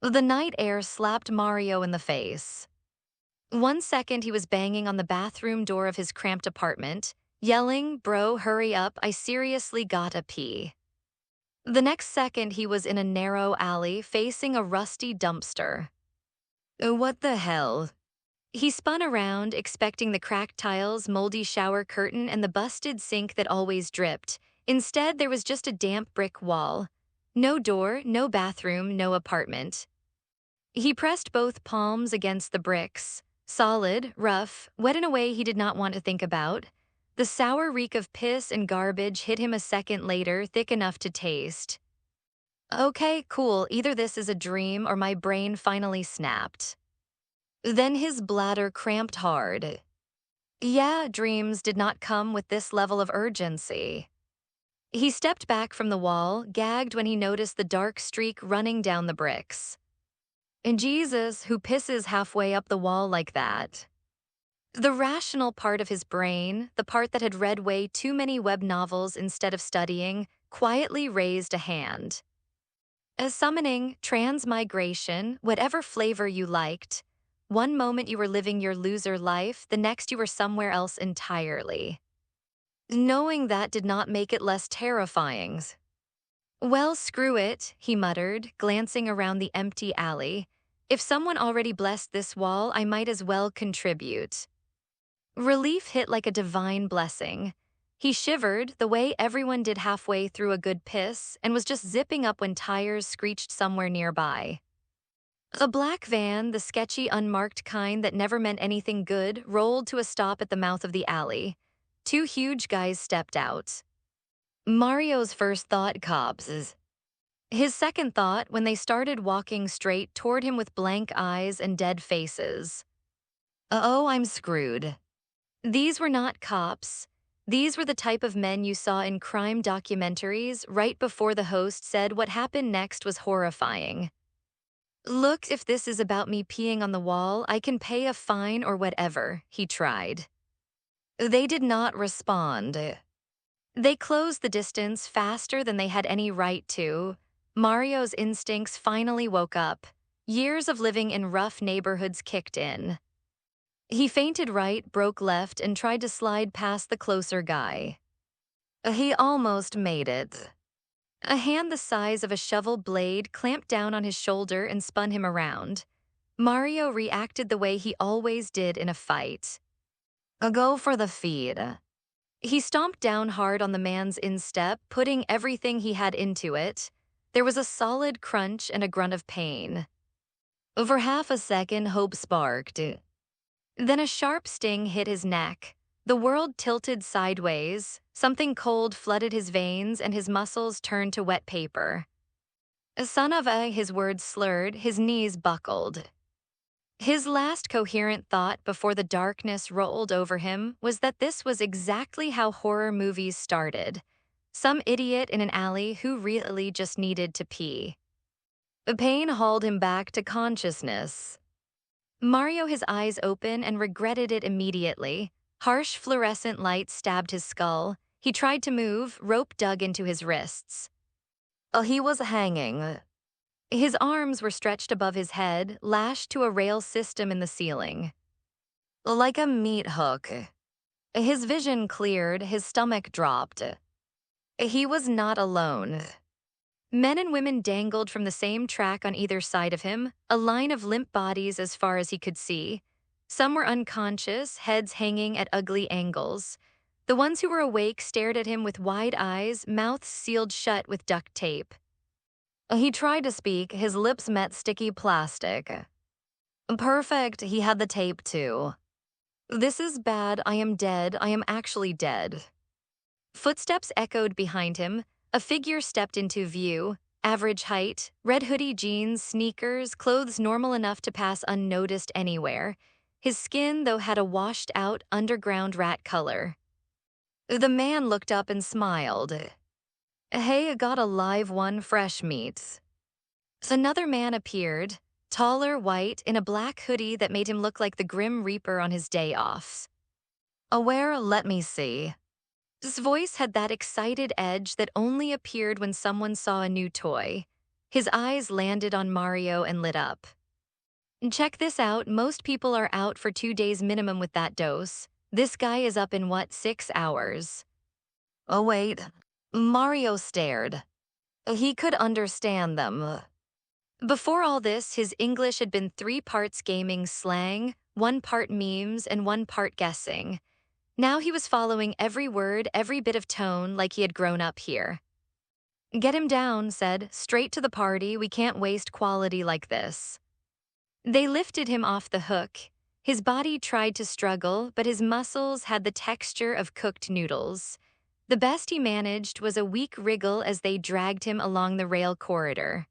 The night air slapped Mario in the face. 1 second he was banging on the bathroom door of his cramped apartment, yelling, "Bro, hurry up, I seriously gotta pee." The next second he was in a narrow alley facing a rusty dumpster. What the hell? He spun around, expecting the cracked tiles, moldy shower curtain, and the busted sink that always dripped. Instead, there was just a damp brick wall. No door, no bathroom, no apartment. He pressed both palms against the bricks. Solid, rough, wet in a way he did not want to think about. The sour reek of piss and garbage hit him a second later, thick enough to taste. Okay, cool, either this is a dream or my brain finally snapped. Then his bladder cramped hard. Yeah, dreams did not come with this level of urgency. He stepped back from the wall, gagged when he noticed the dark streak running down the bricks. And Jesus, who pisses halfway up the wall like that? The rational part of his brain, the part that had read way too many web novels instead of studying, quietly raised a hand. As summoning, transmigration, whatever flavor you liked, one moment you were living your loser life, the next you were somewhere else entirely. Knowing that did not make it less terrifying. Well, screw it, he muttered, glancing around the empty alley. If someone already blessed this wall, I might as well contribute. Relief hit like a divine blessing. He shivered, the way everyone did halfway through a good piss, and was just zipping up when tires screeched somewhere nearby. A black van, the sketchy, unmarked kind that never meant anything good, rolled to a stop at the mouth of the alley. Two huge guys stepped out. Mario's first thought, cops. His second thought, when they started walking straight toward him with blank eyes and dead faces. Oh, I'm screwed. These were not cops. These were the type of men you saw in crime documentaries right before the host said what happened next was horrifying. Look, if this is about me peeing on the wall, I can pay a fine or whatever, he tried. They did not respond. They closed the distance faster than they had any right to. Mario's instincts finally woke up. Years of living in rough neighborhoods kicked in. He feinted right, broke left, and tried to slide past the closer guy. He almost made it. A hand the size of a shovel blade clamped down on his shoulder and spun him around. Mario reacted the way he always did in a fight. Go for the feed. He stomped down hard on the man's instep, putting everything he had into it. There was a solid crunch and a grunt of pain. For half a second, hope sparked. Then a sharp sting hit his neck. The world tilted sideways, something cold flooded his veins, and his muscles turned to wet paper. Son of a, his words slurred, his knees buckled. His last coherent thought before the darkness rolled over him was that this was exactly how horror movies started. Some idiot in an alley who really just needed to pee. The pain hauled him back to consciousness. Mario, his eyes open, and regretted it immediately. Harsh fluorescent light stabbed his skull. He tried to move, rope dug into his wrists. He was hanging. His arms were stretched above his head, lashed to a rail system in the ceiling. Like a meat hook. His vision cleared, his stomach dropped. He was not alone. Men and women dangled from the same track on either side of him, a line of limp bodies as far as he could see. Some were unconscious, heads hanging at ugly angles. The ones who were awake stared at him with wide eyes, mouths sealed shut with duct tape. He tried to speak, his lips met sticky plastic. Perfect, he had the tape too. This is bad, I am dead, I am actually dead. Footsteps echoed behind him. A figure stepped into view, average height, red hoodie, jeans, sneakers, clothes normal enough to pass unnoticed anywhere. His skin, though, had a washed-out, underground rat color. The man looked up and smiled. Hey, I got a live one, fresh meat. Another man appeared, taller, white, in a black hoodie that made him look like the Grim Reaper on his day offs. Where? Let me see. His voice had that excited edge that only appeared when someone saw a new toy. His eyes landed on Mario and lit up. Check this out, most people are out for 2 days minimum with that dose. This guy is up in what, 6 hours? Oh wait. Mario stared. He could understand them. Before all this, his English had been 3 parts gaming slang, 1 part memes, and 1 part guessing. Now he was following every word, every bit of tone, like he had grown up here. Get him down, said. Straight to the party, we can't waste quality like this. They lifted him off the hook. His body tried to struggle, but his muscles had the texture of cooked noodles. The best he managed was a weak wriggle as they dragged him along the rail corridor.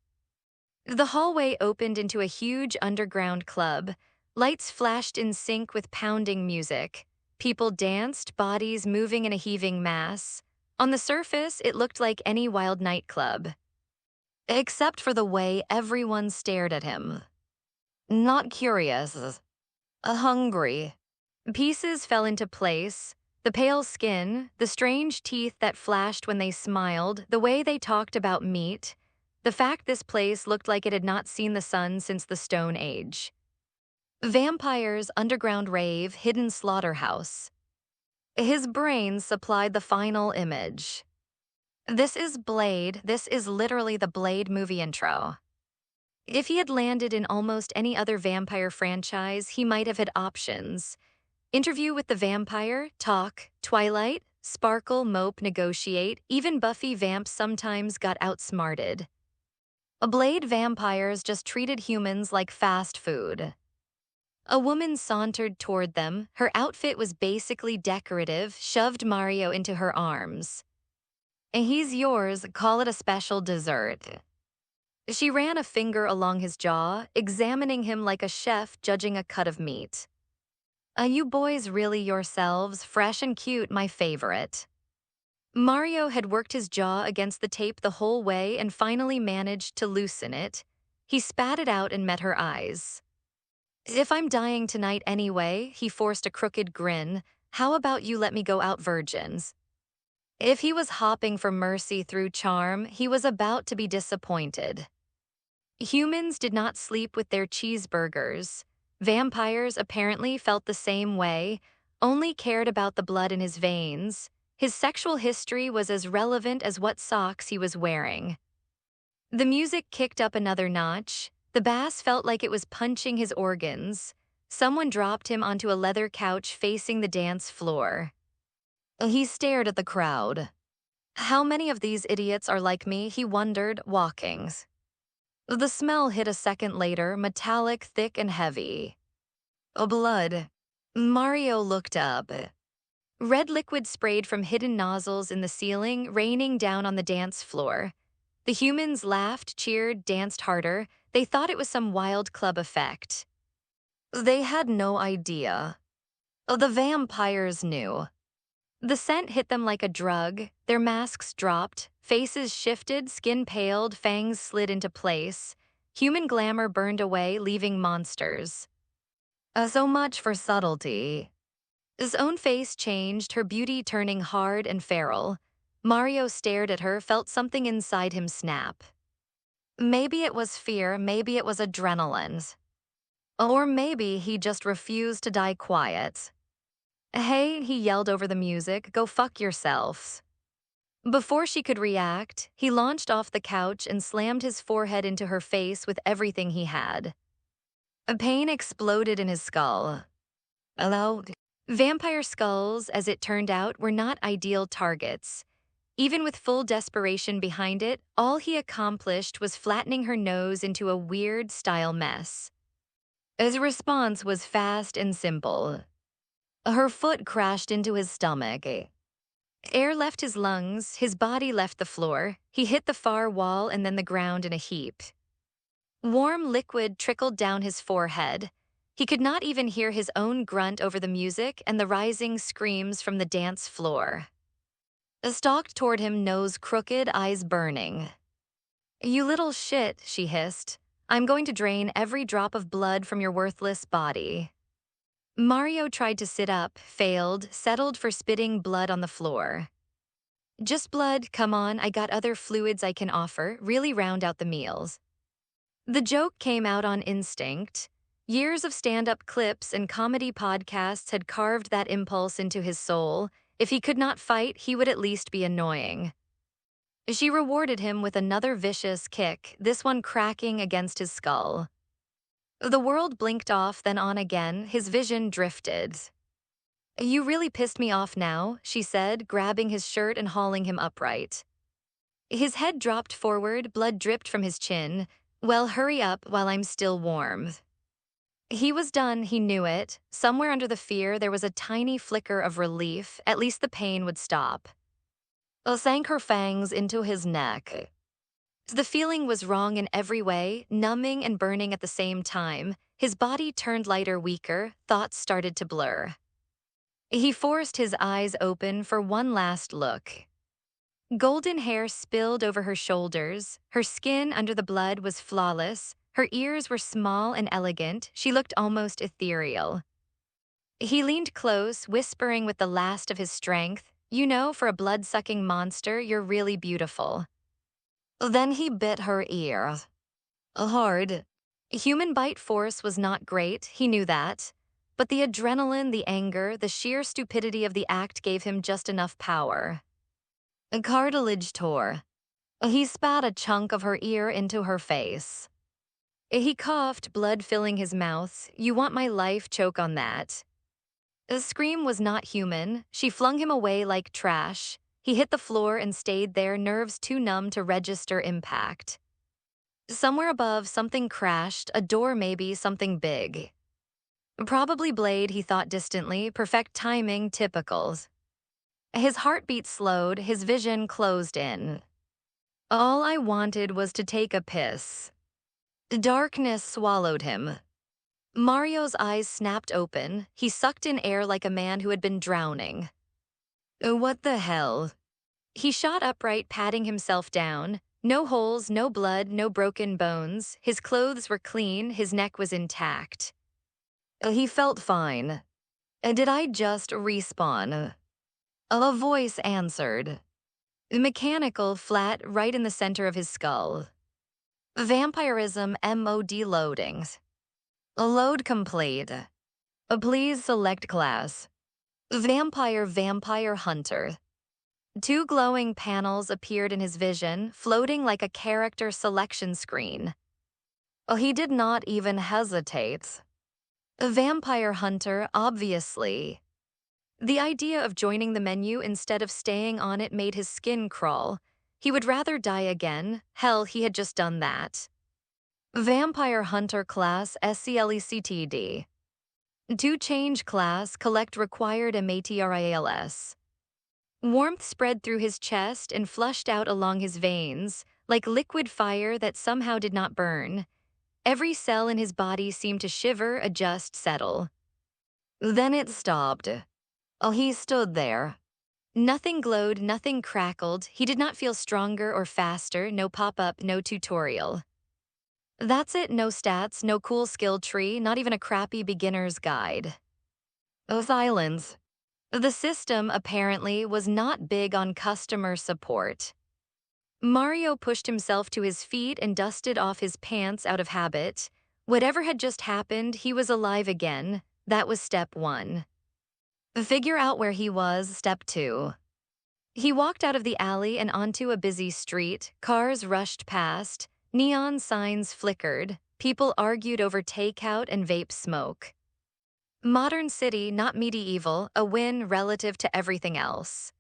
The hallway opened into a huge underground club. Lights flashed in sync with pounding music. People danced, bodies moving in a heaving mass. On the surface, it looked like any wild nightclub. Except for the way everyone stared at him. Not curious. Hungry. Pieces fell into place. The pale skin, the strange teeth that flashed when they smiled, the way they talked about meat, the fact this place looked like it had not seen the sun since the Stone Age. Vampires, underground rave, hidden slaughterhouse. His brain supplied the final image. This is Blade. This is literally the Blade movie intro. If he had landed in almost any other vampire franchise, he might have had options. Interview with the Vampire, Talk, Twilight, Sparkle, Mope, Negotiate, even Buffy vamps sometimes got outsmarted. Blade vampires just treated humans like fast food. A woman sauntered toward them. Her outfit was basically decorative, shoved Mario into her arms. He's yours, call it a special dessert. She ran a finger along his jaw, examining him like a chef judging a cut of meat. You boys really yourselves, fresh and cute, my favorite. Mario had worked his jaw against the tape the whole way and finally managed to loosen it. He spat it out and met her eyes. If I'm dying tonight anyway, he forced a crooked grin, how about you let me go out virgins? If he was hopping for mercy through charm, he was about to be disappointed. Humans did not sleep with their cheeseburgers. Vampires apparently felt the same way, only cared about the blood in his veins. His sexual history was as relevant as what socks he was wearing. The music kicked up another notch. The bass felt like it was punching his organs. Someone dropped him onto a leather couch facing the dance floor. He stared at the crowd. How many of these idiots are like me, he wondered, walking. The smell hit a second later, metallic, thick, and heavy. Blood. Mario looked up. Red liquid sprayed from hidden nozzles in the ceiling, raining down on the dance floor. The humans laughed, cheered, danced harder. They thought it was some wild club effect. They had no idea. The vampires knew. The scent hit them like a drug. Their masks dropped, faces shifted, skin paled, fangs slid into place. Human glamour burned away, leaving monsters. So much for subtlety. His own face changed, her beauty turning hard and feral. Mario stared at her, felt something inside him snap. Maybe it was fear, maybe it was adrenaline. Or maybe he just refused to die quiet. Hey, he yelled over the music, go fuck yourselves. Before she could react, he launched off the couch and slammed his forehead into her face with everything he had. A pain exploded in his skull. Hello? Vampire skulls, as it turned out, were not ideal targets. Even with full desperation behind it, all he accomplished was flattening her nose into a weird style mess. His response was fast and simple. Her foot crashed into his stomach. Air left his lungs, his body left the floor. He hit the far wall and then the ground in a heap. Warm liquid trickled down his forehead. He could not even hear his own grunt over the music and the rising screams from the dance floor. Stalked toward him, nose crooked, eyes burning. You little shit, she hissed. I'm going to drain every drop of blood from your worthless body. Mario tried to sit up, failed, settled for spitting blood on the floor. Just blood, come on, I got other fluids I can offer, really round out the meals. The joke came out on instinct. Years of stand-up clips and comedy podcasts had carved that impulse into his soul. If he could not fight, he would at least be annoying. She rewarded him with another vicious kick, this one cracking against his skull. The world blinked off, then on again, his vision drifted. You really pissed me off now, she said, grabbing his shirt and hauling him upright. His head dropped forward, blood dripped from his chin. Well, hurry up while I'm still warm. He was done, he knew it. Somewhere under the fear, there was a tiny flicker of relief. At least the pain would stop. Sank her fangs into his neck. The feeling was wrong in every way, numbing and burning at the same time. His body turned lighter, weaker, thoughts started to blur. He forced his eyes open for one last look. Golden hair spilled over her shoulders, her skin under the blood was flawless, her ears were small and elegant, she looked almost ethereal. He leaned close, whispering with the last of his strength, you know, for a blood-sucking monster, you're really beautiful. Then he bit her ear. Hard. Human bite force was not great, he knew that. But the adrenaline, the anger, the sheer stupidity of the act gave him just enough power. Cartilage tore. He spat a chunk of her ear into her face. He coughed, blood filling his mouth. You want my life, choke on that. The scream was not human. She flung him away like trash. He hit the floor and stayed there, nerves too numb to register impact. Somewhere above, something crashed, a door maybe, something big. Probably Blade, he thought distantly, perfect timing, typicals. His heartbeat slowed, his vision closed in. All I wanted was to take a piss. Darkness swallowed him. Mario's eyes snapped open. He sucked in air like a man who had been drowning. What the hell? He shot upright, patting himself down. No holes, no blood, no broken bones. His clothes were clean, his neck was intact. He felt fine. Did I just respawn? A voice answered. Mechanical, flat, right in the center of his skull. Vampirism MOD loadings. Load complete. Please select class. Vampire Hunter. Two glowing panels appeared in his vision, floating like a character selection screen. He did not even hesitate. Vampire Hunter, obviously. The idea of joining the menu instead of staying on it made his skin crawl. He would rather die again. Hell, he had just done that. Vampire Hunter class SCLECTD. To change class, collect required materials. Warmth spread through his chest and flushed out along his veins, like liquid fire that somehow did not burn. Every cell in his body seemed to shiver, adjust, settle. Then it stopped. He stood there. Nothing glowed, nothing crackled. He did not feel stronger or faster, no pop-up, no tutorial. That's it, no stats, no cool skill tree, not even a crappy beginner's guide. Silence. The system, apparently, was not big on customer support. Mario pushed himself to his feet and dusted off his pants out of habit. Whatever had just happened, he was alive again. That was step 1. Figure out where he was, step 2. He walked out of the alley and onto a busy street. Cars rushed past. Neon signs flickered. People argued over takeout and vape smoke. Modern city, not medieval, a win relative to everything else.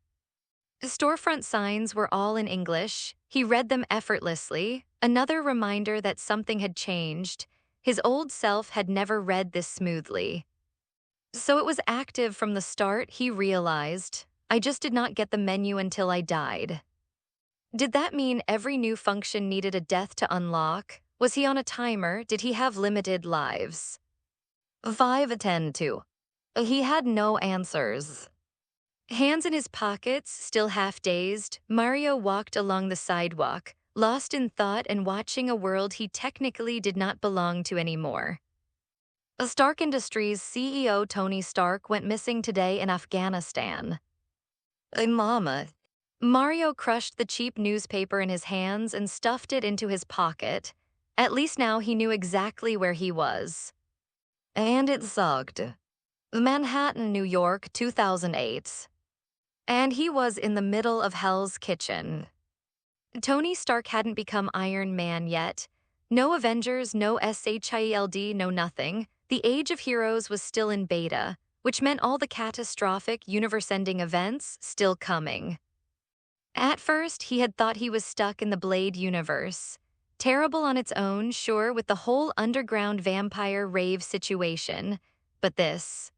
Storefront signs were all in English. He read them effortlessly, another reminder that something had changed. His old self had never read this smoothly. So it was active from the start, he realized. I just did not get the menu until I died. Did that mean every new function needed a death to unlock? Was he on a timer? Did he have limited lives? 5:10 He had no answers. Hands in his pockets, still half-dazed, Mario walked along the sidewalk, lost in thought and watching a world he technically did not belong to anymore. Stark Industries CEO Tony Stark went missing today in Afghanistan. Mama. Mario crushed the cheap newspaper in his hands and stuffed it into his pocket. At least now he knew exactly where he was. And it sucked. Manhattan, New York, 2008. And he was in the middle of Hell's Kitchen. Tony Stark hadn't become Iron Man yet. No Avengers, no SHIELD, no nothing. The Age of Heroes was still in beta, which meant all the catastrophic, universe-ending events still coming. At first, he had thought he was stuck in the Blade universe. Terrible on its own, sure, with the whole underground vampire rave situation. But this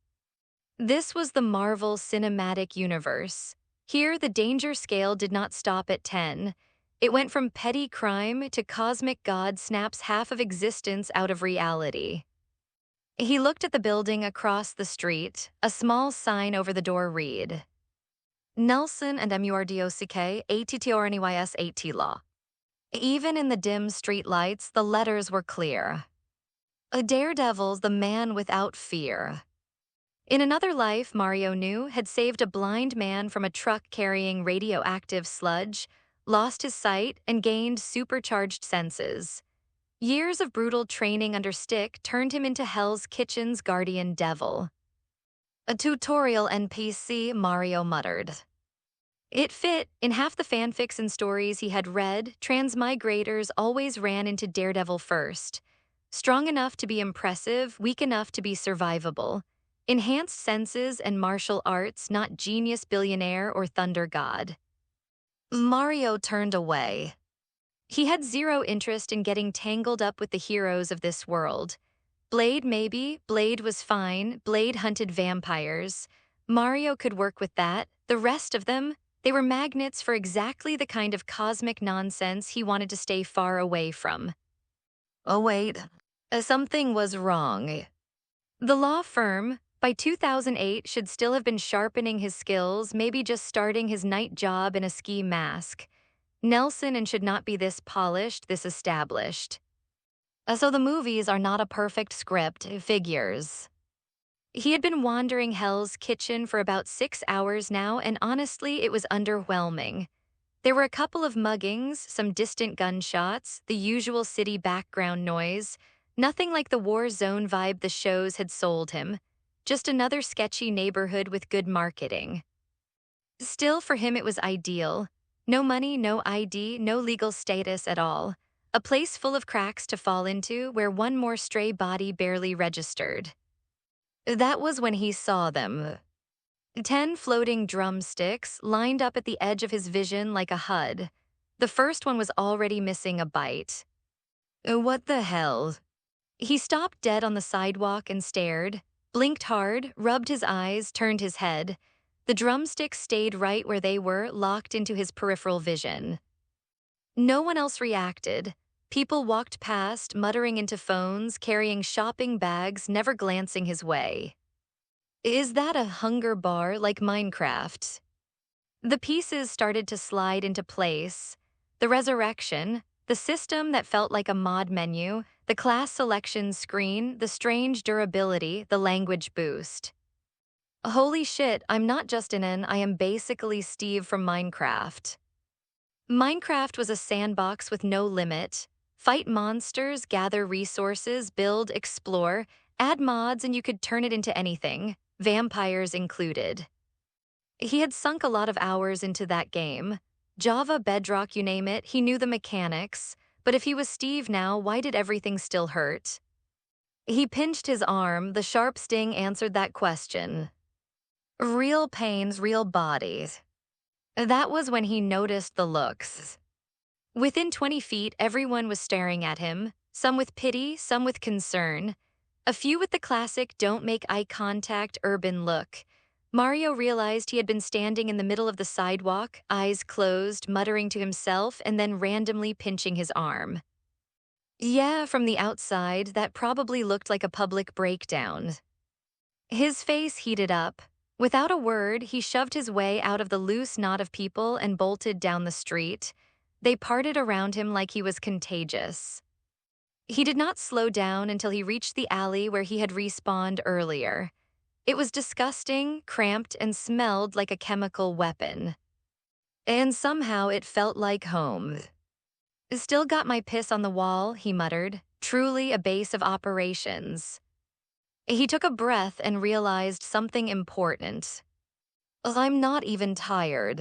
was the Marvel Cinematic Universe. Here, the danger scale did not stop at 10. It went from petty crime to cosmic god snaps half of existence out of reality. He looked at the building across the street. A small sign over the door read, Nelson and MURDOCK, ATTORNEYS 8T Law. Even in the dim street lights, the letters were clear. A Daredevil's the man without fear. In another life, Mario knew, had saved a blind man from a truck carrying radioactive sludge, lost his sight, and gained supercharged senses. Years of brutal training under Stick turned him into Hell's Kitchen's guardian devil. A tutorial NPC, Mario muttered. It fit. In half the fanfics and stories he had read, transmigrators always ran into Daredevil first. Strong enough to be impressive, weak enough to be survivable. Enhanced senses and martial arts, not genius billionaire or thunder god. Mario turned away. He had zero interest in getting tangled up with the heroes of this world. Blade maybe, Blade was fine, Blade hunted vampires. Mario could work with that. The rest of them, they were magnets for exactly the kind of cosmic nonsense he wanted to stay far away from. Oh wait, something was wrong. The law firm, by 2008, should still have been sharpening his skills, maybe just starting his night job in a ski mask. Nelson and should not be this polished, this established. So the movies are not a perfect script, figures. He had been wandering Hell's Kitchen for about 6 hours now, and honestly, it was underwhelming. There were a couple of muggings, some distant gunshots, the usual city background noise, nothing like the war zone vibe the shows had sold him. Just another sketchy neighborhood with good marketing. Still, for him it was ideal. No money, no ID, no legal status at all. A place full of cracks to fall into where one more stray body barely registered. That was when he saw them. 10 floating drumsticks lined up at the edge of his vision like a HUD. The first one was already missing a bite. What the hell? He stopped dead on the sidewalk and stared, blinked hard, rubbed his eyes, turned his head. The drumsticks stayed right where they were, locked into his peripheral vision. No one else reacted. People walked past, muttering into phones, carrying shopping bags, never glancing his way. Is that a hunger bar like Minecraft? The pieces started to slide into place. The resurrection, the system that felt like a mod menu, the class selection screen, the strange durability, the language boost. Holy shit, I'm not just I am basically Steve from Minecraft. Minecraft was a sandbox with no limit. Fight monsters, gather resources, build, explore, add mods, and you could turn it into anything, vampires included. He had sunk a lot of hours into that game. Java, Bedrock, you name it, he knew the mechanics. But if he was Steve now, why did everything still hurt? He pinched his arm. The sharp sting answered that question. Real pains, real bodies. That was when he noticed the looks. Within 20 feet, everyone was staring at him, some with pity, some with concern. A few with the classic don't make eye contact urban look. Mario realized he had been standing in the middle of the sidewalk, eyes closed, muttering to himself, and then randomly pinching his arm. Yeah, from the outside, that probably looked like a public breakdown. His face heated up. Without a word, he shoved his way out of the loose knot of people and bolted down the street. They parted around him like he was contagious. He did not slow down until he reached the alley where he had respawned earlier. It was disgusting, cramped, and smelled like a chemical weapon. And somehow it felt like home. Still got my piss on the wall, he muttered, truly a base of operations. He took a breath and realized something important. I'm not even tired.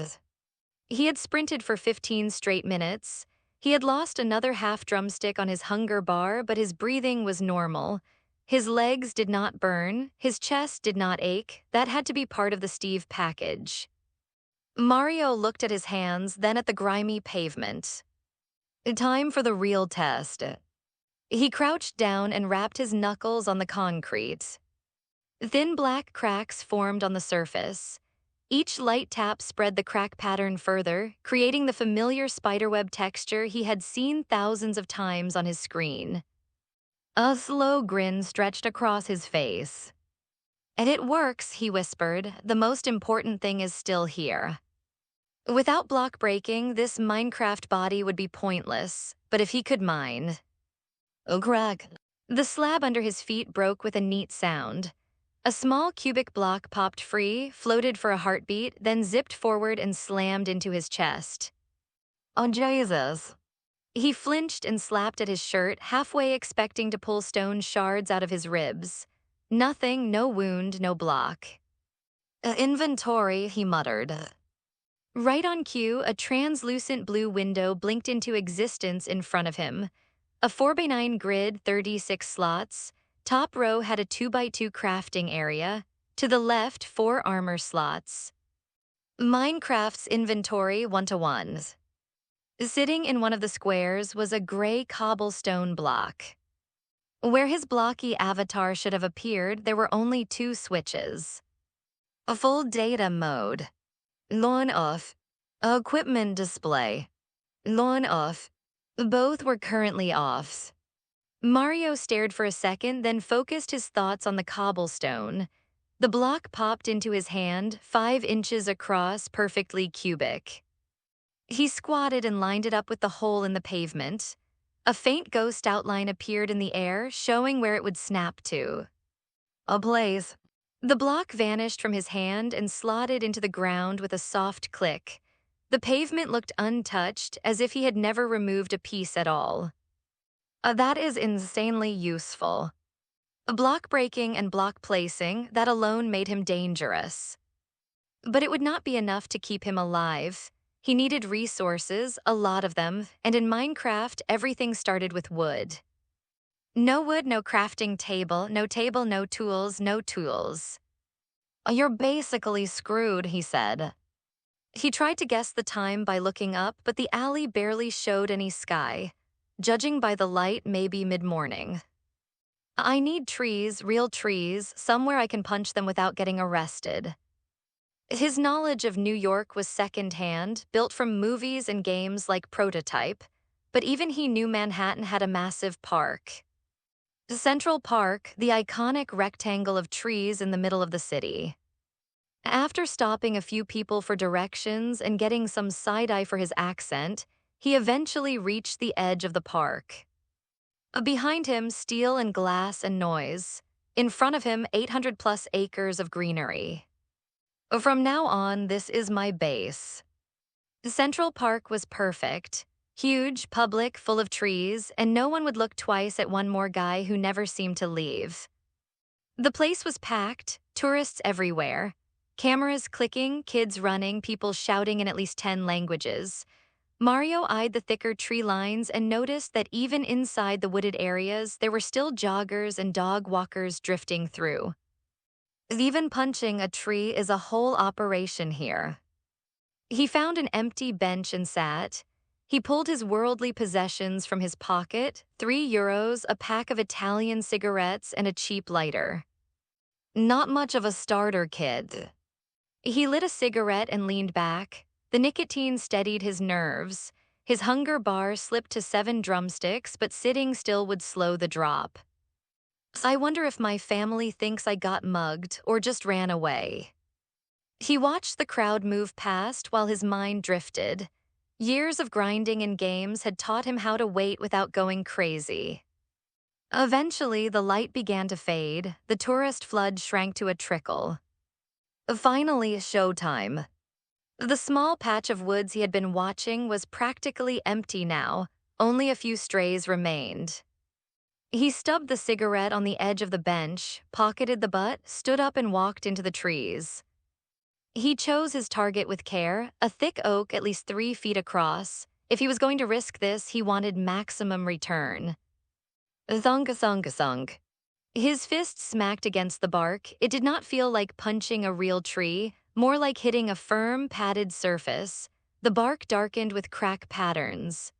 He had sprinted for 15 straight minutes. He had lost another half drumstick on his hunger bar, but his breathing was normal. His legs did not burn, his chest did not ache. That had to be part of the Steve package. Mario looked at his hands, then at the grimy pavement. Time for the real test. He crouched down and rapped his knuckles on the concrete. Thin black cracks formed on the surface. Each light tap spread the crack pattern further, creating the familiar spiderweb texture he had seen thousands of times on his screen. A slow grin stretched across his face. And it works, he whispered. The most important thing is still here. Without block breaking, this Minecraft body would be pointless, but if he could mine. Oh, crack. The slab under his feet broke with a neat sound. A small cubic block popped free, floated for a heartbeat, then zipped forward and slammed into his chest. Oh, Jesus. He flinched and slapped at his shirt, halfway expecting to pull stone shards out of his ribs. Nothing, no wound, no block. Inventory, he muttered. Right on cue, a translucent blue window blinked into existence in front of him. A 4x9 grid, 36 slots. Top row had a 2x2 crafting area. To the left, 4 armor slots. Minecraft's inventory 1-to-1. Sitting in one of the squares was a gray cobblestone block. Where his blocky avatar should have appeared, there were only 2 switches. A full data mode. On off. Equipment display. On off. Both were currently off. Mario stared for a second, then focused his thoughts on the cobblestone. The block popped into his hand, 5 inches across, perfectly cubic. He squatted and lined it up with the hole in the pavement. A faint ghost outline appeared in the air, showing where it would snap to. Ablaze. The block vanished from his hand and slotted into the ground with a soft click. The pavement looked untouched, as if he had never removed a piece at all. That is insanely useful. Block breaking and block placing, that alone made him dangerous. But it would not be enough to keep him alive. He needed resources, a lot of them, and in Minecraft, everything started with wood. No wood, no crafting table, no tools, no tools. You're basically screwed, he said. He tried to guess the time by looking up, but the alley barely showed any sky. Judging by the light, maybe mid-morning. I need trees, real trees, somewhere I can punch them without getting arrested. His knowledge of New York was second-hand, built from movies and games like Prototype, but even he knew Manhattan had a massive park. Central Park, the iconic rectangle of trees in the middle of the city. After stopping a few people for directions and getting some side-eye for his accent, he eventually reached the edge of the park. Behind him, steel and glass and noise. In front of him, 800-plus acres of greenery. From now on, this is my base. Central Park was perfect. Huge, public, full of trees, and no one would look twice at one more guy who never seemed to leave. The place was packed, tourists everywhere. Cameras clicking, kids running, people shouting in at least 10 languages. Mario eyed the thicker tree lines and noticed that even inside the wooded areas, there were still joggers and dog walkers drifting through. Even punching a tree is a whole operation here. He found an empty bench and sat. He pulled his worldly possessions from his pocket, €3, a pack of Italian cigarettes, and a cheap lighter. Not much of a starter kit. He lit a cigarette and leaned back. The nicotine steadied his nerves. His hunger bar slipped to 7 drumsticks, but sitting still would slow the drop. I wonder if my family thinks I got mugged or just ran away. He watched the crowd move past while his mind drifted. Years of grinding in games had taught him how to wait without going crazy. Eventually, the light began to fade. The tourist flood shrank to a trickle. Finally, showtime. The small patch of woods he had been watching was practically empty now, only a few strays remained. He stubbed the cigarette on the edge of the bench, pocketed the butt, stood up and walked into the trees. He chose his target with care, a thick oak at least 3 feet across. If he was going to risk this, he wanted maximum return. Thunk, thunk, thunk. His fist smacked against the bark. It did not feel like punching a real tree, more like hitting a firm, padded surface. The bark darkened with crack patterns.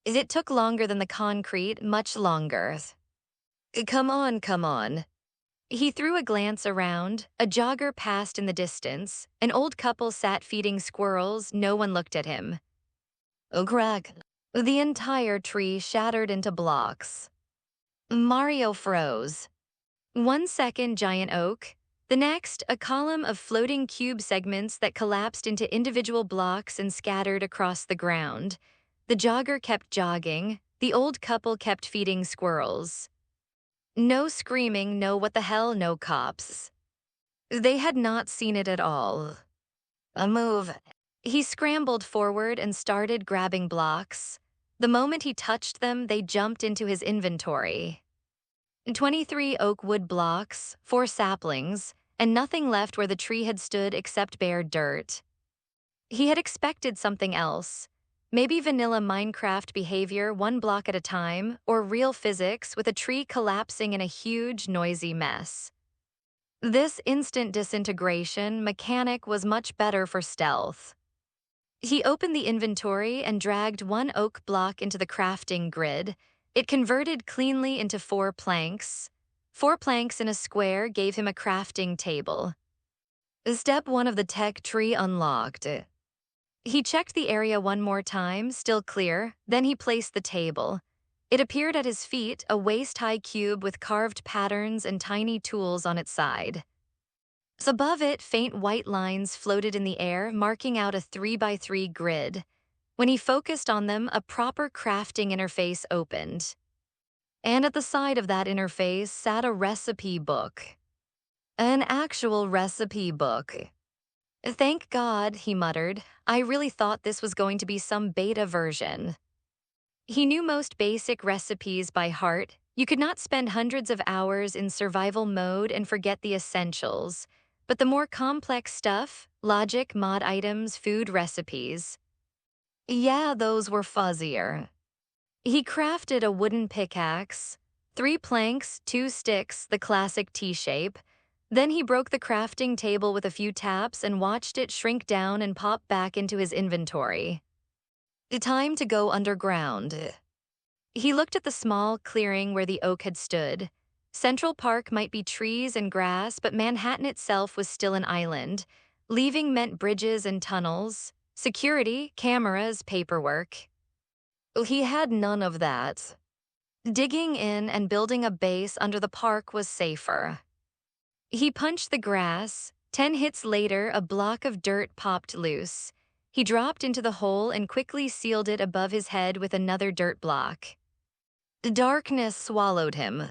It took longer than the concrete, much longer. Come on, come on. He threw a glance around. A jogger passed in the distance. An old couple sat feeding squirrels. No one looked at him. Oh, crack. The entire tree shattered into blocks. Mario froze. 1 second, giant oak. The next, a column of floating cube segments that collapsed into individual blocks and scattered across the ground. The jogger kept jogging. The old couple kept feeding squirrels. No screaming, no what the hell, no cops. They had not seen it at all. A move. He scrambled forward and started grabbing blocks. The moment he touched them, they jumped into his inventory. 23 oak wood blocks, 4 saplings, and nothing left where the tree had stood except bare dirt. He had expected something else. Maybe vanilla Minecraft behavior 1 block at a time, or real physics with a tree collapsing in a huge, noisy mess. This instant disintegration mechanic was much better for stealth. He opened the inventory and dragged 1 oak block into the crafting grid. It converted cleanly into 4 planks. 4 planks in a square gave him a crafting table. Step 1 of the tech tree unlocked. He checked the area 1 more time, still clear, then he placed the table. It appeared at his feet, a waist-high cube with carved patterns and tiny tools on its side. Above it, faint white lines floated in the air, marking out a 3x3 grid. When he focused on them, a proper crafting interface opened. And at the side of that interface sat a recipe book. An actual recipe book. Thank God, he muttered. I really thought this was going to be some beta version. He knew most basic recipes by heart. You could not spend hundreds of hours in survival mode and forget the essentials. But the more complex stuff, logic, mod items, food recipes, yeah, those were fuzzier. He crafted a wooden pickaxe, 3 planks, 2 sticks, the classic T-shape. Then he broke the crafting table with a few taps and watched it shrink down and pop back into his inventory. Time to go underground. He looked at the small clearing where the oak had stood. Central Park might be trees and grass, but Manhattan itself was still an island. Leaving meant bridges and tunnels, security, cameras, paperwork. He had none of that. Digging in and building a base under the park was safer. He punched the grass. 10 hits later, a block of dirt popped loose. He dropped into the hole and quickly sealed it above his head with another dirt block. Darkness swallowed him.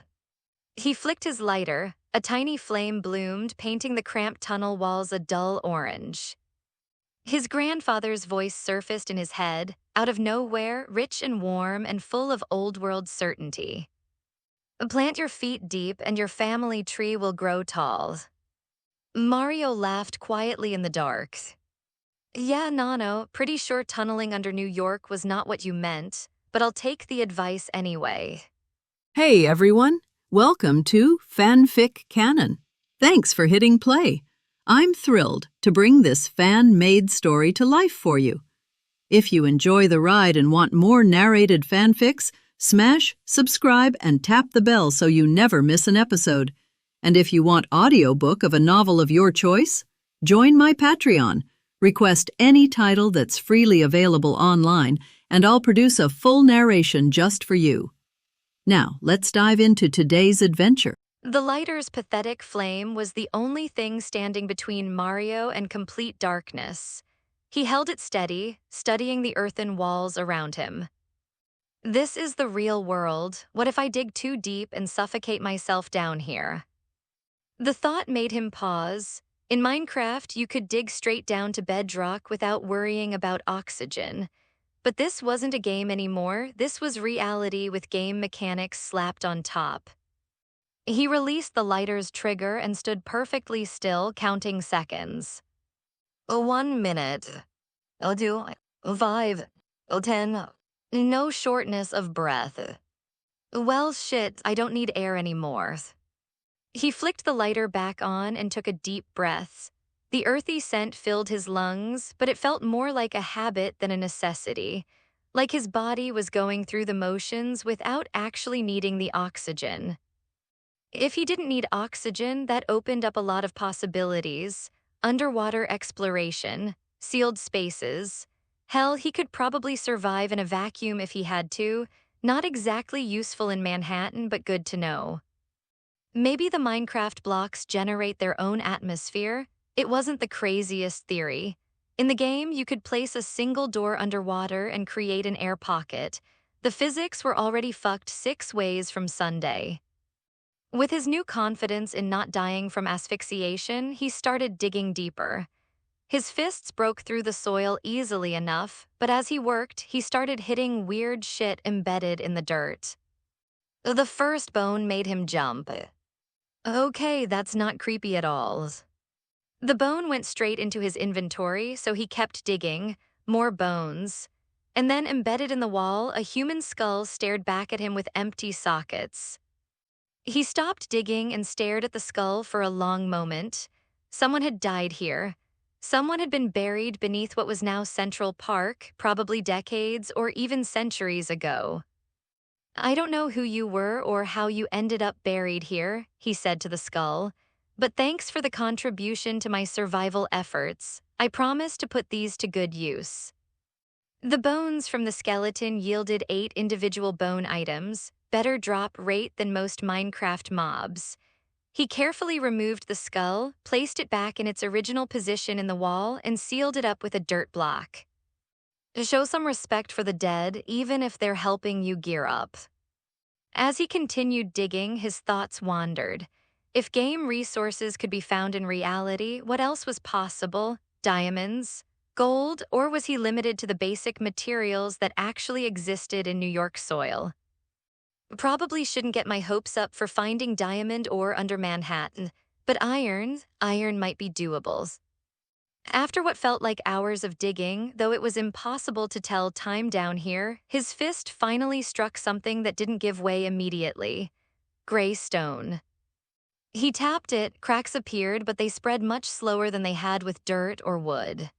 He flicked his lighter. A tiny flame bloomed, painting the cramped tunnel walls a dull orange. His grandfather's voice surfaced in his head, out of nowhere, rich and warm and full of old-world certainty. Plant your feet deep and your family tree will grow tall. Mario laughed quietly in the dark. Yeah, Nano, pretty sure tunneling under New York was not what you meant, but I'll take the advice anyway. Hey everyone, welcome to FanFic Canon. Thanks for hitting play. I'm thrilled to bring this fan-made story to life for you. If you enjoy the ride and want more narrated fanfics, smash, subscribe, and tap the bell so you never miss an episode. And if you want audiobook of a novel of your choice, join my Patreon. Request any title that's freely available online, and I'll produce a full narration just for you. Now, let's dive into today's adventure. The lighter's pathetic flame was the only thing standing between Mario and complete darkness. He held it steady, studying the earthen walls around him. This is the real world. What if I dig too deep and suffocate myself down here? The thought made him pause. In Minecraft, you could dig straight down to bedrock without worrying about oxygen. But this wasn't a game anymore, this was reality with game mechanics slapped on top. He released the lighter's trigger and stood perfectly still, counting seconds. 1 minute. I'll do 5, 10. No shortness of breath. Well, shit, I don't need air anymore. He flicked the lighter back on and took a deep breath. The earthy scent filled his lungs, but it felt more like a habit than a necessity, like his body was going through the motions without actually needing the oxygen. If he didn't need oxygen, that opened up a lot of possibilities. Underwater exploration, sealed spaces. Hell, he could probably survive in a vacuum if he had to. Not exactly useful in Manhattan, but good to know. Maybe the Minecraft blocks generate their own atmosphere. It wasn't the craziest theory. In the game, you could place a single door underwater and create an air pocket. The physics were already fucked 6 ways from Sunday. With his new confidence in not dying from asphyxiation, he started digging deeper. His fists broke through the soil easily enough, but as he worked, he started hitting weird shit embedded in the dirt. The first bone made him jump. Okay, that's not creepy at all. The bone went straight into his inventory, so he kept digging, more bones. And then embedded in the wall, a human skull stared back at him with empty sockets. He stopped digging and stared at the skull for a long moment. Someone had died here. Someone had been buried beneath what was now Central Park, probably decades or even centuries ago. I don't know who you were or how you ended up buried here, he said to the skull, but thanks for the contribution to my survival efforts. I promise to put these to good use. The bones from the skeleton yielded 8 individual bone items, better drop rate than most Minecraft mobs. He carefully removed the skull, placed it back in its original position in the wall, and sealed it up with a dirt block. Show some respect for the dead, even if they're helping you gear up. As he continued digging, his thoughts wandered. If game resources could be found in reality, what else was possible? Diamonds? Gold? Or was he limited to the basic materials that actually existed in New York soil? Probably shouldn't get my hopes up for finding diamond ore under Manhattan, but iron might be doable. After what felt like hours of digging, though it was impossible to tell time down here, his fist finally struck something that didn't give way immediately. Gray stone. He tapped it, cracks appeared, but they spread much slower than they had with dirt or wood.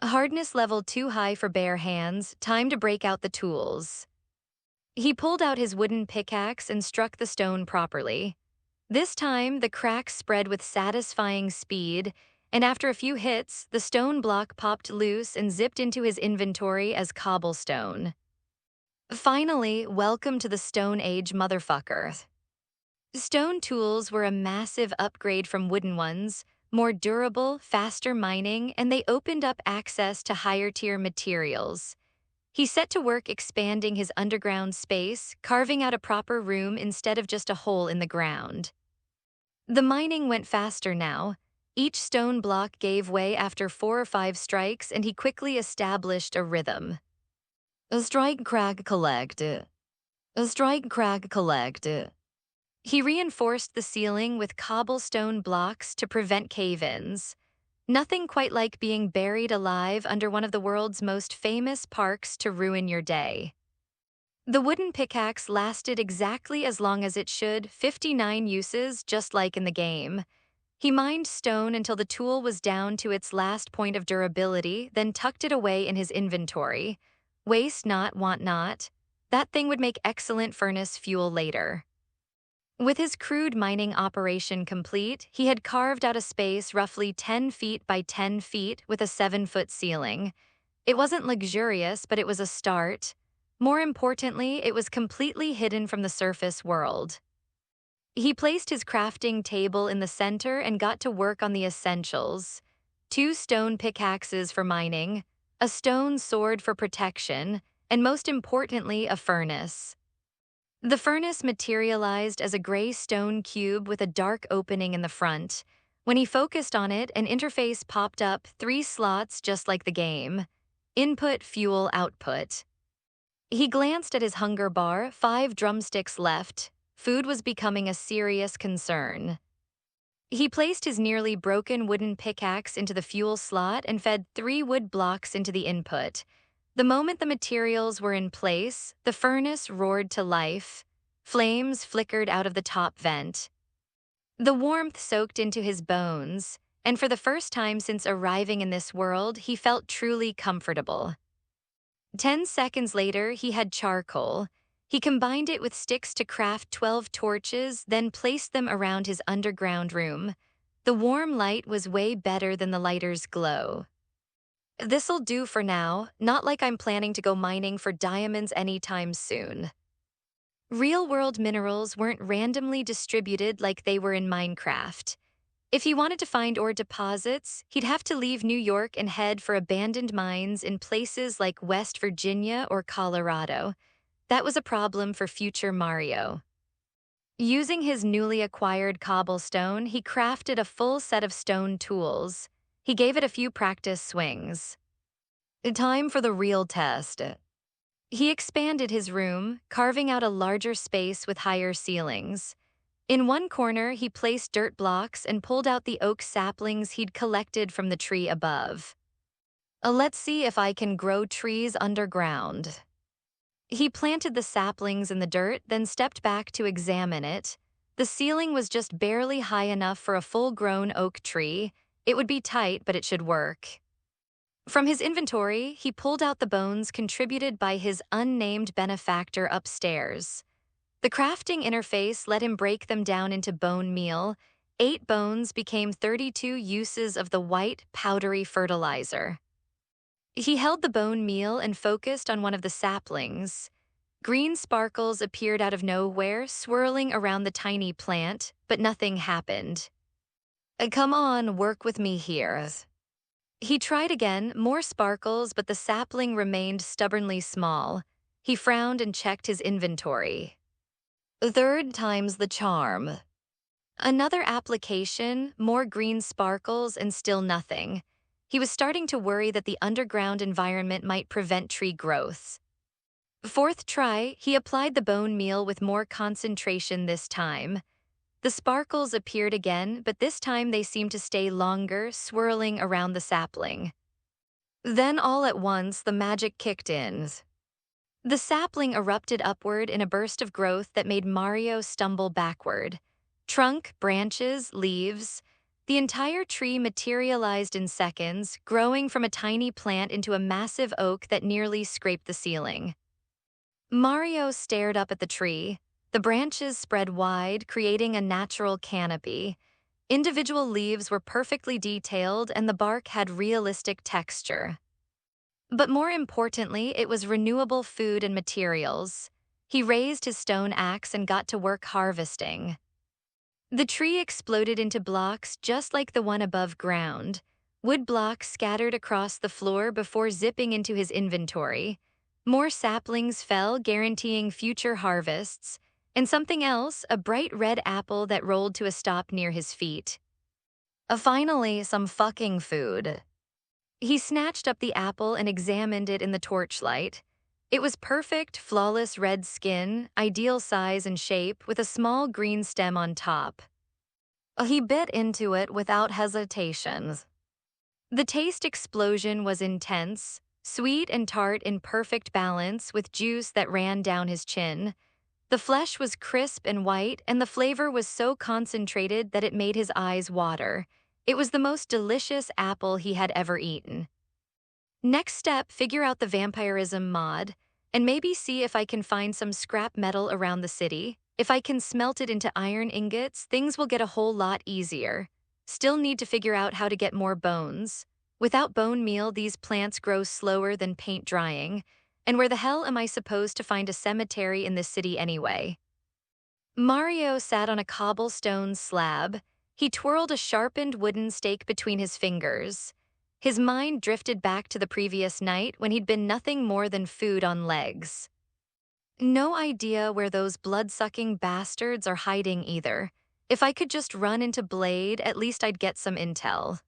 Hardness level too high for bare hands, time to break out the tools. He pulled out his wooden pickaxe and struck the stone properly. This time, the cracks spread with satisfying speed, and after a few hits, the stone block popped loose and zipped into his inventory as cobblestone. Finally, welcome to the Stone Age, motherfucker. Stone tools were a massive upgrade from wooden ones, more durable, faster mining, and they opened up access to higher-tier materials. He set to work expanding his underground space, carving out a proper room instead of just a hole in the ground. The mining went faster now. Each stone block gave way after 4 or 5 strikes, and he quickly established a rhythm. A strike, crack, collect. A strike, crack, collect. He reinforced the ceiling with cobblestone blocks to prevent cave-ins. Nothing quite like being buried alive under one of the world's most famous parks to ruin your day. The wooden pickaxe lasted exactly as long as it should, 59 uses, just like in the game. He mined stone until the tool was down to its last point of durability, then tucked it away in his inventory. Waste not, want not. That thing would make excellent furnace fuel later. With his crude mining operation complete, he had carved out a space roughly 10 feet by 10 feet with a 7-foot ceiling. It wasn't luxurious, but it was a start. More importantly, it was completely hidden from the surface world. He placed his crafting table in the center and got to work on the essentials. 2 stone pickaxes for mining, a stone sword for protection, and most importantly, a furnace. The furnace materialized as a gray stone cube with a dark opening in the front. When he focused on it, an interface popped up, 3 slots just like the game. Input, fuel, output. He glanced at his hunger bar, 5 drumsticks left. Food was becoming a serious concern. He placed his nearly broken wooden pickaxe into the fuel slot and fed 3 wood blocks into the input. The moment the materials were in place, the furnace roared to life. Flames flickered out of the top vent. The warmth soaked into his bones, and for the first time since arriving in this world, he felt truly comfortable. 10 seconds later, he had charcoal. He combined it with sticks to craft 12 torches, then placed them around his underground room. The warm light was way better than the lighter's glow. This'll do for now, not like I'm planning to go mining for diamonds anytime soon. Real-world minerals weren't randomly distributed like they were in Minecraft. If he wanted to find ore deposits, he'd have to leave New York and head for abandoned mines in places like West Virginia or Colorado. That was a problem for future Mario. Using his newly acquired cobblestone, he crafted a full set of stone tools. He gave it a few practice swings. Time for the real test. He expanded his room, carving out a larger space with higher ceilings. In one corner, he placed dirt blocks and pulled out the oak saplings he'd collected from the tree above. Let's see if I can grow trees underground. He planted the saplings in the dirt, then stepped back to examine it. The ceiling was just barely high enough for a full-grown oak tree. It would be tight, but it should work. From his inventory, he pulled out the bones contributed by his unnamed benefactor upstairs. The crafting interface let him break them down into bone meal. 8 bones became 32 uses of the white, powdery fertilizer. He held the bone meal and focused on one of the saplings. Green sparkles appeared out of nowhere, swirling around the tiny plant, but nothing happened. Come on, work with me here. He tried again, more sparkles, but the sapling remained stubbornly small. He frowned and checked his inventory. 3rd time's the charm. Another application, more green sparkles, and still nothing. He was starting to worry that the underground environment might prevent tree growth. 4th try, he applied the bone meal with more concentration this time. The sparkles appeared again, but this time they seemed to stay longer, swirling around the sapling. Then all at once, the magic kicked in. The sapling erupted upward in a burst of growth that made Mario stumble backward. Trunk, branches, leaves. The entire tree materialized in seconds, growing from a tiny plant into a massive oak that nearly scraped the ceiling. Mario stared up at the tree. The branches spread wide, creating a natural canopy. Individual leaves were perfectly detailed, and the bark had realistic texture. But more importantly, it was renewable food and materials. He raised his stone axe and got to work harvesting. The tree exploded into blocks just like the one above ground. Wood blocks scattered across the floor before zipping into his inventory. More saplings fell, guaranteeing future harvests. And something else, a bright red apple that rolled to a stop near his feet. Finally, some fucking food. He snatched up the apple and examined it in the torchlight. It was perfect, flawless red skin, ideal size and shape, with a small green stem on top. He bit into it without hesitation. The taste explosion was intense, sweet and tart in perfect balance with juice that ran down his chin. The flesh was crisp and white, and the flavor was so concentrated that it made his eyes water. It was the most delicious apple he had ever eaten. Next step, figure out the vampirism mod, and maybe see if I can find some scrap metal around the city. If I can smelt it into iron ingots, things will get a whole lot easier. Still need to figure out how to get more bones. Without bone meal, these plants grow slower than paint drying. And where the hell am I supposed to find a cemetery in this city anyway? Mario sat on a cobblestone slab. He twirled a sharpened wooden stake between his fingers. His mind drifted back to the previous night when he'd been nothing more than food on legs. No idea where those blood-sucking bastards are hiding either. If I could just run into Blade, at least I'd get some intel.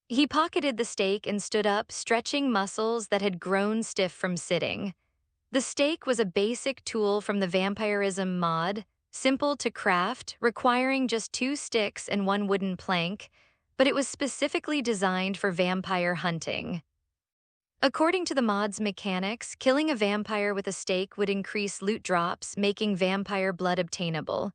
He pocketed the steak and stood up, stretching muscles that had grown stiff from sitting. The stake was a basic tool from the Vampirism mod, simple to craft, requiring just 2 sticks and 1 wooden plank, but it was specifically designed for vampire hunting. According to the mod's mechanics, killing a vampire with a stake would increase loot drops, making vampire blood obtainable.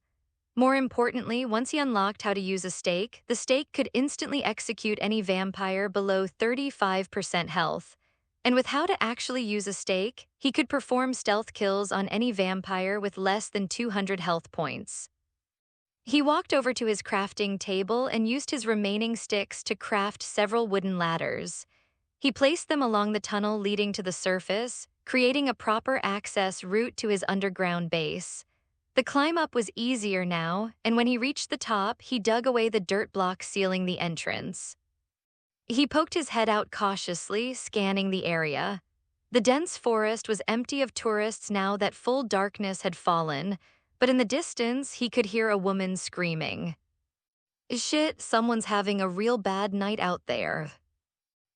More importantly, once he unlocked how to use a stake, the stake could instantly execute any vampire below 35% health. And with how to actually use a stake, he could perform stealth kills on any vampire with less than 200 health points. He walked over to his crafting table and used his remaining sticks to craft several wooden ladders. He placed them along the tunnel leading to the surface, creating a proper access route to his underground base. The climb up was easier now, and when he reached the top, he dug away the dirt block sealing the entrance. He poked his head out cautiously, scanning the area. The dense forest was empty of tourists now that full darkness had fallen, but in the distance, he could hear a woman screaming. "Shit, someone's having a real bad night out there."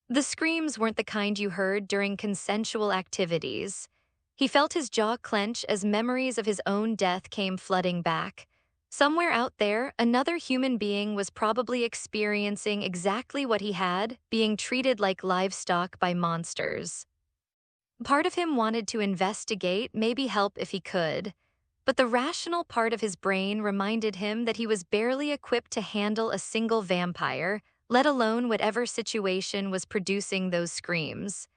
The screams weren't the kind you heard during consensual activities. He felt his jaw clench as memories of his own death came flooding back. Somewhere out there, another human being was probably experiencing exactly what he had, being treated like livestock by monsters. Part of him wanted to investigate, maybe help if he could, but the rational part of his brain reminded him that he was barely equipped to handle a single vampire, let alone whatever situation was producing those screams.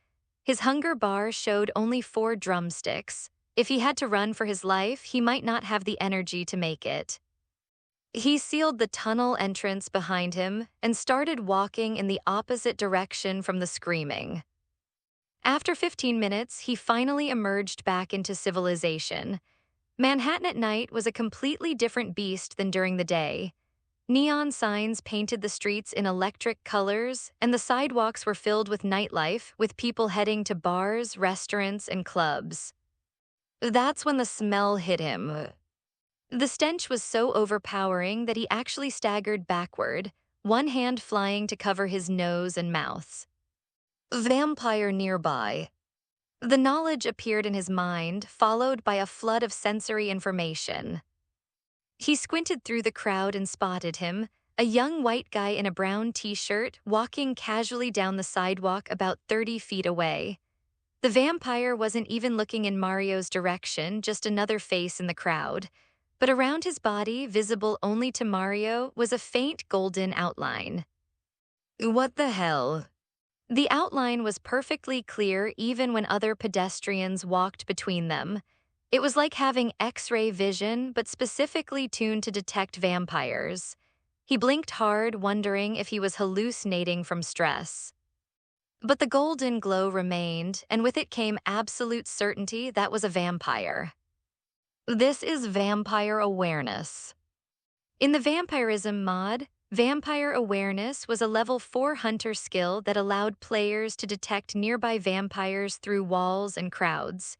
His hunger bar showed only 4 drumsticks. If he had to run for his life, he might not have the energy to make it. He sealed the tunnel entrance behind him and started walking in the opposite direction from the screaming. After 15 minutes, he finally emerged back into civilization. Manhattan at night was a completely different beast than during the day. Neon signs painted the streets in electric colors, and the sidewalks were filled with nightlife, with people heading to bars, restaurants, and clubs. That's when the smell hit him. The stench was so overpowering that he actually staggered backward, one hand flying to cover his nose and mouth. Vampire nearby. The knowledge appeared in his mind, followed by a flood of sensory information. He squinted through the crowd and spotted him, a young white guy in a brown t-shirt, walking casually down the sidewalk about 30 feet away. The vampire wasn't even looking in Mario's direction, just another face in the crowd. But around his body, visible only to Mario, was a faint golden outline. What the hell? The outline was perfectly clear even when other pedestrians walked between them. It was like having X-ray vision, but specifically tuned to detect vampires. He blinked hard, wondering if he was hallucinating from stress. But the golden glow remained, and with it came absolute certainty that was a vampire. This is vampire awareness. In the Vampirism mod, vampire awareness was a level 4 hunter skill that allowed players to detect nearby vampires through walls and crowds.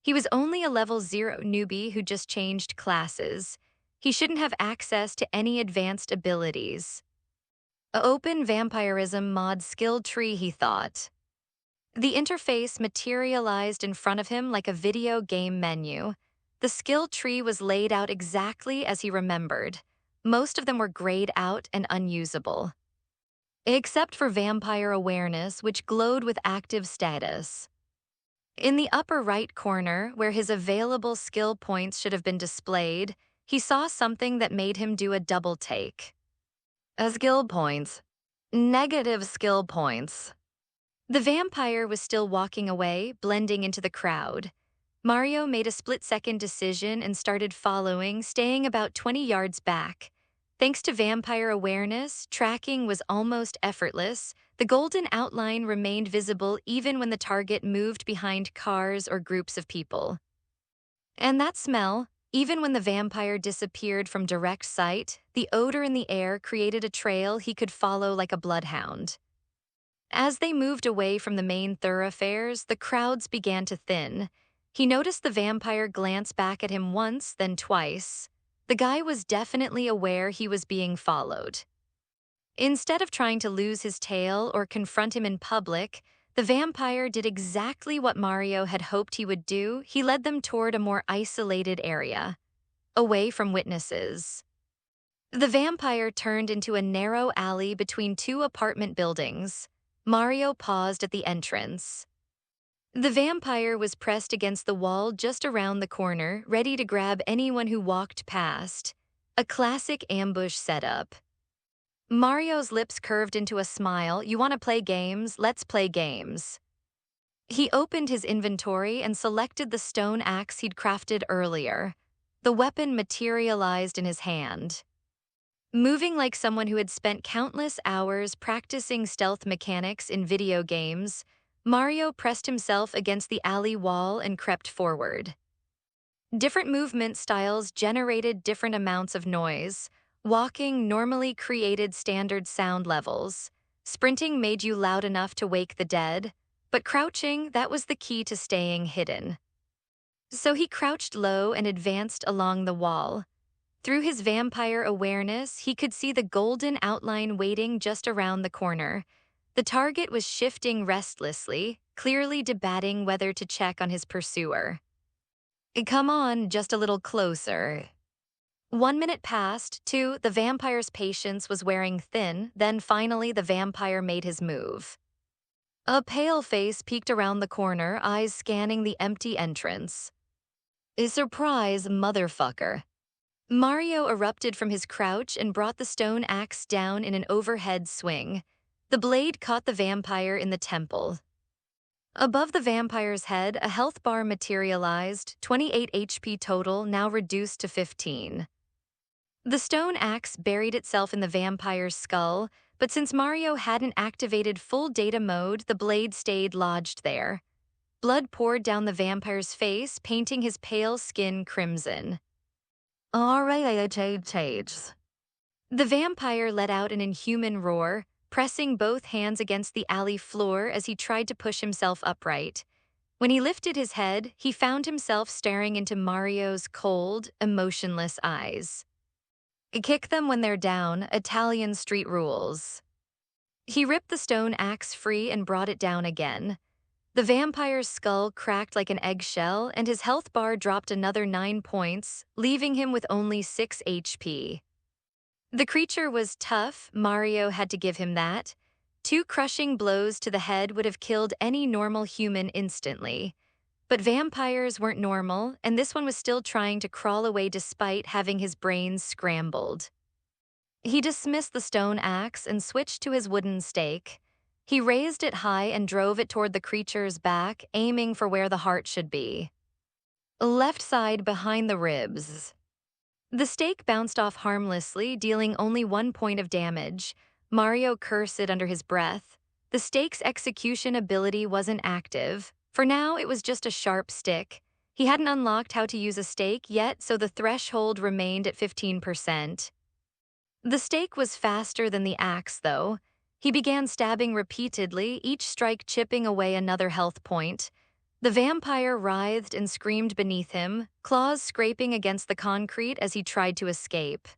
He was only a level 0 newbie who just changed classes. He shouldn't have access to any advanced abilities. A open vampirism mod skill tree, he thought. The interface materialized in front of him like a video game menu. The skill tree was laid out exactly as he remembered. Most of them were grayed out and unusable. Except for vampire awareness, which glowed with active status. In the upper right corner, where his available skill points should have been displayed, he saw something that made him do a double take. Skill points. Negative skill points. The vampire was still walking away, blending into the crowd. Mario made a split-second decision and started following, staying about 20 yards back. Thanks to vampire awareness, tracking was almost effortless. The golden outline remained visible even when the target moved behind cars or groups of people. And that smell, even when the vampire disappeared from direct sight, the odor in the air created a trail he could follow like a bloodhound. As they moved away from the main thoroughfares, the crowds began to thin. He noticed the vampire glance back at him once, then twice. The The guy was definitely aware he was being followed. Instead of trying to lose his tail or confront him in public, the vampire did exactly what Mario had hoped he would do. He led them toward a more isolated area, away from witnesses. The vampire turned into a narrow alley between two apartment buildings. Mario paused at the entrance. The vampire was pressed against the wall just around the corner, ready to grab anyone who walked past. A classic ambush setup. Mario's lips curved into a smile. You want to play games? Let's play games. He opened his inventory and selected the stone axe he'd crafted earlier. The weapon materialized in his hand. Moving like someone who had spent countless hours practicing stealth mechanics in video games, Mario pressed himself against the alley wall and crept forward. Different movement styles generated different amounts of noise. Walking normally created standard sound levels. Sprinting made you loud enough to wake the dead, but crouching, that was the key to staying hidden. So he crouched low and advanced along the wall. Through his vampire awareness, he could see the golden outline waiting just around the corner. The target was shifting restlessly, clearly debating whether to check on his pursuer. Come on, just a little closer. 1 minute passed, 2, the vampire's patience was wearing thin, then finally the vampire made his move. A pale face peeked around the corner, eyes scanning the empty entrance. A surprise, motherfucker. Mario erupted from his crouch and brought the stone axe down in an overhead swing. The blade caught the vampire in the temple. Above the vampire's head, a health bar materialized, 28 HP total, now reduced to 15. The stone axe buried itself in the vampire's skull, but since Mario hadn't activated full data mode, the blade stayed lodged there. Blood poured down the vampire's face, painting his pale skin crimson. The vampire let out an inhuman roar, pressing both hands against the alley floor as he tried to push himself upright. When he lifted his head, he found himself staring into Mario's cold, emotionless eyes. Kick them when they're down, Italian street rules. He ripped the stone axe free and brought it down again. The vampire's skull cracked like an eggshell, and his health bar dropped another 9 points, leaving him with only 6 HP. The creature was tough, Mario had to give him that. 2 crushing blows to the head would have killed any normal human instantly. But vampires weren't normal, and this one was still trying to crawl away despite having his brains scrambled. He dismissed the stone axe and switched to his wooden stake. He raised it high and drove it toward the creature's back, aiming for where the heart should be. Left side behind the ribs. The stake bounced off harmlessly, dealing only 1 point of damage. Mario cursed it under his breath. The stake's execution ability wasn't active. For now, it was just a sharp stick. He hadn't unlocked how to use a stake yet, so the threshold remained at 15%. The stake was faster than the axe, though. He began stabbing repeatedly, each strike chipping away another health point. The vampire writhed and screamed beneath him, claws scraping against the concrete as he tried to escape.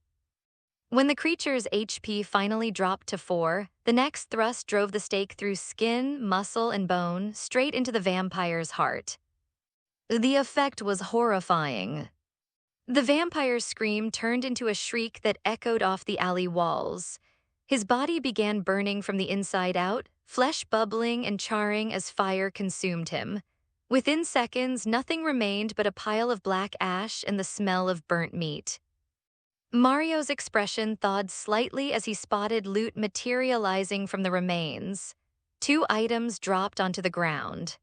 When the creature's HP finally dropped to 4, the next thrust drove the stake through skin, muscle, and bone, straight into the vampire's heart. The effect was horrifying. The vampire's scream turned into a shriek that echoed off the alley walls. His body began burning from the inside out, flesh bubbling and charring as fire consumed him. Within seconds, nothing remained but a pile of black ash and the smell of burnt meat. Mario's expression thawed slightly as he spotted loot materializing from the remains. 2 items dropped onto the ground.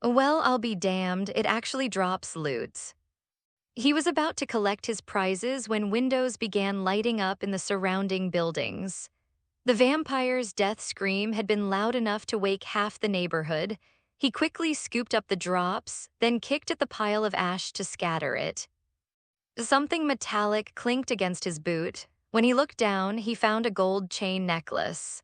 Well, I'll be damned, it actually drops loot. He was about to collect his prizes when windows began lighting up in the surrounding buildings. The vampire's death scream had been loud enough to wake half the neighborhood. He quickly scooped up the drops, then kicked at the pile of ash to scatter it. Something metallic clinked against his boot. When he looked down, he found a gold chain necklace.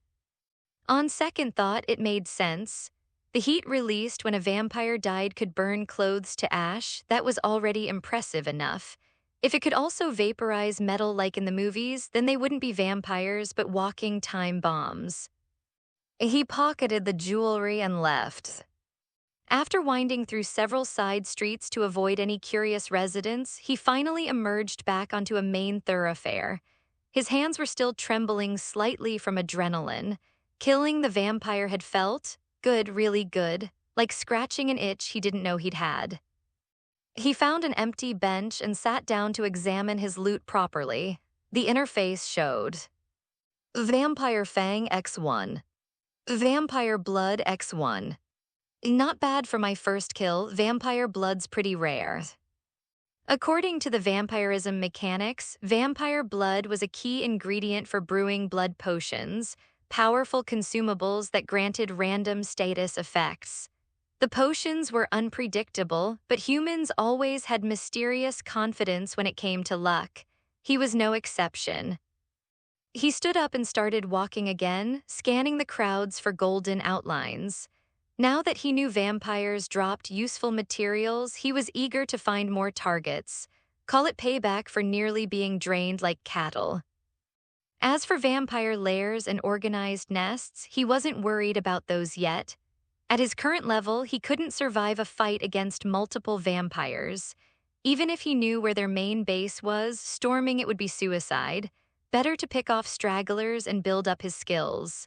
On second thought, it made sense. The heat released when a vampire died could burn clothes to ash. That was already impressive enough. If it could also vaporize metal like in the movies, then they wouldn't be vampires but walking time bombs. He pocketed the jewelry and left. After winding through several side streets to avoid any curious residents, he finally emerged back onto a main thoroughfare. His hands were still trembling slightly from adrenaline. Killing the vampire had felt good, really good, like scratching an itch he didn't know he'd had. He found an empty bench and sat down to examine his loot properly. The interface showed Vampire Fang X1, Vampire Blood X1. Not bad for my first kill, vampire blood's pretty rare. According to the vampirism mechanics, vampire blood was a key ingredient for brewing blood potions, powerful consumables that granted random status effects. The potions were unpredictable, but humans always had mysterious confidence when it came to luck. He was no exception. He stood up and started walking again, scanning the crowds for golden outlines. Now that he knew vampires dropped useful materials, he was eager to find more targets. Call it payback for nearly being drained like cattle. As for vampire lairs and organized nests, he wasn't worried about those yet. At his current level, he couldn't survive a fight against multiple vampires. Even if he knew where their main base was, storming it would be suicide. Better to pick off stragglers and build up his skills.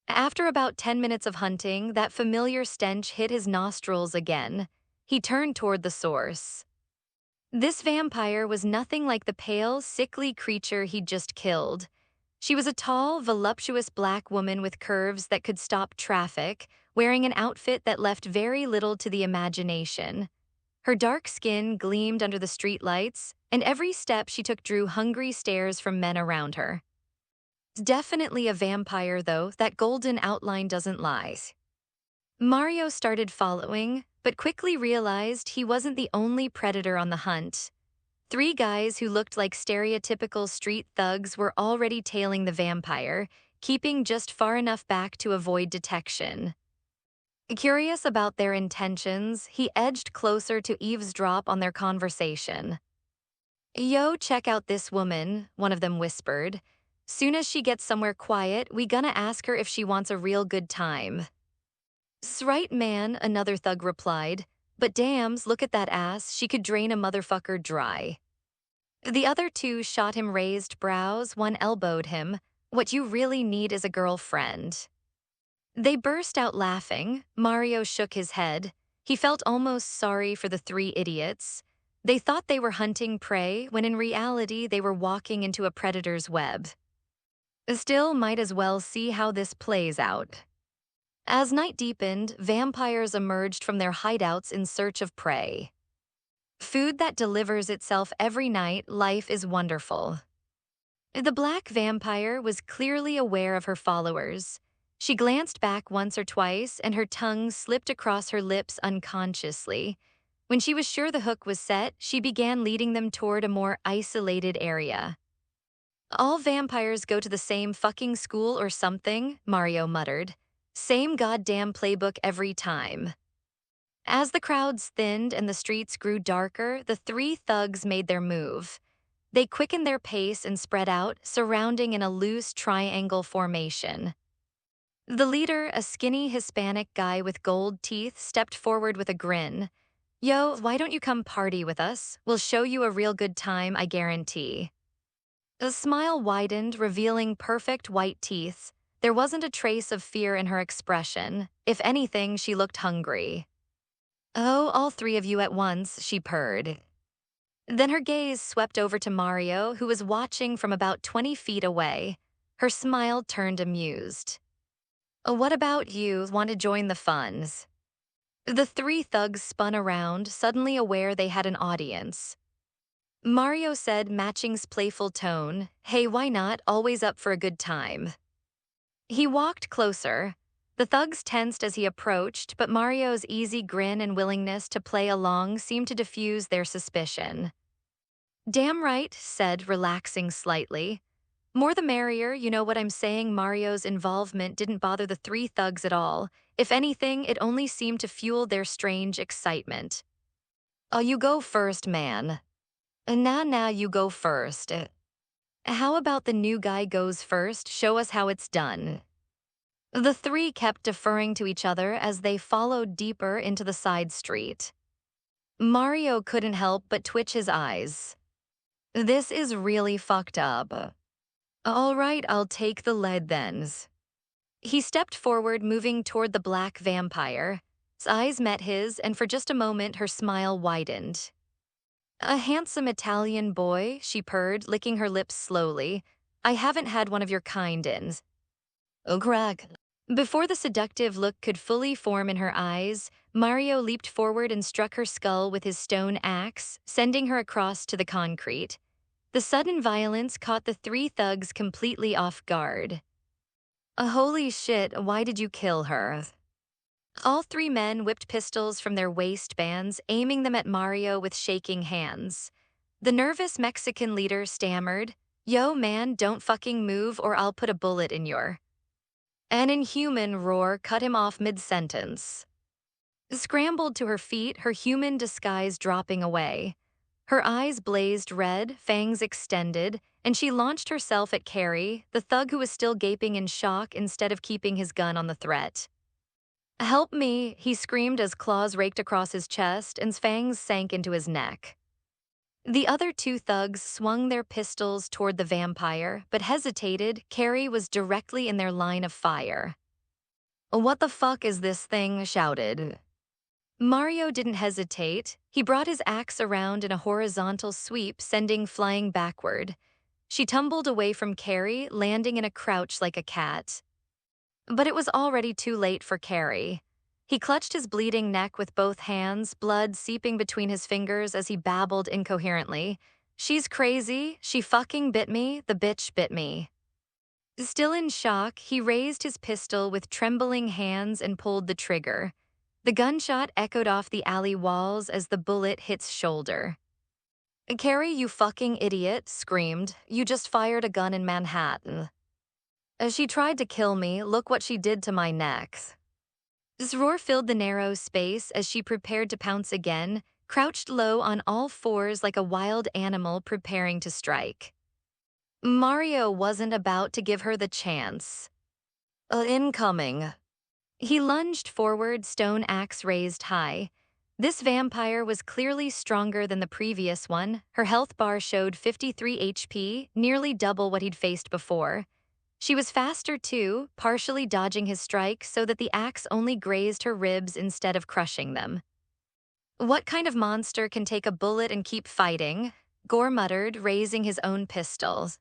After about 10 minutes of hunting, that familiar stench hit his nostrils again. He turned toward the source. This vampire was nothing like the pale, sickly creature he'd just killed. She was a tall, voluptuous black woman with curves that could stop traffic, wearing an outfit that left very little to the imagination. Her dark skin gleamed under the streetlights, and every step she took drew hungry stares from men around her. Definitely a vampire, though, that golden outline doesn't lie. Mario started following, but quickly realized he wasn't the only predator on the hunt. 3 guys who looked like stereotypical street thugs were already tailing the vampire, keeping just far enough back to avoid detection. Curious about their intentions, he edged closer to eavesdrop on their conversation. "Yo, check out this woman," one of them whispered. "Soon as she gets somewhere quiet, we gonna ask her if she wants a real good time." "'S right, man," another thug replied. "But dams, look at that ass, she could drain a motherfucker dry." The other 2 shot him raised brows, one elbowed him. "What you really need is a girlfriend." They burst out laughing. Mario shook his head. He felt almost sorry for the 3 idiots. They thought they were hunting prey, when in reality they were walking into a predator's web. Still, might as well see how this plays out. As night deepened, vampires emerged from their hideouts in search of prey. Food that delivers itself every night, life is wonderful. The black vampire was clearly aware of her followers. She glanced back once or twice, and her tongue slipped across her lips unconsciously. When she was sure the hook was set, she began leading them toward a more isolated area. "All vampires go to the same fucking school or something," Mario muttered. "Same goddamn playbook every time." As the crowds thinned and the streets grew darker, the 3 thugs made their move. They quickened their pace and spread out, surrounding in a loose triangle formation. The leader, a skinny Hispanic guy with gold teeth, stepped forward with a grin. "Yo, why don't you come party with us? We'll show you a real good time, I guarantee." The smile widened, revealing perfect white teeth. There wasn't a trace of fear in her expression. If anything, she looked hungry. "Oh, all 3 of you at once," she purred. Then her gaze swept over to Mario, who was watching from about 20 feet away. Her smile turned amused. "What about you? Want to join the fun?" The 3 thugs spun around, suddenly aware they had an audience. Mario said, matching's playful tone, "Hey, why not? Always up for a good time." He walked closer. The thugs tensed as he approached, but Mario's easy grin and willingness to play along seemed to diffuse their suspicion. "Damn right," said, relaxing slightly. "More the merrier, you know what I'm saying." Mario's involvement didn't bother the 3 thugs at all. If anything, it only seemed to fuel their strange excitement. "Oh, you go first, man." Now you go first. How about the new guy goes first? Show us how it's done. The three kept deferring to each other as they followed deeper into the side street. Mario couldn't help but twitch his eyes. This is really fucked up. All right, I'll take the lead then. He stepped forward, moving toward the black vampire. His eyes met his, and for just a moment her smile widened. A handsome Italian boy, she purred, licking her lips slowly. I haven't had one of your kind in. Oh, Greg. Before the seductive look could fully form in her eyes, Mario leaped forward and struck her skull with his stone axe, sending her across to the concrete. The sudden violence caught the three thugs completely off guard. Holy shit, why did you kill her? All three men whipped pistols from their waistbands, aiming them at Mario with shaking hands. The nervous Mexican leader stammered, Yo, man, don't fucking move or I'll put a bullet in your... An inhuman roar cut him off mid-sentence. Scrambled to her feet, her human disguise dropping away. Her eyes blazed red, fangs extended, and she launched herself at Carrie, the thug who was still gaping in shock instead of keeping his gun on the threat. Help me, he screamed as claws raked across his chest and fangs sank into his neck. The other two thugs swung their pistols toward the vampire, but hesitated. Carrie was directly in their line of fire. What the fuck is this thing? Shouted. Mario didn't hesitate. He brought his axe around in a horizontal sweep, sending flying backward. She tumbled away from Carrie, landing in a crouch like a cat. But it was already too late for Carrie. He clutched his bleeding neck with both hands, blood seeping between his fingers as he babbled incoherently. She's crazy, she fucking bit me, the bitch bit me. Still in shock, he raised his pistol with trembling hands and pulled the trigger. The gunshot echoed off the alley walls as the bullet hit his shoulder. Carrie, you fucking idiot, screamed. You just fired a gun in Manhattan. As she tried to kill me, look what she did to my neck. This roar filled the narrow space as she prepared to pounce again, crouched low on all fours like a wild animal preparing to strike. Mario wasn't about to give her the chance. Incoming. He lunged forward, stone axe raised high. This vampire was clearly stronger than the previous one. Her health bar showed 53 HP, nearly double what he'd faced before. She was faster too, partially dodging his strike so that the axe only grazed her ribs instead of crushing them. What kind of monster can take a bullet and keep fighting? Gore muttered, raising his own pistols.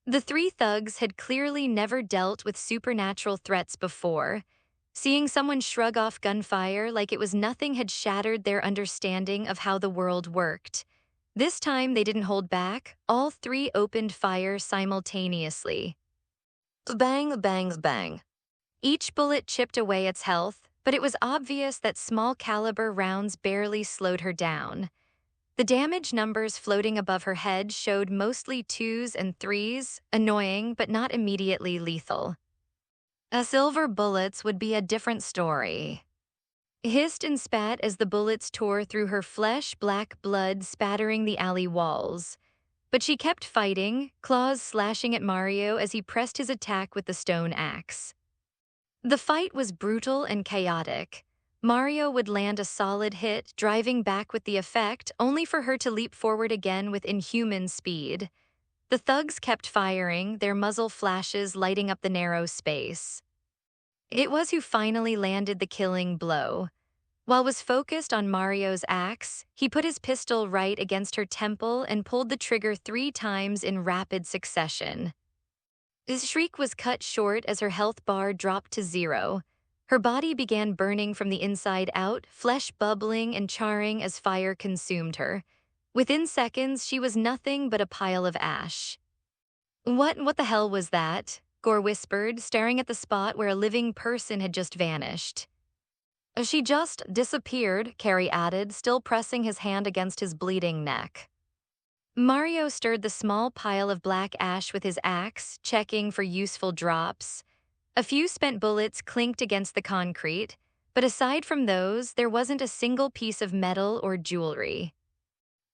The three thugs had clearly never dealt with supernatural threats before. Seeing someone shrug off gunfire like it was nothing had shattered their understanding of how the world worked. This time they didn't hold back. All three opened fire simultaneously. Bang, bang, bang. Each bullet chipped away its health, but it was obvious that small-caliber rounds barely slowed her down. The damage numbers floating above her head showed mostly 2s and 3s, annoying but not immediately lethal. Silver bullets would be a different story. Hissed and spat as the bullets tore through her flesh, black blood spattering the alley walls. But she kept fighting, claws slashing at Mario as he pressed his attack with the stone axe. The fight was brutal and chaotic. Mario would land a solid hit, driving back with the effect, only for her to leap forward again with inhuman speed. The thugs kept firing, their muzzle flashes lighting up the narrow space. It was who finally landed the killing blow. While was focused on Mario's axe, he put his pistol right against her temple and pulled the trigger 3 times in rapid succession. His shriek was cut short as her health bar dropped to 0. Her body began burning from the inside out, flesh bubbling and charring as fire consumed her. Within seconds, she was nothing but a pile of ash. What the hell was that? Gore whispered, staring at the spot where a living person had just vanished. She just disappeared, Carrie added, still pressing his hand against his bleeding neck. Mario stirred the small pile of black ash with his axe, checking for useful drops. A few spent bullets clinked against the concrete, but aside from those, there wasn't a single piece of metal or jewelry.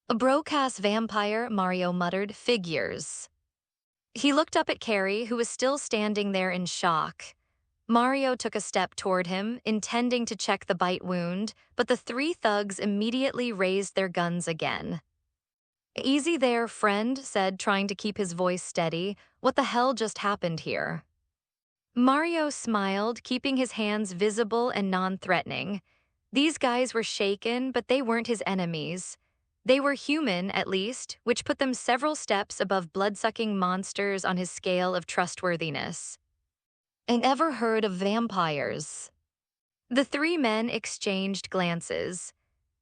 A broke-ass vampire, Mario muttered, figures. He looked up at Carrie, who was still standing there in shock. Mario took a step toward him, intending to check the bite wound, but the three thugs immediately raised their guns again. Easy there, friend, said, trying to keep his voice steady. What the hell just happened here? Mario smiled, keeping his hands visible and non-threatening. These guys were shaken, but they weren't his enemies. They were human, at least, which put them several steps above blood-sucking monsters on his scale of trustworthiness. And ever heard of vampires? The three men exchanged glances.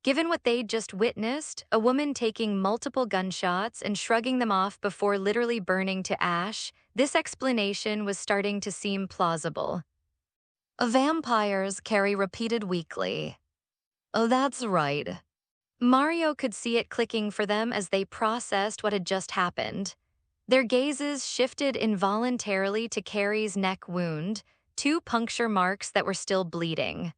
Given what they'd just witnessed, a woman taking multiple gunshots and shrugging them off before literally burning to ash, this explanation was starting to seem plausible. Vampires, Carrie repeated weakly. Oh, that's right. Mario could see it clicking for them as they processed what had just happened. Their gazes shifted involuntarily to Carrie's neck wound, two puncture marks that were still bleeding.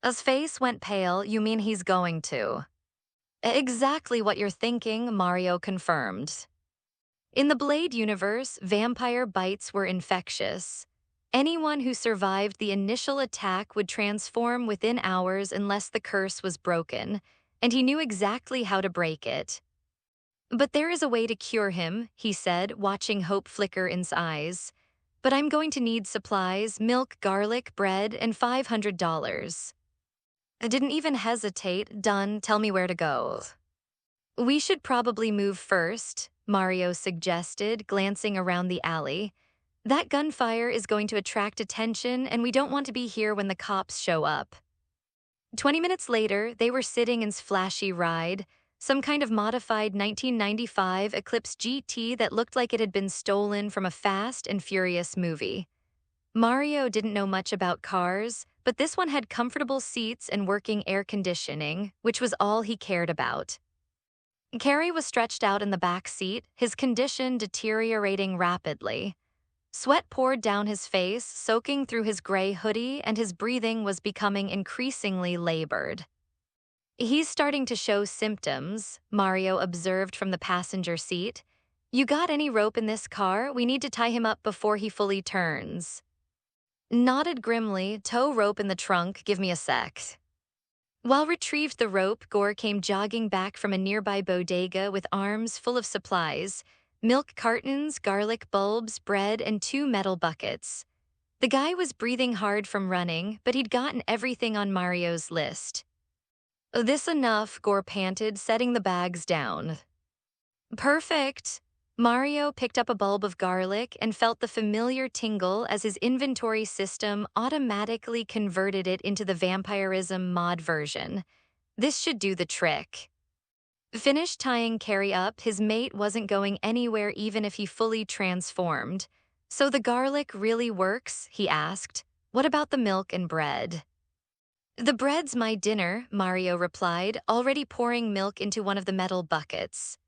His face went pale. You mean he's going to? Exactly what you're thinking, Mario confirmed. In the Blade universe, vampire bites were infectious. Anyone who survived the initial attack would transform within hours unless the curse was broken, and he knew exactly how to break it. But there is a way to cure him, he said, watching hope flicker in his eyes. But I'm going to need supplies, milk, garlic, bread, and $500. I didn't even hesitate. Done, tell me where to go. We should probably move first, Mario suggested, glancing around the alley. That gunfire is going to attract attention, and we don't want to be here when the cops show up. 20 minutes later, they were sitting in his flashy ride, some kind of modified 1995 Eclipse GT that looked like it had been stolen from a Fast and Furious movie. Mario didn't know much about cars, but this one had comfortable seats and working air conditioning, which was all he cared about. Carrie was stretched out in the back seat, his condition deteriorating rapidly. Sweat poured down his face, soaking through his gray hoodie, and his breathing was becoming increasingly labored. He's starting to show symptoms, Mario observed from the passenger seat. You got any rope in this car? We need to tie him up before he fully turns. Nodded grimly, tow rope in the trunk, give me a sec. While retrieved the rope, Gore came jogging back from a nearby bodega with arms full of supplies, milk cartons, garlic bulbs, bread, and 2 metal buckets. The guy was breathing hard from running, but he'd gotten everything on Mario's list. This enough, Gore panted, setting the bags down. Perfect. Mario picked up a bulb of garlic and felt the familiar tingle as his inventory system automatically converted it into the vampirism mod version. This should do the trick. Finished tying Carrie up, his mate wasn't going anywhere even if he fully transformed. So the garlic really works, he asked. What about the milk and bread? The bread's my dinner, Mario replied, already pouring milk into one of the metal buckets.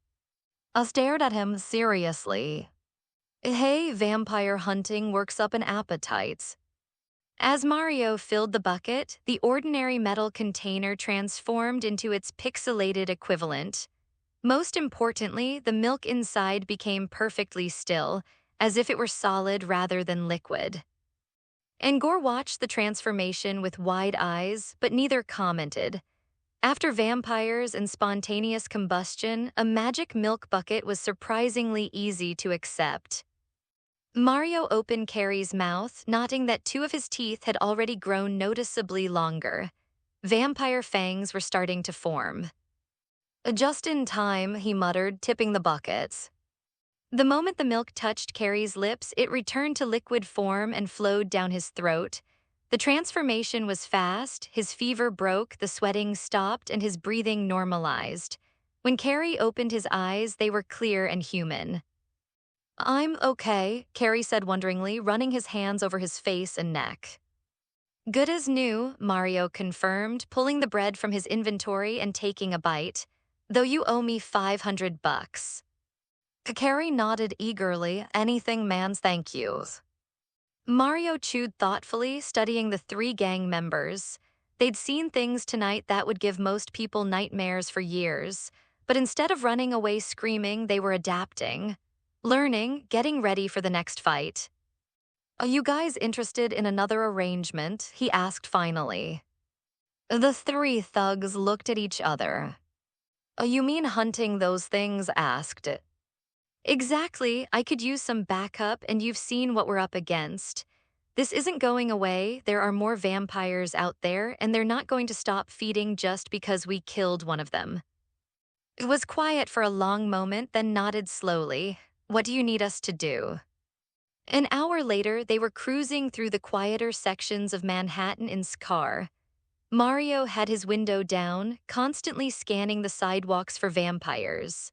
I stared at him seriously. Hey, vampire hunting works up an appetite. As Mario filled the bucket, the ordinary metal container transformed into its pixelated equivalent. Most importantly, the milk inside became perfectly still, as if it were solid rather than liquid. And Gore watched the transformation with wide eyes, but neither commented. After vampires and spontaneous combustion, a magic milk bucket was surprisingly easy to accept. Mario opened Carrie's mouth, noting that 2 of his teeth had already grown noticeably longer. Vampire fangs were starting to form. Just in time, he muttered, tipping the bucket. The moment the milk touched Carrie's lips, it returned to liquid form and flowed down his throat. The transformation was fast, his fever broke, the sweating stopped, and his breathing normalized. When Carrie opened his eyes, they were clear and human. I'm okay, Carrie said wonderingly, running his hands over his face and neck. Good as new, Mario confirmed, pulling the bread from his inventory and taking a bite. Though you owe me $500. Carrie nodded eagerly. Anything, mans, thank you. Mario chewed thoughtfully, studying the 3 gang members. They'd seen things tonight that would give most people nightmares for years. But instead of running away screaming, they were adapting, learning, getting ready for the next fight. Are you guys interested in another arrangement? He asked finally. The three thugs looked at each other. You mean hunting those things? Asked. Exactly. I could use some backup, and you've seen what we're up against. This isn't going away. There are more vampires out there, and they're not going to stop feeding just because we killed one of them. It was quiet for a long moment, then nodded slowly. What do you need us to do? An hour later, they were cruising through the quieter sections of Manhattan in his car. Mario had his window down, constantly scanning the sidewalks for vampires.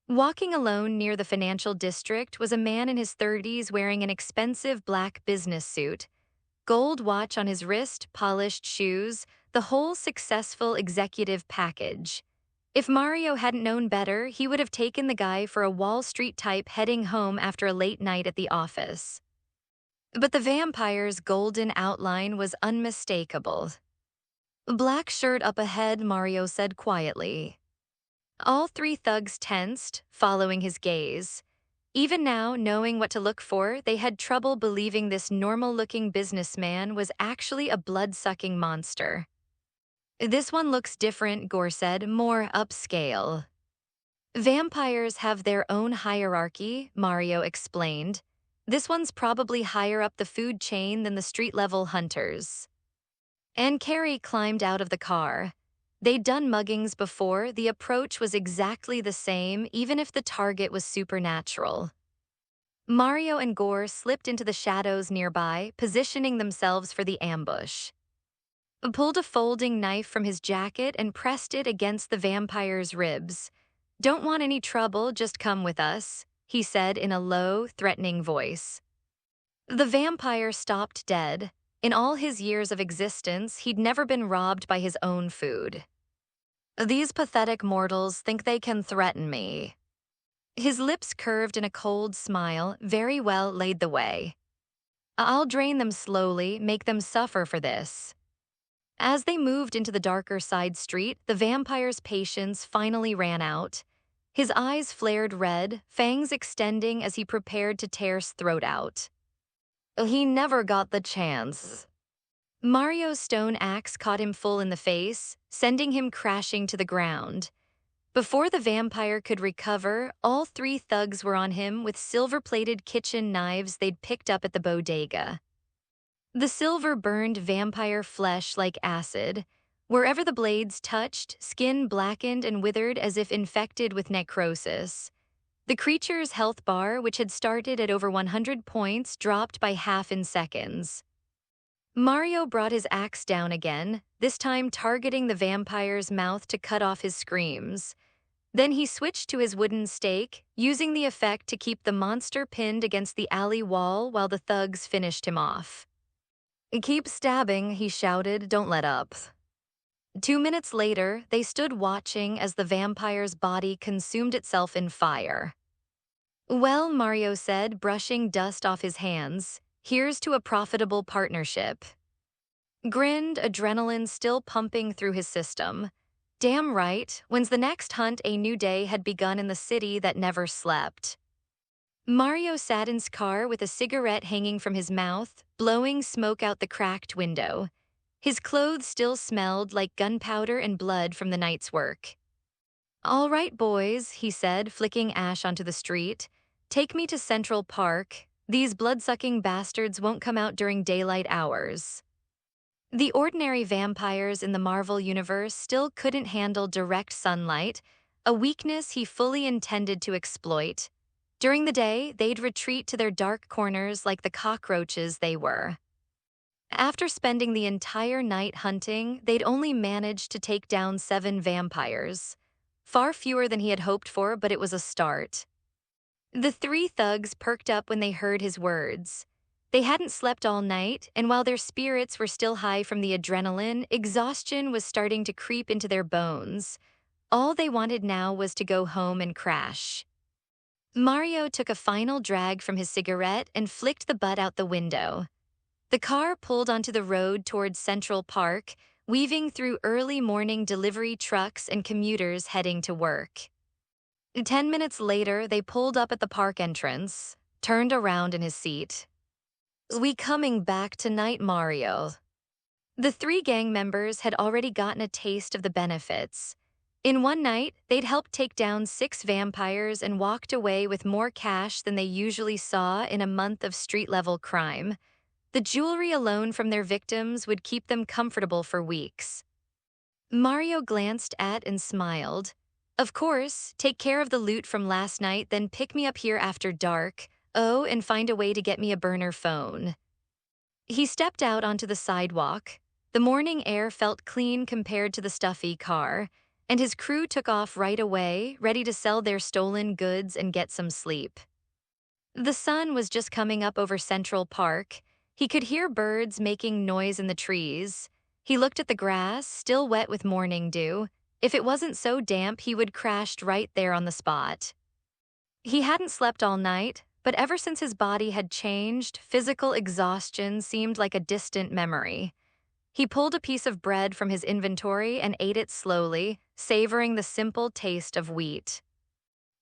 Walking alone near the financial district was a man in his 30s wearing an expensive black business suit, gold watch on his wrist, polished shoes, the whole successful executive package. If Mario hadn't known better, he would have taken the guy for a Wall Street type heading home after a late night at the office. But the vampire's golden outline was unmistakable. Black shirt up ahead, Mario said quietly. All three thugs tensed, following his gaze. Even now, knowing what to look for, they had trouble believing this normal-looking businessman was actually a blood-sucking monster. This one looks different, Gore said, more upscale. Vampires have their own hierarchy, Mario explained. This one's probably higher up the food chain than the street-level hunters. And Carrie climbed out of the car. They'd done muggings before. The approach was exactly the same, even if the target was supernatural. Mario and Gore slipped into the shadows nearby, positioning themselves for the ambush. Pulled a folding knife from his jacket and pressed it against the vampire's ribs. Don't want any trouble, just come with us, he said in a low, threatening voice. The vampire stopped dead. In all his years of existence, he'd never been robbed by his own food. These pathetic mortals think they can threaten me. His lips curved in a cold smile, very well laid the way. I'll drain them slowly, make them suffer for this. As they moved into the darker side street, the vampire's patience finally ran out. His eyes flared red, fangs extending as he prepared to tear his throat out. He never got the chance. Mario's stone axe caught him full in the face, sending him crashing to the ground. Before the vampire could recover, all three thugs were on him with silver-plated kitchen knives they'd picked up at the bodega. The silver burned vampire flesh like acid. Wherever the blades touched, skin blackened and withered as if infected with necrosis. The creature's health bar, which had started at over 100 points, dropped by half in seconds. Mario brought his axe down again, this time targeting the vampire's mouth to cut off his screams. Then he switched to his wooden stake, using the effect to keep the monster pinned against the alley wall while the thugs finished him off. Keep stabbing, he shouted, don't let up. 2 minutes later, they stood watching as the vampire's body consumed itself in fire. Well, Mario said, brushing dust off his hands, here's to a profitable partnership. Grinned, adrenaline still pumping through his system. Damn right, when's the next hunt? A new day had begun in the city that never slept. Mario sat in his car with a cigarette hanging from his mouth, blowing smoke out the cracked window. His clothes still smelled like gunpowder and blood from the night's work. All right, boys, he said, flicking ash onto the street. Take me to Central Park. These blood-sucking bastards won't come out during daylight hours. The ordinary vampires in the Marvel universe still couldn't handle direct sunlight, a weakness he fully intended to exploit. During the day, they'd retreat to their dark corners like the cockroaches they were. After spending the entire night hunting, they'd only managed to take down 7 vampires. Far fewer than he had hoped for, but it was a start. The 3 thugs perked up when they heard his words. They hadn't slept all night, and while their spirits were still high from the adrenaline, exhaustion was starting to creep into their bones. All they wanted now was to go home and crash. Mario took a final drag from his cigarette and flicked the butt out the window. The car pulled onto the road towards Central Park, weaving through early morning delivery trucks and commuters heading to work. 10 minutes later, they pulled up at the park entrance, turned around in his seat. "We coming back tonight, Mario?" The three gang members had already gotten a taste of the benefits. In one night, they'd helped take down 6 vampires and walked away with more cash than they usually saw in a month of street-level crime. The jewelry alone from their victims would keep them comfortable for weeks. Mario glanced at and smiled. "Of course, take care of the loot from last night, then pick me up here after dark. Oh, and find a way to get me a burner phone." He stepped out onto the sidewalk. The morning air felt clean compared to the stuffy car, and his crew took off right away, ready to sell their stolen goods and get some sleep. The sun was just coming up over Central Park. He could hear birds making noise in the trees. He looked at the grass, still wet with morning dew. If it wasn't so damp, he would crashed right there on the spot. He hadn't slept all night, but ever since his body had changed, physical exhaustion seemed like a distant memory. He pulled a piece of bread from his inventory and ate it slowly, savoring the simple taste of wheat.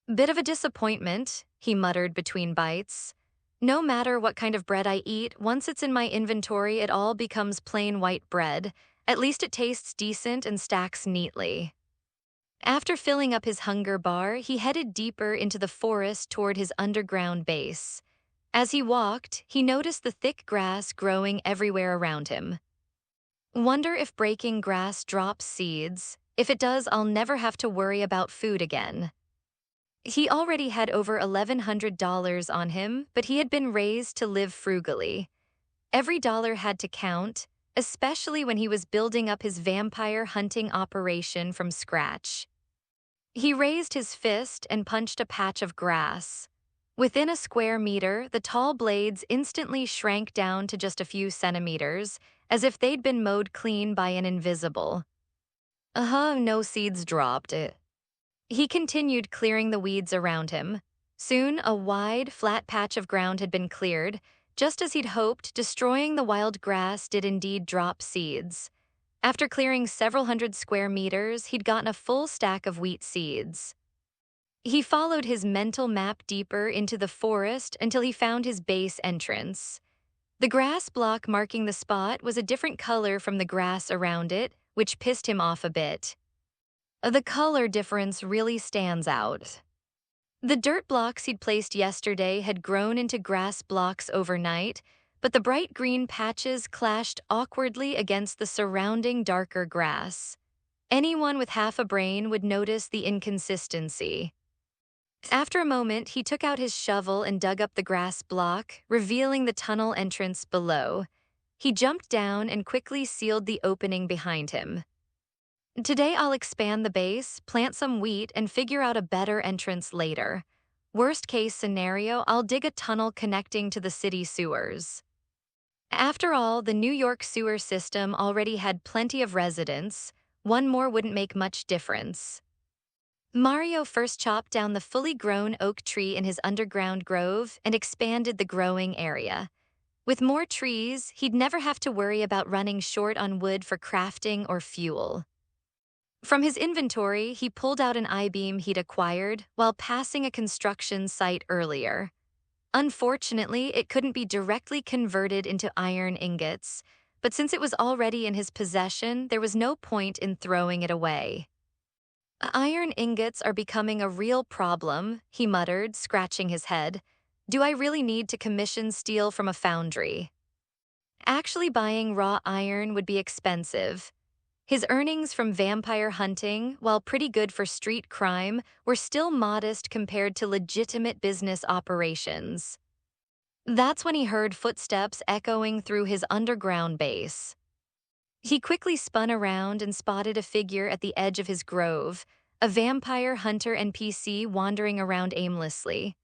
"Bit of a disappointment," he muttered between bites. "No matter what kind of bread I eat, once it's in my inventory, it all becomes plain white bread. At least it tastes decent and stacks neatly." After filling up his hunger bar, he headed deeper into the forest toward his underground base. As he walked, he noticed the thick grass growing everywhere around him. "Wonder if breaking grass drops seeds. If it does, I'll never have to worry about food again." He already had over $1,100 on him, but he had been raised to live frugally. Every dollar had to count, especially when he was building up his vampire hunting operation from scratch. He raised his fist and punched a patch of grass. Within a square meter, the tall blades instantly shrank down to just a few centimeters, as if they'd been mowed clean by an invisible. No seeds dropped. He continued clearing the weeds around him. Soon, a wide, flat patch of ground had been cleared. Just as he'd hoped, destroying the wild grass did indeed drop seeds. After clearing several hundred square meters, he'd gotten a full stack of wheat seeds. He followed his mental map deeper into the forest until he found his base entrance. The grass block marking the spot was a different color from the grass around it, which pissed him off a bit. The color difference really stands out. The dirt blocks he'd placed yesterday had grown into grass blocks overnight, but the bright green patches clashed awkwardly against the surrounding darker grass. Anyone with half a brain would notice the inconsistency. After a moment, he took out his shovel and dug up the grass block, revealing the tunnel entrance below. He jumped down and quickly sealed the opening behind him. "Today I'll expand the base, plant some wheat, and figure out a better entrance later. Worst case scenario, I'll dig a tunnel connecting to the city sewers." After all, the New York sewer system already had plenty of residents. One more wouldn't make much difference. Mario first chopped down the fully grown oak tree in his underground grove and expanded the growing area. With more trees, he'd never have to worry about running short on wood for crafting or fuel. From his inventory, he pulled out an I-beam he'd acquired while passing a construction site earlier. Unfortunately, it couldn't be directly converted into iron ingots, but since it was already in his possession, there was no point in throwing it away. "Iron ingots are becoming a real problem," he muttered, scratching his head. "Do I really need to commission steel from a foundry?" Actually buying raw iron would be expensive. His earnings from vampire hunting, while pretty good for street crime, were still modest compared to legitimate business operations. That's when he heard footsteps echoing through his underground base. He quickly spun around and spotted a figure at the edge of his grove, a vampire hunter NPC wandering around aimlessly.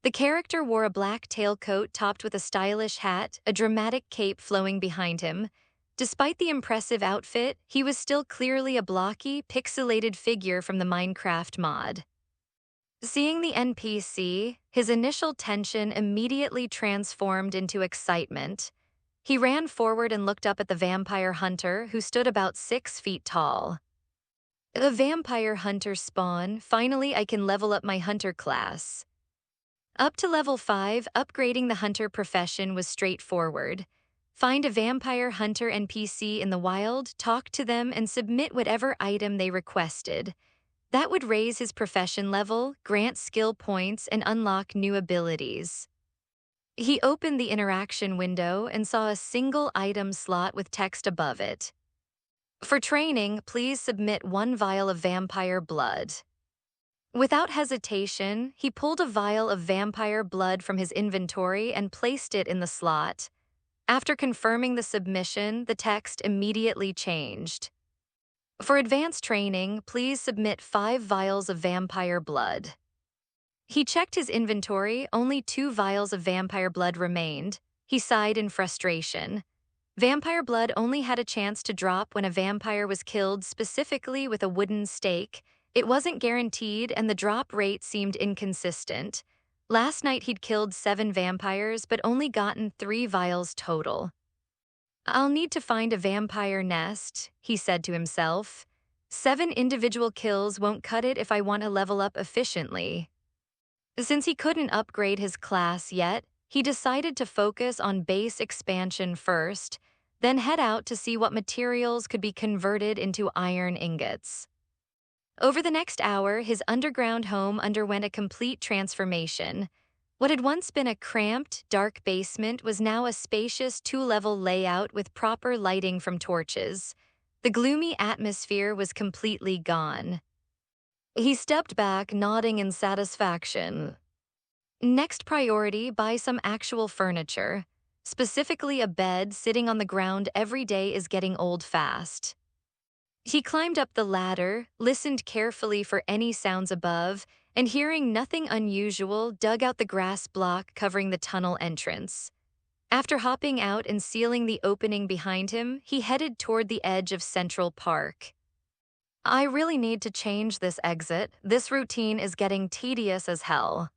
The character wore a black tailcoat topped with a stylish hat, a dramatic cape flowing behind him. Despite the impressive outfit, he was still clearly a blocky, pixelated figure from the Minecraft mod. Seeing the NPC, his initial tension immediately transformed into excitement. He ran forward and looked up at the vampire hunter, who stood about 6 feet tall. A vampire hunter spawn, finally I can level up my hunter class. Up to level 5, upgrading the hunter profession was straightforward. Find a vampire hunter NPC in the wild, talk to them, and submit whatever item they requested. That would raise his profession level, grant skill points, and unlock new abilities. He opened the interaction window and saw a single item slot with text above it. For training, please submit 1 vial of vampire blood. Without hesitation, he pulled a vial of vampire blood from his inventory and placed it in the slot. After confirming the submission, the text immediately changed. For advanced training, please submit 5 vials of vampire blood. He checked his inventory, only 2 vials of vampire blood remained. He sighed in frustration. Vampire blood only had a chance to drop when a vampire was killed, specifically with a wooden stake. It wasn't guaranteed, and the drop rate seemed inconsistent. Last night he'd killed 7 vampires, but only gotten 3 vials total. I'll need to find a vampire nest, he said to himself. 7 individual kills won't cut it if I want to level up efficiently. Since he couldn't upgrade his class yet, he decided to focus on base expansion first, then head out to see what materials could be converted into iron ingots. Over the next hour, his underground home underwent a complete transformation. What had once been a cramped, dark basement was now a spacious 2-level layout with proper lighting from torches. The gloomy atmosphere was completely gone. He stepped back, nodding in satisfaction. Next priority, buy some actual furniture. Specifically a bed. Sitting on the ground every day is getting old fast. He climbed up the ladder, listened carefully for any sounds above, and hearing nothing unusual, dug out the grass block covering the tunnel entrance. After hopping out and sealing the opening behind him, he headed toward the edge of Central Park. I really need to change this exit. This routine is getting tedious as hell.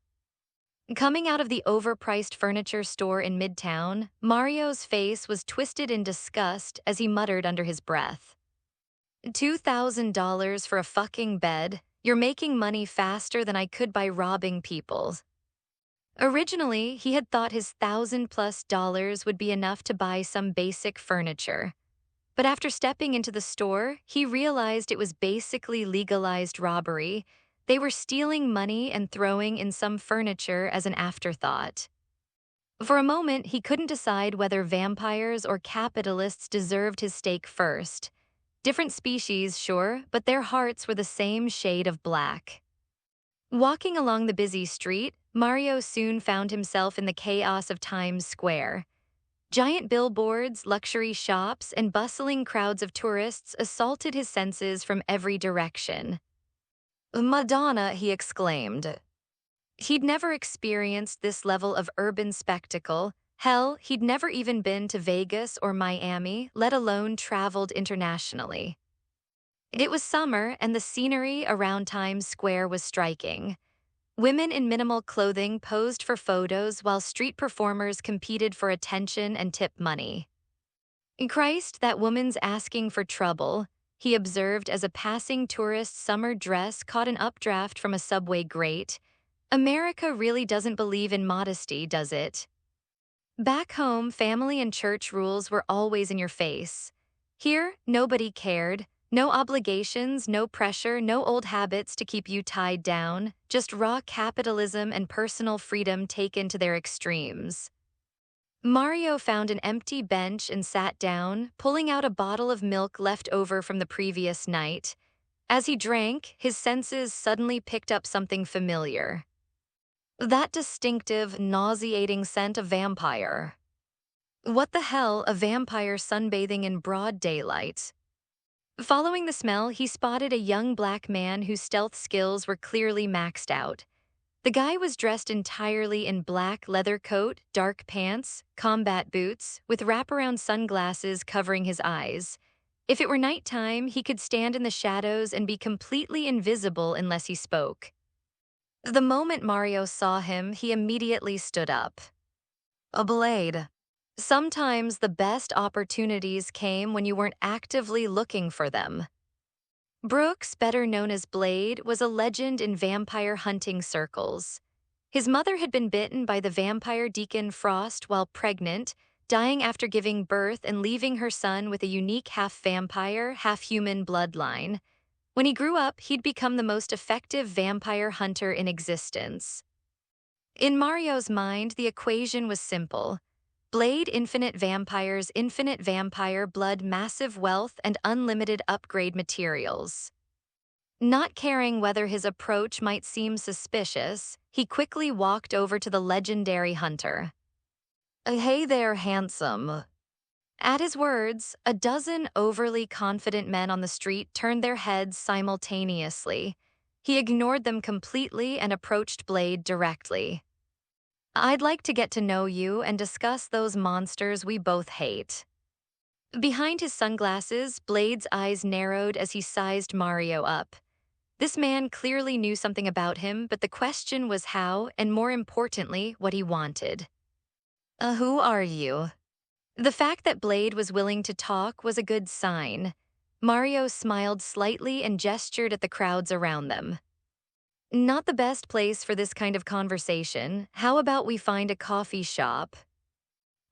Coming out of the overpriced furniture store in Midtown, Mario's face was twisted in disgust as he muttered under his breath. $2,000 for a fucking bed? You're making money faster than I could by robbing people. Originally, he had thought his $1,000+ would be enough to buy some basic furniture. But after stepping into the store, he realized it was basically legalized robbery. They were stealing money and throwing in some furniture as an afterthought. For a moment, he couldn't decide whether vampires or capitalists deserved his stake first. Different species, sure, but their hearts were the same shade of black. Walking along the busy street, Mario soon found himself in the chaos of Times Square. Giant billboards, luxury shops, and bustling crowds of tourists assaulted his senses from every direction. Madonna, he exclaimed. He'd never experienced this level of urban spectacle. Hell, he'd never even been to Vegas or Miami, let alone traveled internationally. It was summer, and the scenery around Times Square was striking. Women in minimal clothing posed for photos while street performers competed for attention and tip money. Christ, that woman's asking for trouble, he observed as a passing tourist's summer dress caught an updraft from a subway grate. America really doesn't believe in modesty, does it? Back home, family and church rules were always in your face. Here, nobody cared. No obligations, no pressure, no old habits to keep you tied down, just raw capitalism and personal freedom taken to their extremes. Mario found an empty bench and sat down, pulling out a bottle of milk left over from the previous night. As he drank, his senses suddenly picked up something familiar. That distinctive, nauseating scent of vampire. What the hell, a vampire sunbathing in broad daylight? Following the smell, he spotted a young black man whose stealth skills were clearly maxed out. The guy was dressed entirely in black leather coat, dark pants, combat boots, with wraparound sunglasses covering his eyes. If it were nighttime, he could stand in the shadows and be completely invisible unless he spoke. The moment Mario saw him, he immediately stood up. A blade. Sometimes the best opportunities came when you weren't actively looking for them. Brooks, better known as Blade, was a legend in vampire hunting circles. His mother had been bitten by the vampire Deacon Frost while pregnant, dying after giving birth and leaving her son with a unique half-vampire, half-human bloodline. When he grew up, he'd become the most effective vampire hunter in existence. In Mario's mind, the equation was simple. Blade, infinite vampires, infinite vampire blood, massive wealth, and unlimited upgrade materials. Not caring whether his approach might seem suspicious, he quickly walked over to the legendary hunter. Hey there, handsome. At his words, a dozen overly confident men on the street turned their heads simultaneously. He ignored them completely and approached Blade directly. I'd like to get to know you and discuss those monsters we both hate. Behind his sunglasses, Blade's eyes narrowed as he sized Mario up. This man clearly knew something about him, but the question was how, and more importantly, what he wanted. Who are you? The fact that Blade was willing to talk was a good sign. Mario smiled slightly and gestured at the crowds around them. Not the best place for this kind of conversation. How about we find a coffee shop?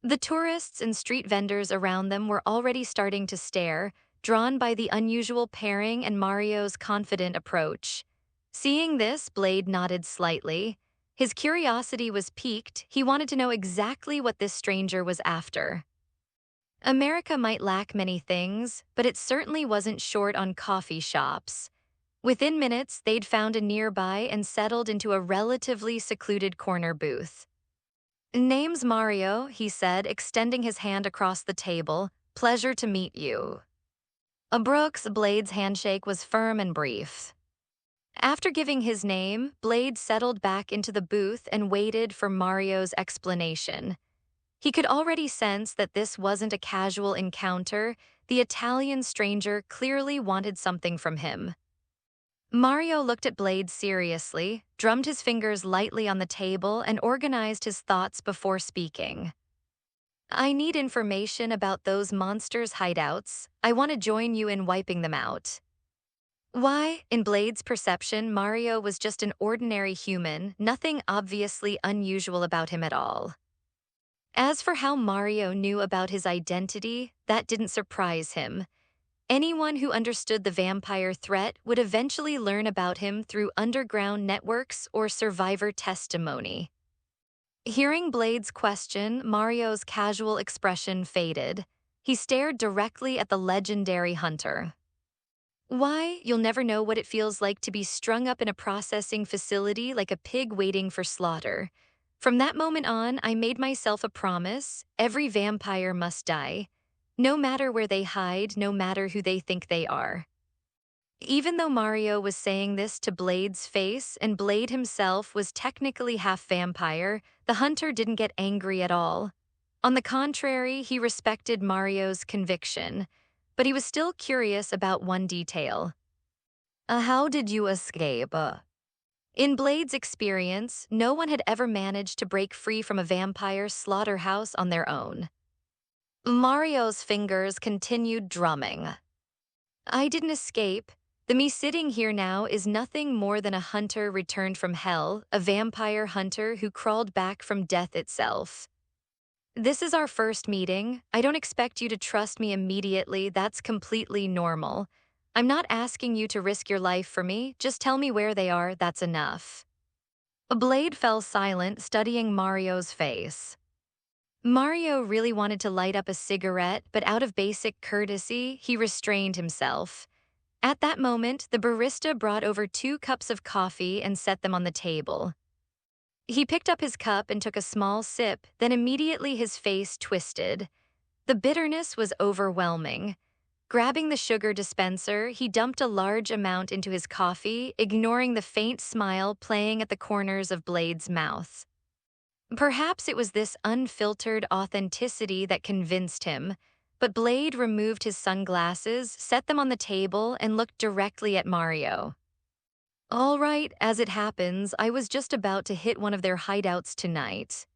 The tourists and street vendors around them were already starting to stare, drawn by the unusual pairing and Mario's confident approach. Seeing this, Blade nodded slightly. His curiosity was piqued. He wanted to know exactly what this stranger was after. America might lack many things, but it certainly wasn't short on coffee shops. Within minutes, they'd found a nearby and settled into a relatively secluded corner booth. Name's Mario, he said, extending his hand across the table. Pleasure to meet you. Brooks, Blade's handshake was firm and brief. After giving his name, Blade settled back into the booth and waited for Mario's explanation. He could already sense that this wasn't a casual encounter. The Italian stranger clearly wanted something from him. Mario looked at Blade seriously, drummed his fingers lightly on the table, and organized his thoughts before speaking. I need information about those monsters' hideouts. I want to join you in wiping them out. Why, in Blade's perception, Mario was just an ordinary human, nothing obviously unusual about him at all. As for how Mario knew about his identity, that didn't surprise him. Anyone who understood the vampire threat would eventually learn about him through underground networks or survivor testimony. Hearing Blade's question, Mario's casual expression faded. He stared directly at the legendary hunter. Why, you'll never know what it feels like to be strung up in a processing facility like a pig waiting for slaughter. From that moment on, I made myself a promise: every vampire must die. No matter where they hide, no matter who they think they are. Even though Mario was saying this to Blade's face and Blade himself was technically half vampire, the hunter didn't get angry at all. On the contrary, he respected Mario's conviction, but he was still curious about one detail. How did you escape? In Blade's experience, no one had ever managed to break free from a vampire slaughterhouse on their own. Mario's fingers continued drumming. I didn't escape. The me sitting here now is nothing more than a hunter returned from hell, a vampire hunter who crawled back from death itself. This is our first meeting. I don't expect you to trust me immediately. That's completely normal. I'm not asking you to risk your life for me. Just tell me where they are. That's enough. Blade fell silent, studying Mario's face. Mario really wanted to light up a cigarette, but out of basic courtesy, he restrained himself. At that moment, the barista brought over 2 cups of coffee and set them on the table. He picked up his cup and took a small sip, then immediately his face twisted. The bitterness was overwhelming. Grabbing the sugar dispenser, he dumped a large amount into his coffee, ignoring the faint smile playing at the corners of Blade's mouth. Perhaps it was this unfiltered authenticity that convinced him, but Blade removed his sunglasses, set them on the table, and looked directly at Mario. All right, as it happens, I was just about to hit one of their hideouts tonight.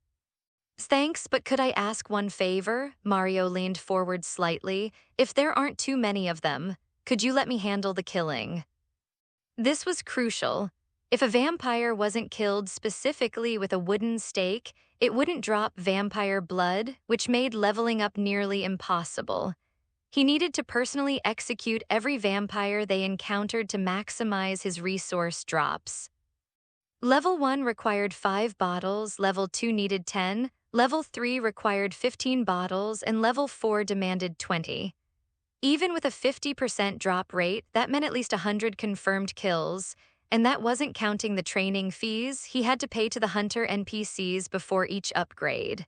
Thanks, but could I ask one favor? Mario leaned forward slightly. If there aren't too many of them, could you let me handle the killing? This was crucial. If a vampire wasn't killed specifically with a wooden stake, it wouldn't drop vampire blood, which made leveling up nearly impossible. He needed to personally execute every vampire they encountered to maximize his resource drops. Level 1 required 5 bottles, Level 2 needed 10, Level 3 required 15 bottles, and Level 4 demanded 20. Even with a 50% drop rate, that meant at least 100 confirmed kills, and that wasn't counting the training fees he had to pay to the hunter NPCs before each upgrade.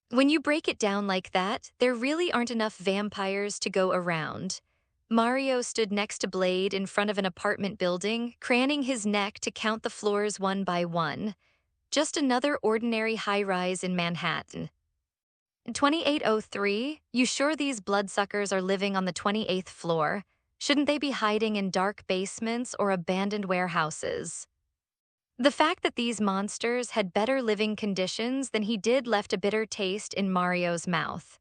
When you break it down like that, there really aren't enough vampires to go around. Mario stood next to Blade in front of an apartment building, craning his neck to count the floors one by one. Just another ordinary high-rise in Manhattan. 2803, you sure these bloodsuckers are living on the 28th floor? Shouldn't they be hiding in dark basements or abandoned warehouses? The fact that these monsters had better living conditions than he did left a bitter taste in Mario's mouth.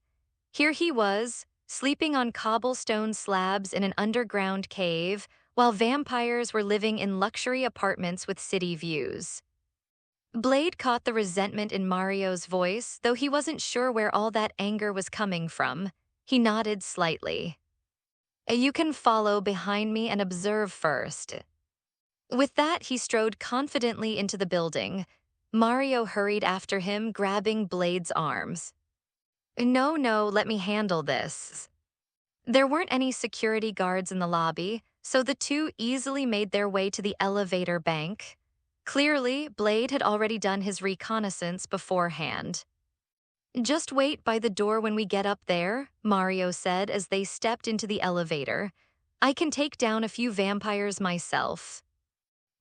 Here he was, sleeping on cobblestone slabs in an underground cave, while vampires were living in luxury apartments with city views. Blade caught the resentment in Mario's voice, though he wasn't sure where all that anger was coming from. He nodded slightly. You can follow behind me and observe first. With that, he strode confidently into the building. Mario hurried after him, grabbing Blade's arms. No, let me handle this. There weren't any security guards in the lobby, so the two easily made their way to the elevator bank. Clearly, Blade had already done his reconnaissance beforehand. Just wait by the door when we get up there, Mario said as they stepped into the elevator. I can take down a few vampires myself.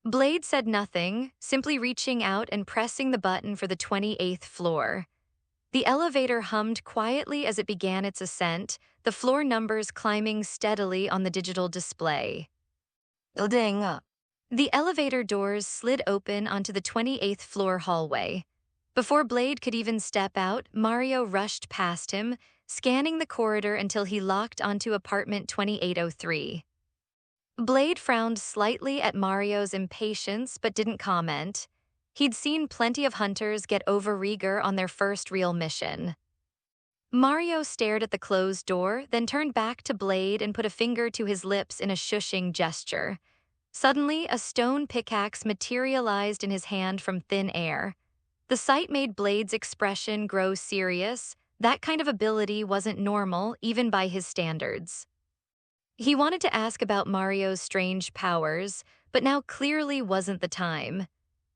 Blade said nothing, simply reaching out and pressing the button for the 28th floor. The elevator hummed quietly as it began its ascent, the floor numbers climbing steadily on the digital display. Ding. The elevator doors slid open onto the 28th floor hallway. Before Blade could even step out, Mario rushed past him, scanning the corridor until he locked onto apartment 2803. Blade frowned slightly at Mario's impatience but didn't comment. He'd seen plenty of hunters get overeager on their first real mission. Mario stared at the closed door, then turned back to Blade and put a finger to his lips in a shushing gesture. Suddenly, a stone pickaxe materialized in his hand from thin air. The sight made Blade's expression grow serious. That kind of ability wasn't normal, even by his standards. He wanted to ask about Mario's strange powers, but now clearly wasn't the time.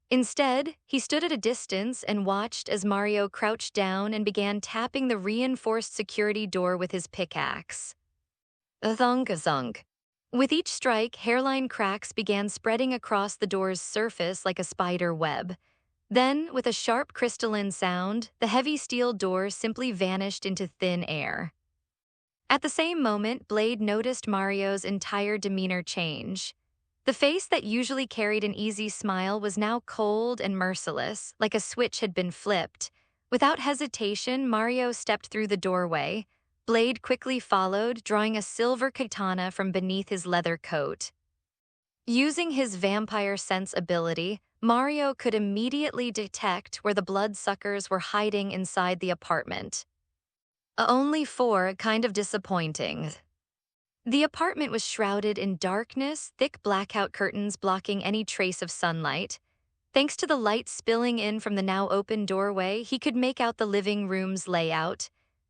Instead, he stood at a distance and watched as Mario crouched down and began tapping the reinforced security door with his pickaxe. Thunk-a-thunk. With each strike, hairline cracks began spreading across the door's surface like a spider web. Then, with a sharp crystalline sound, the heavy steel door simply vanished into thin air. At the same moment, Blade noticed Mario's entire demeanor change. The face that usually carried an easy smile was now cold and merciless, like a switch had been flipped. Without hesitation, Mario stepped through the doorway. Blade quickly followed, drawing a silver katana from beneath his leather coat. Using his vampire sense ability, Mario could immediately detect where the bloodsuckers were hiding inside the apartment. Only 4, kind of disappointing. The apartment was shrouded in darkness, thick blackout curtains blocking any trace of sunlight. Thanks to the light spilling in from the now open doorway, he could make out the living room's layout.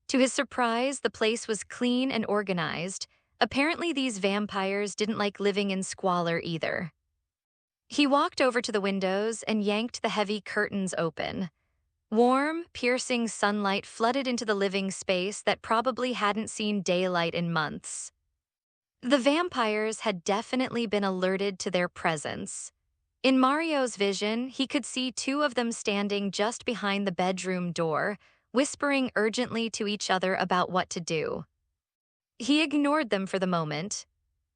To his surprise, the place was clean and organized. Apparently, these vampires didn't like living in squalor either. He walked over to the windows and yanked the heavy curtains open. Warm, piercing sunlight flooded into the living space that probably hadn't seen daylight in months. The vampires had definitely been alerted to their presence. In Mario's vision, he could see 2 of them standing just behind the bedroom door, whispering urgently to each other about what to do. He ignored them for the moment.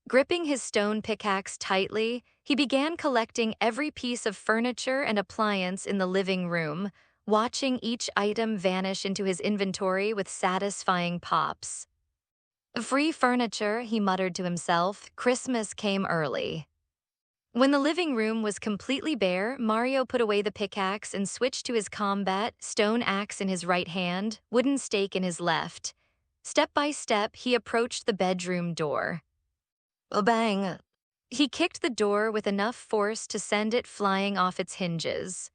Gripping his stone pickaxe tightly, he began collecting every piece of furniture and appliance in the living room, watching each item vanish into his inventory with satisfying pops. Free furniture, he muttered to himself. Christmas came early. When the living room was completely bare, Mario put away the pickaxe and switched to his combat, stone axe in his right hand, wooden stake in his left. Step by step, he approached the bedroom door. Bang! He kicked the door with enough force to send it flying off its hinges.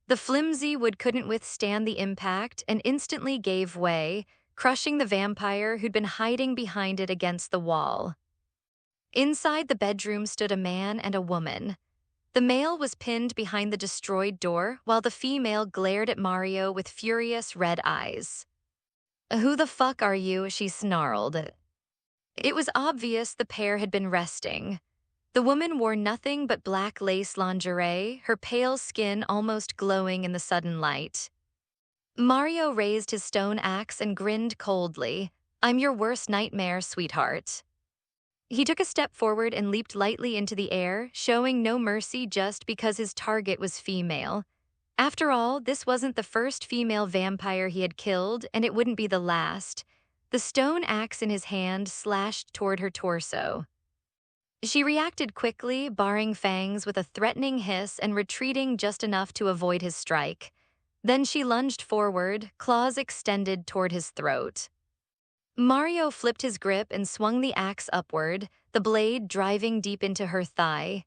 The flimsy wood couldn't withstand the impact and instantly gave way, crushing the vampire who'd been hiding behind it against the wall. Inside the bedroom stood a man and a woman. The male was pinned behind the destroyed door, while the female glared at Mario with furious red eyes. "Who the fuck are you?" she snarled. It was obvious the pair had been resting. The woman wore nothing but black lace lingerie, her pale skin almost glowing in the sudden light. Mario raised his stone axe and grinned coldly. "I'm your worst nightmare, sweetheart." He took a step forward and leaped lightly into the air, showing no mercy just because his target was female. After all, this wasn't the first female vampire he had killed, and it wouldn't be the last. The stone axe in his hand slashed toward her torso. She reacted quickly, barring fangs with a threatening hiss and retreating just enough to avoid his strike. Then she lunged forward, claws extended toward his throat. Mario flipped his grip and swung the axe upward, the blade driving deep into her thigh.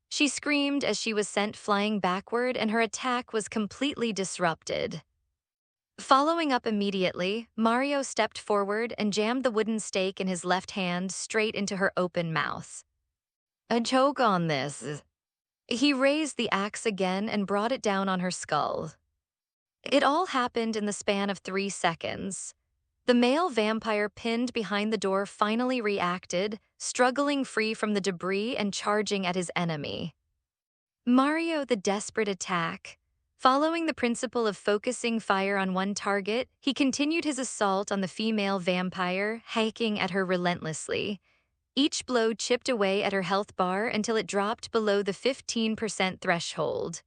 She screamed as she was sent flying backward, and her attack was completely disrupted. Following up immediately, Mario stepped forward and jammed the wooden stake in his left hand straight into her open mouth. "A choke on this." He raised the axe again and brought it down on her skull. It all happened in the span of 3 seconds. The male vampire pinned behind the door finally reacted, struggling free from the debris and charging at his enemy. Mario, the desperate attack. Following the principle of focusing fire on one target, he continued his assault on the female vampire, hacking at her relentlessly. Each blow chipped away at her health bar until it dropped below the 15% threshold.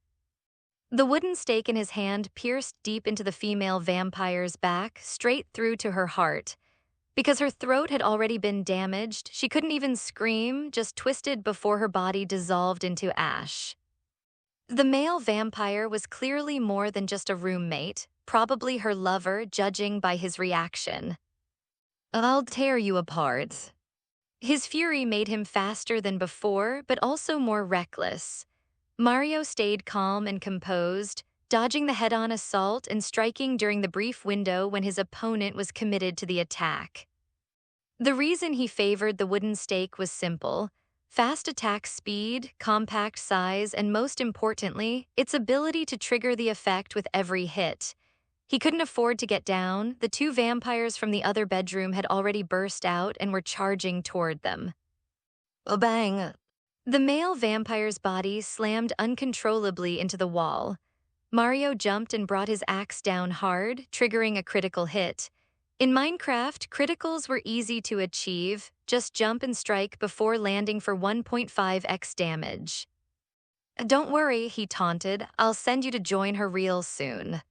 The wooden stake in his hand pierced deep into the female vampire's back, straight through to her heart. Because her throat had already been damaged, she couldn't even scream, just twisted before her body dissolved into ash. The male vampire was clearly more than just a roommate, probably her lover, judging by his reaction. "I'll tear you apart." His fury made him faster than before, but also more reckless. Mario stayed calm and composed, dodging the head-on assault and striking during the brief window when his opponent was committed to the attack. The reason he favored the wooden stake was simple: fast attack speed, compact size, and most importantly, its ability to trigger the effect with every hit. He couldn't afford to get down. The 2 vampires from the other bedroom had already burst out and were charging toward them. Bang! The male vampire's body slammed uncontrollably into the wall. Mario jumped and brought his axe down hard, triggering a critical hit. In Minecraft, criticals were easy to achieve. Just jump and strike before landing for 1.5x damage. "Don't worry," he taunted. "I'll send you to join her real soon."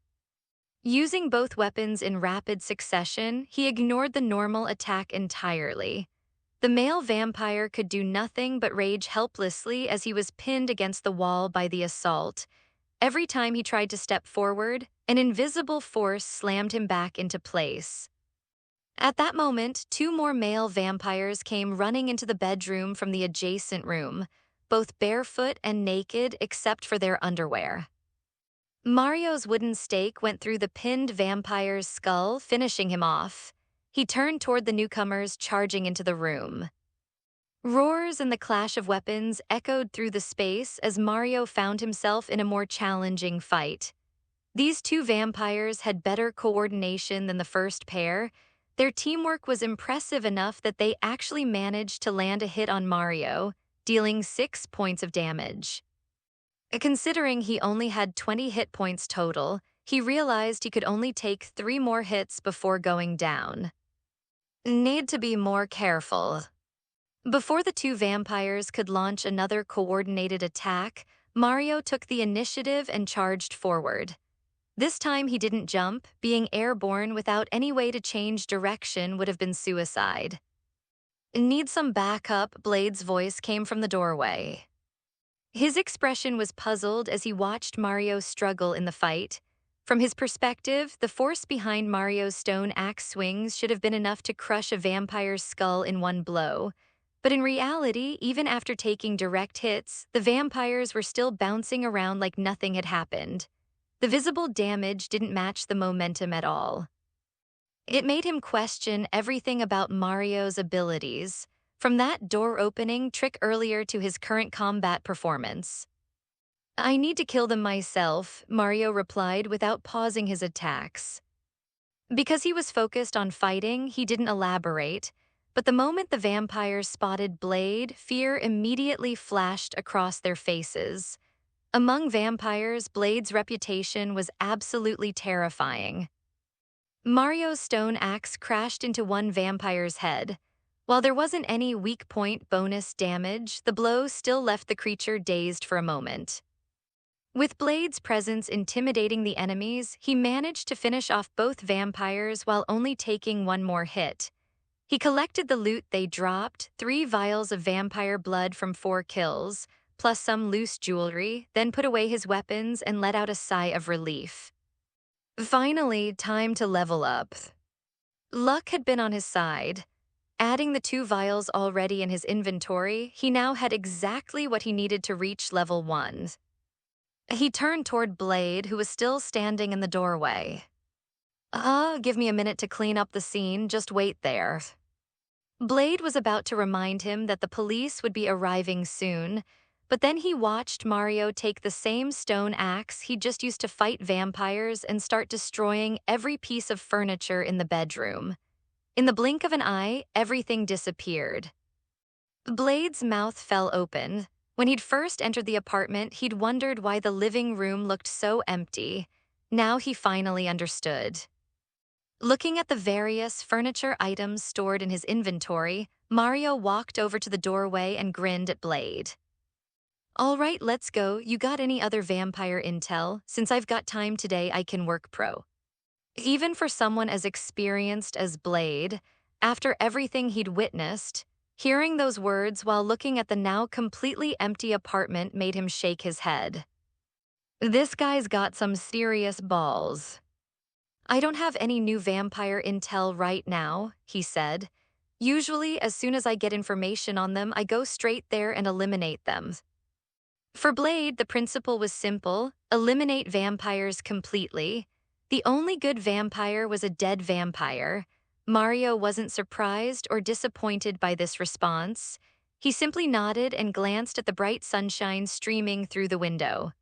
Using both weapons in rapid succession, he ignored the normal attack entirely. The male vampire could do nothing but rage helplessly as he was pinned against the wall by the assault. Every time he tried to step forward, an invisible force slammed him back into place. At that moment, 2 more male vampires came running into the bedroom from the adjacent room, both barefoot and naked except for their underwear. Mario's wooden stake went through the pinned vampire's skull, finishing him off. He turned toward the newcomers charging into the room. Roars and the clash of weapons echoed through the space as Mario found himself in a more challenging fight. These 2 vampires had better coordination than the first pair. Their teamwork was impressive enough that they actually managed to land a hit on Mario, dealing 6 points of damage. Considering he only had 20 hit points total, he realized he could only take 3 more hits before going down. Need to be more careful. Before the 2 vampires could launch another coordinated attack, Mario took the initiative and charged forward. This time he didn't jump. Being airborne without any way to change direction would have been suicide. Need some backup, Blade's voice came from the doorway. His expression was puzzled as he watched Mario struggle in the fight. From his perspective, the force behind Mario's stone axe swings should have been enough to crush a vampire's skull in one blow. But in reality, even after taking direct hits, the vampires were still bouncing around like nothing had happened. The visible damage didn't match the momentum at all. It made him question everything about Mario's abilities, from that door-opening trick earlier to his current combat performance. I need to kill them myself, Mario replied without pausing his attacks. Because he was focused on fighting, he didn't elaborate, but the moment the vampires spotted Blade, fear immediately flashed across their faces. Among vampires, Blade's reputation was absolutely terrifying. Mario's stone axe crashed into one vampire's head. While there wasn't any weak point bonus damage, the blow still left the creature dazed for a moment. With Blade's presence intimidating the enemies, he managed to finish off both vampires while only taking one more hit. He collected the loot they dropped, 3 vials of vampire blood from 4 kills, plus some loose jewelry, then put away his weapons and let out a sigh of relief. Finally, time to level up. Luck had been on his side. Adding the 2 vials already in his inventory, he now had exactly what he needed to reach level 1. He turned toward Blade, who was still standing in the doorway. Give me a minute to clean up the scene, just wait there. Blade was about to remind him that the police would be arriving soon, but then he watched Mario take the same stone axe he just used to fight vampires and start destroying every piece of furniture in the bedroom. In the blink of an eye, everything disappeared. Blade's mouth fell open. When he'd first entered the apartment, he'd wondered why the living room looked so empty. Now he finally understood. Looking at the various furniture items stored in his inventory, Mario walked over to the doorway and grinned at Blade. All right, let's go. You got any other vampire intel? Since I've got time today, I can work pro. Even for someone as experienced as Blade, after everything he'd witnessed, hearing those words while looking at the now completely empty apartment made him shake his head. This guy's got some serious balls. I don't have any new vampire intel right now, he said. Usually, as soon as I get information on them, I go straight there and eliminate them. For Blade, the principle was simple: eliminate vampires completely. The only good vampire was a dead vampire. Mario wasn't surprised or disappointed by this response. He simply nodded and glanced at the bright sunshine streaming through the window.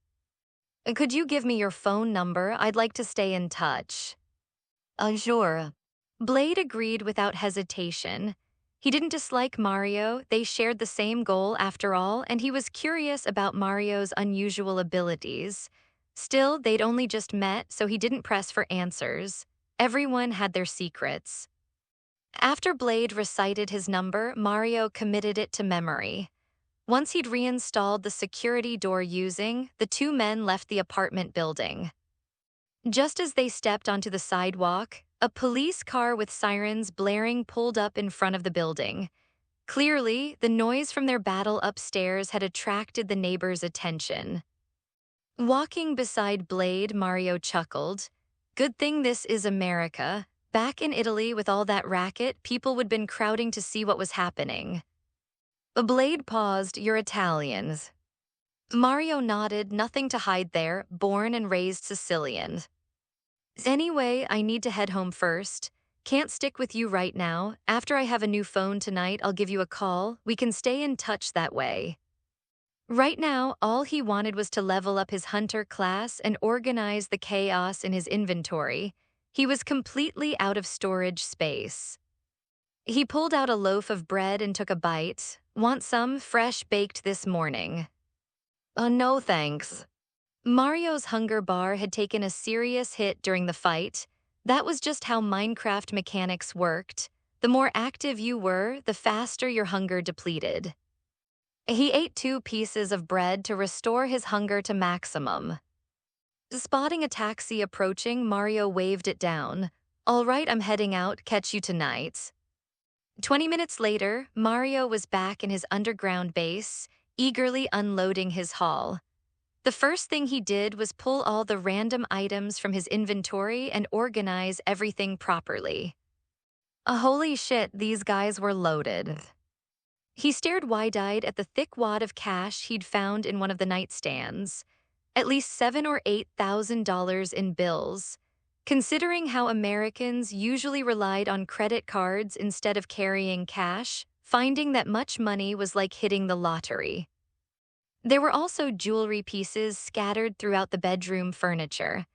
Could you give me your phone number? I'd like to stay in touch. Sure. Blade agreed without hesitation. He didn't dislike Mario, they shared the same goal after all, and he was curious about Mario's unusual abilities. Still, they'd only just met, so he didn't press for answers. Everyone had their secrets. After Blade recited his number, Mario committed it to memory. Once he'd reinstalled the security door using, the 2 men left the apartment building. Just as they stepped onto the sidewalk, a police car with sirens blaring pulled up in front of the building. Clearly, the noise from their battle upstairs had attracted the neighbors' attention. Walking beside Blade, Mario chuckled. Good thing this is America. Back in Italy with all that racket, people would been crowding to see what was happening. Blade paused. You're Italians. Mario nodded, nothing to hide there, born and raised Sicilian. Anyway, I need to head home first. Can't stick with you right now. After I have a new phone tonight, I'll give you a call. We can stay in touch that way. Right now, all he wanted was to level up his hunter class and organize the chaos in his inventory. He was completely out of storage space. He pulled out a loaf of bread and took a bite. Want some? Fresh baked this morning. No thanks. Mario's hunger bar had taken a serious hit during the fight. That was just how Minecraft mechanics worked. The more active you were, the faster your hunger depleted. He ate 2 pieces of bread to restore his hunger to maximum. Spotting a taxi approaching, Mario waved it down. All right, I'm heading out, catch you tonight. 20 minutes later, Mario was back in his underground base, eagerly unloading his haul. The first thing he did was pull all the random items from his inventory and organize everything properly. Holy shit, these guys were loaded. He stared wide-eyed at the thick wad of cash he'd found in one of the nightstands. At least $7,000 or $8,000 in bills. Considering how Americans usually relied on credit cards instead of carrying cash, finding that much money was like hitting the lottery. There were also jewelry pieces scattered throughout the bedroom furniture.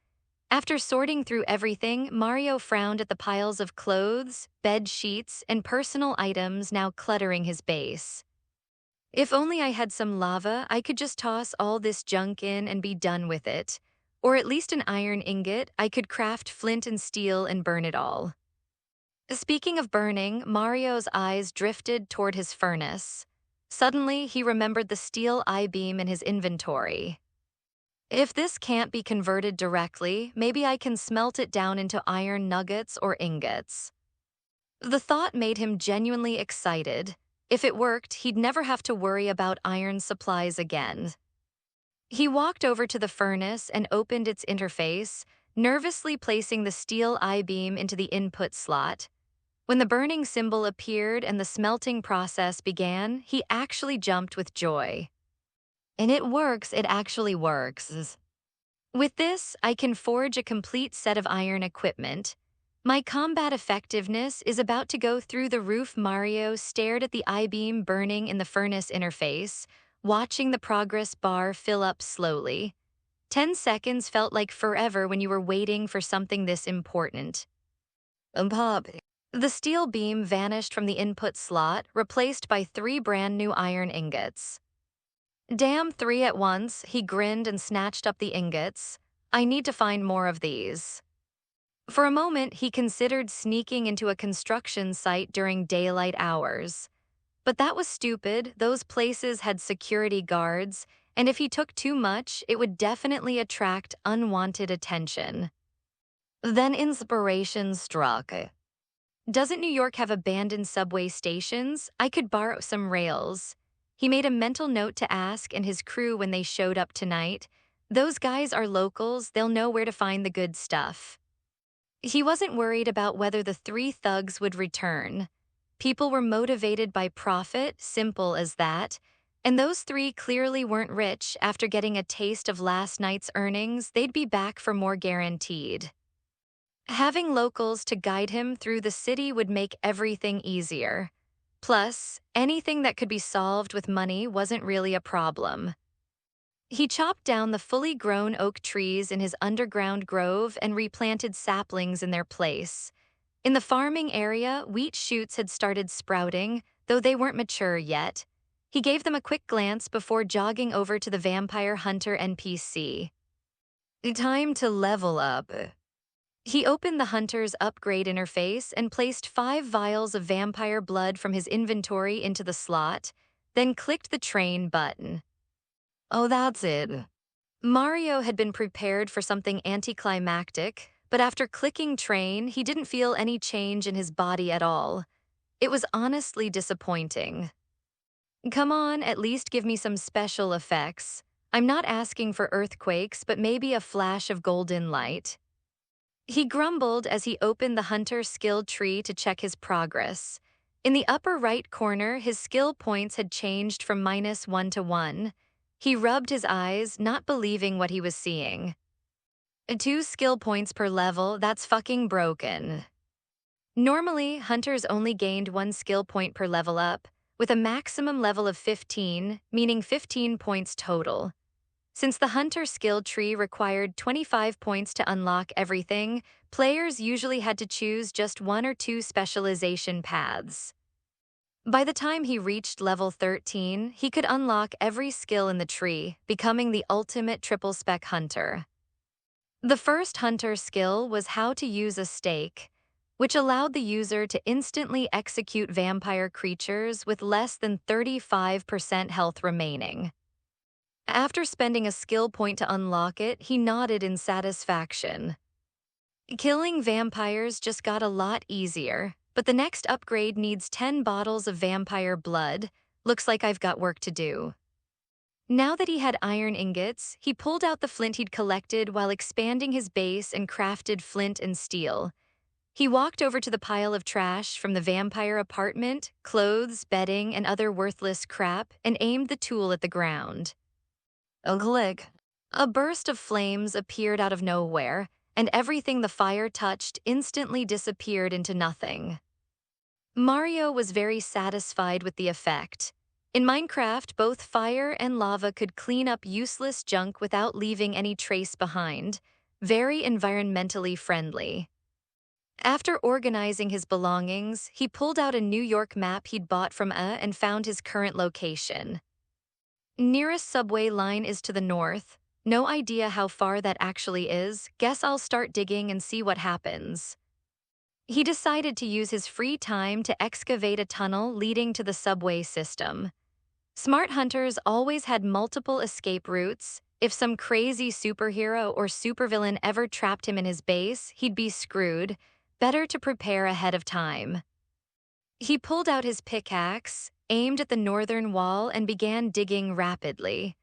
After sorting through everything, Mario frowned at the piles of clothes, bed sheets, and personal items now cluttering his base. If only I had some lava, I could just toss all this junk in and be done with it. Or at least an iron ingot, I could craft flint and steel and burn it all. Speaking of burning, Mario's eyes drifted toward his furnace. Suddenly, he remembered the steel I-beam in his inventory. If this can't be converted directly, maybe I can smelt it down into iron nuggets or ingots. The thought made him genuinely excited. If it worked, he'd never have to worry about iron supplies again. He walked over to the furnace and opened its interface, nervously placing the steel I-beam into the input slot. When the burning symbol appeared and the smelting process began, he actually jumped with joy. And it actually works. With this, I can forge a complete set of iron equipment. My combat effectiveness is about to go through the roof. Mario stared at the I-beam burning in the furnace interface, watching the progress bar fill up slowly. 10 seconds felt like forever when you were waiting for something this important. Pop. The steel beam vanished from the input slot, replaced by 3 brand new iron ingots. Damn, 3 at once, he grinned and snatched up the ingots. I need to find more of these. For a moment, he considered sneaking into a construction site during daylight hours. But that was stupid. Those places had security guards, and if he took too much, it would definitely attract unwanted attention. Then inspiration struck. Doesn't New York have abandoned subway stations? I could borrow some rails. He made a mental note to ask and his crew when they showed up tonight. Those guys are locals, they'll know where to find the good stuff. He wasn't worried about whether the 3 thugs would return. People were motivated by profit, simple as that, and those 3 clearly weren't rich. After getting a taste of last night's earnings, they'd be back for more guaranteed. Having locals to guide him through the city would make everything easier. Plus, anything that could be solved with money wasn't really a problem. He chopped down the fully grown oak trees in his underground grove and replanted saplings in their place. In the farming area, wheat shoots had started sprouting, though they weren't mature yet. He gave them a quick glance before jogging over to the vampire hunter NPC. Time to level up. He opened the hunter's upgrade interface and placed 5 vials of vampire blood from his inventory into the slot, then clicked the train button. Oh, that's it. Mario had been prepared for something anticlimactic, but after clicking train, he didn't feel any change in his body at all. It was honestly disappointing. Come on, at least give me some special effects. I'm not asking for earthquakes, but maybe a flash of golden light. He grumbled as he opened the hunter skill tree to check his progress. In the upper right corner, his skill points had changed from -1 to 1. He rubbed his eyes, not believing what he was seeing. 2 skill points per level, that's fucking broken. Normally, hunters only gained 1 skill point per level up, with a maximum level of 15, meaning 15 points total. Since the hunter skill tree required 25 points to unlock everything, players usually had to choose just 1 or 2 specialization paths. By the time he reached level 13, he could unlock every skill in the tree, becoming the ultimate triple-spec hunter. The first hunter skill was how to use a stake, which allowed the user to instantly execute vampire creatures with less than 35% health remaining. After spending a skill point to unlock it, he nodded in satisfaction. Killing vampires just got a lot easier, but the next upgrade needs 10 bottles of vampire blood. Looks like I've got work to do. Now that he had iron ingots, he pulled out the flint he'd collected while expanding his base and crafted flint and steel. He walked over to the pile of trash from the vampire apartment, clothes, bedding, and other worthless crap, and aimed the tool at the ground. A click. A burst of flames appeared out of nowhere, and everything the fire touched instantly disappeared into nothing. Mario was very satisfied with the effect. In Minecraft, both fire and lava could clean up useless junk without leaving any trace behind. Very environmentally friendly. After organizing his belongings, he pulled out a New York map he'd bought from and found his current location. Nearest subway line is to the north. No idea how far that actually is. Guess I'll start digging and see what happens. He decided to use his free time to excavate a tunnel leading to the subway system. Smart hunters always had multiple escape routes. If some crazy superhero or supervillain ever trapped him in his base, he'd be screwed. Better to prepare ahead of time. He pulled out his pickaxe, aimed at the northern wall, and began digging rapidly.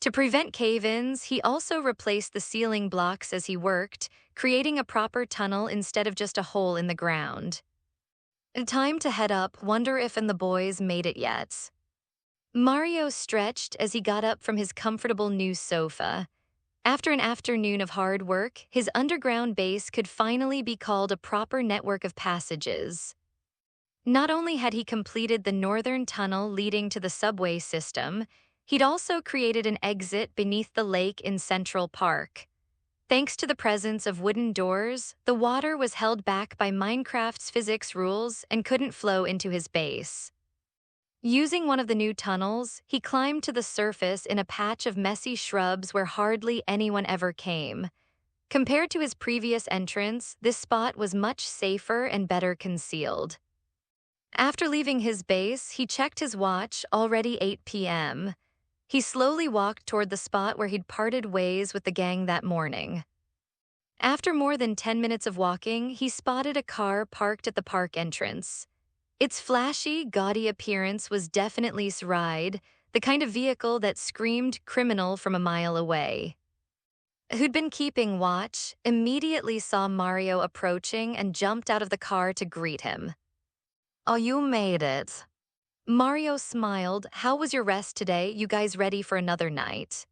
To prevent cave-ins, he also replaced the ceiling blocks as he worked, creating a proper tunnel instead of just a hole in the ground. Time to head up. Wonder if the boys made it yet. Mario stretched as he got up from his comfortable new sofa. After an afternoon of hard work, his underground base could finally be called a proper network of passages. Not only had he completed the northern tunnel leading to the subway system, he'd also created an exit beneath the lake in Central Park. Thanks to the presence of wooden doors, the water was held back by Minecraft's physics rules and couldn't flow into his base. Using one of the new tunnels, he climbed to the surface in a patch of messy shrubs where hardly anyone ever came. Compared to his previous entrance, this spot was much safer and better concealed. After leaving his base, he checked his watch, already 8 p.m. He slowly walked toward the spot where he'd parted ways with the gang that morning. After more than 10 minutes of walking, he spotted a car parked at the park entrance. Its flashy, gaudy appearance was definitely ride, the kind of vehicle that screamed criminal from a mile away. Who'd been keeping watch, immediately saw Mario approaching and jumped out of the car to greet him. "Oh, you made it." Mario smiled. "How was your rest today? You guys ready for another night?"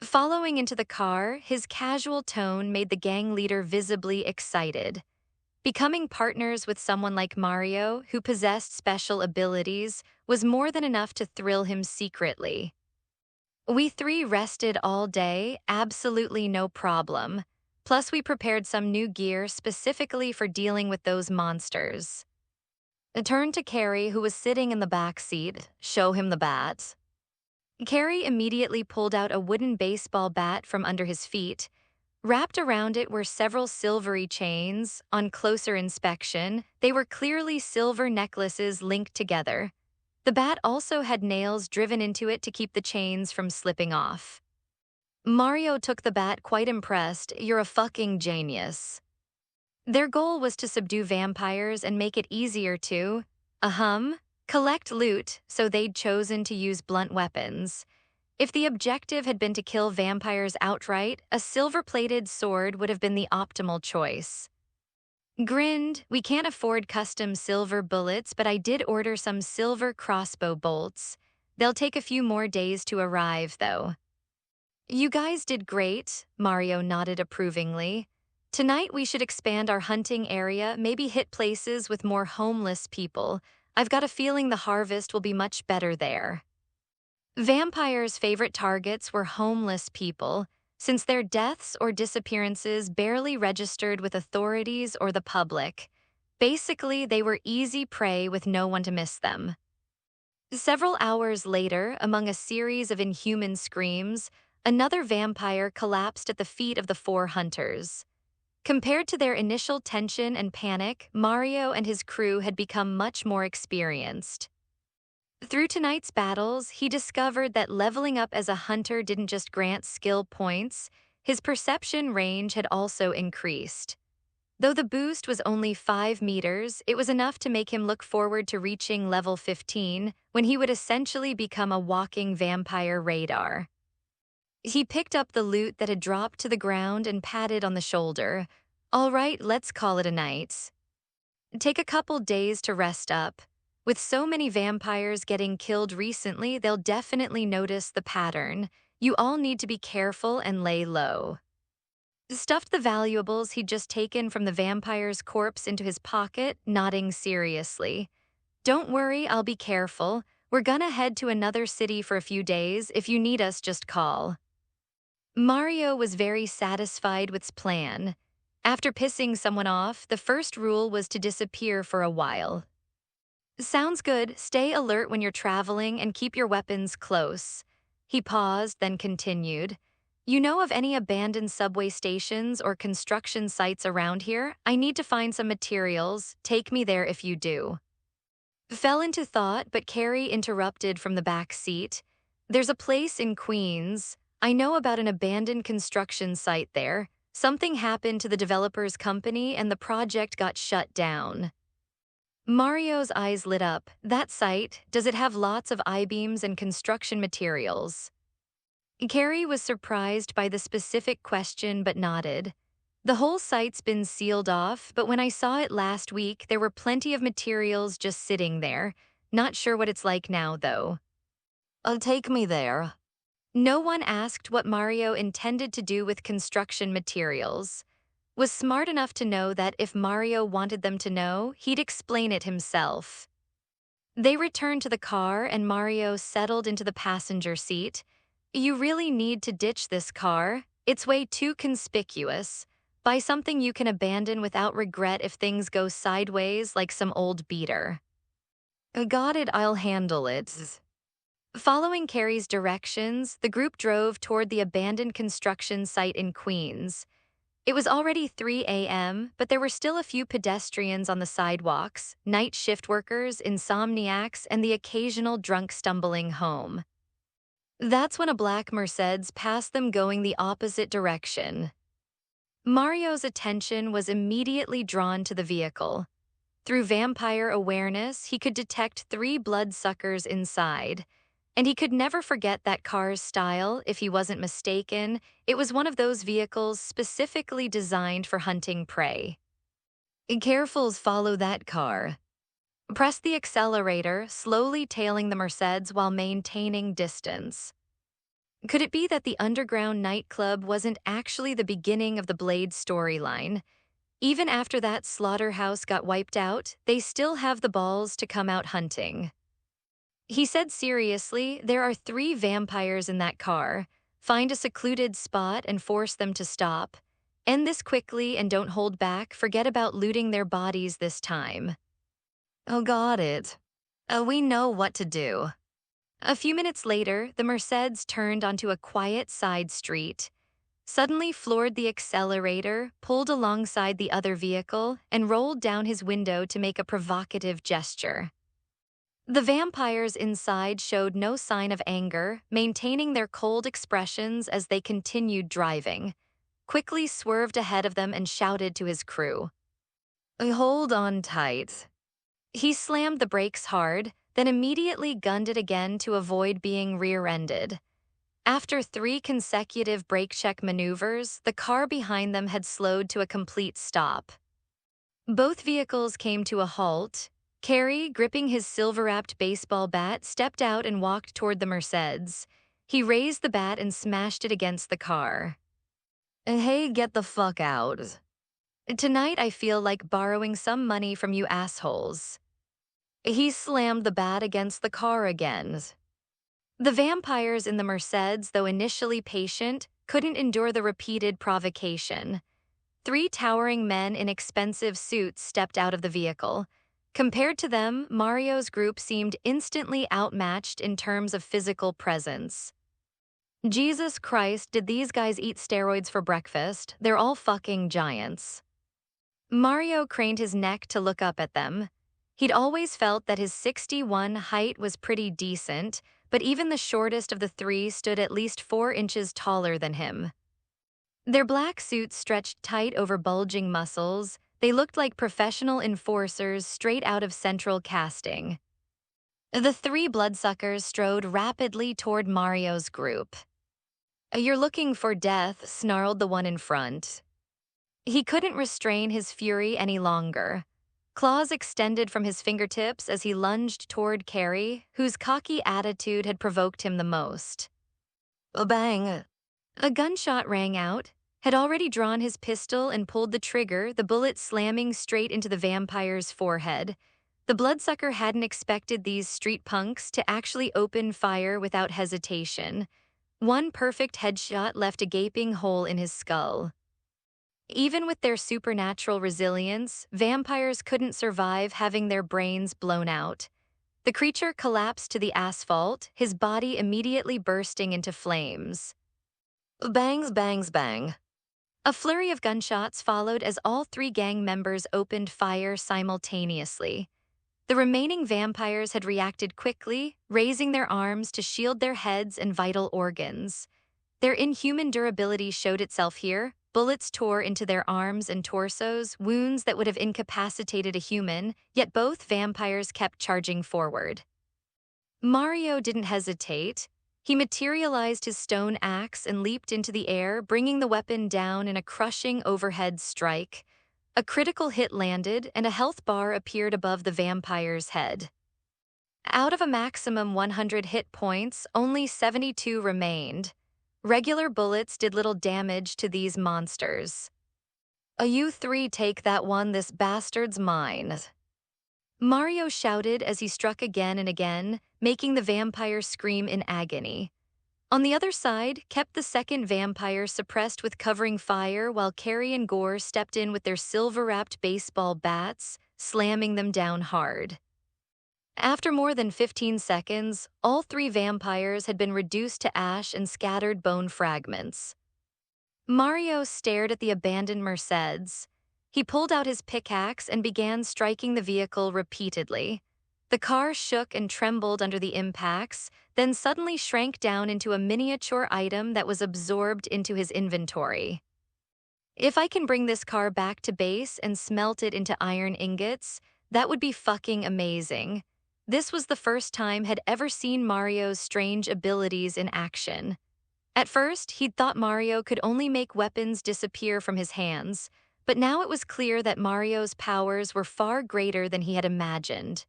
Following into the car, his casual tone made the gang leader visibly excited. Becoming partners with someone like Mario, who possessed special abilities, was more than enough to thrill him secretly. We three rested all day, absolutely no problem. Plus, we prepared some new gear specifically for dealing with those monsters. I turned to Carrie, who was sitting in the back seat. "Show him the bat." Carrie immediately pulled out a wooden baseball bat from under his feet. Wrapped around it were several silvery chains. On closer inspection, they were clearly silver necklaces linked together. The bat also had nails driven into it to keep the chains from slipping off. Mario took the bat, quite impressed. "You're a fucking genius." Their goal was to subdue vampires and make it easier to, collect loot, so they'd chosen to use blunt weapons. If the objective had been to kill vampires outright, a silver-plated sword would have been the optimal choice. Grinned, "We can't afford custom silver bullets, but I did order some silver crossbow bolts. They'll take a few more days to arrive, though." "You guys did great," Mario nodded approvingly. "Tonight we should expand our hunting area, maybe hit places with more homeless people. I've got a feeling the harvest will be much better there." Vampires' favorite targets were homeless people, since their deaths or disappearances barely registered with authorities or the public. Basically, they were easy prey with no one to miss them. Several hours later, among a series of inhuman screams, another vampire collapsed at the feet of the four hunters. Compared to their initial tension and panic, Mario and his crew had become much more experienced. Through tonight's battles, he discovered that leveling up as a hunter didn't just grant skill points, his perception range had also increased. Though the boost was only 5 meters, it was enough to make him look forward to reaching level 15, when he would essentially become a walking vampire radar. He picked up the loot that had dropped to the ground and patted on the shoulder. All right, let's call it a night. Take a couple days to rest up. With so many vampires getting killed recently, they'll definitely notice the pattern. You all need to be careful and lay low. Stuffed the valuables he'd just taken from the vampire's corpse into his pocket, nodding seriously. Don't worry, I'll be careful. We're gonna head to another city for a few days. If you need us, just call. Mario was very satisfied with his plan. After pissing someone off, the first rule was to disappear for a while. Sounds good. Stay alert when you're traveling and keep your weapons close. He paused, then continued. You know of any abandoned subway stations or construction sites around here? I need to find some materials. Take me there if you do. Fell into thought, but Carrie interrupted from the back seat. There's a place in Queens. I know about an abandoned construction site there. Something happened to the developer's company and the project got shut down. Mario's eyes lit up. That site, does it have lots of I-beams and construction materials? Carrie was surprised by the specific question but nodded. The whole site's been sealed off, but when I saw it last week, there were plenty of materials just sitting there. Not sure what it's like now, though. Take me there. No one asked what Mario intended to do with construction materials. Was smart enough to know that if Mario wanted them to know, he'd explain it himself. They returned to the car and Mario settled into the passenger seat. You really need to ditch this car. It's way too conspicuous. Buy something you can abandon without regret if things go sideways like some old beater. Got it, I'll handle it. Following Carrie's directions, the group drove toward the abandoned construction site in Queens. It was already 3 a.m., but there were still a few pedestrians on the sidewalks, night shift workers, insomniacs, and the occasional drunk stumbling home. That's when a black Mercedes passed them going the opposite direction. Mario's attention was immediately drawn to the vehicle. Through vampire awareness, he could detect 3 bloodsuckers inside. And he could never forget that car's style, if he wasn't mistaken. It was one of those vehicles specifically designed for hunting prey. Careful, follow that car. Press the accelerator, slowly tailing the Mercedes while maintaining distance. Could it be that the underground nightclub wasn't actually the beginning of the Blade storyline? Even after that slaughterhouse got wiped out, they still have the balls to come out hunting. He said seriously, there are 3 vampires in that car. Find a secluded spot and force them to stop. End this quickly and don't hold back. Forget about looting their bodies this time. Oh, got it. We know what to do. A few minutes later, the Mercedes turned onto a quiet side street. Suddenly floored the accelerator, pulled alongside the other vehicle, and rolled down his window to make a provocative gesture. The vampires inside showed no sign of anger, maintaining their cold expressions as they continued driving. Quickly swerved ahead of them and shouted to his crew. Hold on tight. He slammed the brakes hard, then immediately gunned it again to avoid being rear-ended. After 3 consecutive brake check maneuvers, the car behind them had slowed to a complete stop. Both vehicles came to a halt. Carrie, gripping his silver-wrapped baseball bat, stepped out and walked toward the Mercedes. He raised the bat and smashed it against the car. Hey, get the fuck out. Tonight I feel like borrowing some money from you assholes. He slammed the bat against the car again. The vampires in the Mercedes, though initially patient, couldn't endure the repeated provocation. 3 towering men in expensive suits stepped out of the vehicle. Compared to them, Mario's group seemed instantly outmatched in terms of physical presence. Jesus Christ, did these guys eat steroids for breakfast? They're all fucking giants. Mario craned his neck to look up at them. He'd always felt that his 6'1" height was pretty decent, but even the shortest of the three stood at least 4 inches taller than him. Their black suits stretched tight over bulging muscles. They looked like professional enforcers straight out of central casting. The three bloodsuckers strode rapidly toward Mario's group. "You're looking for death," snarled the one in front. He couldn't restrain his fury any longer. Claws extended from his fingertips as he lunged toward Carrie, whose cocky attitude had provoked him the most. Bang! A gunshot rang out. Had already drawn his pistol and pulled the trigger, the bullet slamming straight into the vampire's forehead. The bloodsucker hadn't expected these street punks to actually open fire without hesitation. One perfect headshot left a gaping hole in his skull. Even with their supernatural resilience, vampires couldn't survive having their brains blown out. The creature collapsed to the asphalt, his body immediately bursting into flames. Bangs, bangs, bang. A flurry of gunshots followed as all three gang members opened fire simultaneously. The remaining vampires had reacted quickly, raising their arms to shield their heads and vital organs. Their inhuman durability showed itself here. Bullets tore into their arms and torsos, wounds that would have incapacitated a human, yet both vampires kept charging forward. Mario didn't hesitate. He materialized his stone axe and leaped into the air, bringing the weapon down in a crushing overhead strike. A critical hit landed, and a health bar appeared above the vampire's head. Out of a maximum 100 hit points, only 72 remained. Regular bullets did little damage to these monsters. You three take that one, this bastard's mine." Mario shouted as he struck again and again, making the vampire scream in agony. On the other side, kept the second vampire suppressed with covering fire while Carrie and Gore stepped in with their silver-wrapped baseball bats, slamming them down hard. After more than 15 seconds, all three vampires had been reduced to ash and scattered bone fragments. Mario stared at the abandoned Mercedes. He pulled out his pickaxe and began striking the vehicle repeatedly. The car shook and trembled under the impacts, then suddenly shrank down into a miniature item that was absorbed into his inventory. "If I can bring this car back to base and smelt it into iron ingots, that would be fucking amazing." This was the first time had ever seen Mario's strange abilities in action. At first, he'd thought Mario could only make weapons disappear from his hands, but now it was clear that Mario's powers were far greater than he had imagined.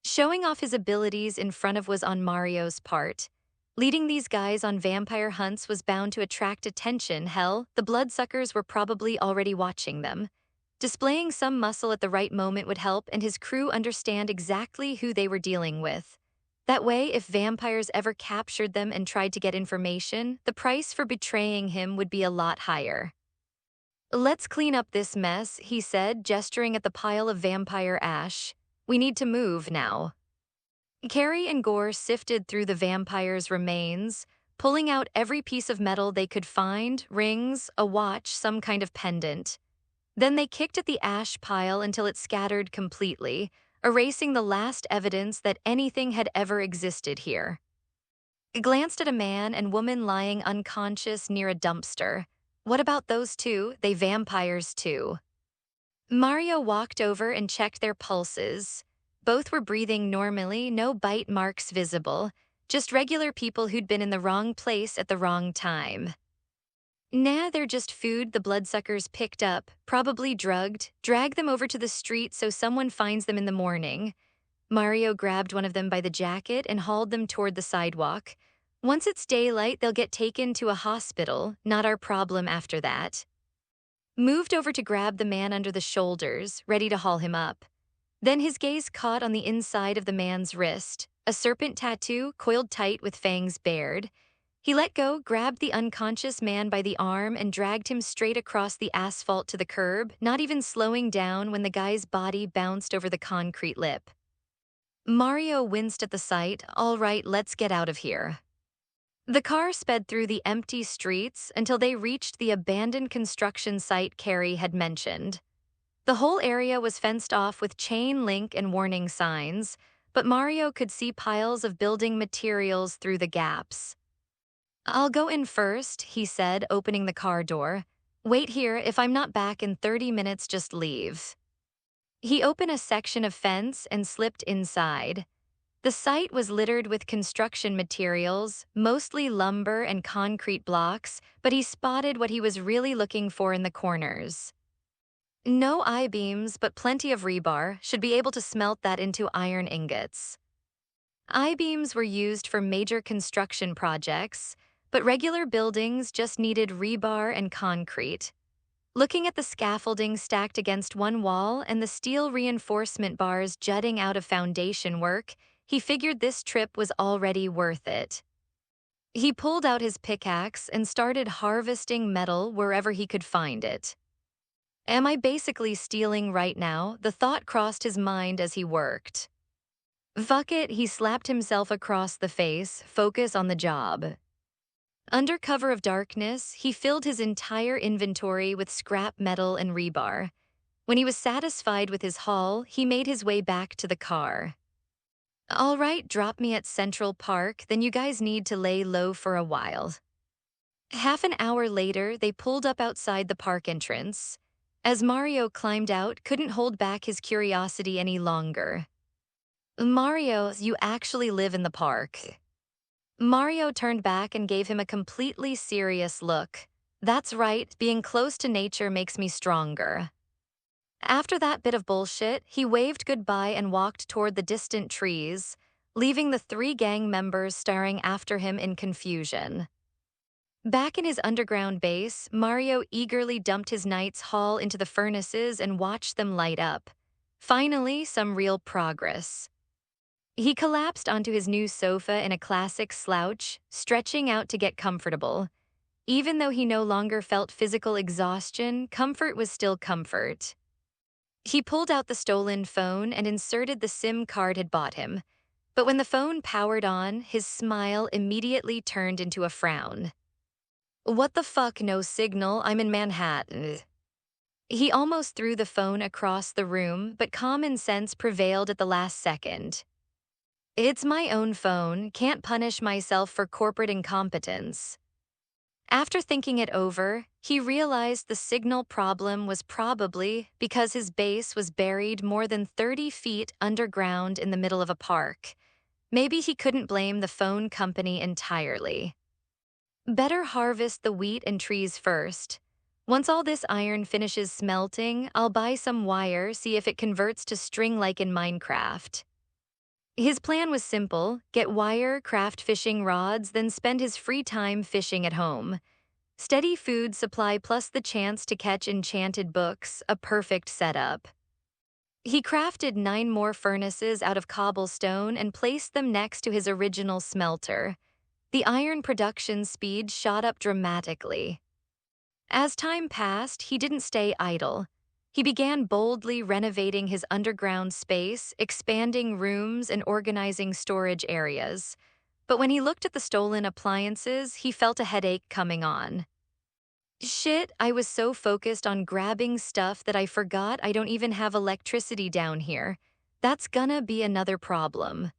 Showing off his abilities in front of was on Mario's part. Leading these guys on vampire hunts was bound to attract attention. Hell, the bloodsuckers were probably already watching them. Displaying some muscle at the right moment would help, and his crew understand exactly who they were dealing with. That way, if vampires ever captured them and tried to get information, the price for betraying him would be a lot higher. "Let's clean up this mess," he said, gesturing at the pile of vampire ash. "We need to move now." Carrie and Gore sifted through the vampire's remains, pulling out every piece of metal they could find, rings, a watch, some kind of pendant. Then they kicked at the ash pile until it scattered completely, erasing the last evidence that anything had ever existed here. He glanced at a man and woman lying unconscious near a dumpster. What about those two? They vampires too. Mario walked over and checked their pulses. Both were breathing normally, no bite marks visible, just regular people who'd been in the wrong place at the wrong time. "Nah, they're just food," the bloodsuckers picked up, probably drugged. "Drag them over to the street so someone finds them in the morning." Mario grabbed one of them by the jacket and hauled them toward the sidewalk. "Once it's daylight, they'll get taken to a hospital, not our problem after that." Moved over to grab the man under the shoulders, ready to haul him up. Then his gaze caught on the inside of the man's wrist, a serpent tattoo coiled tight with fangs bared. He let go, grabbed the unconscious man by the arm, and dragged him straight across the asphalt to the curb, not even slowing down when the guy's body bounced over the concrete lip. Mario winced at the sight. "All right, let's get out of here." The car sped through the empty streets until they reached the abandoned construction site Carrie had mentioned. The whole area was fenced off with chain link and warning signs, but Mario could see piles of building materials through the gaps. "I'll go in first," he said, opening the car door. "Wait here. If I'm not back in 30 minutes, just leave." He opened a section of fence and slipped inside. The site was littered with construction materials, mostly lumber and concrete blocks, but he spotted what he was really looking for in the corners. No I-beams, but plenty of rebar, should be able to smelt that into iron ingots. I-beams were used for major construction projects, but regular buildings just needed rebar and concrete. Looking at the scaffolding stacked against one wall and the steel reinforcement bars jutting out of foundation work, he figured this trip was already worth it. He pulled out his pickaxe and started harvesting metal wherever he could find it. Am I basically stealing right now? The thought crossed his mind as he worked. Fuck it, he slapped himself across the face, focus on the job. Under cover of darkness, he filled his entire inventory with scrap metal and rebar. When he was satisfied with his haul, he made his way back to the car. "All right, drop me at Central Park, then you guys need to lay low for a while." Half an hour later, they pulled up outside the park entrance. As Mario climbed out, couldn't hold back his curiosity any longer. "Mario, you actually live in the park." Mario turned back and gave him a completely serious look. "That's right, being close to nature makes me stronger." After that bit of bullshit, he waved goodbye and walked toward the distant trees, leaving the three gang members staring after him in confusion. Back in his underground base, Mario eagerly dumped his night's haul into the furnaces and watched them light up. Finally, some real progress. He collapsed onto his new sofa in a classic slouch, stretching out to get comfortable. Even though he no longer felt physical exhaustion, comfort was still comfort. He pulled out the stolen phone and inserted the SIM card had bought him. But when the phone powered on, his smile immediately turned into a frown. "What the fuck, no signal, I'm in Manhattan." He almost threw the phone across the room, but common sense prevailed at the last second. "It's my own phone, can't punish myself for corporate incompetence." After thinking it over, he realized the signal problem was probably because his base was buried more than 30 feet underground in the middle of a park. Maybe he couldn't blame the phone company entirely. Better harvest the wheat and trees first. Once all this iron finishes smelting, I'll buy some wire, see if it converts to string like in Minecraft. His plan was simple: get wire, craft fishing rods, then spend his free time fishing at home. Steady food supply plus the chance to catch enchanted books, a perfect setup. He crafted 9 more furnaces out of cobblestone and placed them next to his original smelter. The iron production speed shot up dramatically. As time passed, he didn't stay idle. He began boldly renovating his underground space, expanding rooms and organizing storage areas. But when he looked at the stolen appliances, he felt a headache coming on. "Shit, I was so focused on grabbing stuff that I forgot I don't even have electricity down here. That's gonna be another problem."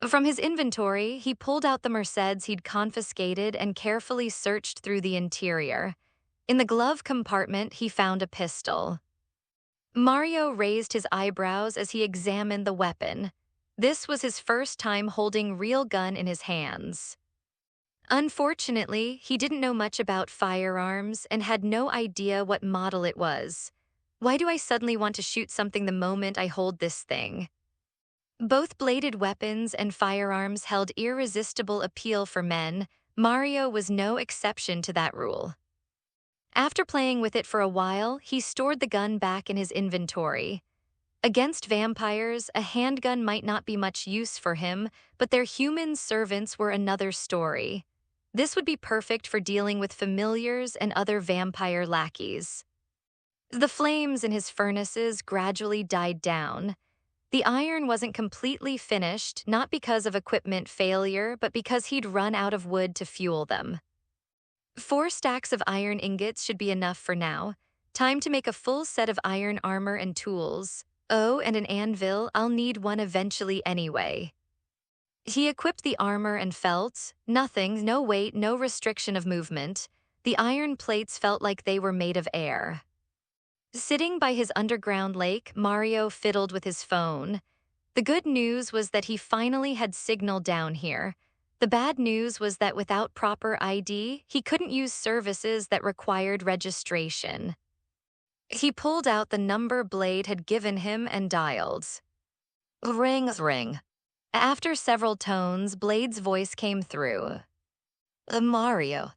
From his inventory, he pulled out the Mercedes he'd confiscated and carefully searched through the interior. In the glove compartment, he found a pistol. Mario raised his eyebrows as he examined the weapon. This was his first time holding real gun in his hands. Unfortunately, he didn't know much about firearms and had no idea what model it was. Why do I suddenly want to shoot something the moment I hold this thing? Both bladed weapons and firearms held irresistible appeal for men. Mario was no exception to that rule. After playing with it for a while, he stored the gun back in his inventory. Against vampires, a handgun might not be much use for him, but their human servants were another story. This would be perfect for dealing with familiars and other vampire lackeys. The flames in his furnaces gradually died down. The iron wasn't completely finished, not because of equipment failure, but because he'd run out of wood to fuel them. 4 stacks of iron ingots should be enough for now. Time to make a full set of iron armor and tools. Oh, and an anvil, I'll need one eventually anyway. He equipped the armor and felt nothing, no weight, no restriction of movement. The iron plates felt like they were made of air. Sitting by his underground lake, Mario fiddled with his phone. The good news was that he finally had signal down here. The bad news was that without proper ID, he couldn't use services that required registration. He pulled out the number Blade had given him and dialed. Ring, ring. After several tones, Blade's voice came through. Mario.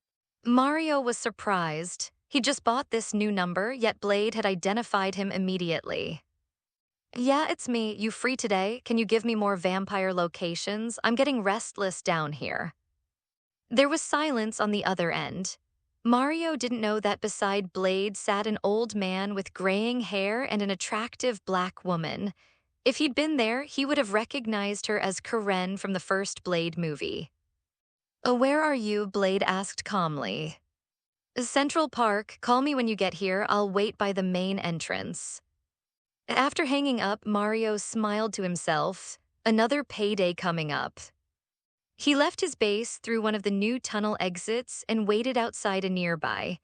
Mario was surprised. He just bought this new number, yet Blade had identified him immediately. Yeah, it's me. You free today? Can you give me more vampire locations? I'm getting restless down here. There was silence on the other end. Mario didn't know that beside Blade sat an old man with graying hair and an attractive black woman. If he'd been there, he would have recognized her as Karen from the first Blade movie. Where are you? Blade asked calmly. Central Park. Call me when you get here. I'll wait by the main entrance. After hanging up, Mario smiled to himself. Another payday coming up. He left his base through one of the new tunnel exits and waited outside a nearby.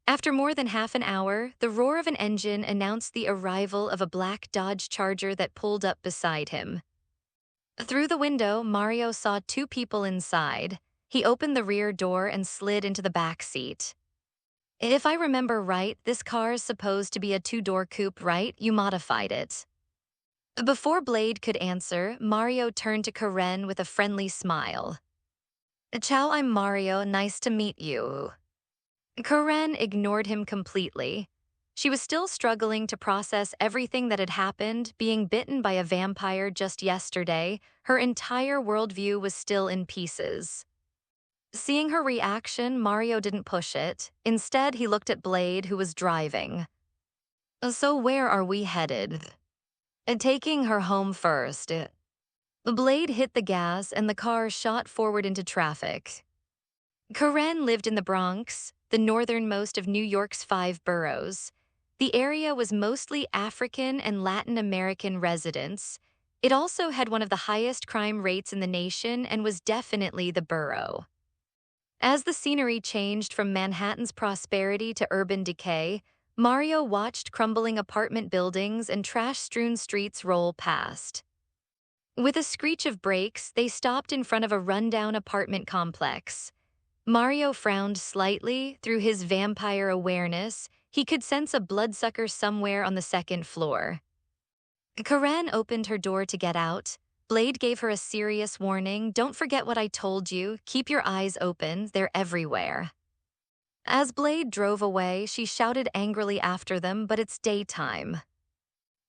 After more than half an hour, the roar of an engine announced the arrival of a black Dodge Charger that pulled up beside him. Through the window, Mario saw two people inside. He opened the rear door and slid into the back seat. If I remember right, this car is supposed to be a two-door coupe, right? You modified it. Before Blade could answer, Mario turned to Karen with a friendly smile. Ciao, I'm Mario. Nice to meet you. Karen ignored him completely. She was still struggling to process everything that had happened, being bitten by a vampire just yesterday. Her entire worldview was still in pieces. Seeing her reaction, Mario didn't push it. Instead, he looked at Blade, who was driving. So where are we headed? Taking her home first. Blade hit the gas and the car shot forward into traffic. Karen lived in the Bronx, the northernmost of New York's 5 boroughs. The area was mostly African and Latin American residents. It also had one of the highest crime rates in the nation and was definitely the borough. As the scenery changed from Manhattan's prosperity to urban decay, Mario watched crumbling apartment buildings and trash-strewn streets roll past. With a screech of brakes, they stopped in front of a rundown apartment complex. Mario frowned slightly. Through his vampire awareness, he could sense a bloodsucker somewhere on the second floor. Karen opened her door to get out. Blade gave her a serious warning. Don't forget what I told you. Keep your eyes open. They're everywhere. As Blade drove away, she shouted angrily after them, but it's daytime.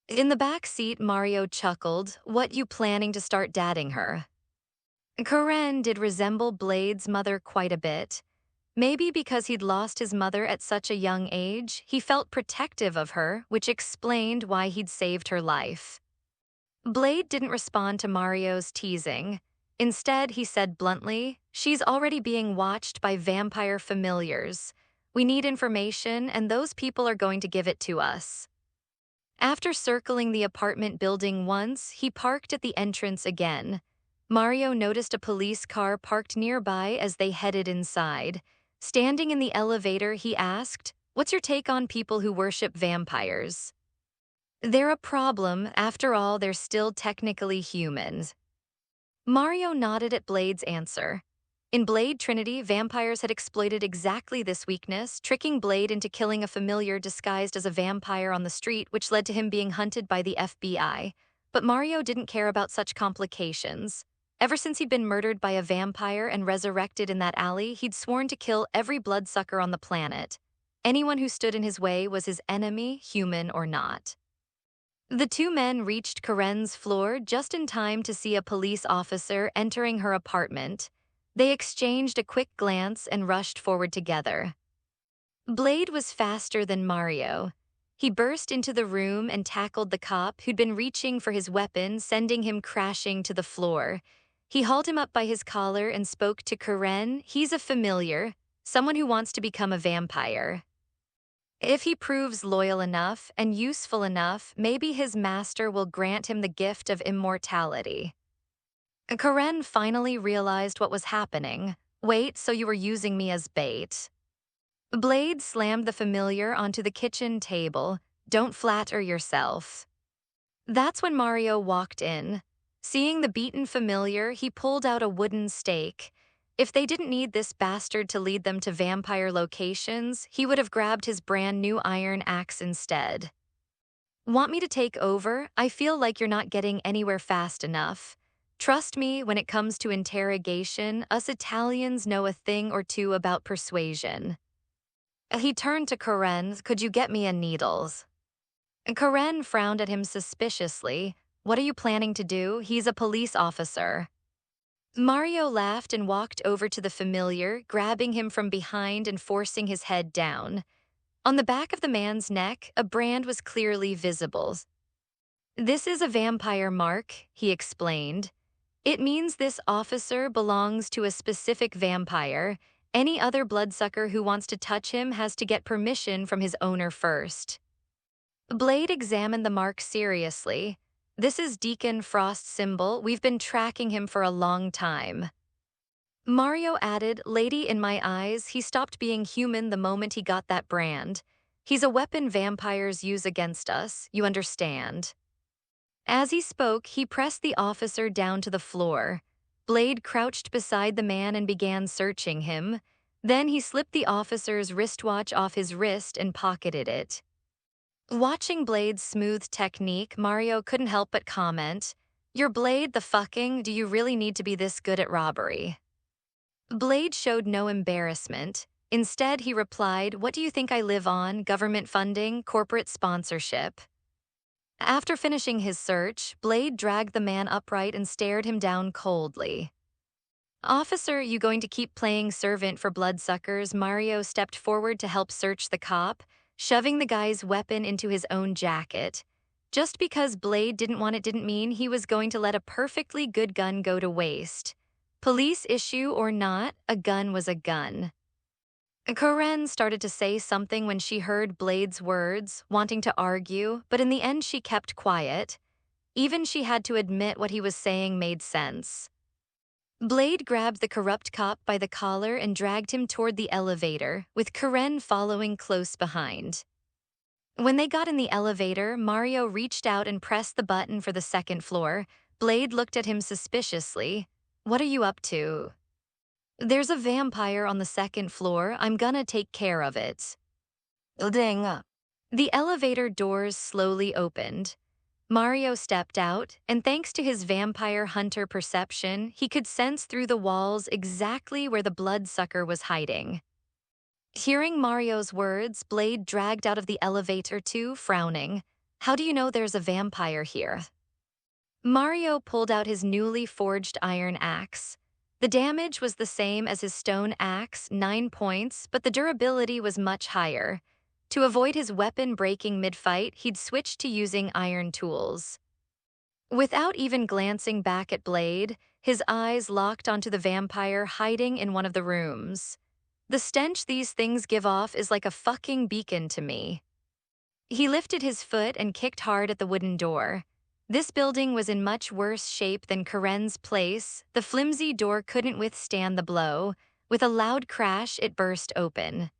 In the back seat, Mario chuckled. What, you planning to start dating her? Karen did resemble Blade's mother quite a bit. Maybe because he'd lost his mother at such a young age, he felt protective of her, which explained why he'd saved her life. Blade didn't respond to Mario's teasing. Instead, he said bluntly, she's already being watched by vampire familiars. We need information, and those people are going to give it to us. After circling the apartment building once, he parked at the entrance again. Mario noticed a police car parked nearby as they headed inside. Standing in the elevator, he asked, "What's your take on people who worship vampires?" They're a problem. After all, they're still technically humans. Mario nodded at Blade's answer. In Blade Trinity, vampires had exploited exactly this weakness, tricking Blade into killing a familiar disguised as a vampire on the street, which led to him being hunted by the FBI. But Mario didn't care about such complications. Ever since he'd been murdered by a vampire and resurrected in that alley, he'd sworn to kill every bloodsucker on the planet. Anyone who stood in his way was his enemy, human or not. The two men reached Karen's floor just in time to see a police officer entering her apartment. They exchanged a quick glance and rushed forward together. Blade was faster than Mario. He burst into the room and tackled the cop who'd been reaching for his weapon, sending him crashing to the floor. He hauled him up by his collar and spoke to Karen. He's a familiar, someone who wants to become a vampire. If he proves loyal enough and useful enough, maybe his master will grant him the gift of immortality. Karen finally realized what was happening. Wait, so you were using me as bait. Blade slammed the familiar onto the kitchen table. Don't flatter yourself. That's when Mario walked in. Seeing the beaten familiar, he pulled out a wooden stake. If they didn't need this bastard to lead them to vampire locations, he would have grabbed his brand new iron axe instead. Want me to take over? I feel like you're not getting anywhere fast enough. Trust me, when it comes to interrogation, us Italians know a thing or two about persuasion. He turned to Karen. Could you get me a needles? Karen frowned at him suspiciously. What are you planning to do? He's a police officer. Mario laughed and walked over to the familiar, grabbing him from behind and forcing his head down. On the back of the man's neck, a brand was clearly visible. This is a vampire mark, he explained. It means this officer belongs to a specific vampire. Any other bloodsucker who wants to touch him has to get permission from his owner first. Blade examined the mark seriously. This is Deacon Frost's symbol. We've been tracking him for a long time. Mario added, Lady in my eyes, he stopped being human the moment he got that brand. He's a weapon vampires use against us, you understand. As he spoke, he pressed the officer down to the floor. Blade crouched beside the man and began searching him. Then he slipped the officer's wristwatch off his wrist and pocketed it. Watching Blade's smooth technique, Mario couldn't help but comment, Your Blade, the fucking, do you really need to be this good at robbery? Blade showed no embarrassment. Instead, he replied, What do you think I live on? Government funding, corporate sponsorship. After finishing his search, Blade dragged the man upright and stared him down coldly. Officer, you going to keep playing servant for bloodsuckers? Mario stepped forward to help search the cop, shoving the guy's weapon into his own jacket. Just because Blade didn't want it didn't mean he was going to let a perfectly good gun go to waste. Police issue or not, a gun was a gun. Karen started to say something when she heard Blade's words, wanting to argue, but in the end she kept quiet. Even she had to admit what he was saying made sense. Blade grabbed the corrupt cop by the collar and dragged him toward the elevator, with Karen following close behind. When they got in the elevator, Mario reached out and pressed the button for the second floor. Blade looked at him suspiciously. What are you up to? There's a vampire on the second floor. I'm gonna take care of it. Dang. The elevator doors slowly opened. Mario stepped out, and thanks to his vampire hunter perception, he could sense through the walls exactly where the bloodsucker was hiding. Hearing Mario's words, Blade dragged out of the elevator too, frowning. How do you know there's a vampire here? Mario pulled out his newly forged iron axe. The damage was the same as his stone axe, 9 points, but the durability was much higher. To avoid his weapon breaking mid-fight, he'd switched to using iron tools. Without even glancing back at Blade, his eyes locked onto the vampire hiding in one of the rooms. The stench these things give off is like a fucking beacon to me. He lifted his foot and kicked hard at the wooden door. This building was in much worse shape than Karen's place. The flimsy door couldn't withstand the blow. With a loud crash, it burst open.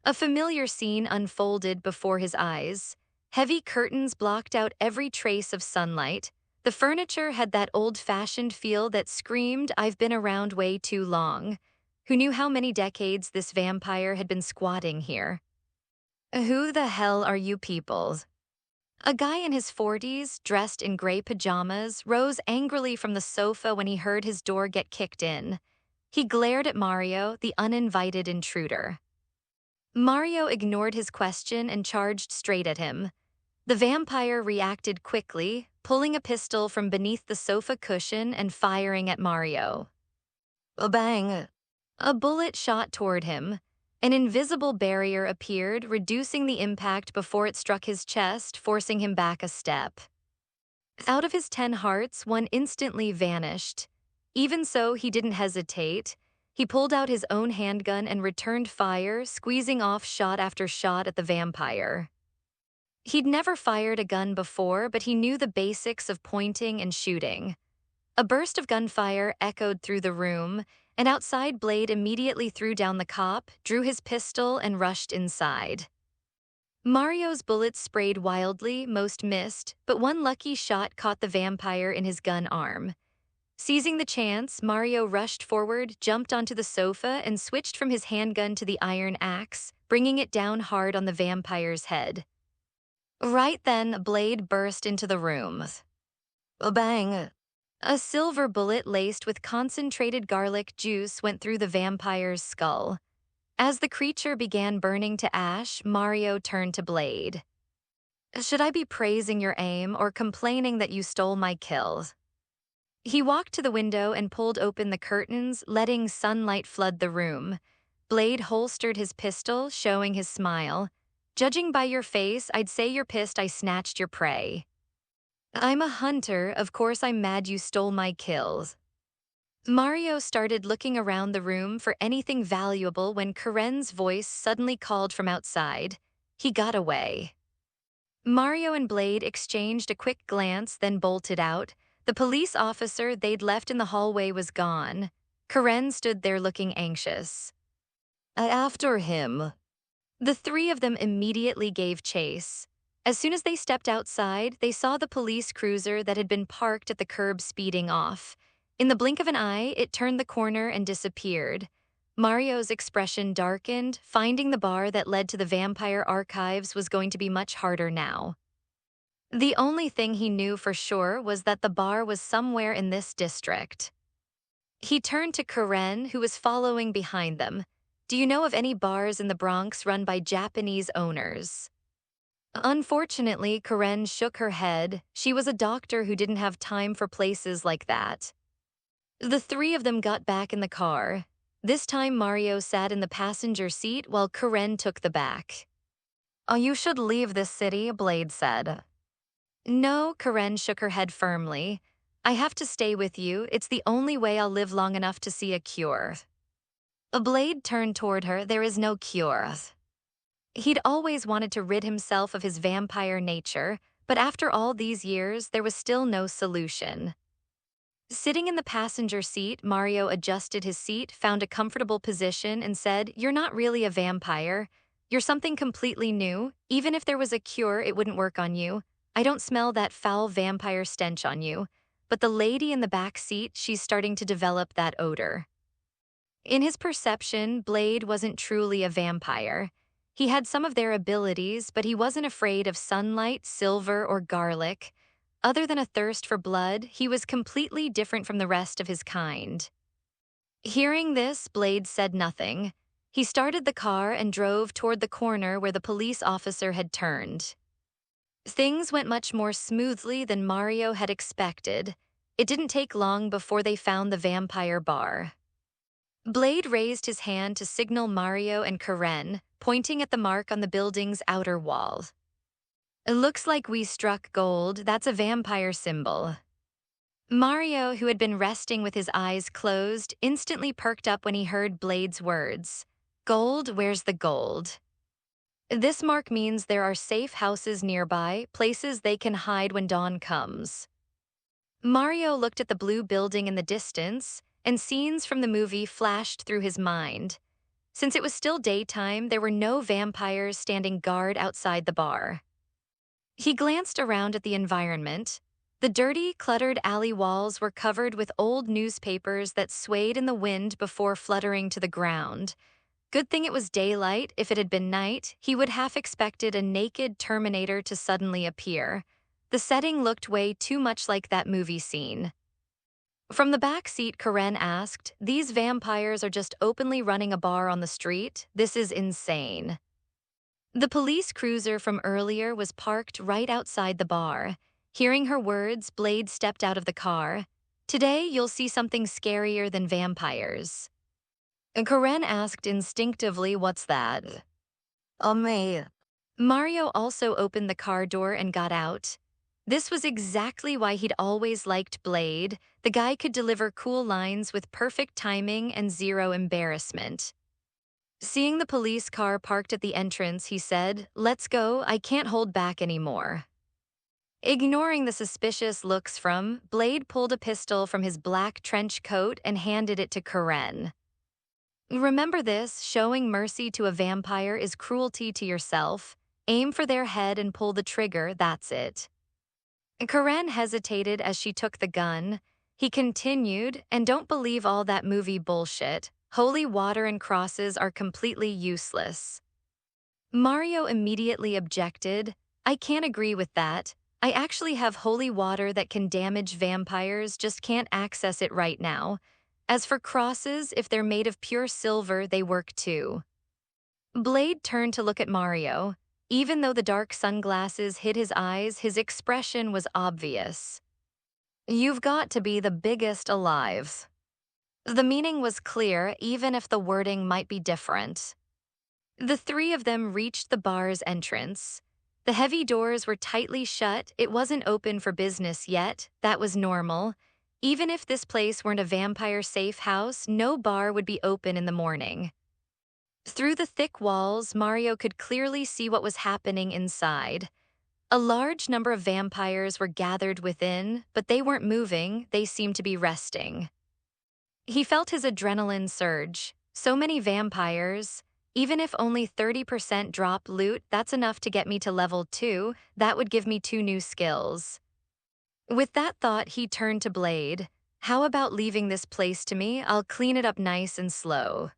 A familiar scene unfolded before his eyes. Heavy curtains blocked out every trace of sunlight. The furniture had that old-fashioned feel that screamed, I've been around way too long. Who knew how many decades this vampire had been squatting here? Who the hell are you people? A guy in his 40s, dressed in gray pajamas, rose angrily from the sofa when he heard his door get kicked in. He glared at Mario, the uninvited intruder. Mario ignored his question and charged straight at him. The vampire reacted quickly, pulling a pistol from beneath the sofa cushion and firing at Mario. Bang! A bullet shot toward him. An invisible barrier appeared, reducing the impact before it struck his chest, forcing him back a step. Out of his 10 hearts, one instantly vanished. Even so, he didn't hesitate. He pulled out his own handgun and returned fire, squeezing off shot after shot at the vampire. He'd never fired a gun before, but he knew the basics of pointing and shooting. A burst of gunfire echoed through the room, and outside Blade immediately threw down the cop, drew his pistol, and rushed inside. Mario's bullets sprayed wildly, most missed, but one lucky shot caught the vampire in his gun arm. Seizing the chance, Mario rushed forward, jumped onto the sofa, and switched from his handgun to the iron axe, bringing it down hard on the vampire's head. Right then, Blade burst into the room. A bang! A silver bullet laced with concentrated garlic juice went through the vampire's skull. As the creature began burning to ash, Mario turned to Blade. Should I be praising your aim or complaining that you stole my kill? He walked to the window and pulled open the curtains, letting sunlight flood the room. Blade holstered his pistol, showing his smile. Judging by your face, I'd say you're pissed I snatched your prey. I'm a hunter, of course I'm mad you stole my kills. Mario started looking around the room for anything valuable when Karen's voice suddenly called from outside. He got away. Mario and Blade exchanged a quick glance, then bolted out. The police officer they'd left in the hallway was gone. Karen stood there looking anxious. After him. The three of them immediately gave chase. As soon as they stepped outside, they saw the police cruiser that had been parked at the curb speeding off. In the blink of an eye, it turned the corner and disappeared. Mario's expression darkened. Finding the bar that led to the vampire archives was going to be much harder now. The only thing he knew for sure was that the bar was somewhere in this district. He turned to Karen, who was following behind them. Do you know of any bars in the Bronx run by Japanese owners? Unfortunately, Karen shook her head. She was a doctor who didn't have time for places like that. The three of them got back in the car. This time Mario sat in the passenger seat while Karen took the back. Oh, you should leave this city, Blade said. No, Karen shook her head firmly. I have to stay with you. It's the only way I'll live long enough to see a cure. Blade turned toward her. There is no cure. He'd always wanted to rid himself of his vampire nature, but after all these years, there was still no solution. Sitting in the passenger seat, Mario adjusted his seat, found a comfortable position, and said, You're not really a vampire. You're something completely new. Even if there was a cure, it wouldn't work on you. I don't smell that foul vampire stench on you. But the lady in the back seat, she's starting to develop that odor. In his perception, Blade wasn't truly a vampire. He had some of their abilities, but he wasn't afraid of sunlight, silver, or garlic. Other than a thirst for blood, he was completely different from the rest of his kind. Hearing this, Blade said nothing. He started the car and drove toward the corner where the police officer had turned. Things went much more smoothly than Mario had expected. It didn't take long before they found the vampire bar. Blade raised his hand to signal Mario and Karen, pointing at the mark on the building's outer wall. It looks like we struck gold. That's a vampire symbol. Mario, who had been resting with his eyes closed, instantly perked up when he heard Blade's words. Gold, where's the gold? This mark means there are safe houses nearby, places they can hide when dawn comes. Mario looked at the blue building in the distance, and scenes from the movie flashed through his mind. Since it was still daytime, there were no vampires standing guard outside the bar. He glanced around at the environment. The dirty, cluttered alley walls were covered with old newspapers that swayed in the wind before fluttering to the ground. Good thing it was daylight. If it had been night, he would have expected a naked Terminator to suddenly appear. The setting looked way too much like that movie scene. From the back seat, Karen asked, These vampires are just openly running a bar on the street? This is insane. The police cruiser from earlier was parked right outside the bar. Hearing her words, Blade stepped out of the car. Today, you'll see something scarier than vampires. Karen asked instinctively, What's that? Me. Mario also opened the car door and got out. This was exactly why he'd always liked Blade. The guy could deliver cool lines with perfect timing and zero embarrassment. Seeing the police car parked at the entrance, he said, "Let's go, I can't hold back anymore." Ignoring the suspicious looks from, Blade pulled a pistol from his black trench coat and handed it to Karen. "Remember this, showing mercy to a vampire is cruelty to yourself. Aim for their head and pull the trigger, that's it." Karen hesitated as she took the gun. He continued, "And don't believe all that movie bullshit. Holy water and crosses are completely useless." Mario immediately objected. "I can't agree with that. I actually have holy water that can damage vampires, just can't access it right now. As for crosses, if they're made of pure silver, they work too." Blade turned to look at Mario. Even though the dark sunglasses hid his eyes, his expression was obvious. "You've got to be the biggest alive." The meaning was clear, even if the wording might be different. The three of them reached the bar's entrance. The heavy doors were tightly shut. It wasn't open for business yet. That was normal. Even if this place weren't a vampire-safe house, no bar would be open in the morning. Through the thick walls, Mario could clearly see what was happening inside. A large number of vampires were gathered within, but they weren't moving, they seemed to be resting. He felt his adrenaline surge. So many vampires. Even if only 30% drop loot, that's enough to get me to level 2, that would give me 2 new skills. With that thought, he turned to Blade. "How about leaving this place to me? I'll clean it up nice and slow."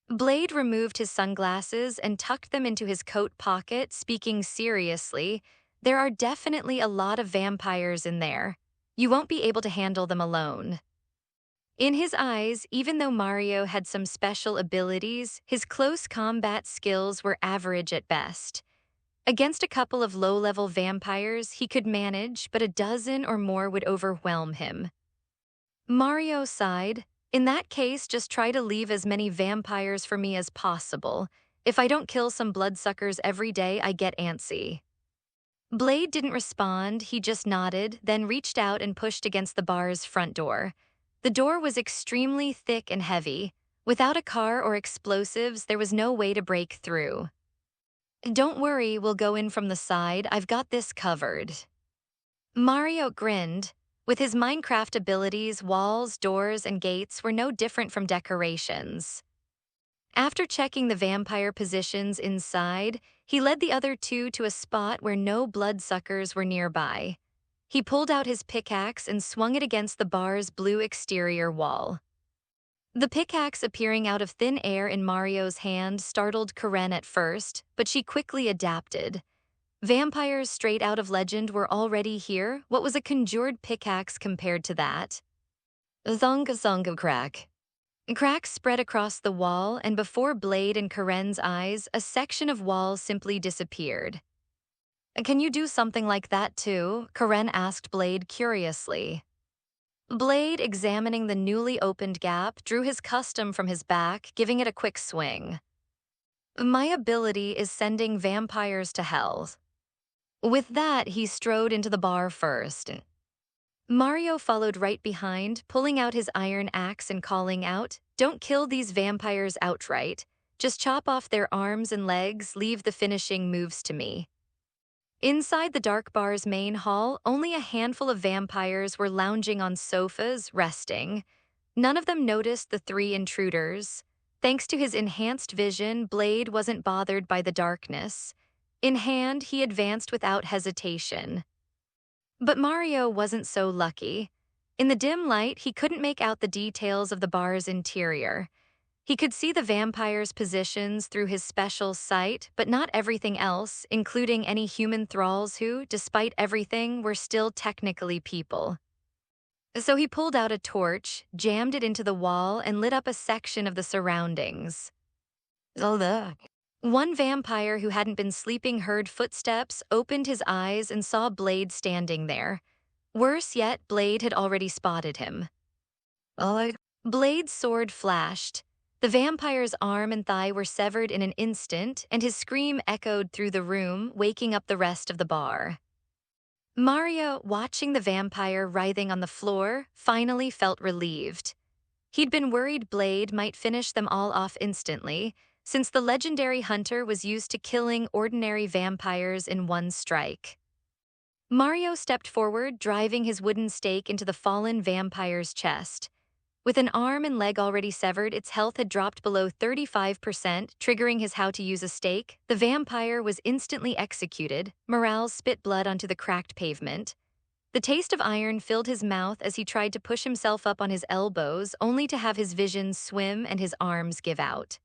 Blade removed his sunglasses and tucked them into his coat pocket, speaking seriously. "There are definitely a lot of vampires in there. You won't be able to handle them alone." In his eyes, even though Mario had some special abilities, his close combat skills were average at best. Against a couple of low-level vampires, he could manage, but a dozen or more would overwhelm him. Mario sighed. "In that case, just try to leave as many vampires for me as possible. If I don't kill some bloodsuckers every day, I get antsy." Blade didn't respond, he just nodded, then reached out and pushed against the bar's front door. The door was extremely thick and heavy. Without a car or explosives, there was no way to break through. "Don't worry, we'll go in from the side. I've got this covered." Mario grinned. With his Minecraft abilities, walls, doors, and gates were no different from decorations. After checking the vampire positions inside, he led the other two to a spot where no bloodsuckers were nearby. He pulled out his pickaxe and swung it against the bar's blue exterior wall. The pickaxe appearing out of thin air in Mario's hand startled Karen at first, but she quickly adapted. Vampires straight out of legend were already here. What was a conjured pickaxe compared to that? Zonga zonga crack. Cracks spread across the wall, and before Blade and Karen's eyes, a section of wall simply disappeared. "Can you do something like that too?" Karen asked Blade curiously. Blade, examining the newly opened gap, drew his custom from his back, giving it a quick swing. "My ability is sending vampires to hell." With that, he strode into the bar first. Mario followed right behind, pulling out his iron axe and calling out, "Don't kill these vampires outright. Just chop off their arms and legs, leave the finishing moves to me." Inside the dark bar's main hall, only a handful of vampires were lounging on sofas, resting. None of them noticed the three intruders. Thanks to his enhanced vision, Blade wasn't bothered by the darkness. In hand, he advanced without hesitation. But Mario wasn't so lucky. In the dim light, he couldn't make out the details of the bar's interior. He could see the vampires' positions through his special sight, but not everything else, including any human thralls who, despite everything, were still technically people. So he pulled out a torch, jammed it into the wall, and lit up a section of the surroundings. One vampire who hadn't been sleeping heard footsteps, opened his eyes, and saw Blade standing there. Worse yet, Blade had already spotted him. Blade's sword flashed. The vampire's arm and thigh were severed in an instant, and his scream echoed through the room, waking up the rest of the bar. Mario, watching the vampire writhing on the floor, finally felt relieved. He'd been worried Blade might finish them all off instantly, since the legendary hunter was used to killing ordinary vampires in one strike. Mario stepped forward, driving his wooden stake into the fallen vampire's chest. With an arm and leg already severed, its health had dropped below 35%, triggering his how to use a stake. The vampire was instantly executed. Morales spit blood onto the cracked pavement. The taste of iron filled his mouth as he tried to push himself up on his elbows, only to have his vision swim and his arms give out.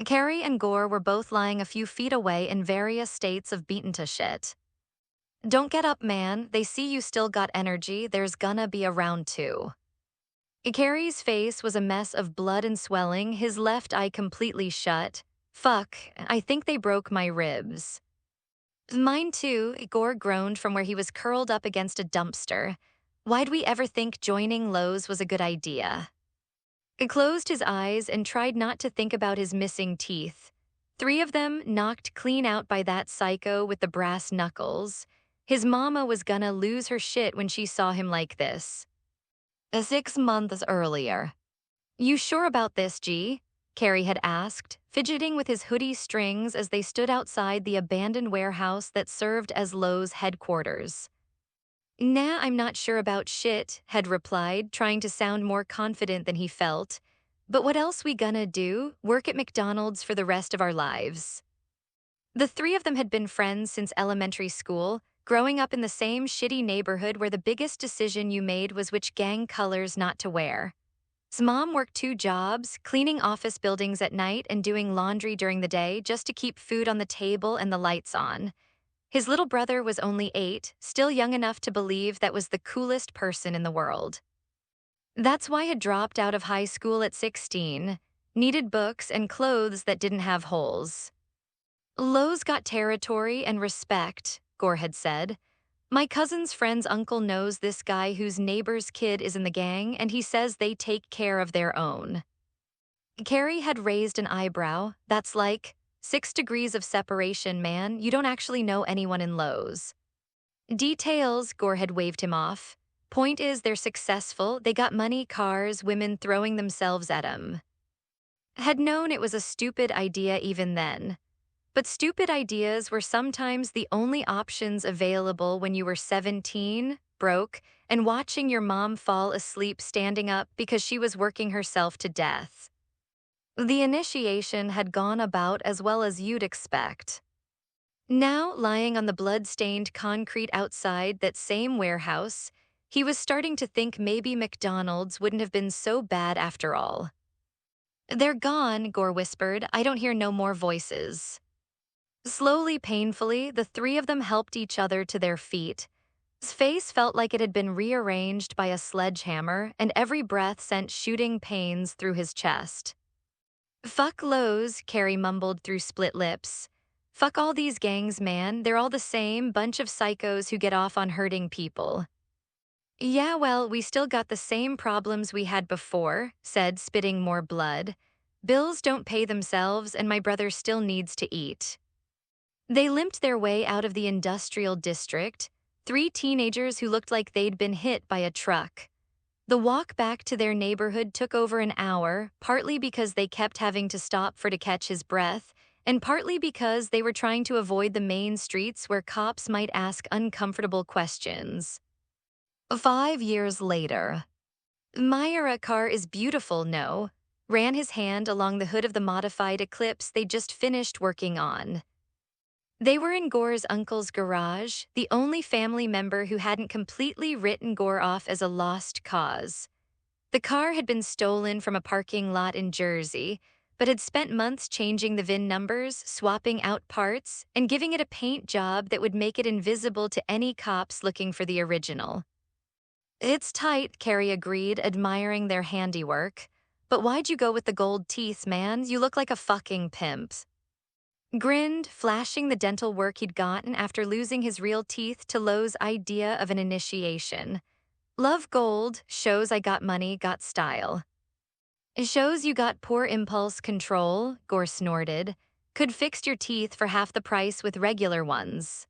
Carrie and Gore were both lying a few feet away in various states of beaten to shit. "Don't get up, man. They see you still got energy. There's gonna be a round two." Carrie's face was a mess of blood and swelling, his left eye completely shut. "Fuck, I think they broke my ribs." "Mine too," Gore groaned from where he was curled up against a dumpster. Why'd we ever think joining Lowe's was a good idea? He closed his eyes and tried not to think about his missing teeth. 3 of them knocked clean out by that psycho with the brass knuckles. His mama was gonna lose her shit when she saw him like this. 6 months earlier. "You sure about this, G?" Carrie had asked, fidgeting with his hoodie strings as they stood outside the abandoned warehouse that served as Lowe's headquarters. "Nah, I'm not sure about shit," had replied, trying to sound more confident than he felt. "But what else we gonna do? Work at McDonald's for the rest of our lives?" The 3 of them had been friends since elementary school, growing up in the same shitty neighborhood where the biggest decision you made was which gang colors not to wear. His mom worked 2 jobs, cleaning office buildings at night and doing laundry during the day just to keep food on the table and the lights on. His little brother was only 8, still young enough to believe that was the coolest person in the world. That's why he dropped out of high school at 16, needed books and clothes that didn't have holes. "Lowe's got territory and respect," Gore had said. "My cousin's friend's uncle knows this guy whose neighbor's kid is in the gang, and he says they take care of their own." Carrie had raised an eyebrow. "That's like 6 degrees of separation, man. You don't actually know anyone in Lowe's." "Details," Gore had waved him off. "Point is, they're successful. They got money, cars, women throwing themselves at 'em." Had known it was a stupid idea even then. But stupid ideas were sometimes the only options available when you were 17, broke, and watching your mom fall asleep standing up because she was working herself to death. The initiation had gone about as well as you'd expect. Now, lying on the blood-stained concrete outside that same warehouse, he was starting to think maybe McDonald's wouldn't have been so bad after all. "They're gone," Gore whispered. "I don't hear no more voices." Slowly, painfully, the 3 of them helped each other to their feet. His face felt like it had been rearranged by a sledgehammer, and every breath sent shooting pains through his chest. "Fuck Lowe's," Carrie mumbled through split lips. "Fuck all these gangs, man. They're all the same bunch of psychos who get off on hurting people." "Yeah, well, we still got the same problems we had before," said, spitting more blood. "Bills don't pay themselves, and my brother still needs to eat." They limped their way out of the industrial district, 3 teenagers who looked like they'd been hit by a truck. The walk back to their neighborhood took over an hour, partly because they kept having to stop to catch his breath, and partly because they were trying to avoid the main streets where cops might ask uncomfortable questions. 5 years later. "Myra car is beautiful, no?" Ran his hand along the hood of the modified Eclipse they'd just finished working on. They were in Gore's uncle's garage, the only family member who hadn't completely written Gore off as a lost cause. The car had been stolen from a parking lot in Jersey, but had spent months changing the VIN numbers, swapping out parts, and giving it a paint job that would make it invisible to any cops looking for the original. "It's tight," Carrie agreed, admiring their handiwork. "But why'd you go with the gold teeth, man? You look like a fucking pimp." Grinned, flashing the dental work he'd gotten after losing his real teeth to Lowe's idea of an initiation. "Love gold, shows I got money, got style." "It shows you got poor impulse control," Gore snorted. "Could fix your teeth for half the price with regular ones."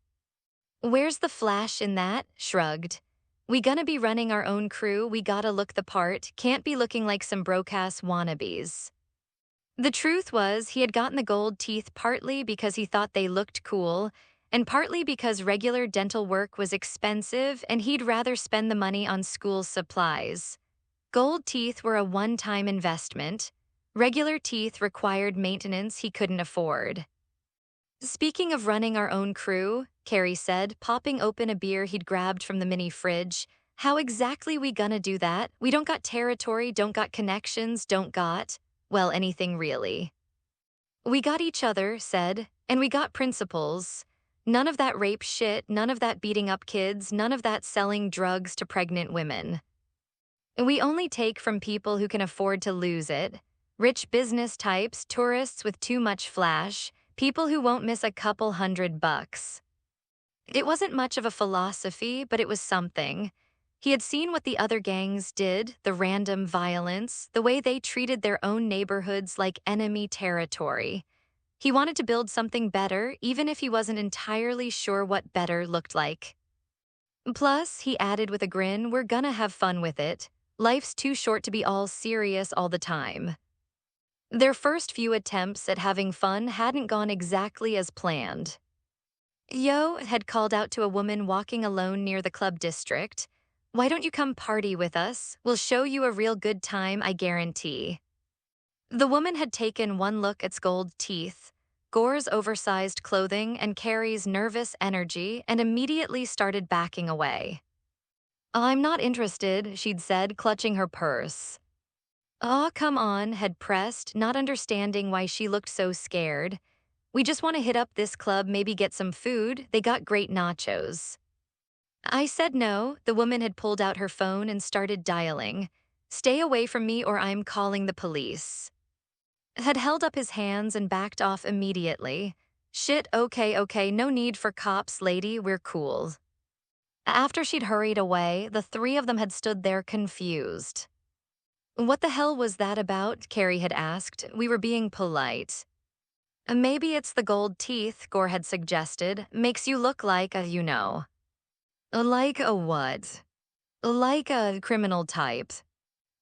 Where's the flash in that? Shrugged. We gonna be running our own crew, we gotta look the part, can't be looking like some broke-ass wannabes. The truth was, he had gotten the gold teeth partly because he thought they looked cool, and partly because regular dental work was expensive and he'd rather spend the money on school supplies. Gold teeth were a one-time investment. Regular teeth required maintenance he couldn't afford. Speaking of running our own crew, Carrie said, popping open a beer he'd grabbed from the mini fridge, how exactly we gonna do that? We don't got territory, don't got connections, don't got, well, anything really. We got each other, said, and we got principles. None of that rape shit, none of that beating up kids, none of that selling drugs to pregnant women. We only take from people who can afford to lose it. Rich business types, tourists with too much flash, people who won't miss a couple $100. It wasn't much of a philosophy, but it was something. He had seen what the other gangs did, the random violence, the way they treated their own neighborhoods like enemy territory. He wanted to build something better, even if he wasn't entirely sure what better looked like. Plus, he added with a grin, we're gonna have fun with it. Life's too short to be all serious all the time. Their first few attempts at having fun hadn't gone exactly as planned. Yo had called out to a woman walking alone near the club district. Why don't you come party with us? We'll show you a real good time, I guarantee. The woman had taken one look at gold teeth, Gore's oversized clothing, and Carrie's nervous energy, and immediately started backing away. I'm not interested, she'd said, clutching her purse. Aw, come on, had pressed, not understanding why she looked so scared. We just want to hit up this club, maybe get some food. They got great nachos. I said no. The woman had pulled out her phone and started dialing. Stay away from me or I'm calling the police. Had held up his hands and backed off immediately. Shit, okay, no need for cops, lady, we're cool. After she'd hurried away, the three of them had stood there confused. What the hell was that about? Carrie had asked. We were being polite. Maybe it's the gold teeth, Gore had suggested. Makes you look like a, you know. Like a what? Like a criminal type.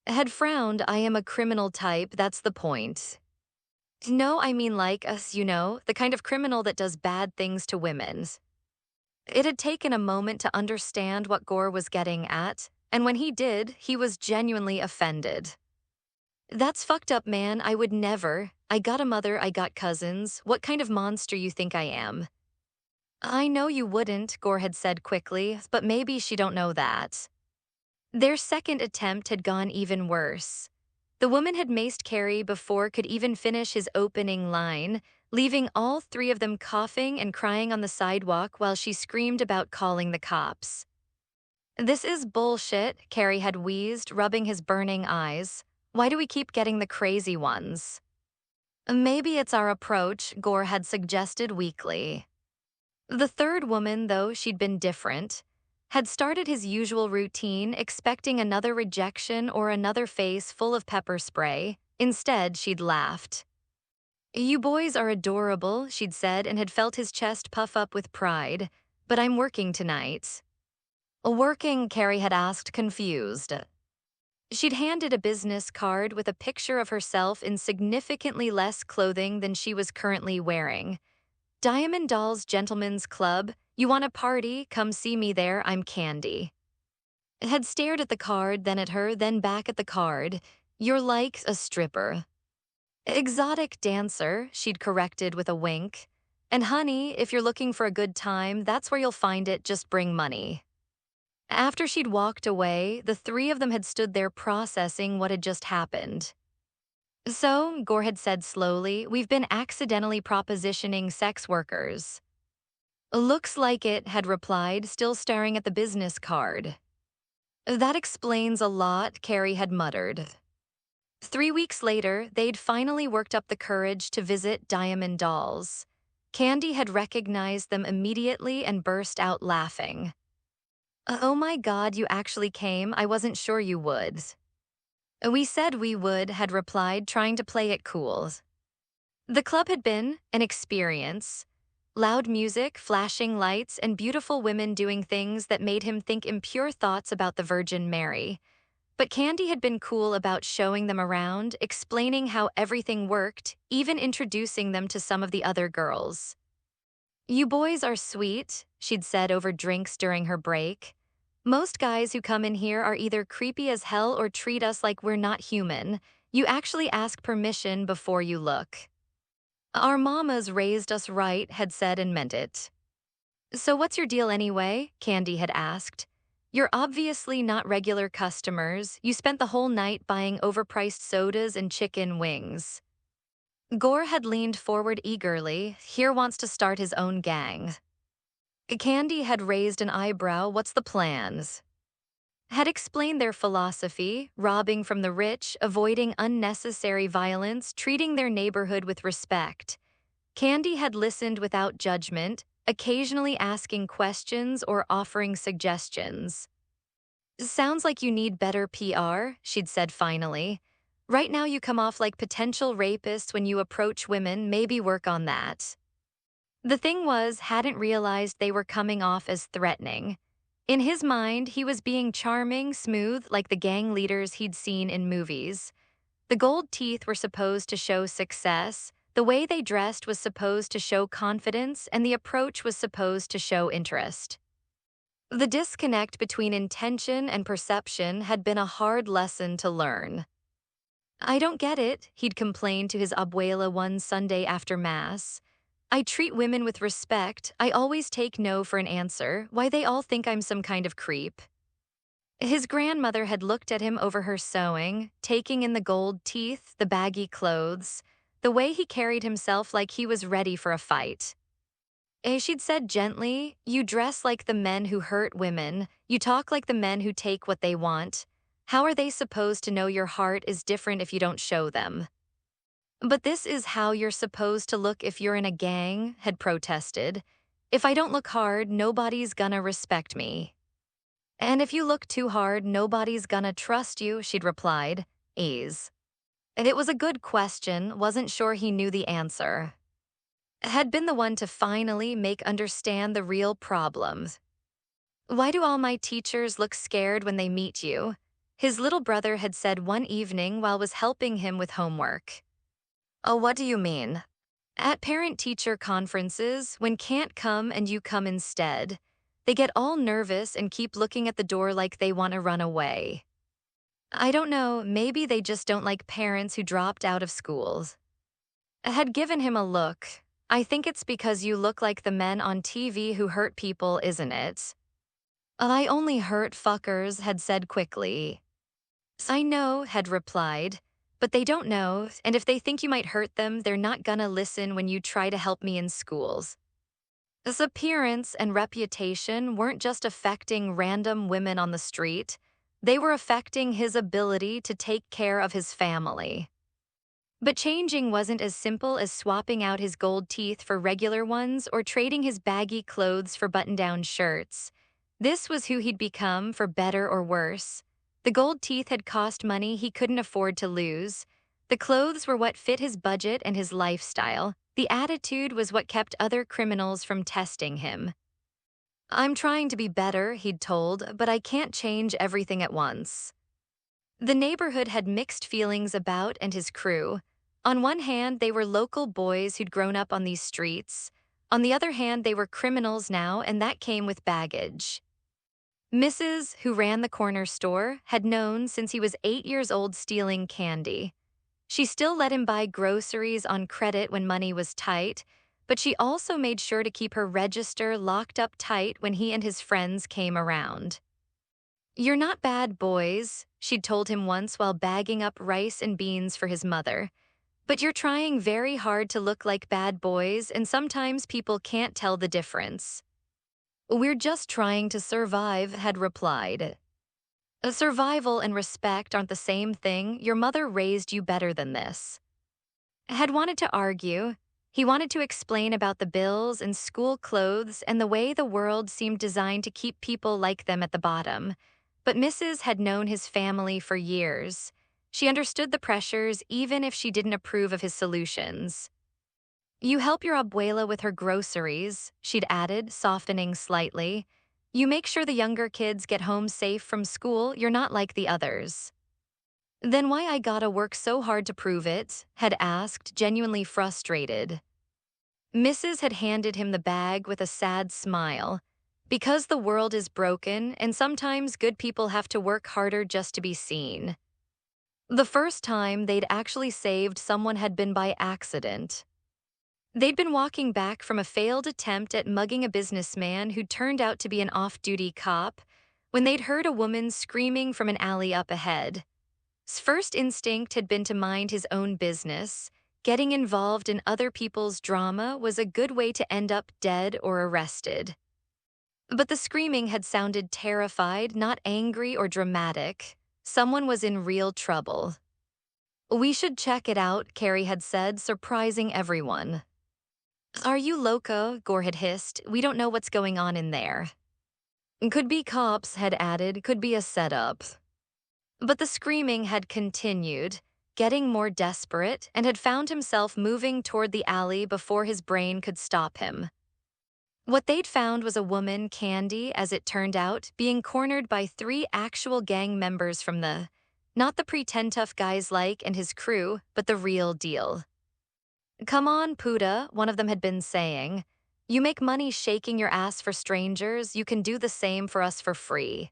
Had frowned, I am a criminal type, that's the point. No, I mean like us, you know, the kind of criminal that does bad things to women. It had taken a moment to understand what Gore was getting at, and when he did, he was genuinely offended. That's fucked up, man, I would never. I got a mother, I got cousins. What kind of monster you think I am? I know you wouldn't, Gore had said quickly, but maybe she don't know that. Their second attempt had gone even worse. The woman had maced Carrie before could even finish his opening line, leaving all three of them coughing and crying on the sidewalk while she screamed about calling the cops. This is bullshit, Carrie had wheezed, rubbing his burning eyes. Why do we keep getting the crazy ones? Maybe it's our approach, Gore had suggested weakly. The third woman, though she'd been different, had started his usual routine expecting another rejection or another face full of pepper spray. Instead, she'd laughed. You boys are adorable, she'd said, and had felt his chest puff up with pride. But I'm working tonight. Working, Carrie had asked, confused. She'd handed a business card with a picture of herself in significantly less clothing than she was currently wearing. Diamond Dolls Gentlemen's Club, you want a party? Come see me there, I'm Candy. Had stared at the card, then at her, then back at the card. You're like a stripper. Exotic dancer, she'd corrected with a wink. And honey, if you're looking for a good time, that's where you'll find it, just bring money. After she'd walked away, the three of them had stood there processing what had just happened. So, Gore had said slowly, we've been accidentally propositioning sex workers. Looks like it, had replied, still staring at the business card. That explains a lot, Carrie had muttered. 3 weeks later, they'd finally worked up the courage to visit Diamond Dolls. Candy had recognized them immediately and burst out laughing. Oh my God, you actually came, I wasn't sure you would. We said we would, had replied, trying to play it cool. The club had been an experience. loud music, flashing lights, and beautiful women doing things that made him think impure thoughts about the Virgin Mary. But Candy had been cool about showing them around, explaining how everything worked, even introducing them to some of the other girls. "You boys are sweet," she'd said over drinks during her break. "Most guys who come in here are either creepy as hell or treat us like we're not human. You actually ask permission before you look." "Our mamas raised us right," had said and meant it. "So what's your deal anyway?" Candy had asked. "You're obviously not regular customers. You spent the whole night buying overpriced sodas and chicken wings." Gore had leaned forward eagerly. Here wants to start his own gang. Candy had raised an eyebrow. What's the plans? Had explained their philosophy, robbing from the rich, avoiding unnecessary violence, treating their neighborhood with respect. Candy had listened without judgment, occasionally asking questions or offering suggestions. "Sounds like you need better PR," she'd said finally. "Right now you come off like potential rapists when you approach women, maybe work on that." The thing was, hadn't realized they were coming off as threatening. In his mind, he was being charming, smooth, like the gang leaders he'd seen in movies. The gold teeth were supposed to show success, the way they dressed was supposed to show confidence, and the approach was supposed to show interest. The disconnect between intention and perception had been a hard lesson to learn. "I don't get it," he'd complained to his abuela one Sunday after Mass. "I treat women with respect. I always take no for an answer. Why they all think I'm some kind of creep." His grandmother had looked at him over her sewing, taking in the gold teeth, the baggy clothes, the way he carried himself like he was ready for a fight. She'd said gently, "You dress like the men who hurt women. You talk like the men who take what they want. How are they supposed to know your heart is different if you don't show them?" "But this is how you're supposed to look if you're in a gang," had protested. "If I don't look hard, nobody's gonna respect me." "And if you look too hard, nobody's gonna trust you," she'd replied. Ease. It was a good question, wasn't sure he knew the answer. Had been the one to finally make understand the real problems. "Why do all my teachers look scared when they meet you?" his little brother had said one evening while was helping him with homework. "Oh, what do you mean?" "At parent-teacher conferences, when can't come and you come instead, they get all nervous and keep looking at the door like they want to run away." "I don't know, maybe they just don't like parents who dropped out of schools." Had given him a look. "I think it's because you look like the men on TV who hurt people, isn't it?" "I only hurt fuckers," had said quickly. "I know," had replied, "but they don't know, and if they think you might hurt them, they're not gonna listen when you try to help me in schools." His appearance and reputation weren't just affecting random women on the street, they were affecting his ability to take care of his family. But changing wasn't as simple as swapping out his gold teeth for regular ones or trading his baggy clothes for button-down shirts. This was who he'd become, for better or worse. The gold teeth had cost money he couldn't afford to lose. The clothes were what fit his budget and his lifestyle. The attitude was what kept other criminals from testing him. "I'm trying to be better," he'd told, "but I can't change everything at once." The neighborhood had mixed feelings about and his crew. On one hand, they were local boys who'd grown up on these streets. On the other hand, they were criminals now, and that came with baggage. Mrs., who ran the corner store, had known since he was 8 years old stealing candy. She still let him buy groceries on credit when money was tight, but she also made sure to keep her register locked up tight when he and his friends came around. "You're not bad boys," she'd told him once while bagging up rice and beans for his mother. "But you're trying very hard to look like bad boys, and sometimes people can't tell the difference." "We're just trying to survive," had replied. "Survival and respect aren't the same thing. Your mother raised you better than this." Had wanted to argue. He wanted to explain about the bills and school clothes and the way the world seemed designed to keep people like them at the bottom. But Mrs. had known his family for years. She understood the pressures even if she didn't approve of his solutions. You help your abuela with her groceries, she'd added, softening slightly. You make sure the younger kids get home safe from school, you're not like the others. Then why I gotta work so hard to prove it? Had asked, genuinely frustrated. Mrs. had handed him the bag with a sad smile. Because the world is broken, and sometimes good people have to work harder just to be seen. The first time they'd actually saved someone had been by accident. They'd been walking back from a failed attempt at mugging a businessman who turned out to be an off-duty cop when they'd heard a woman screaming from an alley up ahead. His first instinct had been to mind his own business. Getting involved in other people's drama was a good way to end up dead or arrested. But the screaming had sounded terrified, not angry or dramatic. Someone was in real trouble. We should check it out, Carrie had said, surprising everyone. Are you loco? Gore had hissed. We don't know what's going on in there. Could be cops, had added, could be a setup. But the screaming had continued, getting more desperate, and had found himself moving toward the alley before his brain could stop him. What they'd found was a woman, Candy, as it turned out, being cornered by 3 actual gang members from not the pretend tough guys like and his crew, but the real deal. Come on, Puda, one of them had been saying. You make money shaking your ass for strangers, you can do the same for us for free.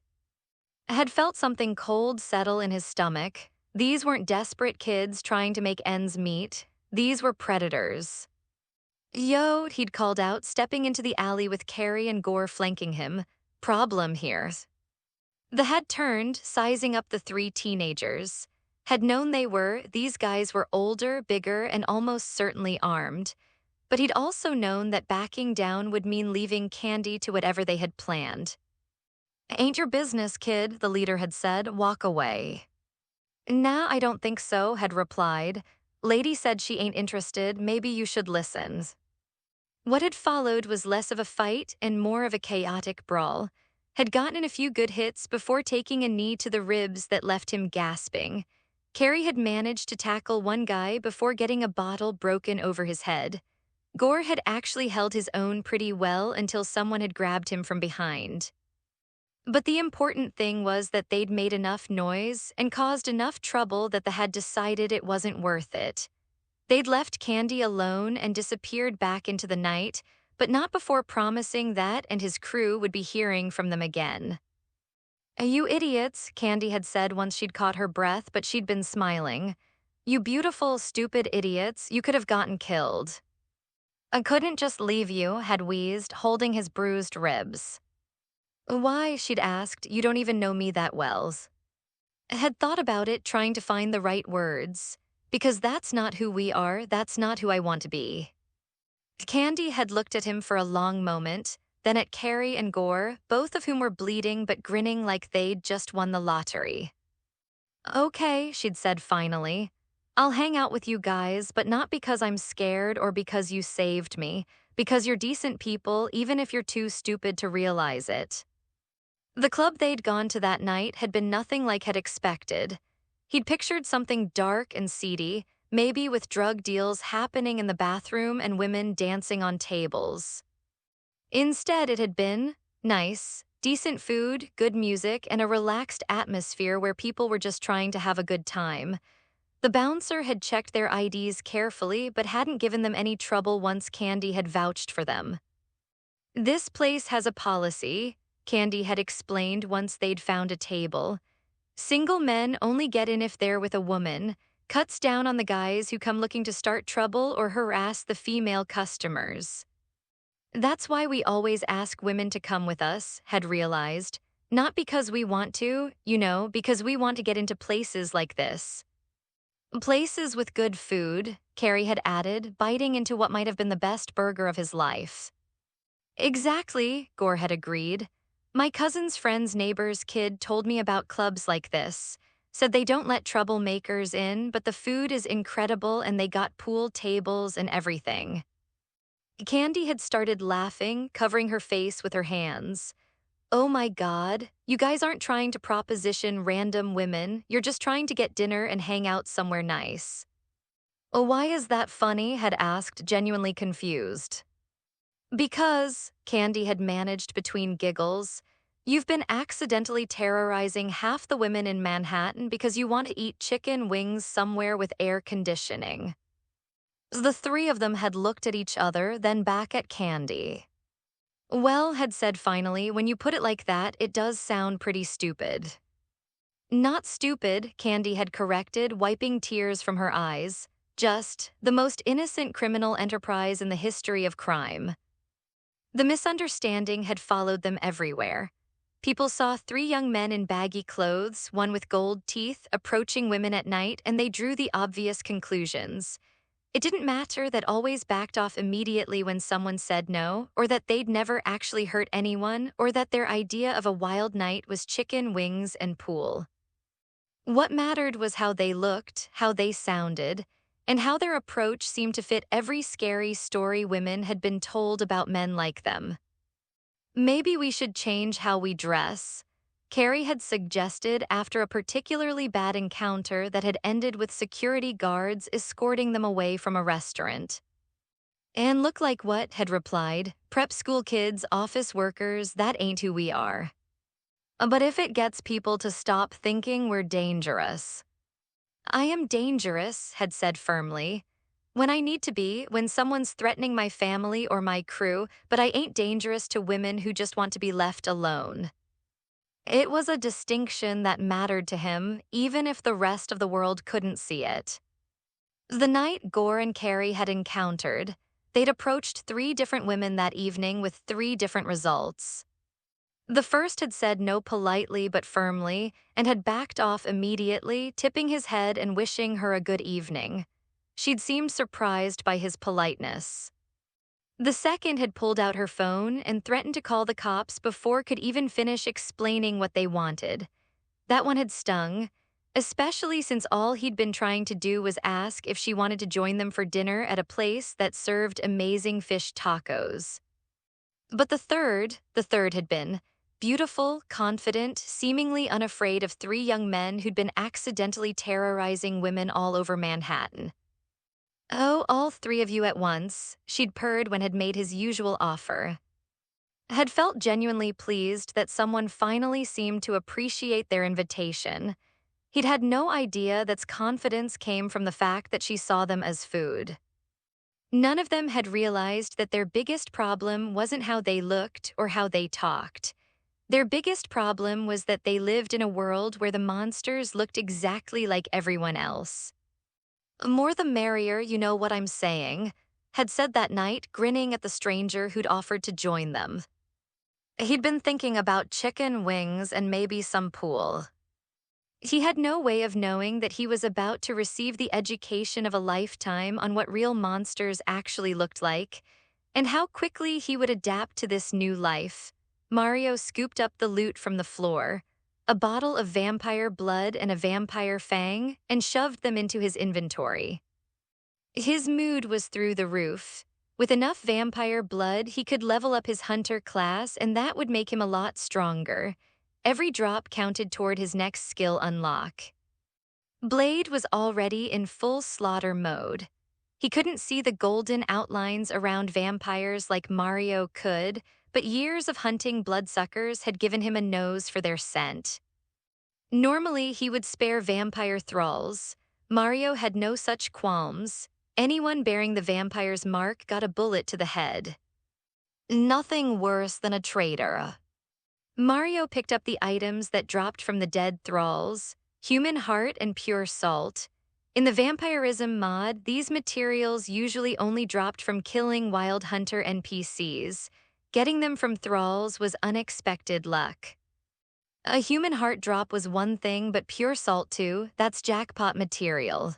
Had felt something cold settle in his stomach. These weren't desperate kids trying to make ends meet. These were predators. Yo, he'd called out, stepping into the alley with Carrie and Gore flanking him. Problem here. The head turned, sizing up the 3 teenagers. Had known these guys were older, bigger, and almost certainly armed. But he'd also known that backing down would mean leaving Candy to whatever they had planned. Ain't your business, kid, the leader had said. Walk away. Nah, I don't think so, had replied. Lady said she ain't interested, maybe you should listen. What had followed was less of a fight and more of a chaotic brawl. Had gotten a few good hits before taking a knee to the ribs that left him gasping. Carrie had managed to tackle one guy before getting a bottle broken over his head. Gore had actually held his own pretty well until someone had grabbed him from behind. But the important thing was that they'd made enough noise and caused enough trouble that they had decided it wasn't worth it. They'd left Candy alone and disappeared back into the night, but not before promising that and his crew would be hearing from them again. You idiots, Candy had said once she'd caught her breath, but she'd been smiling. You beautiful, stupid idiots, you could have gotten killed. I couldn't just leave you, had wheezed, holding his bruised ribs. Why, she'd asked, you don't even know me that well. Had thought about it, trying to find the right words. Because that's not who we are, that's not who I want to be. Candy had looked at him for a long moment, then at Carrie and Gore, both of whom were bleeding but grinning like they'd just won the lottery. Okay, she'd said finally. I'll hang out with you guys, but not because I'm scared or because you saved me, because you're decent people even if you're too stupid to realize it. The club they'd gone to that night had been nothing like had expected. He'd pictured something dark and seedy, maybe with drug deals happening in the bathroom and women dancing on tables. Instead, it had been nice, decent food, good music, and a relaxed atmosphere where people were just trying to have a good time. The bouncer had checked their IDs carefully but hadn't given them any trouble once Candy had vouched for them. This place has a policy, Candy had explained once they'd found a table. Single men only get in if they're with a woman, cuts down on the guys who come looking to start trouble or harass the female customers. That's why we always ask women to come with us, had realized. Not because we want to, because we want to get into places like this. Places with good food, Carrie had added, biting into what might have been the best burger of his life. Exactly, Gore had agreed. My cousin's friend's neighbor's kid told me about clubs like this. Said they don't let troublemakers in, but the food is incredible and they got pool tables and everything. Candy had started laughing, covering her face with her hands. Oh my God, you guys aren't trying to proposition random women, you're just trying to get dinner and hang out somewhere nice. Why is that funny? Had asked, genuinely confused. Because, Candy had managed between giggles, you've been accidentally terrorizing half the women in Manhattan because you want to eat chicken wings somewhere with air conditioning. The three of them had looked at each other, then back at Candy. Well, had said finally, when you put it like that, it does sound pretty stupid. Not stupid, Candy had corrected, wiping tears from her eyes. Just the most innocent criminal enterprise in the history of crime. The misunderstanding had followed them everywhere. People saw three young men in baggy clothes, one with gold teeth, approaching women at night, and they drew the obvious conclusions. It didn't matter that always backed off immediately when someone said no, or that they'd never actually hurt anyone, or that their idea of a wild night was chicken wings and pool. What mattered was how they looked, how they sounded, and how their approach seemed to fit every scary story women had been told about men like them. Maybe we should change how we dress, Carrie had suggested after a particularly bad encounter that had ended with security guards escorting them away from a restaurant. And look like what? Had replied, prep school kids, office workers, that ain't who we are. But if it gets people to stop thinking we're dangerous. I am dangerous, had said firmly. When I need to be, when someone's threatening my family or my crew, but I ain't dangerous to women who just want to be left alone. It was a distinction that mattered to him, even if the rest of the world couldn't see it. The night Gore and Carrie had encountered, they'd approached 3 different women that evening with 3 different results. The first had said no politely but firmly and had backed off immediately, tipping his head and wishing her a good evening. She'd seemed surprised by his politeness. The second had pulled out her phone and threatened to call the cops before could even finish explaining what they wanted. That one had stung, especially since all he'd been trying to do was ask if she wanted to join them for dinner at a place that served amazing fish tacos. But the third had been beautiful, confident, seemingly unafraid of 3 young men who'd been accidentally terrorizing women all over Manhattan. Oh, all 3 of you at once, she'd purred when had made his usual offer. Had felt genuinely pleased that someone finally seemed to appreciate their invitation. He'd had no idea that confidence came from the fact that she saw them as food. None of them had realized that their biggest problem wasn't how they looked or how they talked. Their biggest problem was that they lived in a world where the monsters looked exactly like everyone else. More the merrier, you know what I'm saying, had said that night, grinning at the stranger who'd offered to join them. He'd been thinking about chicken wings and maybe some pool. He had no way of knowing that he was about to receive the education of a lifetime on what real monsters actually looked like, and how quickly he would adapt to this new life. Mario scooped up the loot from the floor, a bottle of vampire blood and a vampire fang, and shoved them into his inventory. His mood was through the roof. With enough vampire blood, he could level up his hunter class, and that would make him a lot stronger. Every drop counted toward his next skill unlock. Blade was already in full slaughter mode. He couldn't see the golden outlines around vampires like Mario could, but years of hunting bloodsuckers had given him a nose for their scent. Normally, he would spare vampire thralls. Mario had no such qualms. Anyone bearing the vampire's mark got a bullet to the head. Nothing worse than a traitor. Mario picked up the items that dropped from the dead thralls, human heart and pure salt. In the vampirism mod, these materials usually only dropped from killing wild hunter NPCs. Getting them from thralls was unexpected luck. A human heart drop was one thing, but pure salt too, that's jackpot material.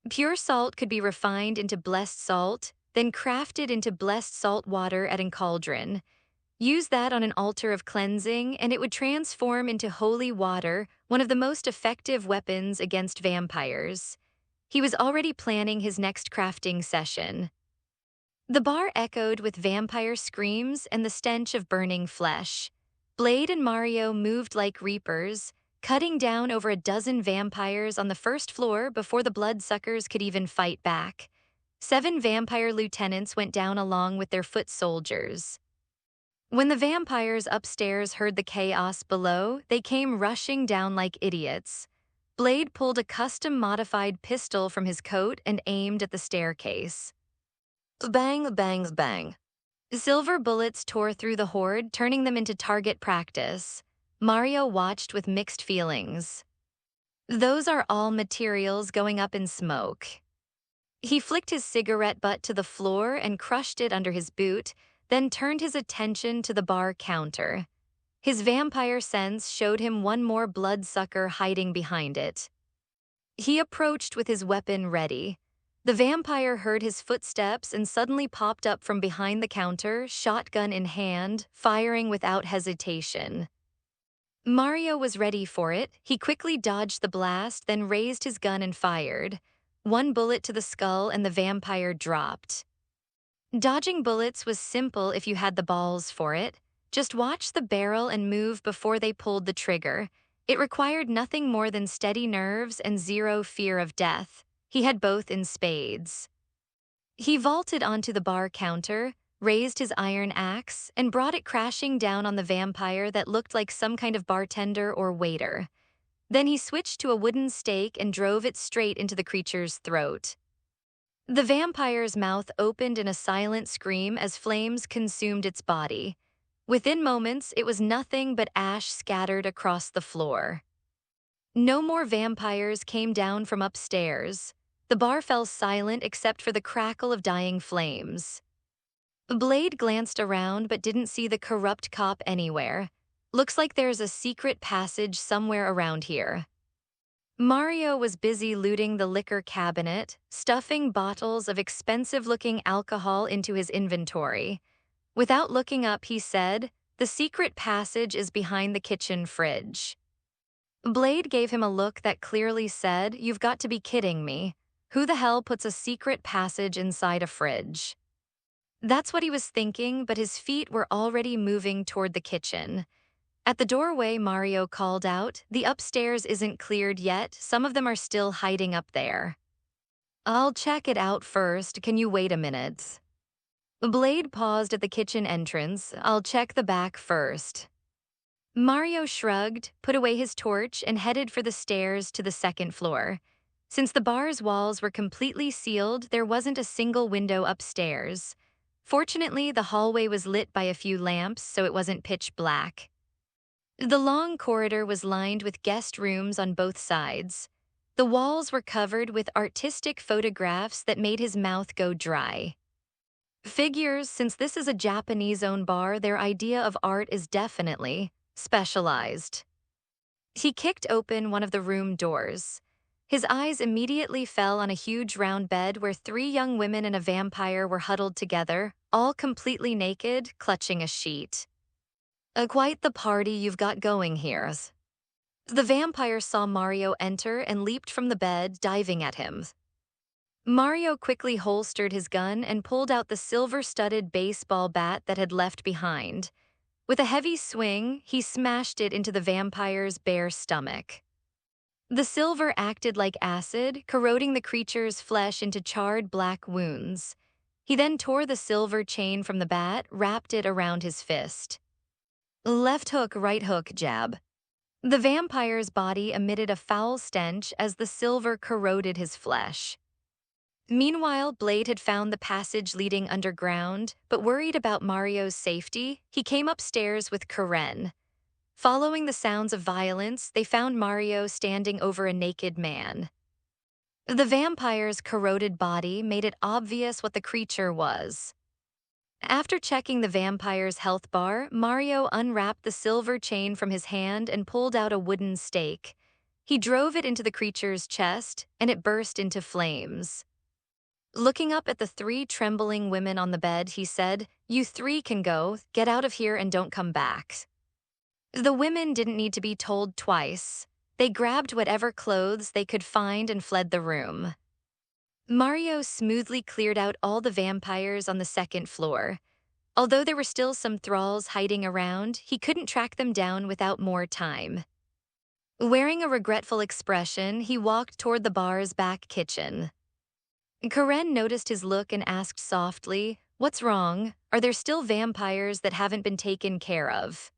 Pure salt could be refined into blessed salt, then crafted into blessed salt water at an cauldron. Use that on an altar of cleansing, and it would transform into holy water, one of the most effective weapons against vampires. He was already planning his next crafting session. The bar echoed with vampire screams and the stench of burning flesh. Blade and Mario moved like reapers, cutting down over a dozen vampires on the first floor before the bloodsuckers could even fight back. 7 vampire lieutenants went down along with their foot soldiers. When the vampires upstairs heard the chaos below, they came rushing down like idiots. Blade pulled a custom-modified pistol from his coat and aimed at the staircase. Bang, bang, bang. Silver bullets tore through the horde, turning them into target practice. Mario watched with mixed feelings. Those are all materials going up in smoke. He flicked his cigarette butt to the floor and crushed it under his boot, then turned his attention to the bar counter. His vampire sense showed him one more bloodsucker hiding behind it. He approached with his weapon ready. The vampire heard his footsteps and suddenly popped up from behind the counter, shotgun in hand, firing without hesitation. Mario was ready for it. He quickly dodged the blast, then raised his gun and fired. One bullet to the skull and the vampire dropped. Dodging bullets was simple if you had the balls for it. Just watch the barrel and move before they pulled the trigger. It required nothing more than steady nerves and zero fear of death. He had both in spades. He vaulted onto the bar counter, raised his iron axe, and brought it crashing down on the vampire that looked like some kind of bartender or waiter. Then he switched to a wooden stake and drove it straight into the creature's throat. The vampire's mouth opened in a silent scream as flames consumed its body. Within moments, it was nothing but ash scattered across the floor. No more vampires came down from upstairs. The bar fell silent except for the crackle of dying flames. Blade glanced around but didn't see the corrupt cop anywhere. Looks like there's a secret passage somewhere around here. Mario was busy looting the liquor cabinet, stuffing bottles of expensive-looking alcohol into his inventory. Without looking up, he said, "The secret passage is behind the kitchen fridge." Blade gave him a look that clearly said, "You've got to be kidding me. Who the hell puts a secret passage inside a fridge?" That's what he was thinking, but his feet were already moving toward the kitchen. At the doorway, Mario called out, "The upstairs isn't cleared yet. Some of them are still hiding up there." "I'll check it out first. Can you wait a minute?" Blade paused at the kitchen entrance. "I'll check the back first." Mario shrugged, put away his torch, and headed for the stairs to the second floor. Since the bar's walls were completely sealed, there wasn't a single window upstairs. Fortunately, the hallway was lit by a few lamps, so it wasn't pitch black. The long corridor was lined with guest rooms on both sides. The walls were covered with artistic photographs that made his mouth go dry. Figures, since this is a Japanese-owned bar, their idea of art is definitely specialized. He kicked open one of the room doors. His eyes immediately fell on a huge round bed where 3 young women and a vampire were huddled together, all completely naked, clutching a sheet. Quite the party you've got going here." The vampire saw Mario enter and leaped from the bed, diving at him. Mario quickly holstered his gun and pulled out the silver-studded baseball bat that had left behind. With a heavy swing, he smashed it into the vampire's bare stomach. The silver acted like acid, corroding the creature's flesh into charred black wounds. He then tore the silver chain from the bat, wrapped it around his fist. Left hook, right hook, jab. The vampire's body emitted a foul stench as the silver corroded his flesh. Meanwhile, Blade had found the passage leading underground, but worried about Mario's safety, he came upstairs with Karen. Following the sounds of violence, they found Mario standing over a naked man. The vampire's corroded body made it obvious what the creature was. After checking the vampire's health bar, Mario unwrapped the silver chain from his hand and pulled out a wooden stake. He drove it into the creature's chest, and it burst into flames. Looking up at the 3 trembling women on the bed, he said, "You 3 can go. Get out of here and don't come back." The women didn't need to be told twice. They grabbed whatever clothes they could find and fled the room. Mario smoothly cleared out all the vampires on the second floor. Although there were still some thralls hiding around, he couldn't track them down without more time. Wearing a regretful expression, he walked toward the bar's back kitchen. Karen noticed his look and asked softly, "What's wrong? Are there still vampires that haven't been taken care of?"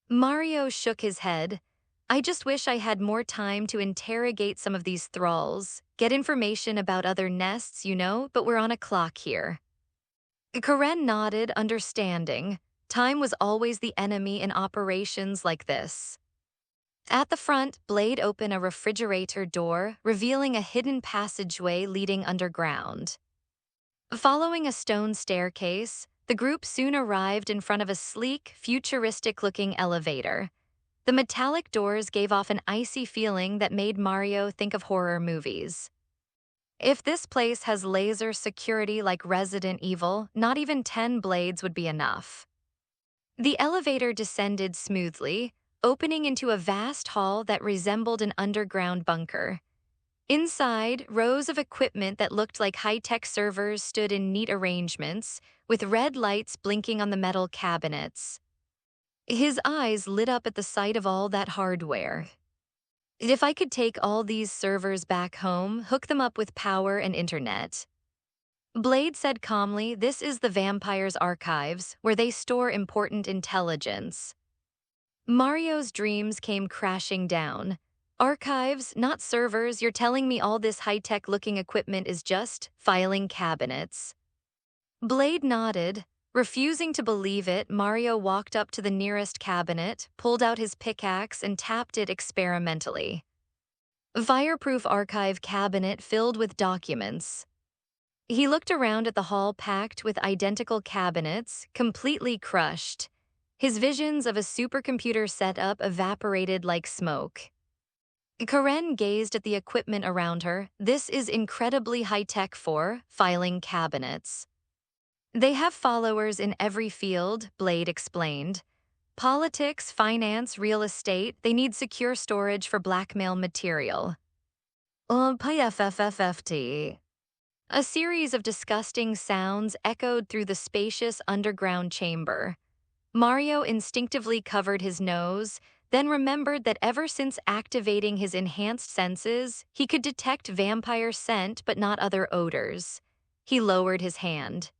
Mario shook his head. "I just wish I had more time to interrogate some of these thralls, get information about other nests, but we're on a clock here." Karen nodded, understanding. Time was always the enemy in operations like this. At the front, Blade opened a refrigerator door, revealing a hidden passageway leading underground. Following a stone staircase, the group soon arrived in front of a sleek, futuristic-looking elevator. The metallic doors gave off an icy feeling that made Mario think of horror movies. If this place has laser security like Resident Evil, not even 10 blades would be enough. The elevator descended smoothly, opening into a vast hall that resembled an underground bunker. Inside, rows of equipment that looked like high-tech servers stood in neat arrangements, with red lights blinking on the metal cabinets. His eyes lit up at the sight of all that hardware. "If I could take all these servers back home, hook them up with power and internet." Blade said calmly, "This is the Vampire's archives, where they store important intelligence." Mario's dreams came crashing down. "Archives, not servers. You're telling me all this high-tech looking equipment is just filing cabinets?" Blade nodded. Refusing to believe it, Mario walked up to the nearest cabinet, pulled out his pickaxe, and tapped it experimentally. A fireproof archive cabinet filled with documents. He looked around at the hall packed with identical cabinets, completely crushed. His visions of a supercomputer setup evaporated like smoke. Karen gazed at the equipment around her. "This is incredibly high-tech for filing cabinets." "They have followers in every field," Blade explained. "Politics, finance, real estate, they need secure storage for blackmail material." PFFFT. A series of disgusting sounds echoed through the spacious underground chamber. Mario instinctively covered his nose, then remembered that ever since activating his enhanced senses, he could detect vampire scent but not other odors. He lowered his hand.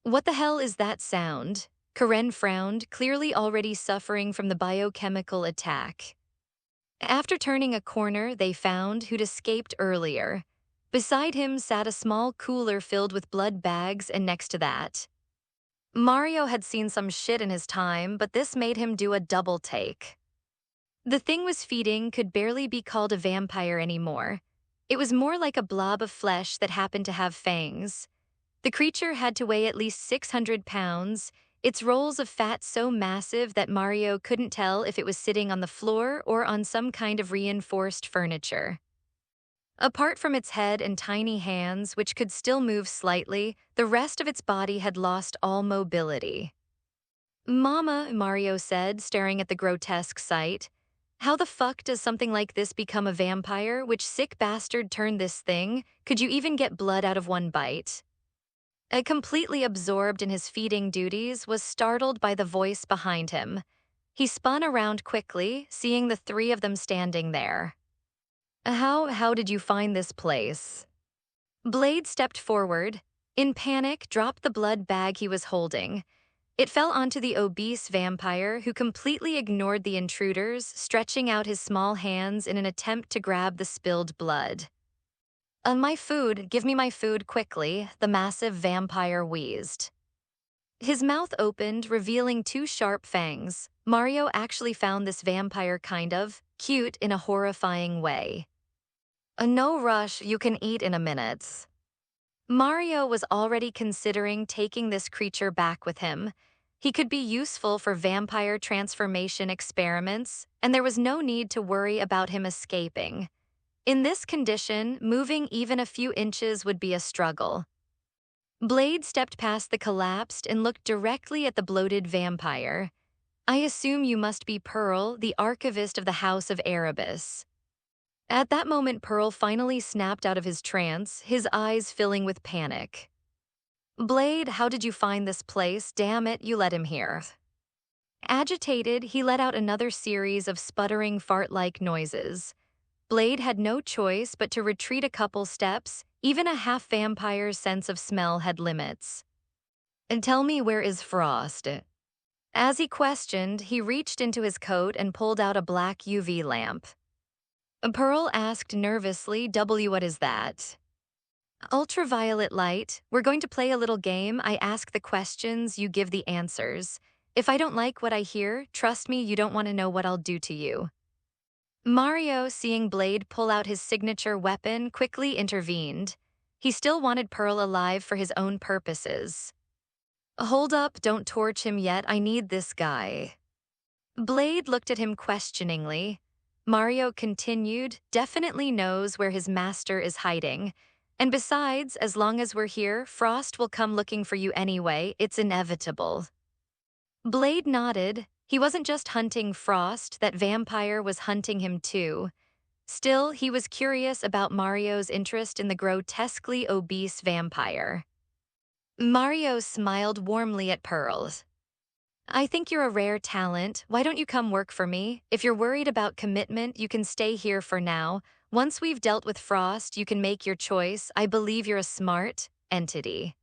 "What the hell is that sound?" Karen frowned, clearly already suffering from the biochemical attack. After turning a corner, they found who'd escaped earlier. Beside him sat a small cooler filled with blood bags, and next to that, Mario had seen some shit in his time, but this made him do a double take. The thing was feeding could barely be called a vampire anymore. It was more like a blob of flesh that happened to have fangs. The creature had to weigh at least 600 pounds, its rolls of fat so massive that Mario couldn't tell if it was sitting on the floor or on some kind of reinforced furniture. Apart from its head and tiny hands, which could still move slightly, the rest of its body had lost all mobility. "Mama," Mario said, staring at the grotesque sight. "How the fuck does something like this become a vampire? Which sick bastard turned this thing? Could you even get blood out of one bite?" Completely absorbed in his feeding duties, was startled by the voice behind him. He spun around quickly, seeing the three of them standing there. How did you find this place?" Blade stepped forward. In panic, dropped the blood bag he was holding. It fell onto the obese vampire, who completely ignored the intruders, stretching out his small hands in an attempt to grab the spilled blood. My food, give me my food quickly," the massive vampire wheezed. His mouth opened, revealing two sharp fangs. Mario actually found this vampire kind of cute in a horrifying way. "No rush, you can eat in a minute." Mario was already considering taking this creature back with him. He could be useful for vampire transformation experiments, and there was no need to worry about him escaping. In this condition, moving even a few inches would be a struggle. Blade stepped past the collapsed and looked directly at the bloated vampire. "I assume you must be Pearl, the archivist of the House of Erebus." At that moment, Pearl finally snapped out of his trance, his eyes filling with panic. "Blade, how did you find this place? Damn it, you let him here." Agitated, he let out another series of sputtering fart-like noises. Blade had no choice but to retreat a couple steps. Even a half-vampire's sense of smell had limits. "And tell me, where is Frost?" As he questioned, he reached into his coat and pulled out a black UV lamp. Pearl asked nervously, What is that?" "Ultraviolet light. We're going to play a little game. I ask the questions, you give the answers. If I don't like what I hear, trust me, you don't want to know what I'll do to you." Mario, seeing Blade pull out his signature weapon, quickly intervened. He still wanted Pearl alive for his own purposes. "Hold up, don't torch him yet, I need this guy." Blade looked at him questioningly. Mario continued, "Definitely knows where his master is hiding. And besides, as long as we're here, Frost will come looking for you anyway, it's inevitable." Blade nodded. He wasn't just hunting Frost, that vampire was hunting him too. Still, he was curious about Mario's interest in the grotesquely obese vampire. Mario smiled warmly at Pearl. "I think you're a rare talent. Why don't you come work for me? If you're worried about commitment, you can stay here for now. Once we've dealt with Frost, you can make your choice. I believe you're a smart entity."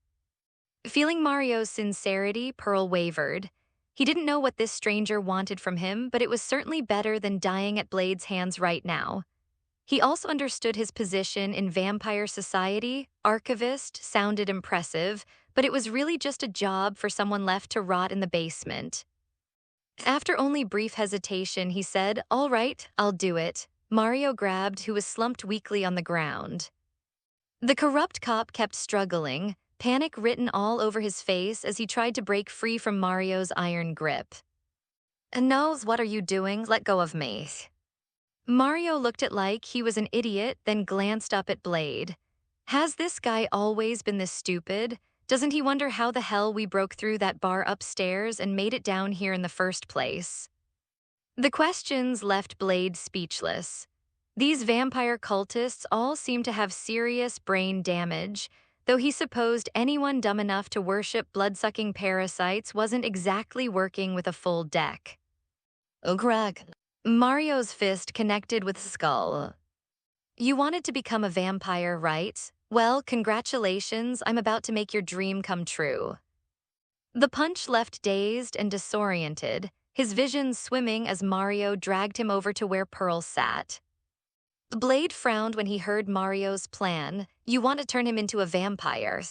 Feeling Mario's sincerity, Pearl wavered. He didn't know what this stranger wanted from him, but it was certainly better than dying at Blade's hands right now. He also understood his position in vampire society. Archivist sounded impressive, but it was really just a job for someone left to rot in the basement. After only brief hesitation, he said, "All right, I'll do it." Mario grabbed who was slumped weakly on the ground. The corrupt cop kept struggling, panic written all over his face as he tried to break free from Mario's iron grip. "No, what are you doing? Let go of me." Mario looked at like he was an idiot, then glanced up at Blade. Has this guy always been this stupid? Doesn't he wonder how the hell we broke through that bar upstairs and made it down here in the first place? The questions left Blade speechless. These vampire cultists all seemed to have serious brain damage, though he supposed anyone dumb enough to worship blood-sucking parasites wasn't exactly working with a full deck. "Oh, Greg." Mario's fist connected with skull. "You wanted to become a vampire, right? Well, congratulations, I'm about to make your dream come true." The punch left dazed and disoriented, his vision swimming as Mario dragged him over to where Pearl sat. Blade frowned when he heard Mario's plan. "You want to turn him into a vampire."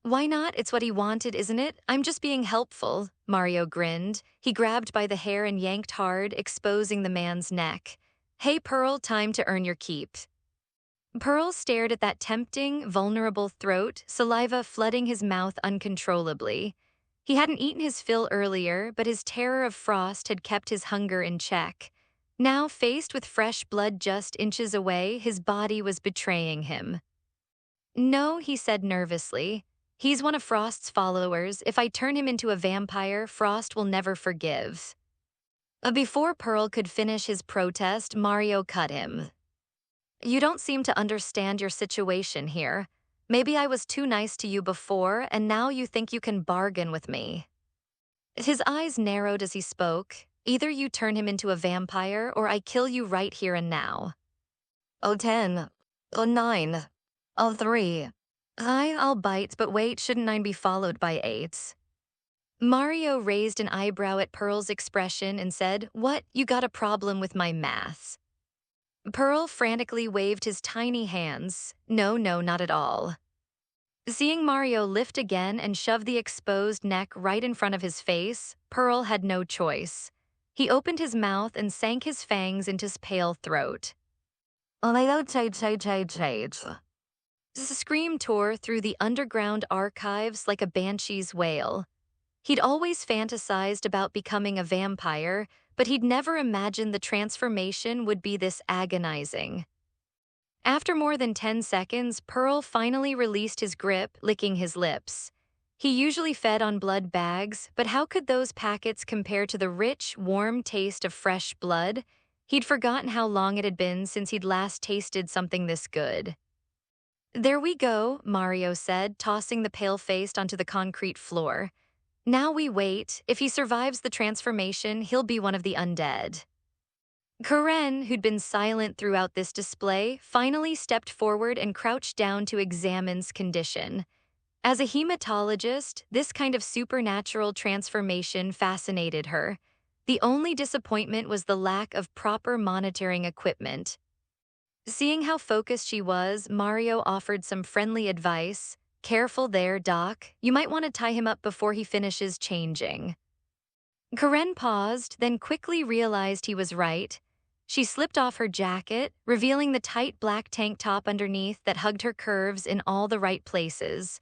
"Why not? It's what he wanted, isn't it? I'm just being helpful." Mario grinned. He grabbed by the hair and yanked hard, exposing the man's neck. "Hey, Pearl, time to earn your keep." Pearl stared at that tempting, vulnerable throat, saliva flooding his mouth uncontrollably. He hadn't eaten his fill earlier, but his terror of Frost had kept his hunger in check. Now, faced with fresh blood just inches away, his body was betraying him. "No," he said nervously. "He's one of Frost's followers. If I turn him into a vampire, Frost will never forgive." Before Pearl could finish his protest, Mario cut him. "You don't seem to understand your situation here. Maybe I was too nice to you before, and now you think you can bargain with me." His eyes narrowed as he spoke. "Either you turn him into a vampire, or I kill you right here and now." "Oh, 10. Oh, 9. Oh, 3. I'll bite, but wait, shouldn't 9 be followed by 8? Mario raised an eyebrow at Pearl's expression and said, "What, you got a problem with my math?" Pearl frantically waved his tiny hands. "No, not at all." Seeing Mario lift again and shove the exposed neck right in front of his face, Pearl had no choice. He opened his mouth and sank his fangs into his pale throat. The scream tore through the underground archives like a banshee's wail. He'd always fantasized about becoming a vampire, but he'd never imagined the transformation would be this agonizing. After more than 10 seconds, Pearl finally released his grip, licking his lips. He usually fed on blood bags, but how could those packets compare to the rich, warm taste of fresh blood? He'd forgotten how long it had been since he'd last tasted something this good. "There we go," Mario said, tossing the pale-faced onto the concrete floor. Now we wait. If he survives the transformation, he'll be one of the undead. Karen, who'd been silent throughout this display, finally stepped forward and crouched down to examine's condition. As a hematologist, this kind of supernatural transformation fascinated her. The only disappointment was the lack of proper monitoring equipment. Seeing how focused she was, Mario offered some friendly advice. Careful there, Doc. You might want to tie him up before he finishes changing. Karen paused, then quickly realized he was right. She slipped off her jacket, revealing the tight black tank top underneath that hugged her curves in all the right places.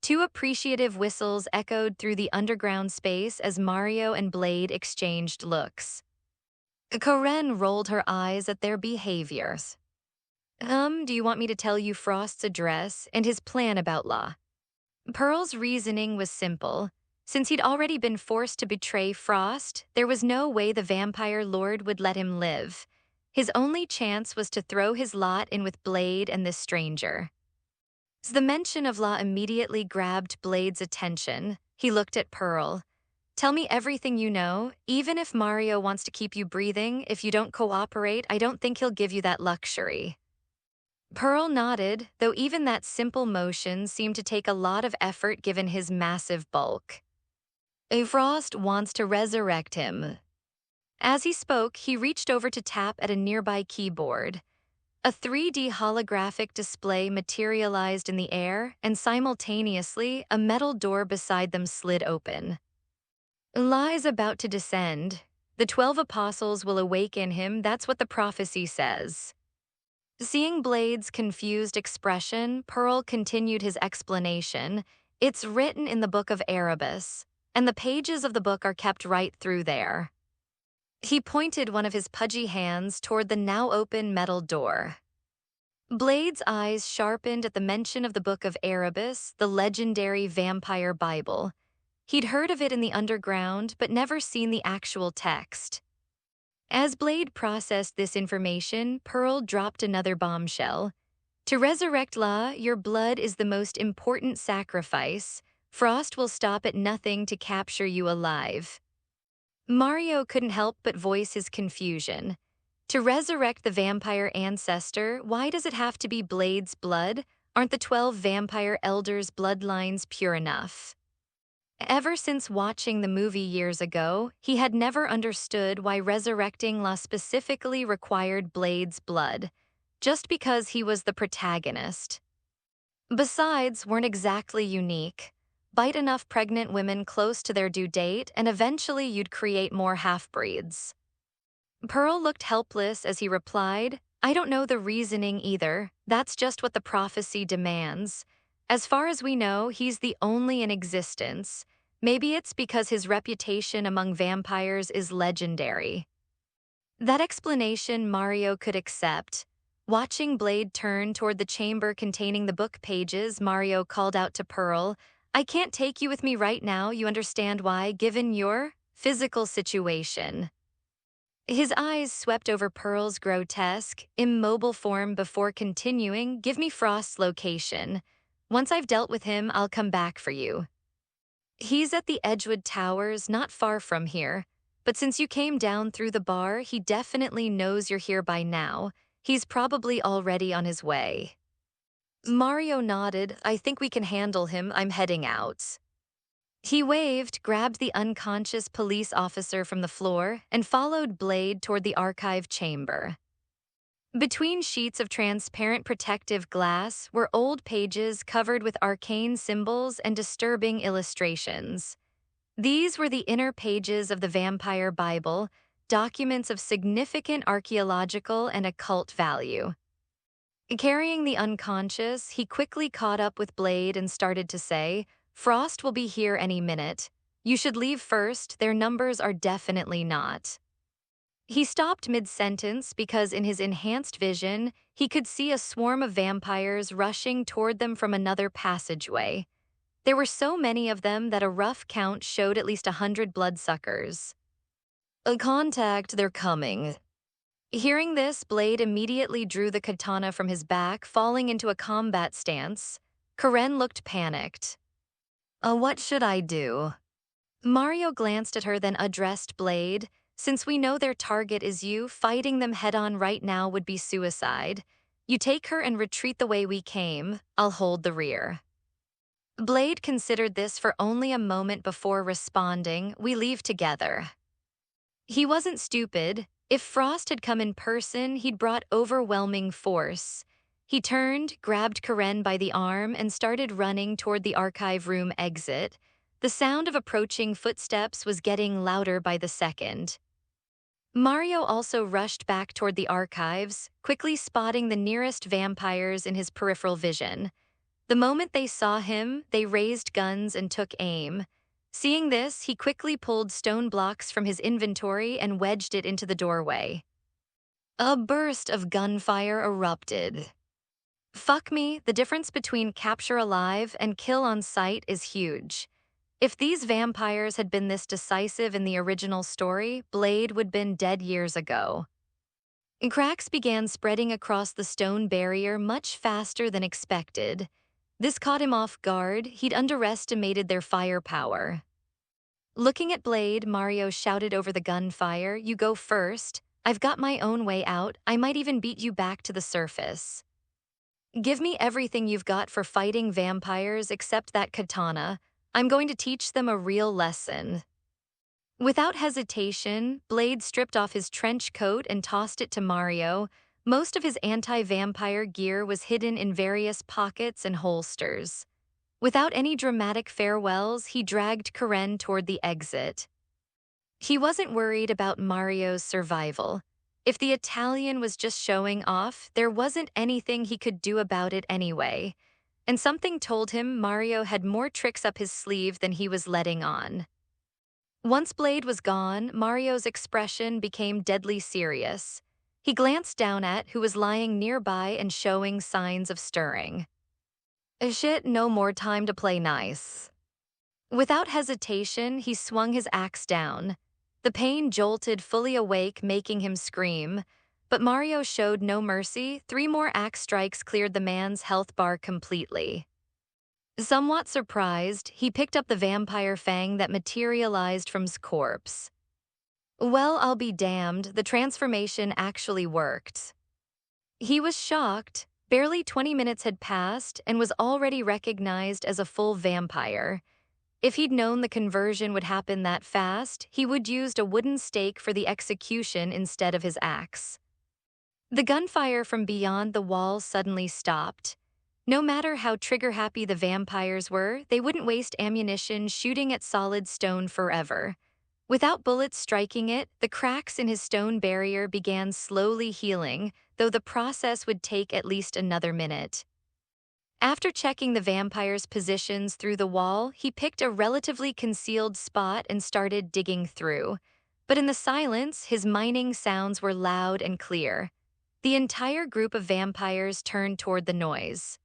Two appreciative whistles echoed through the underground space as Mario and Blade exchanged looks. Karen rolled her eyes at their behaviors. Do you want me to tell you Frost's address and his plan about Law? Pearl's reasoning was simple. Since he'd already been forced to betray Frost, there was no way the vampire lord would let him live. His only chance was to throw his lot in with Blade and this stranger. The mention of Law immediately grabbed Blade's attention. He looked at Pearl. Tell me everything you know. Even if Mario wants to keep you breathing, if you don't cooperate, I don't think he'll give you that luxury. Pearl nodded, though even that simple motion seemed to take a lot of effort given his massive bulk. Frost wants to resurrect him. As he spoke, he reached over to tap at a nearby keyboard. A 3D holographic display materialized in the air, and simultaneously, a metal door beside them slid open. La is about to descend. The 12 apostles will awaken him, that's what the prophecy says. Seeing Blade's confused expression, Pearl continued his explanation. It's written in the Book of Erebus, and the pages of the book are kept right through there. He pointed one of his pudgy hands toward the now open metal door. Blade's eyes sharpened at the mention of the Book of Erebus, the legendary vampire Bible. He'd heard of it in the underground, but never seen the actual text. As Blade processed this information, Pearl dropped another bombshell. To resurrect La, your blood is the most important sacrifice. Frost will stop at nothing to capture you alive. Mario couldn't help but voice his confusion. To resurrect the vampire ancestor, why does it have to be Blade's blood? Aren't the 12 vampire elders' bloodlines pure enough? Ever since watching the movie years ago, he had never understood why resurrecting La specifically required Blade's blood, just because he was the protagonist. Besides, weren't exactly unique. Bite enough pregnant women close to their due date, and eventually you'd create more half-breeds. Pearl looked helpless as he replied, I don't know the reasoning either. That's just what the prophecy demands. As far as we know, he's the only in existence. Maybe it's because his reputation among vampires is legendary. That explanation Mario could accept. Watching Blade turn toward the chamber containing the book pages, Mario called out to Pearl, I can't take you with me right now, you understand why, given your physical situation. His eyes swept over Pearl's grotesque, immobile form before continuing, give me Frost's location. Once I've dealt with him, I'll come back for you. He's at the Edgewood Towers, not far from here. But since you came down through the bar, he definitely knows you're here by now. He's probably already on his way. Mario nodded. I think we can handle him. I'm heading out. He waved, grabbed the unconscious police officer from the floor, and followed Blade toward the archive chamber. Between sheets of transparent protective glass were old pages covered with arcane symbols and disturbing illustrations. These were the inner pages of the Vampire Bible, documents of significant archaeological and occult value. Carrying the unconscious, he quickly caught up with Blade and started to say, Frost will be here any minute. You should leave first, their numbers are definitely not. He stopped mid-sentence because in his enhanced vision, he could see a swarm of vampires rushing toward them from another passageway. There were so many of them that a rough count showed at least 100 bloodsuckers. A contact, they're coming. Hearing this, Blade immediately drew the katana from his back, falling into a combat stance. Karen looked panicked. What should I do? Mario glanced at her, then addressed Blade. Since we know their target is you, fighting them head-on right now would be suicide. You take her and retreat the way we came. I'll hold the rear. Blade considered this for only a moment before responding, we leave together. He wasn't stupid. If Frost had come in person, he'd brought overwhelming force. He turned, grabbed Karen by the arm, and started running toward the archive room exit. The sound of approaching footsteps was getting louder by the second. Mario also rushed back toward the archives, quickly spotting the nearest vampires in his peripheral vision. The moment they saw him, they raised guns and took aim. Seeing this, he quickly pulled stone blocks from his inventory and wedged it into the doorway. A burst of gunfire erupted. Fuck me, the difference between capture alive and kill on sight is huge. If these vampires had been this decisive in the original story, Blade would have been dead years ago. Cracks began spreading across the stone barrier much faster than expected. This caught him off guard. He'd underestimated their firepower. Looking at Blade, Mario shouted over the gunfire, "You go first. I've got my own way out. I might even beat you back to the surface. Give me everything you've got for fighting vampires except that katana. I'm going to teach them a real lesson." Without hesitation, Blade stripped off his trench coat and tossed it to Mario. Most of his anti-vampire gear was hidden in various pockets and holsters. Without any dramatic farewells, he dragged Karen toward the exit. He wasn't worried about Mario's survival. If the Italian was just showing off, there wasn't anything he could do about it anyway. And something told him Mario had more tricks up his sleeve than he was letting on. Once Blade was gone, Mario's expression became deadly serious. He glanced down at who was lying nearby and showing signs of stirring. Shit, no more time to play nice. Without hesitation, he swung his axe down. The pain jolted, fully awake, making him scream. But Mario showed no mercy. 3 more axe strikes cleared the man's health bar completely. Somewhat surprised, he picked up the vampire fang that materialized from his corpse. Well, I'll be damned, the transformation actually worked. He was shocked. Barely 20 minutes had passed and was already recognized as a full vampire. If he'd known the conversion would happen that fast, he would used a wooden stake for the execution instead of his axe. The gunfire from beyond the wall suddenly stopped. No matter how trigger-happy the vampires were, they wouldn't waste ammunition shooting at solid stone forever. Without bullets striking it, the cracks in his stone barrier began slowly healing, though the process would take at least another minute. After checking the vampires' positions through the wall, he picked a relatively concealed spot and started digging through. But in the silence, his mining sounds were loud and clear. The entire group of vampires turned toward the noise.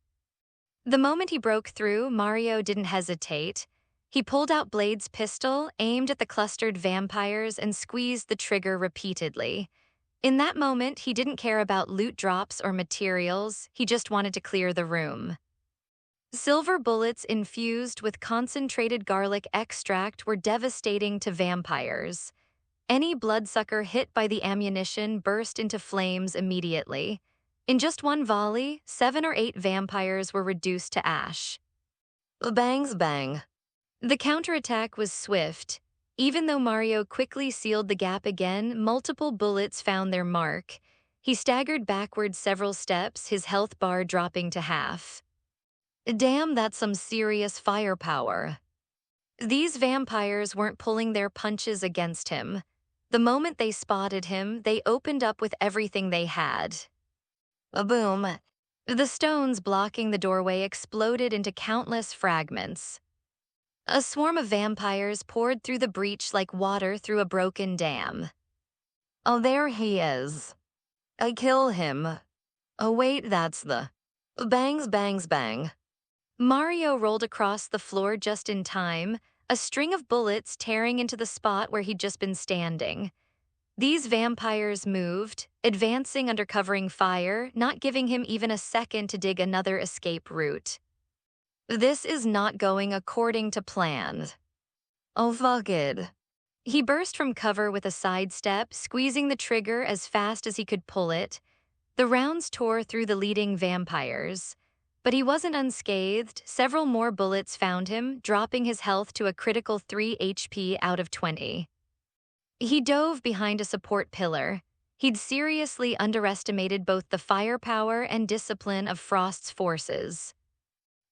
The moment he broke through, Mario didn't hesitate. He pulled out Blade's pistol, aimed at the clustered vampires, and squeezed the trigger repeatedly. In that moment, he didn't care about loot drops or materials, he just wanted to clear the room. Silver bullets infused with concentrated garlic extract were devastating to vampires. Any bloodsucker hit by the ammunition burst into flames immediately. In just one volley, 7 or 8 vampires were reduced to ash. Bangs bang. The counterattack was swift. Even though Mario quickly sealed the gap again, multiple bullets found their mark. He staggered backward several steps, his health bar dropping to half. Damn, that's some serious firepower. These vampires weren't pulling their punches against him. The moment they spotted him, they opened up with everything they had. A boom. The stones blocking the doorway exploded into countless fragments. A swarm of vampires poured through the breach like water through a broken dam. Oh, there he is. I kill him. Oh, wait, that's the... Bangs, bangs, bang. Mario rolled across the floor just in time, a string of bullets tearing into the spot where he'd just been standing. These vampires moved, advancing under covering fire, not giving him even a second to dig another escape route. This is not going according to plan. Oh, fuck it. He burst from cover with a sidestep, squeezing the trigger as fast as he could pull it. The rounds tore through the leading vampires. But he wasn't unscathed. Several more bullets found him, dropping his health to a critical 3 HP out of 20. He dove behind a support pillar. He'd seriously underestimated both the firepower and discipline of Frost's forces.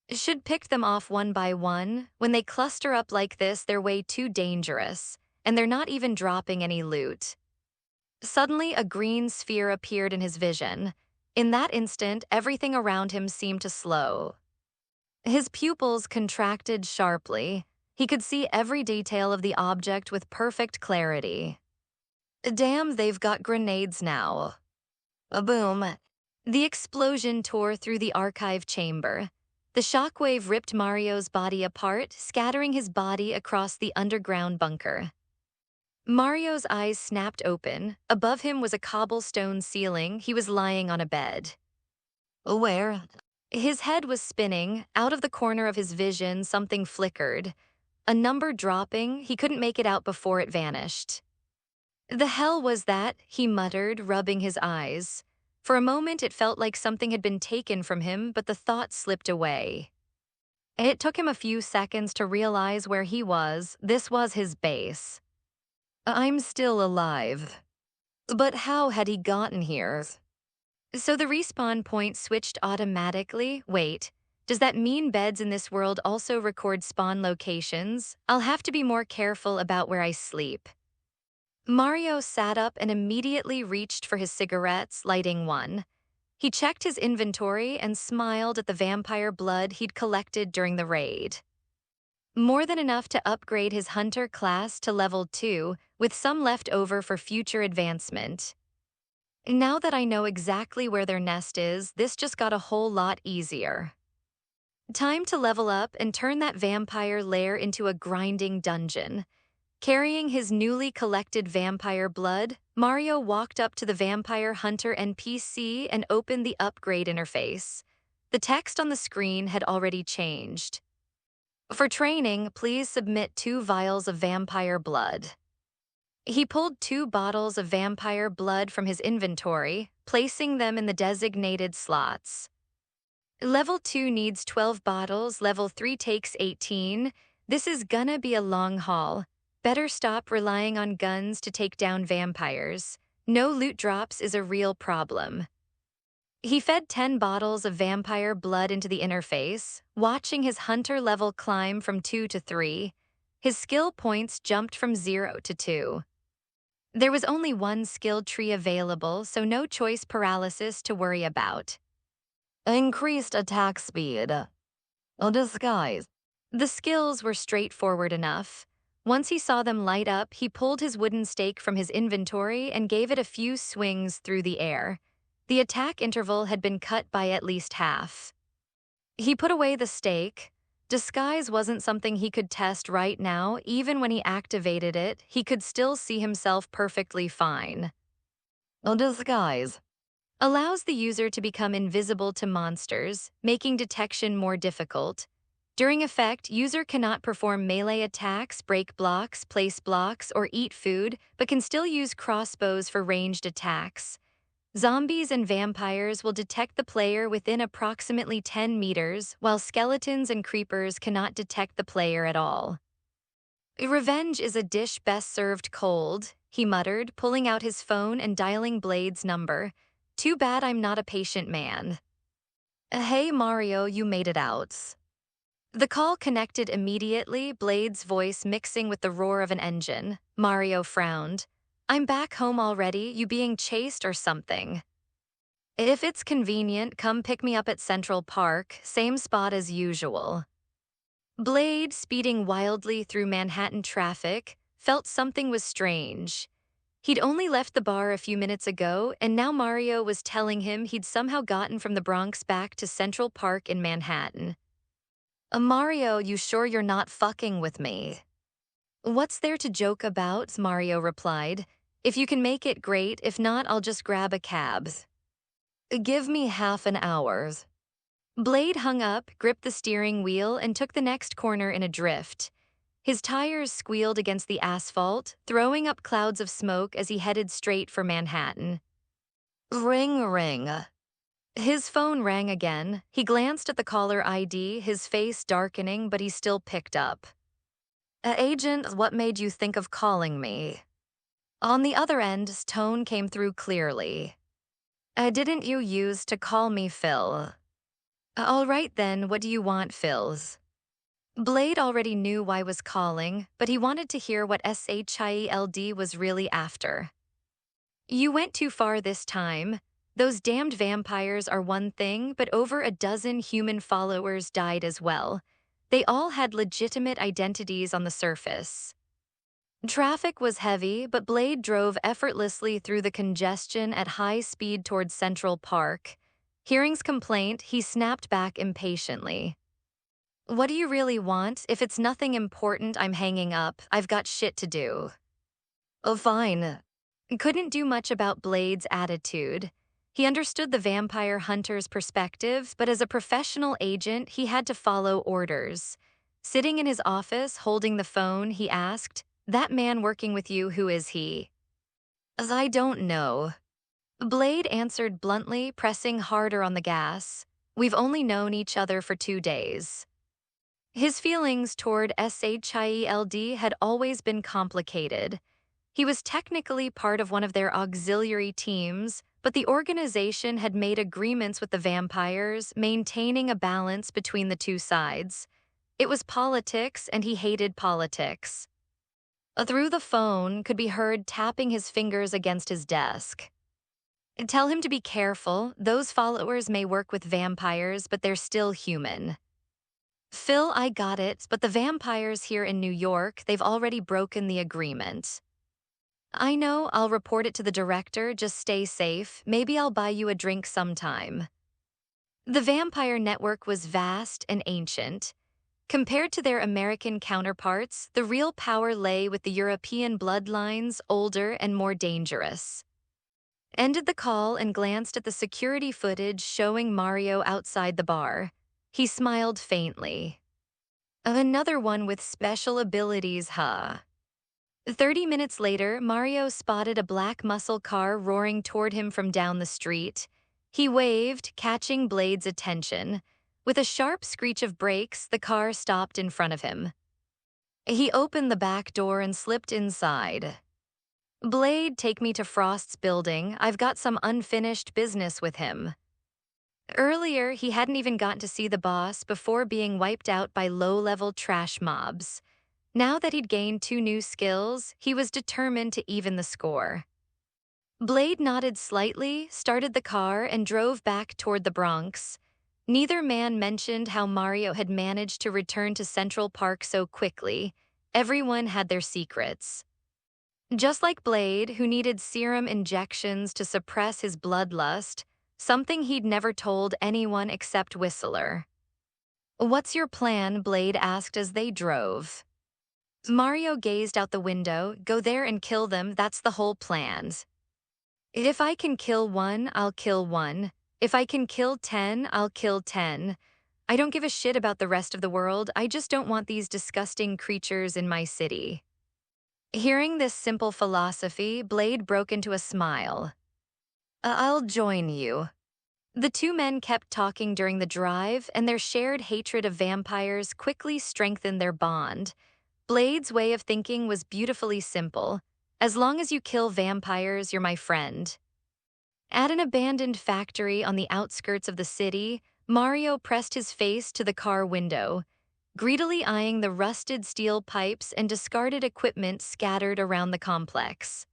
Should pick them off one by one. When they cluster up like this, they're way too dangerous, and they're not even dropping any loot. Suddenly, a green sphere appeared in his vision. In that instant, everything around him seemed to slow. His pupils contracted sharply. He could see every detail of the object with perfect clarity. Damn, they've got grenades now. A boom. The explosion tore through the archive chamber. The shockwave ripped Mario's body apart, scattering his body across the underground bunker. Mario's eyes snapped open. Above him was a cobblestone ceiling. He was lying on a bed. Where? His head was spinning. Out of the corner of his vision, something flickered. A number dropping. He couldn't make it out before it vanished. The hell was that? He muttered, rubbing his eyes. For a moment, it felt like something had been taken from him, but the thought slipped away. It took him a few seconds to realize where he was. This was his base. I'm still alive. But how had he gotten here? So the respawn point switched automatically? Wait, does that mean beds in this world also record spawn locations? I'll have to be more careful about where I sleep. Mario sat up and immediately reached for his cigarettes, lighting one. He checked his inventory and smiled at the vampire blood he'd collected during the raid. More than enough to upgrade his hunter class to level 2, with some left over for future advancement. Now that I know exactly where their nest is, this just got a whole lot easier. Time to level up and turn that vampire lair into a grinding dungeon. Carrying his newly collected vampire blood, Mario walked up to the vampire hunter NPC and opened the upgrade interface. The text on the screen had already changed. For training, please submit 2 vials of vampire blood. He pulled 2 bottles of vampire blood from his inventory, placing them in the designated slots. Level 2 needs 12 bottles, level 3 takes 18. This is gonna be a long haul. Better stop relying on guns to take down vampires. No loot drops is a real problem. He fed 10 bottles of vampire blood into the interface, watching his hunter level climb from 2 to 3. His skill points jumped from 0 to 2. There was only one skill tree available, so no choice paralysis to worry about. Increased attack speed. A disguise. The skills were straightforward enough. Once he saw them light up, he pulled his wooden stake from his inventory and gave it a few swings through the air. The attack interval had been cut by at least half. He put away the stake. Disguise wasn't something he could test right now. Even when he activated it, he could still see himself perfectly fine. A disguise allows the user to become invisible to monsters, making detection more difficult. During effect, user cannot perform melee attacks, break blocks, place blocks, or eat food, but can still use crossbows for ranged attacks. Zombies and vampires will detect the player within approximately 10 meters, while skeletons and creepers cannot detect the player at all. Revenge is a dish best served cold, he muttered, pulling out his phone and dialing Blade's number. Too bad I'm not a patient man. Hey Mario, you made it out. The call connected immediately, Blade's voice mixing with the roar of an engine. Mario frowned. I'm back home already, you being chased or something? If it's convenient, come pick me up at Central Park, same spot as usual. Blade, speeding wildly through Manhattan traffic, felt something was strange. He'd only left the bar a few minutes ago, and now Mario was telling him he'd somehow gotten from the Bronx back to Central Park in Manhattan. Mario, you sure you're not fucking with me? What's there to joke about? Mario replied. If you can make it, great. If not, I'll just grab a cab. Give me half an hour. Blade hung up, gripped the steering wheel, and took the next corner in a drift. His tires squealed against the asphalt, throwing up clouds of smoke as he headed straight for Manhattan. Ring, ring. His phone rang again. He glanced at the caller ID, his face darkening, but he still picked up. Agent, what made you think of calling me? On the other end's tone came through clearly. Didn't you use to call me Phil? All right then, what do you want, Phil's? Blade already knew why was calling, but he wanted to hear what SHIELD was really after. You went too far this time. Those damned vampires are one thing, but over a dozen human followers died as well. They all had legitimate identities on the surface. Traffic was heavy, but Blade drove effortlessly through the congestion at high speed towards Central Park. Hearing's complaint, he snapped back impatiently. What do you really want? If it's nothing important, I'm hanging up. I've got shit to do. Oh, fine. Couldn't do much about Blade's attitude. He understood the vampire hunter's perspective, but as a professional agent, he had to follow orders. Sitting in his office, holding the phone, he asked, "That man working with you, who is he?" I don't know. Blade answered bluntly, pressing harder on the gas. We've only known each other for 2 days. His feelings toward SHIELD had always been complicated. He was technically part of one of their auxiliary teams, but the organization had made agreements with the vampires, maintaining a balance between the two sides. It was politics, and he hated politics. Through the phone could be heard tapping his fingers against his desk. Tell him to be careful. Those followers may work with vampires, but they're still human. Phil, I got it, but the vampires here in New York, they've already broken the agreement. I know, I'll report it to the director, just stay safe. Maybe I'll buy you a drink sometime. The vampire network was vast and ancient. Compared to their American counterparts, the real power lay with the European bloodlines, older and more dangerous. Ended the call and glanced at the security footage showing Mario outside the bar. He smiled faintly. Another one with special abilities, huh? 30 minutes later, Mario spotted a black muscle car roaring toward him from down the street. He waved, catching Blade's attention. With a sharp screech of brakes, the car stopped in front of him. He opened the back door and slipped inside. Blade, take me to Frost's building. I've got some unfinished business with him. Earlier, he hadn't even gotten to see the boss before being wiped out by low-level trash mobs. Now that he'd gained 2 new skills, he was determined to even the score. Blade nodded slightly, started the car, and drove back toward the Bronx. Neither man mentioned how Mario had managed to return to Central Park so quickly. Everyone had their secrets. Just like Blade, who needed serum injections to suppress his bloodlust, something he'd never told anyone except Whistler. What's your plan? Blade asked as they drove. Mario gazed out the window. Go there and kill them, that's the whole plan. If I can kill one, I'll kill one. If I can kill 10, I'll kill 10. I don't give a shit about the rest of the world, I just don't want these disgusting creatures in my city. Hearing this simple philosophy, Blade broke into a smile. I'll join you. The 2 men kept talking during the drive, and their shared hatred of vampires quickly strengthened their bond. Blade's way of thinking was beautifully simple. As long as you kill vampires, you're my friend. At an abandoned factory on the outskirts of the city, Mario pressed his face to the car window, greedily eyeing the rusted steel pipes and discarded equipment scattered around the complex.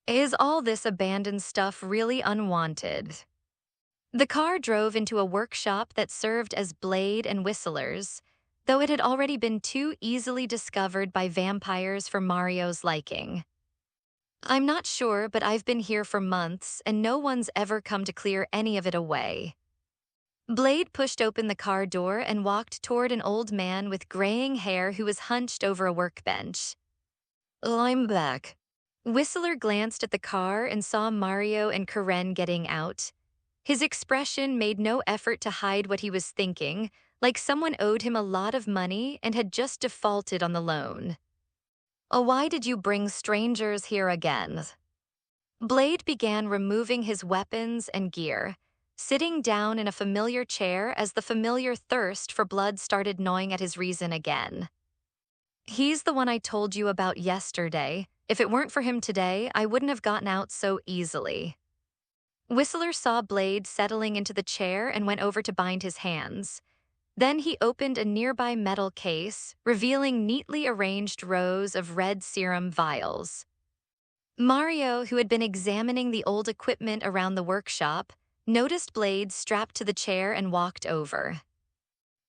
Is all this abandoned stuff really unwanted? The car drove into a workshop that served as Blade and Whistler's, though it had already been too easily discovered by vampires for Mario's liking. I'm not sure, but I've been here for months, and no one's ever come to clear any of it away. Blade pushed open the car door and walked toward an old man with graying hair who was hunched over a workbench. I'm back. Whistler glanced at the car and saw Mario and Karen getting out. His expression made no effort to hide what he was thinking, like someone owed him a lot of money and had just defaulted on the loan. Why did you bring strangers here again? Blade began removing his weapons and gear, sitting down in a familiar chair as the familiar thirst for blood started gnawing at his reason again. He's the one I told you about yesterday. If it weren't for him today, I wouldn't have gotten out so easily. Whistler saw Blade settling into the chair and went over to bind his hands. Then he opened a nearby metal case, revealing neatly arranged rows of red serum vials. Mario, who had been examining the old equipment around the workshop, noticed Blade strapped to the chair and walked over.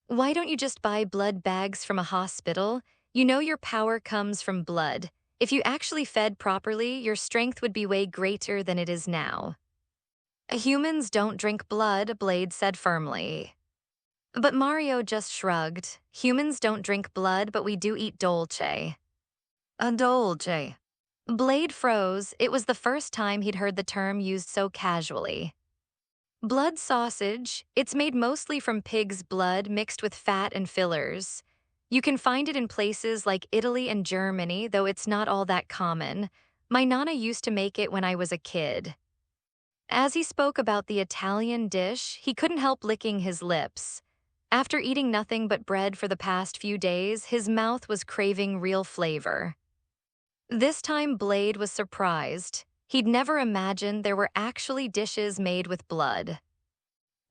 Why don't you just buy blood bags from a hospital? You know your power comes from blood. If you actually fed properly, your strength would be way greater than it is now. Humans don't drink blood, Blade said firmly. But Mario just shrugged. Humans don't drink blood, but we do eat dolce. A dolce. Blade froze. It was the first time he'd heard the term used so casually. Blood sausage, it's made mostly from pig's blood mixed with fat and fillers. You can find it in places like Italy and Germany, though it's not all that common. My nana used to make it when I was a kid. As he spoke about the Italian dish, he couldn't help licking his lips. After eating nothing but bread for the past few days, his mouth was craving real flavor. This time Blade was surprised. He'd never imagined there were actually dishes made with blood.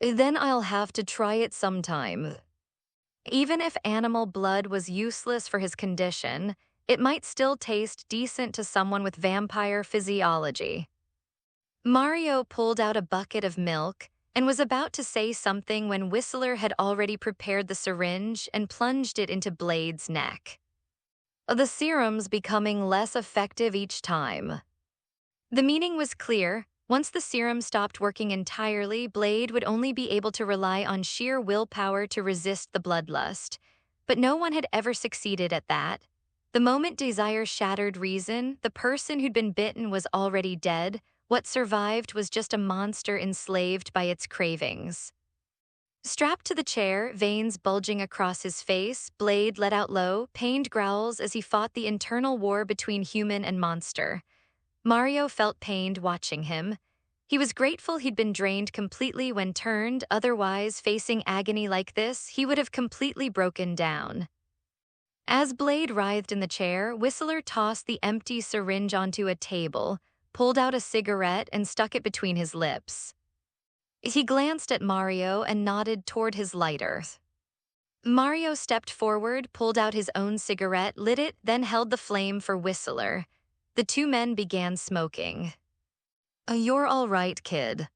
Then I'll have to try it sometime. Even if animal blood was useless for his condition, it might still taste decent to someone with vampire physiology. Mario pulled out a bucket of milk and was about to say something when Whistler had already prepared the syringe and plunged it into Blade's neck. The serum's becoming less effective each time. The meaning was clear. Once the serum stopped working entirely, Blade would only be able to rely on sheer willpower to resist the bloodlust. But no one had ever succeeded at that. The moment desire shattered reason, the person who'd been bitten was already dead. What survived was just a monster enslaved by its cravings. Strapped to the chair, veins bulging across his face, Blade let out low, pained growls as he fought the internal war between human and monster. Mario felt pained watching him. He was grateful he'd been drained completely when turned, otherwise, facing agony like this, he would have completely broken down. As Blade writhed in the chair, Whistler tossed the empty syringe onto a table, pulled out a cigarette, and stuck it between his lips. He glanced at Mario and nodded toward his lighter. Mario stepped forward, pulled out his own cigarette, lit it, then held the flame for Whistler. The two men began smoking. You're all right, kid.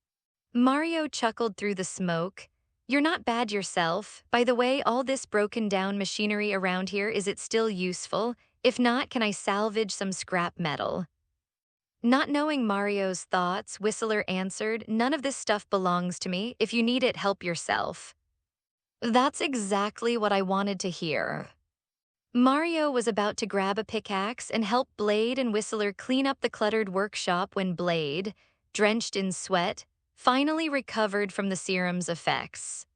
Mario chuckled through the smoke. You're not bad yourself. By the way, all this broken down machinery around here, is it still useful? If not, can I salvage some scrap metal? Not knowing Mario's thoughts, Whistler answered, None of this stuff belongs to me. If you need it, help yourself. That's exactly what I wanted to hear. Mario was about to grab a pickaxe and help Blade and Whistler clean up the cluttered workshop when Blade, drenched in sweat, finally recovered from the serum's effects.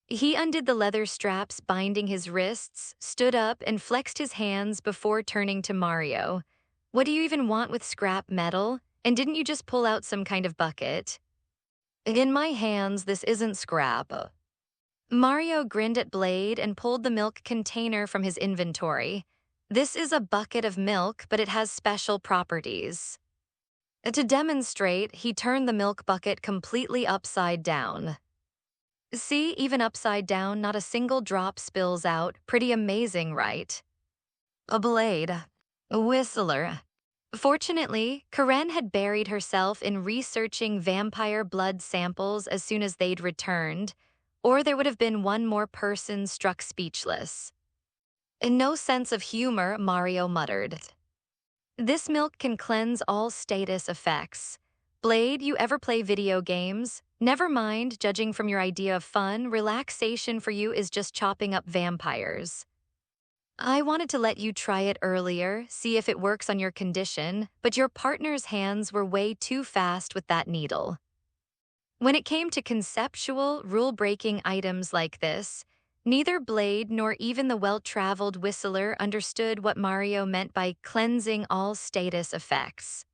He undid the leather straps binding his wrists, stood up, and flexed his hands before turning to Mario. What do you even want with scrap metal? And didn't you just pull out some kind of bucket? In my hands, this isn't scrap. Mario grinned at Blade and pulled the milk container from his inventory. This is a bucket of milk, but it has special properties. To demonstrate, he turned the milk bucket completely upside down. See, even upside down, not a single drop spills out. Pretty amazing, right? A Blade. A Whistler. Fortunately, Karen had buried herself in researching vampire blood samples as soon as they'd returned, or there would have been one more person struck speechless. In no sense of humor, Mario muttered. This milk can cleanse all status effects. Blade, you ever play video games? Never mind, judging from your idea of fun, relaxation for you is just chopping up vampires. I wanted to let you try it earlier, see if it works on your condition, but your partner's hands were way too fast with that needle. When it came to conceptual, rule-breaking items like this, Neither Blade nor even the well-traveled Whistler understood what Mario meant by cleansing all status effects.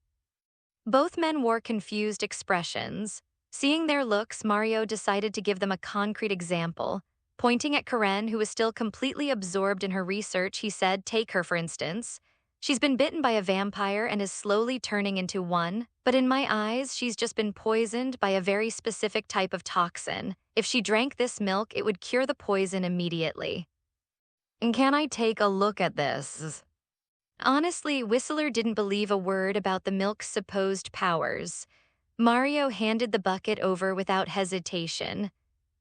Both men wore confused expressions. Seeing their looks, Mario decided to give them a concrete example. Pointing at Karen, who was still completely absorbed in her research, he said, "Take her, for instance. She's been bitten by a vampire and is slowly turning into one, but in my eyes, she's just been poisoned by a very specific type of toxin. If she drank this milk, it would cure the poison immediately." "And can I take a look at this?" Honestly, Whistler didn't believe a word about the milk's supposed powers. Mario handed the bucket over without hesitation.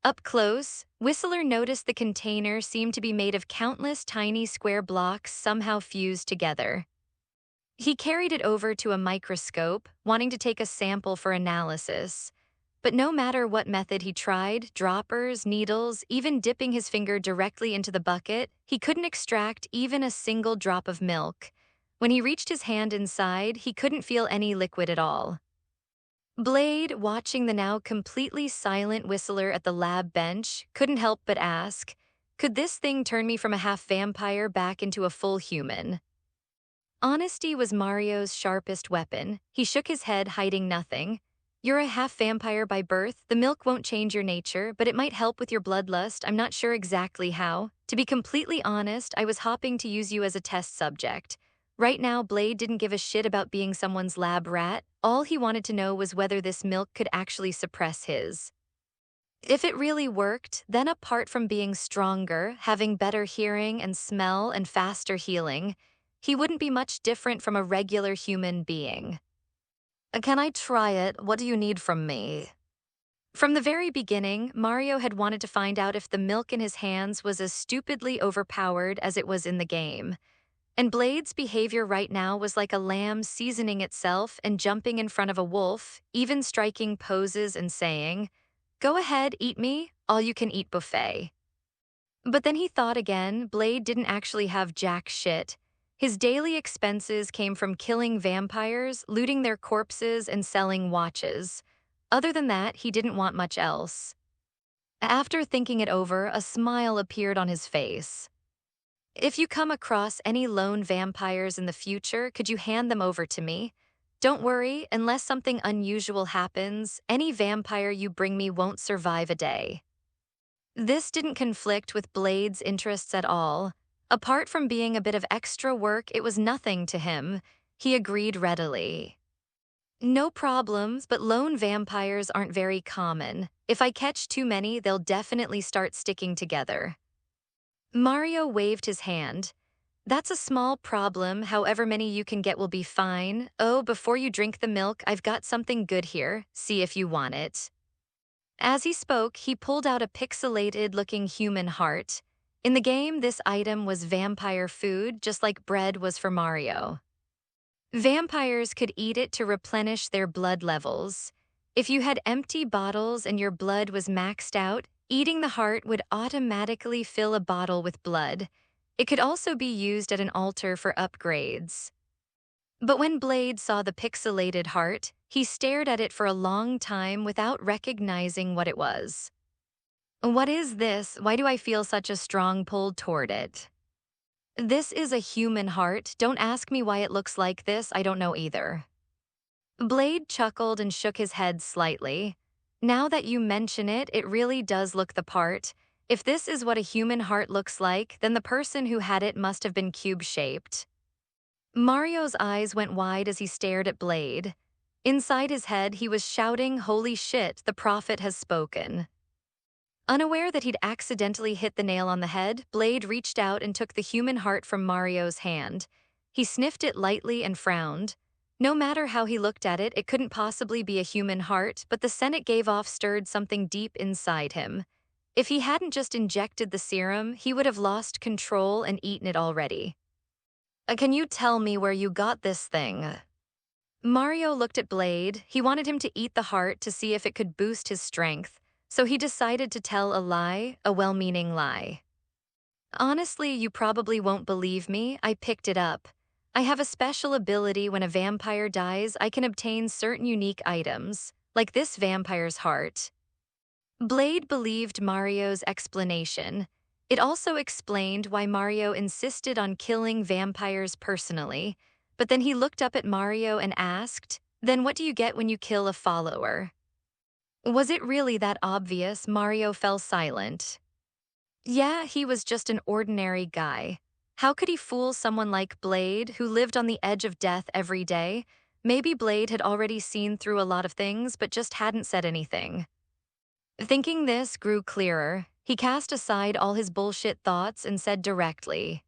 Up close, Whistler noticed the container seemed to be made of countless tiny square blocks somehow fused together. He carried it over to a microscope, wanting to take a sample for analysis. But no matter what method he tried, droppers, needles, even dipping his finger directly into the bucket, he couldn't extract even a single drop of milk. When he reached his hand inside, he couldn't feel any liquid at all. Blade, watching the now completely silent Whistler at the lab bench, couldn't help but ask, "Could this thing turn me from a half-vampire back into a full human?" Honesty was Mario's sharpest weapon. He shook his head, hiding nothing. "You're a half-vampire by birth. The milk won't change your nature, but it might help with your bloodlust. I'm not sure exactly how. To be completely honest, I was hoping to use you as a test subject." Right now, Blade didn't give a shit about being someone's lab rat. All he wanted to know was whether this milk could actually suppress his. If it really worked, then apart from being stronger, having better hearing and smell and faster healing, he wouldn't be much different from a regular human being. "Can I try it? What do you need from me?" From the very beginning, Mario had wanted to find out if the milk in his hands was as stupidly overpowered as it was in the game. And Blade's behavior right now was like a lamb seasoning itself and jumping in front of a wolf, even striking poses and saying, "Go ahead, eat me, all-you-can-eat buffet." But then he thought again. Blade didn't actually have jack shit. His daily expenses came from killing vampires, looting their corpses, and selling watches. Other than that, he didn't want much else. After thinking it over, a smile appeared on his face. "If you come across any lone vampires in the future, could you hand them over to me? Don't worry, unless something unusual happens, any vampire you bring me won't survive a day." This didn't conflict with Blade's interests at all. Apart from being a bit of extra work, it was nothing to him. He agreed readily. "No problems, but lone vampires aren't very common. If I catch too many, they'll definitely start sticking together." Mario waved his hand. "That's a small problem. However many you can get will be fine. Oh, before you drink the milk, I've got something good here. See if you want it." As he spoke, he pulled out a pixelated-looking human heart. In the game, this item was vampire food, just like bread was for Mario. Vampires could eat it to replenish their blood levels. If you had empty bottles and your blood was maxed out, eating the heart would automatically fill a bottle with blood. It could also be used at an altar for upgrades. But when Blade saw the pixelated heart, he stared at it for a long time without recognizing what it was. "What is this? Why do I feel such a strong pull toward it?" "This is a human heart. Don't ask me why it looks like this, I don't know either." Blade chuckled and shook his head slightly. "Now that you mention it, it really does look the part. If this is what a human heart looks like, then the person who had it must have been cube-shaped." Mario's eyes went wide as he stared at Blade. Inside his head, he was shouting, "Holy shit, the prophet has spoken." Unaware that he'd accidentally hit the nail on the head, Blade reached out and took the human heart from Mario's hand. He sniffed it lightly and frowned. No matter how he looked at it, it couldn't possibly be a human heart, but the scent it gave off stirred something deep inside him. If he hadn't just injected the serum, he would have lost control and eaten it already. Can you tell me where you got this thing?" Mario looked at Blade. He wanted him to eat the heart to see if it could boost his strength, so he decided to tell a lie, a well-meaning lie. "Honestly, you probably won't believe me. I picked it up. I have a special ability. When a vampire dies, I can obtain certain unique items, like this vampire's heart." Blade believed Mario's explanation. It also explained why Mario insisted on killing vampires personally, but then he looked up at Mario and asked, "Then what do you get when you kill a follower?" Was it really that obvious? Mario fell silent. Yeah, he was just an ordinary guy. How could he fool someone like Blade, who lived on the edge of death every day? Maybe Blade had already seen through a lot of things, but just hadn't said anything. Thinking this grew clearer, he cast aside all his bullshit thoughts and said directly,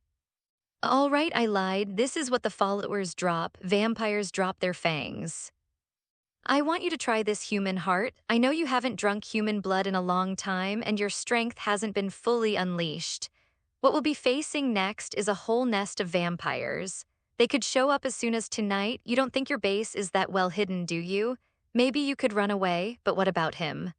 "All right, I lied. This is what the followers drop. Vampires drop their fangs. I want you to try this human heart. I know you haven't drunk human blood in a long time and your strength hasn't been fully unleashed. What we'll be facing next is a whole nest of vampires. They could show up as soon as tonight. You don't think your base is that well hidden, do you? Maybe you could run away, but what about him?"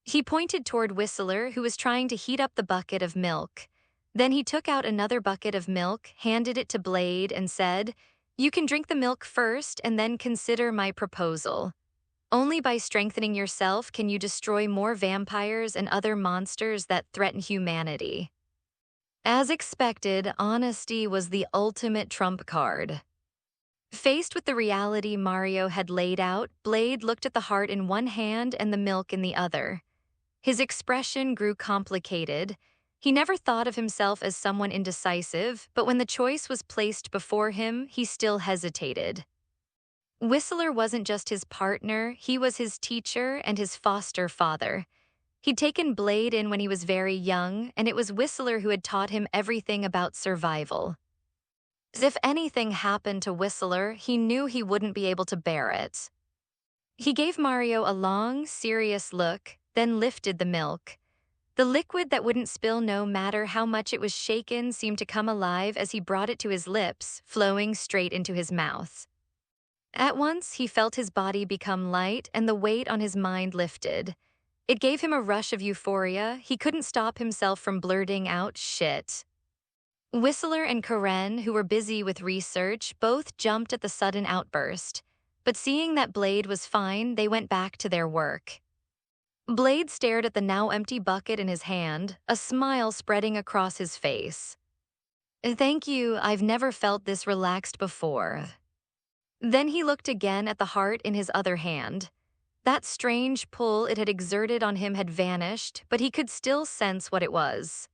He pointed toward Whistler, who was trying to heat up the bucket of milk. Then he took out another bucket of milk, handed it to Blade, and said, "You can drink the milk first and then consider my proposal. Only by strengthening yourself can you destroy more vampires and other monsters that threaten humanity." As expected, honesty was the ultimate trump card. Faced with the reality Mario had laid out, Blade looked at the heart in one hand and the milk in the other. His expression grew complicated. He never thought of himself as someone indecisive, but when the choice was placed before him, he still hesitated. Whistler wasn't just his partner, he was his teacher and his foster father. He'd taken Blade in when he was very young, and it was Whistler who had taught him everything about survival. If anything happened to Whistler, he knew he wouldn't be able to bear it. He gave Mario a long, serious look, then lifted the milk. The liquid that wouldn't spill no matter how much it was shaken seemed to come alive as he brought it to his lips, flowing straight into his mouth. At once, he felt his body become light and the weight on his mind lifted. It gave him a rush of euphoria. He couldn't stop himself from blurting out, "Shit." Whistler and Karen, who were busy with research, both jumped at the sudden outburst. But seeing that Blade was fine, they went back to their work. Blade stared at the now empty bucket in his hand, a smile spreading across his face. "Thank you, I've never felt this relaxed before." Then he looked again at the heart in his other hand. That strange pull it had exerted on him had vanished, but he could still sense what it was.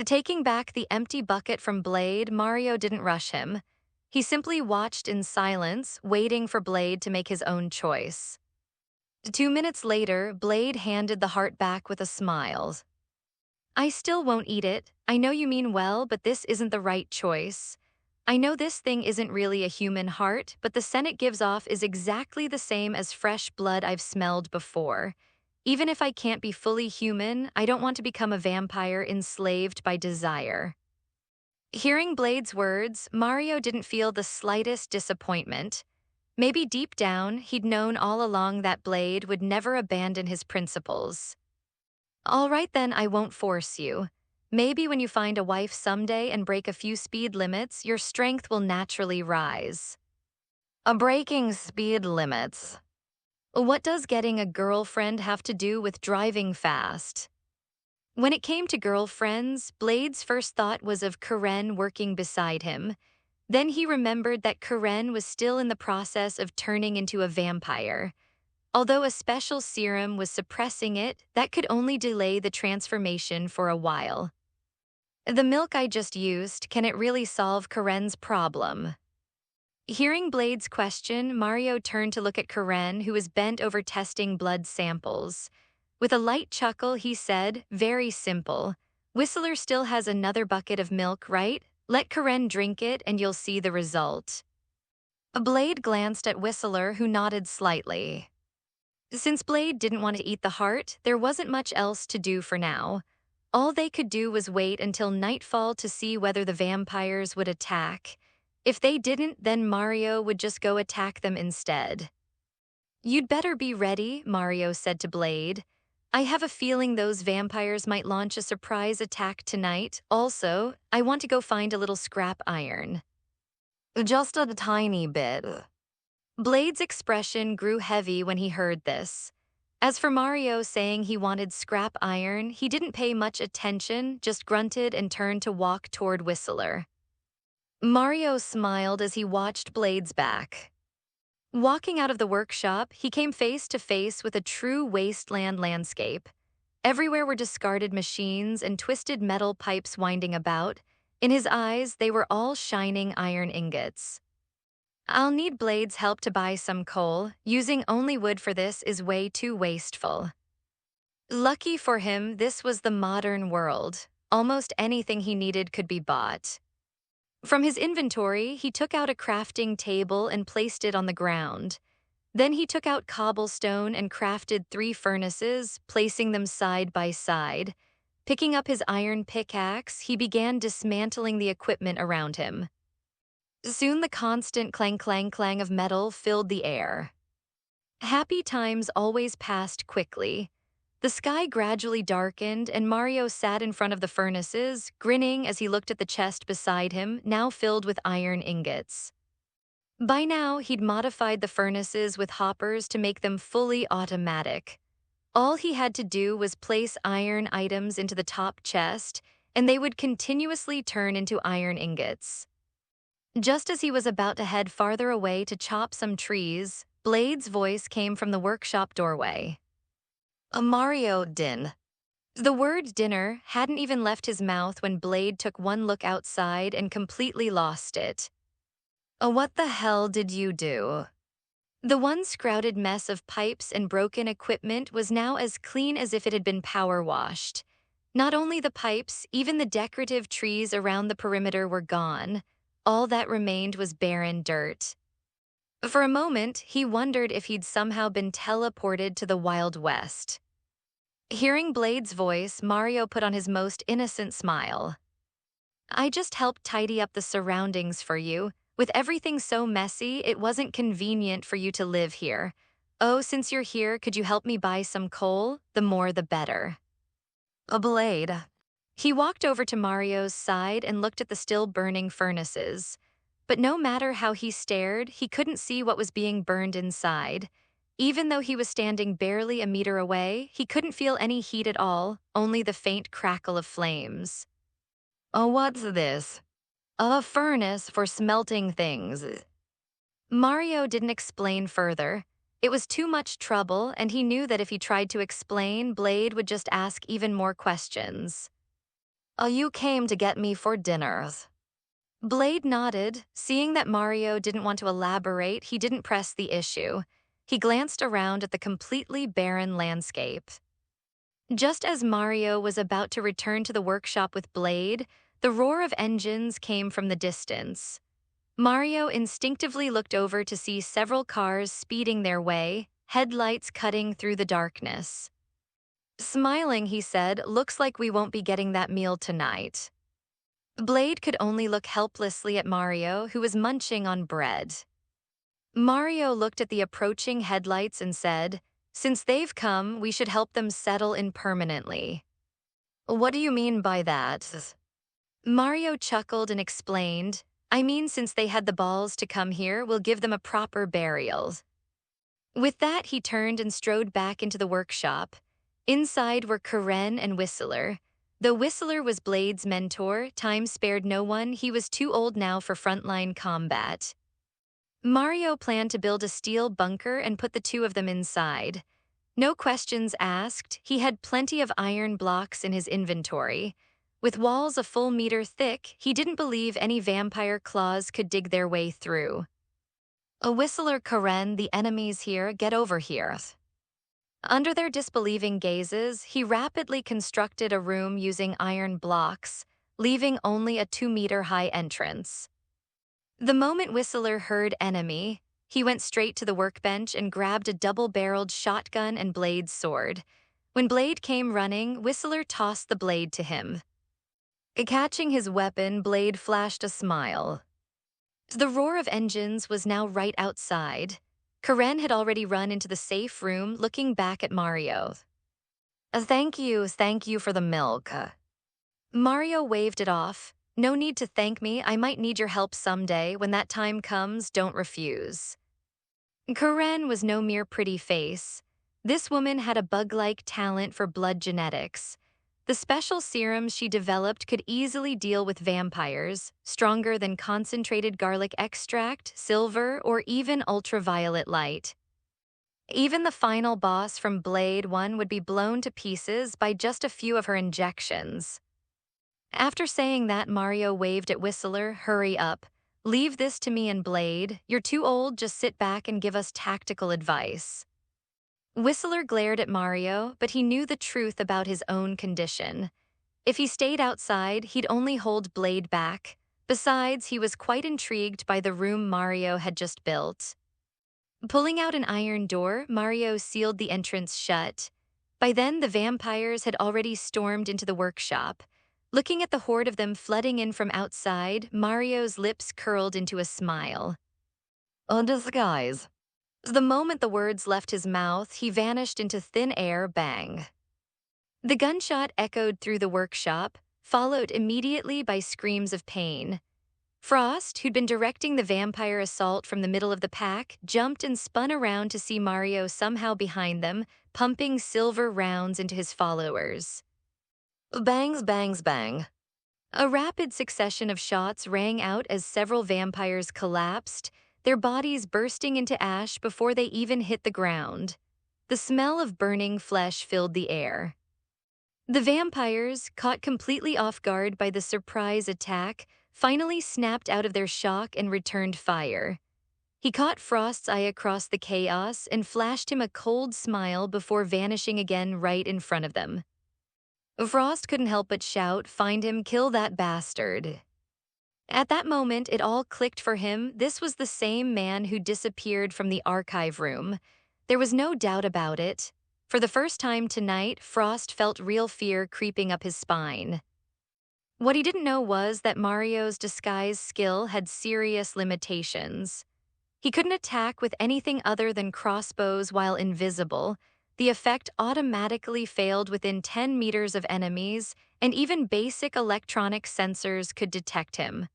Taking back the empty bucket from Blade, Mario didn't rush him. He simply watched in silence, waiting for Blade to make his own choice. 2 minutes later, Blade handed the heart back with a smile. "I still won't eat it. I know you mean well, but this isn't the right choice. I know this thing isn't really a human heart, but the scent it gives off is exactly the same as fresh blood I've smelled before. Even if I can't be fully human, I don't want to become a vampire enslaved by desire." Hearing Blade's words, Mario didn't feel the slightest disappointment. Maybe deep down, he'd known all along that Blade would never abandon his principles. "All right then, I won't force you. Maybe when you find a wife someday and break a few speed limits, your strength will naturally rise." Breaking speed limits. What does getting a girlfriend have to do with driving fast? When it came to girlfriends, Blade's first thought was of Karen working beside him. Then he remembered that Karen was still in the process of turning into a vampire. Although a special serum was suppressing it, that could only delay the transformation for a while. "The milk I just used, can it really solve Karen's problem?" Hearing Blade's question, Mario turned to look at Karen, who was bent over testing blood samples. With a light chuckle, he said, "Very simple. Whistler still has another bucket of milk, right? Let Karen drink it and you'll see the result." Blade glanced at Whistler, who nodded slightly. Since Blade didn't want to eat the heart, there wasn't much else to do for now. All they could do was wait until nightfall to see whether the vampires would attack. If they didn't, then Mario would just go attack them instead. "You'd better be ready," Mario said to Blade. "I have a feeling those vampires might launch a surprise attack tonight. Also, I want to go find a little scrap iron." "Just a tiny bit." Blade's expression grew heavy when he heard this. As for Mario saying he wanted scrap iron, he didn't pay much attention, just grunted and turned to walk toward Whistler. Mario smiled as he watched Blade's back. Walking out of the workshop, he came face to face with a true wasteland landscape. Everywhere were discarded machines and twisted metal pipes winding about. In his eyes, they were all shining iron ingots. I'll need Blade's help to buy some coal. Using only wood for this is way too wasteful. Lucky for him, this was the modern world. Almost anything he needed could be bought. From his inventory, he took out a crafting table and placed it on the ground. Then he took out cobblestone and crafted 3 furnaces, placing them side by side. Picking up his iron pickaxe, he began dismantling the equipment around him. Soon the constant clang-clang-clang of metal filled the air. Happy times always passed quickly. The sky gradually darkened, and Mario sat in front of the furnaces, grinning as he looked at the chest beside him, now filled with iron ingots. By now, he'd modified the furnaces with hoppers to make them fully automatic. All he had to do was place iron items into the top chest, and they would continuously turn into iron ingots. Just as he was about to head farther away to chop some trees, Blade's voice came from the workshop doorway. Mario din. The word dinner hadn't even left his mouth when Blade took one look outside and completely lost it. What the hell did you do? The once crowded mess of pipes and broken equipment was now as clean as if it had been power washed. Not only the pipes, even the decorative trees around the perimeter were gone. All that remained was barren dirt. For a moment, he wondered if he'd somehow been teleported to the Wild West. Hearing Blade's voice, Mario put on his most innocent smile. I just helped tidy up the surroundings for you. With everything so messy, it wasn't convenient for you to live here. Oh, since you're here, could you help me buy some coal? The more the better. A Blade. He walked over to Mario's side and looked at the still burning furnaces. But no matter how he stared, he couldn't see what was being burned inside. Even though he was standing barely a meter away, he couldn't feel any heat at all, only the faint crackle of flames. Oh, what's this? A furnace for smelting things. Mario didn't explain further. It was too much trouble, and he knew that if he tried to explain, Blade would just ask even more questions. Oh, you came to get me for dinner. Blade nodded. Seeing that Mario didn't want to elaborate, he didn't press the issue. He glanced around at the completely barren landscape. Just as Mario was about to return to the workshop with Blade, the roar of engines came from the distance. Mario instinctively looked over to see several cars speeding their way, headlights cutting through the darkness. Smiling, he said, "Looks like we won't be getting that meal tonight." Blade could only look helplessly at Mario, who was munching on bread. Mario looked at the approaching headlights and said, "Since they've come, we should help them settle in permanently." What do you mean by that? Mario chuckled and explained, I mean, since they had the balls to come here, we'll give them a proper burial. With that, he turned and strode back into the workshop. Inside were Karen and Whistler. Though Whistler was Blade's mentor, time spared no one. He was too old now for frontline combat. Mario planned to build a steel bunker and put the 2 of them inside. No questions asked, he had plenty of iron blocks in his inventory. With walls a full meter thick, he didn't believe any vampire claws could dig their way through. A Whistler, Karen, the enemies here, get over here. Under their disbelieving gazes, he rapidly constructed a room using iron blocks, leaving only a 2-meter-high entrance. The moment Whistler heard enemy, he went straight to the workbench and grabbed a double-barreled shotgun and Blade's sword. When Blade came running, Whistler tossed the blade to him. Catching his weapon, Blade flashed a smile. The roar of engines was now right outside. Karen had already run into the safe room, looking back at Mario. Thank you for the milk. Mario waved it off. No need to thank me, I might need your help someday. When that time comes, don't refuse. Karen was no mere pretty face. This woman had a bug-like talent for blood genetics. The special serums she developed could easily deal with vampires, stronger than concentrated garlic extract, silver, or even ultraviolet light. Even the final boss from Blade 1 would be blown to pieces by just a few of her injections. After saying that, Mario waved at Whistler, "Hurry up. Leave this to me and Blade. You're too old, just sit back and give us tactical advice." Whistler glared at Mario, but he knew the truth about his own condition. If he stayed outside, he'd only hold Blade back. Besides, he was quite intrigued by the room Mario had just built. Pulling out an iron door, Mario sealed the entrance shut. By then, the vampires had already stormed into the workshop. Looking at the horde of them flooding in from outside, Mario's lips curled into a smile. "A disguise." The moment the words left his mouth, he vanished into thin air. Bang. The gunshot echoed through the workshop, followed immediately by screams of pain. Frost, who'd been directing the vampire assault from the middle of the pack, jumped and spun around to see Mario somehow behind them, pumping silver rounds into his followers. Bangs, bangs, bang. A rapid succession of shots rang out as several vampires collapsed, their bodies bursting into ash before they even hit the ground. The smell of burning flesh filled the air. The vampires, caught completely off guard by the surprise attack, finally snapped out of their shock and returned fire. He caught Frost's eye across the chaos and flashed him a cold smile before vanishing again right in front of them. Frost couldn't help but shout, "Find him, kill that bastard." At that moment, it all clicked for him. This was the same man who disappeared from the archive room. There was no doubt about it. For the first time tonight, Frost felt real fear creeping up his spine. What he didn't know was that Mario's disguise skill had serious limitations. He couldn't attack with anything other than crossbows while invisible. The effect automatically failed within 10 meters of enemies, and even basic electronic sensors could detect him.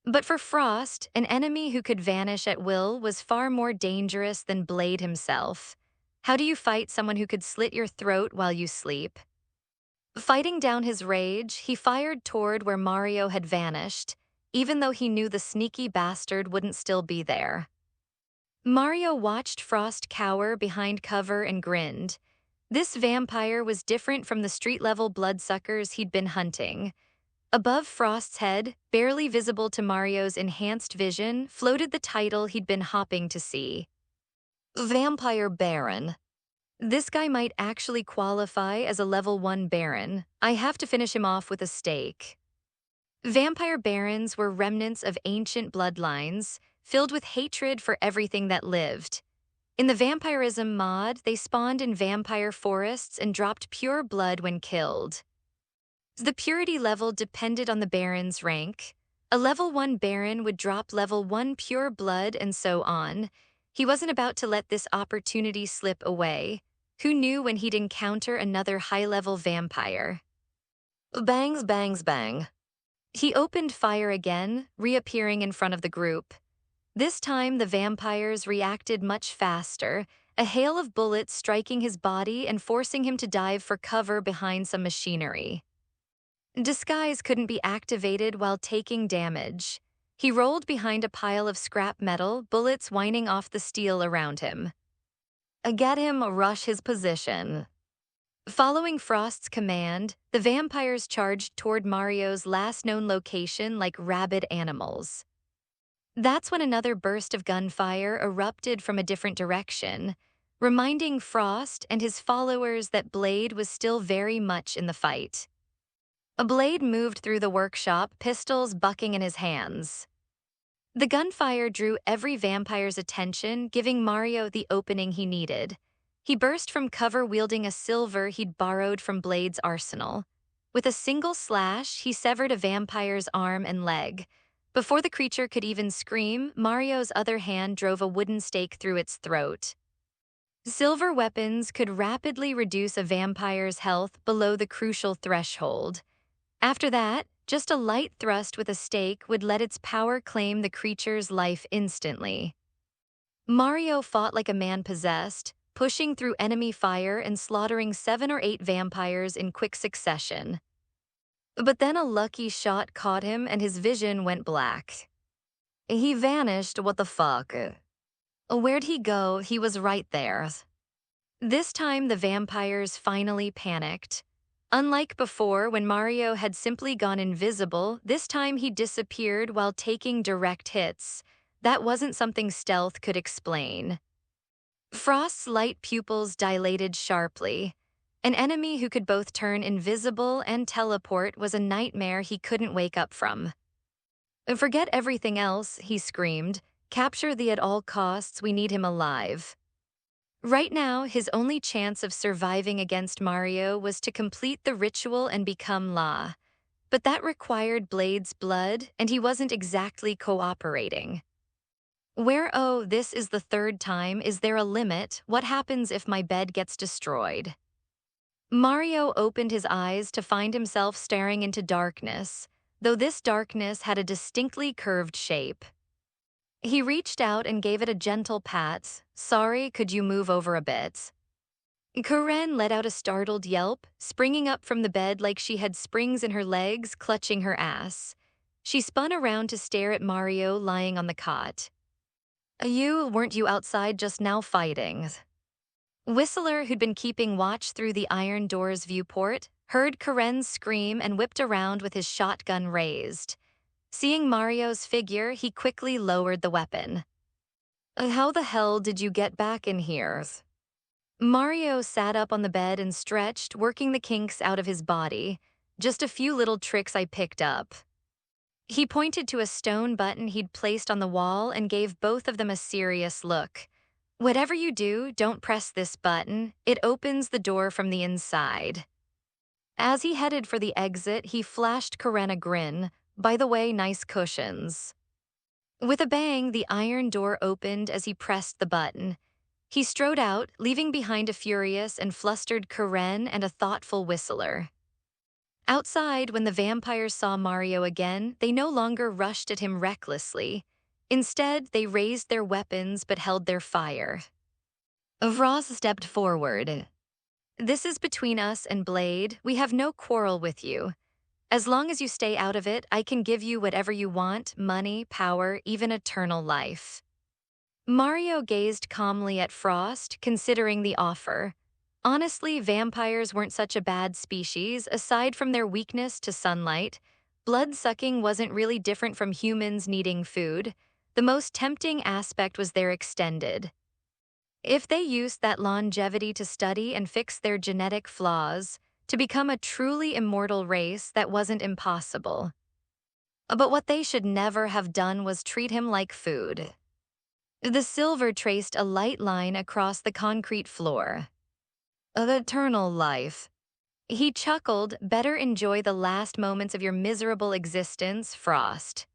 But for Frost, an enemy who could vanish at will was far more dangerous than Blade himself. How do you fight someone who could slit your throat while you sleep? Fighting down his rage, he fired toward where Mario had vanished, even though he knew the sneaky bastard wouldn't still be there. Mario watched Frost cower behind cover and grinned. This vampire was different from the street-level bloodsuckers he'd been hunting. Above Frost's head, barely visible to Mario's enhanced vision, floated the title he'd been hopping to see. Vampire Baron. This guy might actually qualify as a level 1 Baron. I have to finish him off with a stake. Vampire Barons were remnants of ancient bloodlines, filled with hatred for everything that lived. In the Vampirism mod, they spawned in vampire forests and dropped pure blood when killed. The purity level depended on the Baron's rank. A level 1 Baron would drop level 1 pure blood and so on. He wasn't about to let this opportunity slip away. Who knew when he'd encounter another high-level vampire? Bangs, bangs, bang. He opened fire again, reappearing in front of the group. This time, the vampires reacted much faster, a hail of bullets striking his body and forcing him to dive for cover behind some machinery. Disguise couldn't be activated while taking damage. He rolled behind a pile of scrap metal, bullets whining off the steel around him. Get him, rush his position. Following Frost's command, the vampires charged toward Mario's last known location like rabid animals. That's when another burst of gunfire erupted from a different direction, reminding Frost and his followers that Blade was still very much in the fight. A Blade moved through the workshop, pistols bucking in his hands. The gunfire drew every vampire's attention, giving Mario the opening he needed. He burst from cover wielding a silver he'd borrowed from Blade's arsenal. With a single slash, he severed a vampire's arm and leg. Before the creature could even scream, Mario's other hand drove a wooden stake through its throat. Silver weapons could rapidly reduce a vampire's health below the crucial threshold. After that, just a light thrust with a stake would let its power claim the creature's life instantly. Mario fought like a man possessed, pushing through enemy fire and slaughtering 7 or 8 vampires in quick succession. But then a lucky shot caught him and his vision went black. He vanished, what the fuck? Where'd he go? He was right there. This time the vampires finally panicked. Unlike before, when Mario had simply gone invisible, this time he disappeared while taking direct hits. That wasn't something stealth could explain. Frost's light pupils dilated sharply. An enemy who could both turn invisible and teleport was a nightmare he couldn't wake up from. "Forget everything else," he screamed. "Capture thee at all costs, we need him alive." Right now, his only chance of surviving against Mario was to complete the ritual and become La. But that required Blade's blood, and he wasn't exactly cooperating. "Oh, this is the third time. Is there a limit? What happens if my bed gets destroyed?" Mario opened his eyes to find himself staring into darkness, though this darkness had a distinctly curved shape. He reached out and gave it a gentle pat. "Sorry, could you move over a bit?" Karen let out a startled yelp, springing up from the bed like she had springs in her legs, clutching her ass. She spun around to stare at Mario lying on the cot. Weren't you outside just now fighting?" Whistler, who'd been keeping watch through the iron door's viewport, heard Karen's scream and whipped around with his shotgun raised. Seeing Mario's figure, he quickly lowered the weapon. "How the hell did you get back in here?" Mario sat up on the bed and stretched, working the kinks out of his body. "Just a few little tricks I picked up." He pointed to a stone button he'd placed on the wall and gave both of them a serious look. "Whatever you do, don't press this button. It opens the door from the inside." As he headed for the exit, he flashed Karen a grin. "By the way, nice cushions." With a bang, the iron door opened as he pressed the button. He strode out, leaving behind a furious and flustered Karen and a thoughtful Whistler. Outside, when the vampires saw Mario again, they no longer rushed at him recklessly. Instead, they raised their weapons but held their fire. Frost stepped forward. "This is between us and Blade. We have no quarrel with you. As long as you stay out of it, I can give you whatever you want: money, power, even eternal life." Mario gazed calmly at Frost, considering the offer. Honestly, vampires weren't such a bad species. Aside from their weakness to sunlight, blood-sucking wasn't really different from humans needing food. The most tempting aspect was their extended. If they used that longevity to study and fix their genetic flaws, to become a truly immortal race, that wasn't impossible. But what they should never have done was treat him like food. The silver traced a light line across the concrete floor. "Of eternal life." He chuckled. "Better enjoy the last moments of your miserable existence, Frost."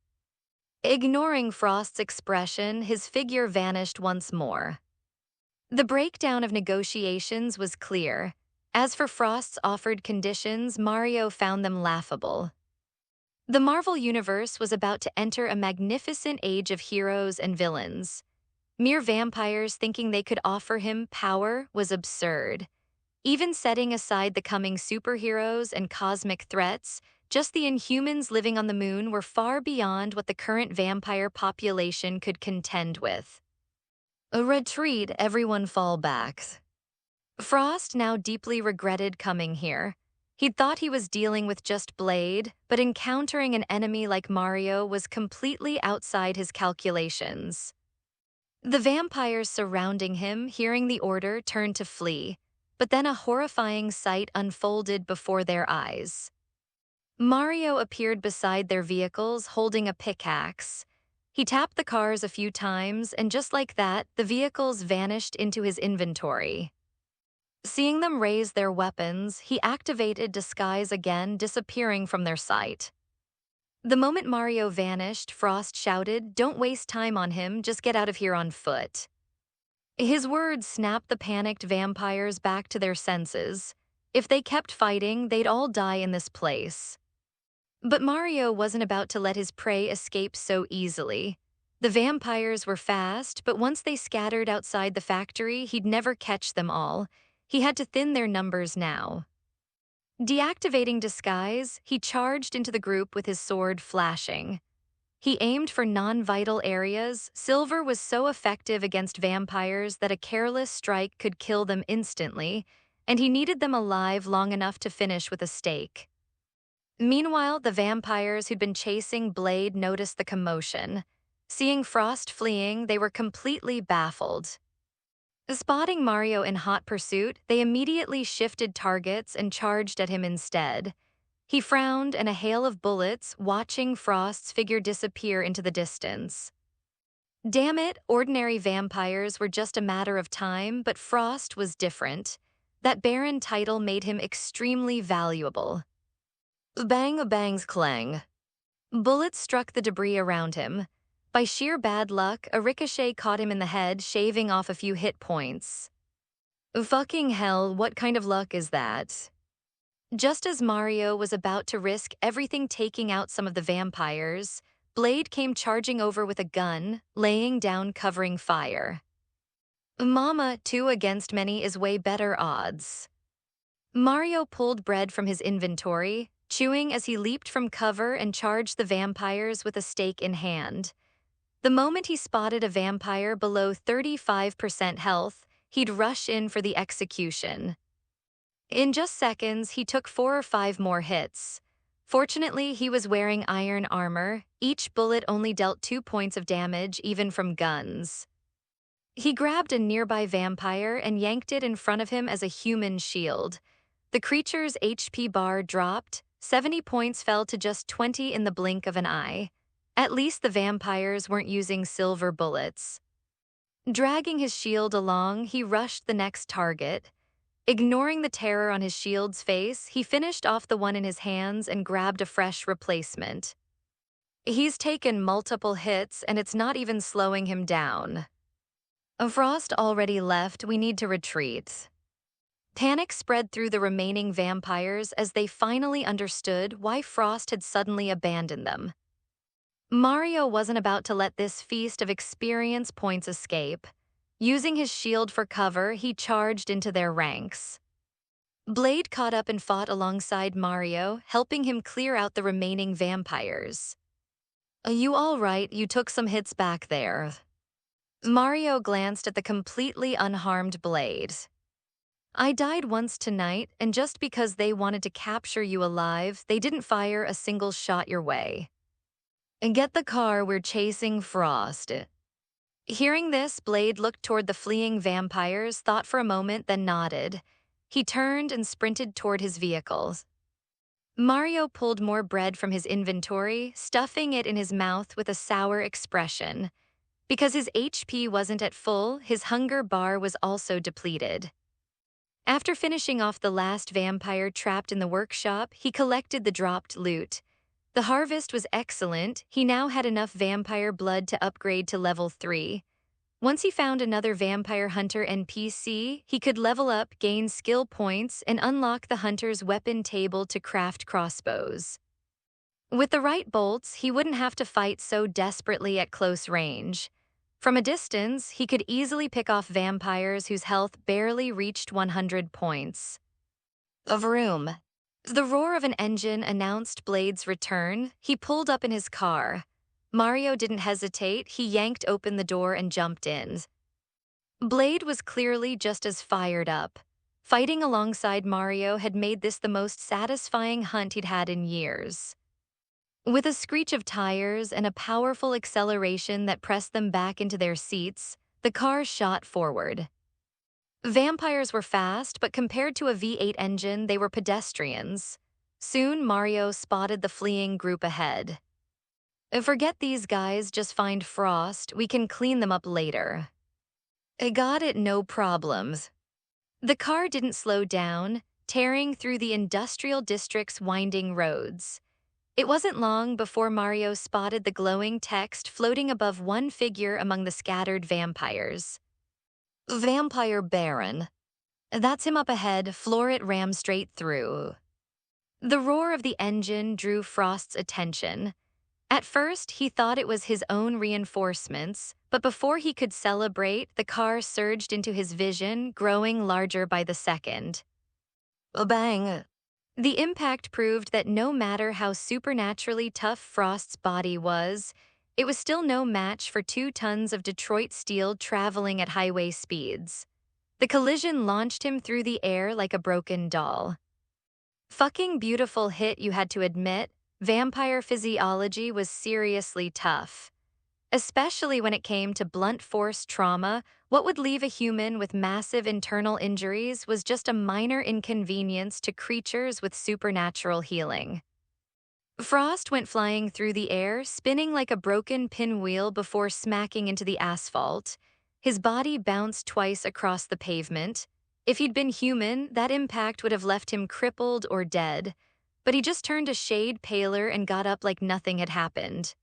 Ignoring Frost's expression, his figure vanished once more. The breakdown of negotiations was clear. As for Frost's offered conditions, Mario found them laughable. The Marvel Universe was about to enter a magnificent age of heroes and villains. Mere vampires thinking they could offer him power was absurd. Even setting aside the coming superheroes and cosmic threats, just the Inhumans living on the moon were far beyond what the current vampire population could contend with. "A retreat, everyone fall back." Frost now deeply regretted coming here. He'd thought he was dealing with just Blade, but encountering an enemy like Mario was completely outside his calculations. The vampires surrounding him, hearing the order, turned to flee, but then a horrifying sight unfolded before their eyes. Mario appeared beside their vehicles, holding a pickaxe. He tapped the cars a few times, and just like that, the vehicles vanished into his inventory. Seeing them raise their weapons, he activated disguise again, disappearing from their sight. The moment Mario vanished, Frost shouted, "Don't waste time on him, just get out of here on foot." His words snapped the panicked vampires back to their senses. If they kept fighting, they'd all die in this place. But Mario wasn't about to let his prey escape so easily. The vampires were fast, but once they scattered outside the factory, he'd never catch them all. He had to thin their numbers now. Deactivating disguise, he charged into the group with his sword flashing. He aimed for non-vital areas. Silver was so effective against vampires that a careless strike could kill them instantly, and he needed them alive long enough to finish with a stake. Meanwhile, the vampires who'd been chasing Blade noticed the commotion. Seeing Frost fleeing, they were completely baffled. Spotting Mario in hot pursuit, they immediately shifted targets and charged at him instead. He frowned, and a hail of bullets, watching Frost's figure disappear into the distance. Damn it, ordinary vampires were just a matter of time, but Frost was different. That Baron title made him extremely valuable. Bang, bangs, clang. Bullets struck the debris around him. By sheer bad luck, a ricochet caught him in the head, shaving off a few hit points. Fucking hell, what kind of luck is that? Just as Mario was about to risk everything taking out some of the vampires, Blade came charging over with a gun, laying down covering fire. Mama, 2 against many is way better odds. Mario pulled bread from his inventory, chewing as he leaped from cover and charged the vampires with a stake in hand. The moment he spotted a vampire below 35% health, he'd rush in for the execution. In just seconds, he took 4 or 5 more hits. Fortunately, he was wearing iron armor. Each bullet only dealt 2 points of damage, even from guns. He grabbed a nearby vampire and yanked it in front of him as a human shield. The creature's HP bar dropped. 70 points fell to just 20 in the blink of an eye. At least the vampires weren't using silver bullets. Dragging his shield along, he rushed the next target. Ignoring the terror on his shield's face, he finished off the one in his hands and grabbed a fresh replacement. He's taken multiple hits, and it's not even slowing him down. Frost already left, we need to retreat. Panic spread through the remaining vampires as they finally understood why Frost had suddenly abandoned them. Mario wasn't about to let this feast of experience points escape. Using his shield for cover, he charged into their ranks. Blade caught up and fought alongside Mario, helping him clear out the remaining vampires. You all right? You took some hits back there. Mario glanced at the completely unharmed Blade. I died once tonight, and just because they wanted to capture you alive, they didn't fire a single shot your way. And get the car, we're chasing Frost. Hearing this, Blade looked toward the fleeing vampires, thought for a moment, then nodded. He turned and sprinted toward his vehicle. Mario pulled more bread from his inventory, stuffing it in his mouth with a sour expression. Because his HP wasn't at full, his hunger bar was also depleted. After finishing off the last vampire trapped in the workshop, he collected the dropped loot. The harvest was excellent. He now had enough vampire blood to upgrade to level 3. Once he found another vampire hunter NPC, he could level up, gain skill points, and unlock the hunter's weapon table to craft crossbows. With the right bolts, he wouldn't have to fight so desperately at close range. From a distance, he could easily pick off vampires whose health barely reached 100 points. A vroom. The roar of an engine announced Blade's return. He pulled up in his car. Mario didn't hesitate. He yanked open the door and jumped in. Blade was clearly just as fired up. Fighting alongside Mario had made this the most satisfying hunt he'd had in years. With a screech of tires and a powerful acceleration that pressed them back into their seats, the car shot forward. Vampires were fast, but compared to a V8 engine, they were pedestrians. Soon, Mario spotted the fleeing group ahead. Forget these guys, just find Frost. We can clean them up later. I got it, no problems. The car didn't slow down, tearing through the industrial district's winding roads. It wasn't long before Mario spotted the glowing text floating above one figure among the scattered vampires. Vampire Baron. That's him up ahead, floor it rammed straight through. The roar of the engine drew Frost's attention. At first, he thought it was his own reinforcements, but before he could celebrate, the car surged into his vision, growing larger by the second. A bang! The impact proved that no matter how supernaturally tough Frost's body was, it was still no match for 2 tons of Detroit steel traveling at highway speeds. The collision launched him through the air like a broken doll. Fucking beautiful hit, you had to admit. Vampire physiology was seriously tough. Especially when it came to blunt force trauma, what would leave a human with massive internal injuries was just a minor inconvenience to creatures with supernatural healing. Frost went flying through the air, spinning like a broken pinwheel before smacking into the asphalt. His body bounced twice across the pavement. If he'd been human, that impact would have left him crippled or dead. But he just turned a shade paler and got up like nothing had happened.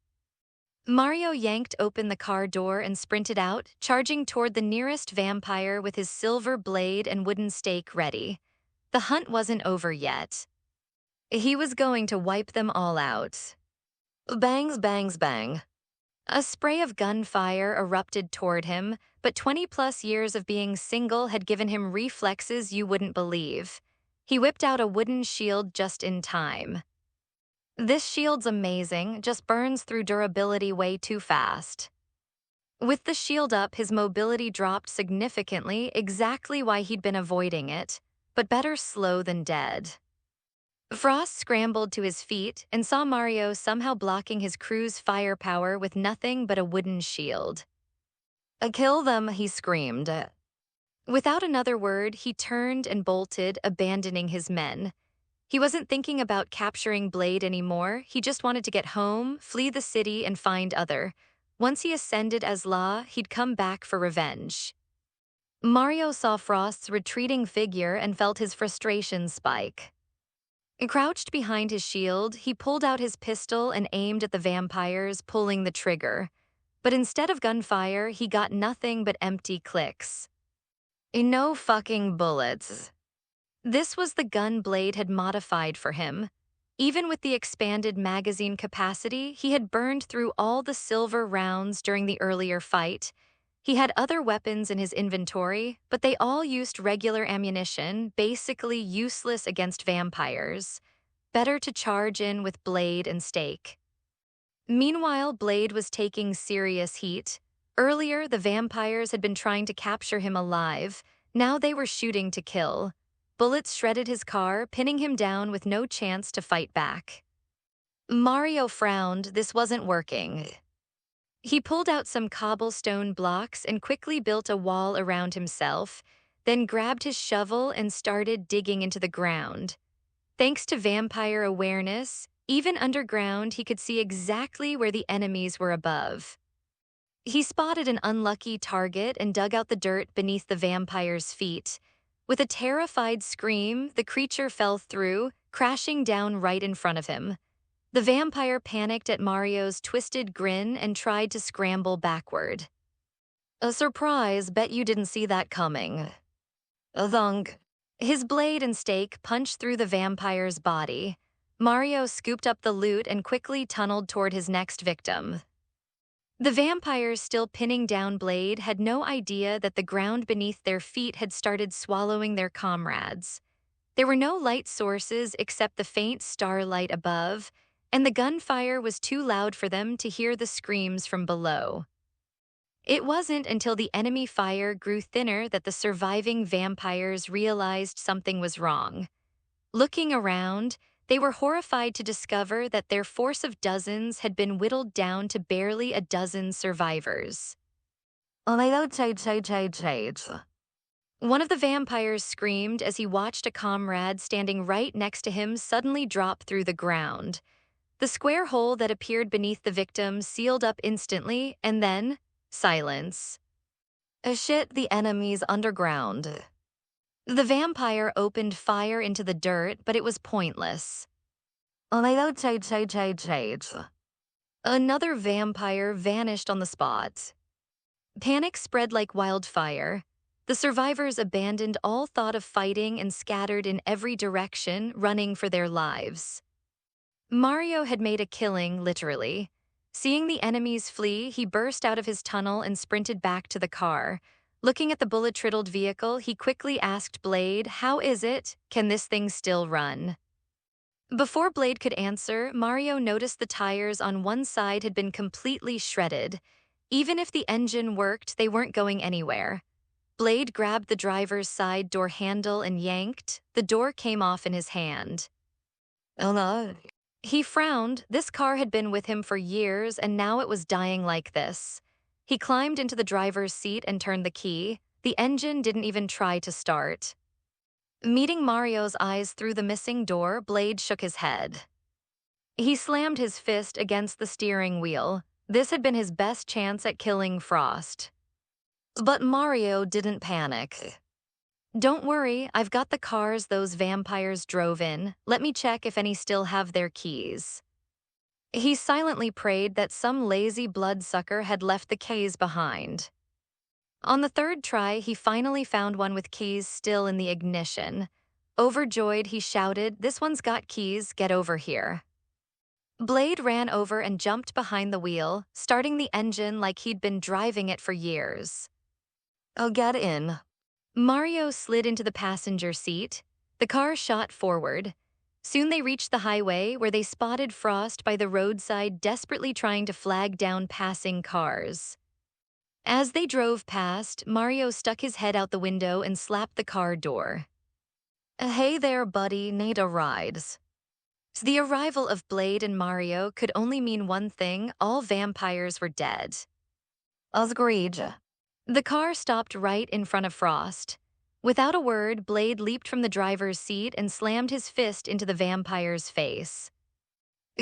Mario yanked open the car door and sprinted out, charging toward the nearest vampire with his silver blade and wooden stake ready. The hunt wasn't over yet. He was going to wipe them all out. Bangs, bangs, bang. A spray of gunfire erupted toward him, but 20-plus years of being single had given him reflexes you wouldn't believe. He whipped out a wooden shield just in time. This shield's amazing, just burns through durability way too fast. With the shield up, his mobility dropped significantly, exactly why he'd been avoiding it, but better slow than dead. Frost scrambled to his feet and saw Mario somehow blocking his crew's firepower with nothing but a wooden shield. Kill them, he screamed. Without another word, he turned and bolted, abandoning his men. He wasn't thinking about capturing Blade anymore. He just wanted to get home, flee the city, and find other. Once he ascended as Law, he'd come back for revenge. Mario saw Frost's retreating figure and felt his frustration spike. Crouched behind his shield, he pulled out his pistol and aimed at the vampires, pulling the trigger. But instead of gunfire, he got nothing but empty clicks. No fucking bullets. This was the gun Blade had modified for him. Even with the expanded magazine capacity, he had burned through all the silver rounds during the earlier fight. He had other weapons in his inventory, but they all used regular ammunition, basically useless against vampires. Better to charge in with Blade and stake. Meanwhile, Blade was taking serious heat. Earlier, the vampires had been trying to capture him alive. Now they were shooting to kill. Bullets shredded his car, pinning him down with no chance to fight back. Mario frowned. This wasn't working. He pulled out some cobblestone blocks and quickly built a wall around himself, then grabbed his shovel and started digging into the ground. Thanks to vampire awareness, even underground, he could see exactly where the enemies were above. He spotted an unlucky target and dug out the dirt beneath the vampire's feet. With a terrified scream, the creature fell through, crashing down right in front of him. The vampire panicked at Mario's twisted grin and tried to scramble backward. A surprise, bet you didn't see that coming. A thunk. His blade and stake punched through the vampire's body. Mario scooped up the loot and quickly tunneled toward his next victim. The vampires still pinning down Blade had no idea that the ground beneath their feet had started swallowing their comrades. There were no light sources except the faint starlight above, and the gunfire was too loud for them to hear the screams from below. It wasn't until the enemy fire grew thinner that the surviving vampires realized something was wrong. Looking around, they were horrified to discover that their force of dozens had been whittled down to barely a dozen survivors. One of the vampires screamed as he watched a comrade standing right next to him suddenly drop through the ground. The square hole that appeared beneath the victim sealed up instantly, and then silence. Shit, the enemy's underground. The vampire opened fire into the dirt, but it was pointless. Another vampire vanished on the spot. Panic spread like wildfire. The survivors abandoned all thought of fighting and scattered in every direction, running for their lives. Mario had made a killing, literally. Seeing the enemies flee, he burst out of his tunnel and sprinted back to the car. Looking at the bullet-riddled vehicle, he quickly asked Blade, "How is it? Can this thing still run?" Before Blade could answer, Mario noticed the tires on one side had been completely shredded. Even if the engine worked, they weren't going anywhere. Blade grabbed the driver's side door handle and yanked. The door came off in his hand. Oh no. He frowned. This car had been with him for years, and now it was dying like this. He climbed into the driver's seat and turned the key. The engine didn't even try to start. Meeting Mario's eyes through the missing door, Blade shook his head. He slammed his fist against the steering wheel. This had been his best chance at killing Frost. But Mario didn't panic. "Don't worry, I've got the cars those vampires drove in. Let me check if any still have their keys." He silently prayed that some lazy bloodsucker had left the keys behind. On the third try, he finally found one with keys still in the ignition. Overjoyed, he shouted, "This one's got keys, get over here." Blade ran over and jumped behind the wheel, starting the engine like he'd been driving it for years. "Oh, get in." Mario slid into the passenger seat. The car shot forward. Soon they reached the highway, where they spotted Frost by the roadside, desperately trying to flag down passing cars. As they drove past, Mario stuck his head out the window and slapped the car door. "Hey there, buddy, need a ride?" The arrival of Blade and Mario could only mean one thing: all vampires were dead. Agreed. The car stopped right in front of Frost. Without a word, Blade leaped from the driver's seat and slammed his fist into the vampire's face.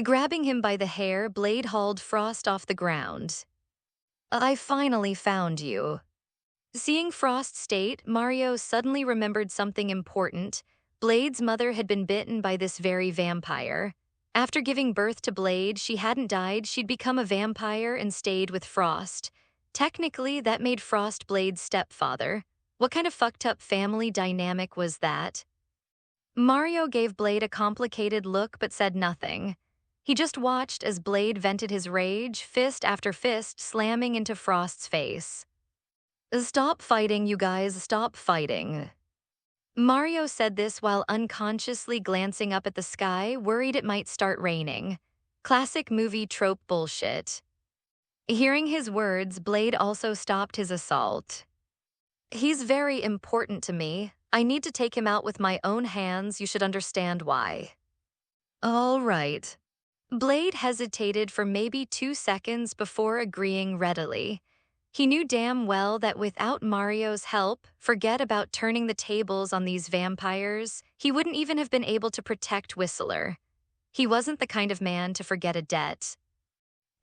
Grabbing him by the hair, Blade hauled Frost off the ground. "I finally found you." Seeing Frost's state, Mario suddenly remembered something important. Blade's mother had been bitten by this very vampire. After giving birth to Blade, she hadn't died, she'd become a vampire and stayed with Frost. Technically, that made Frost Blade's stepfather. What kind of fucked up family dynamic was that? Mario gave Blade a complicated look but said nothing. He just watched as Blade vented his rage, fist after fist slamming into Frost's face. "Stop fighting, you guys, stop fighting." Mario said this while unconsciously glancing up at the sky, worried it might start raining. Classic movie trope bullshit. Hearing his words, Blade also stopped his assault. "He's very important to me. I need to take him out with my own hands. You should understand why." "All right." Blade hesitated for maybe 2 seconds before agreeing readily. He knew damn well that without Mario's help, forget about turning the tables on these vampires, he wouldn't even have been able to protect Whistler. He wasn't the kind of man to forget a debt.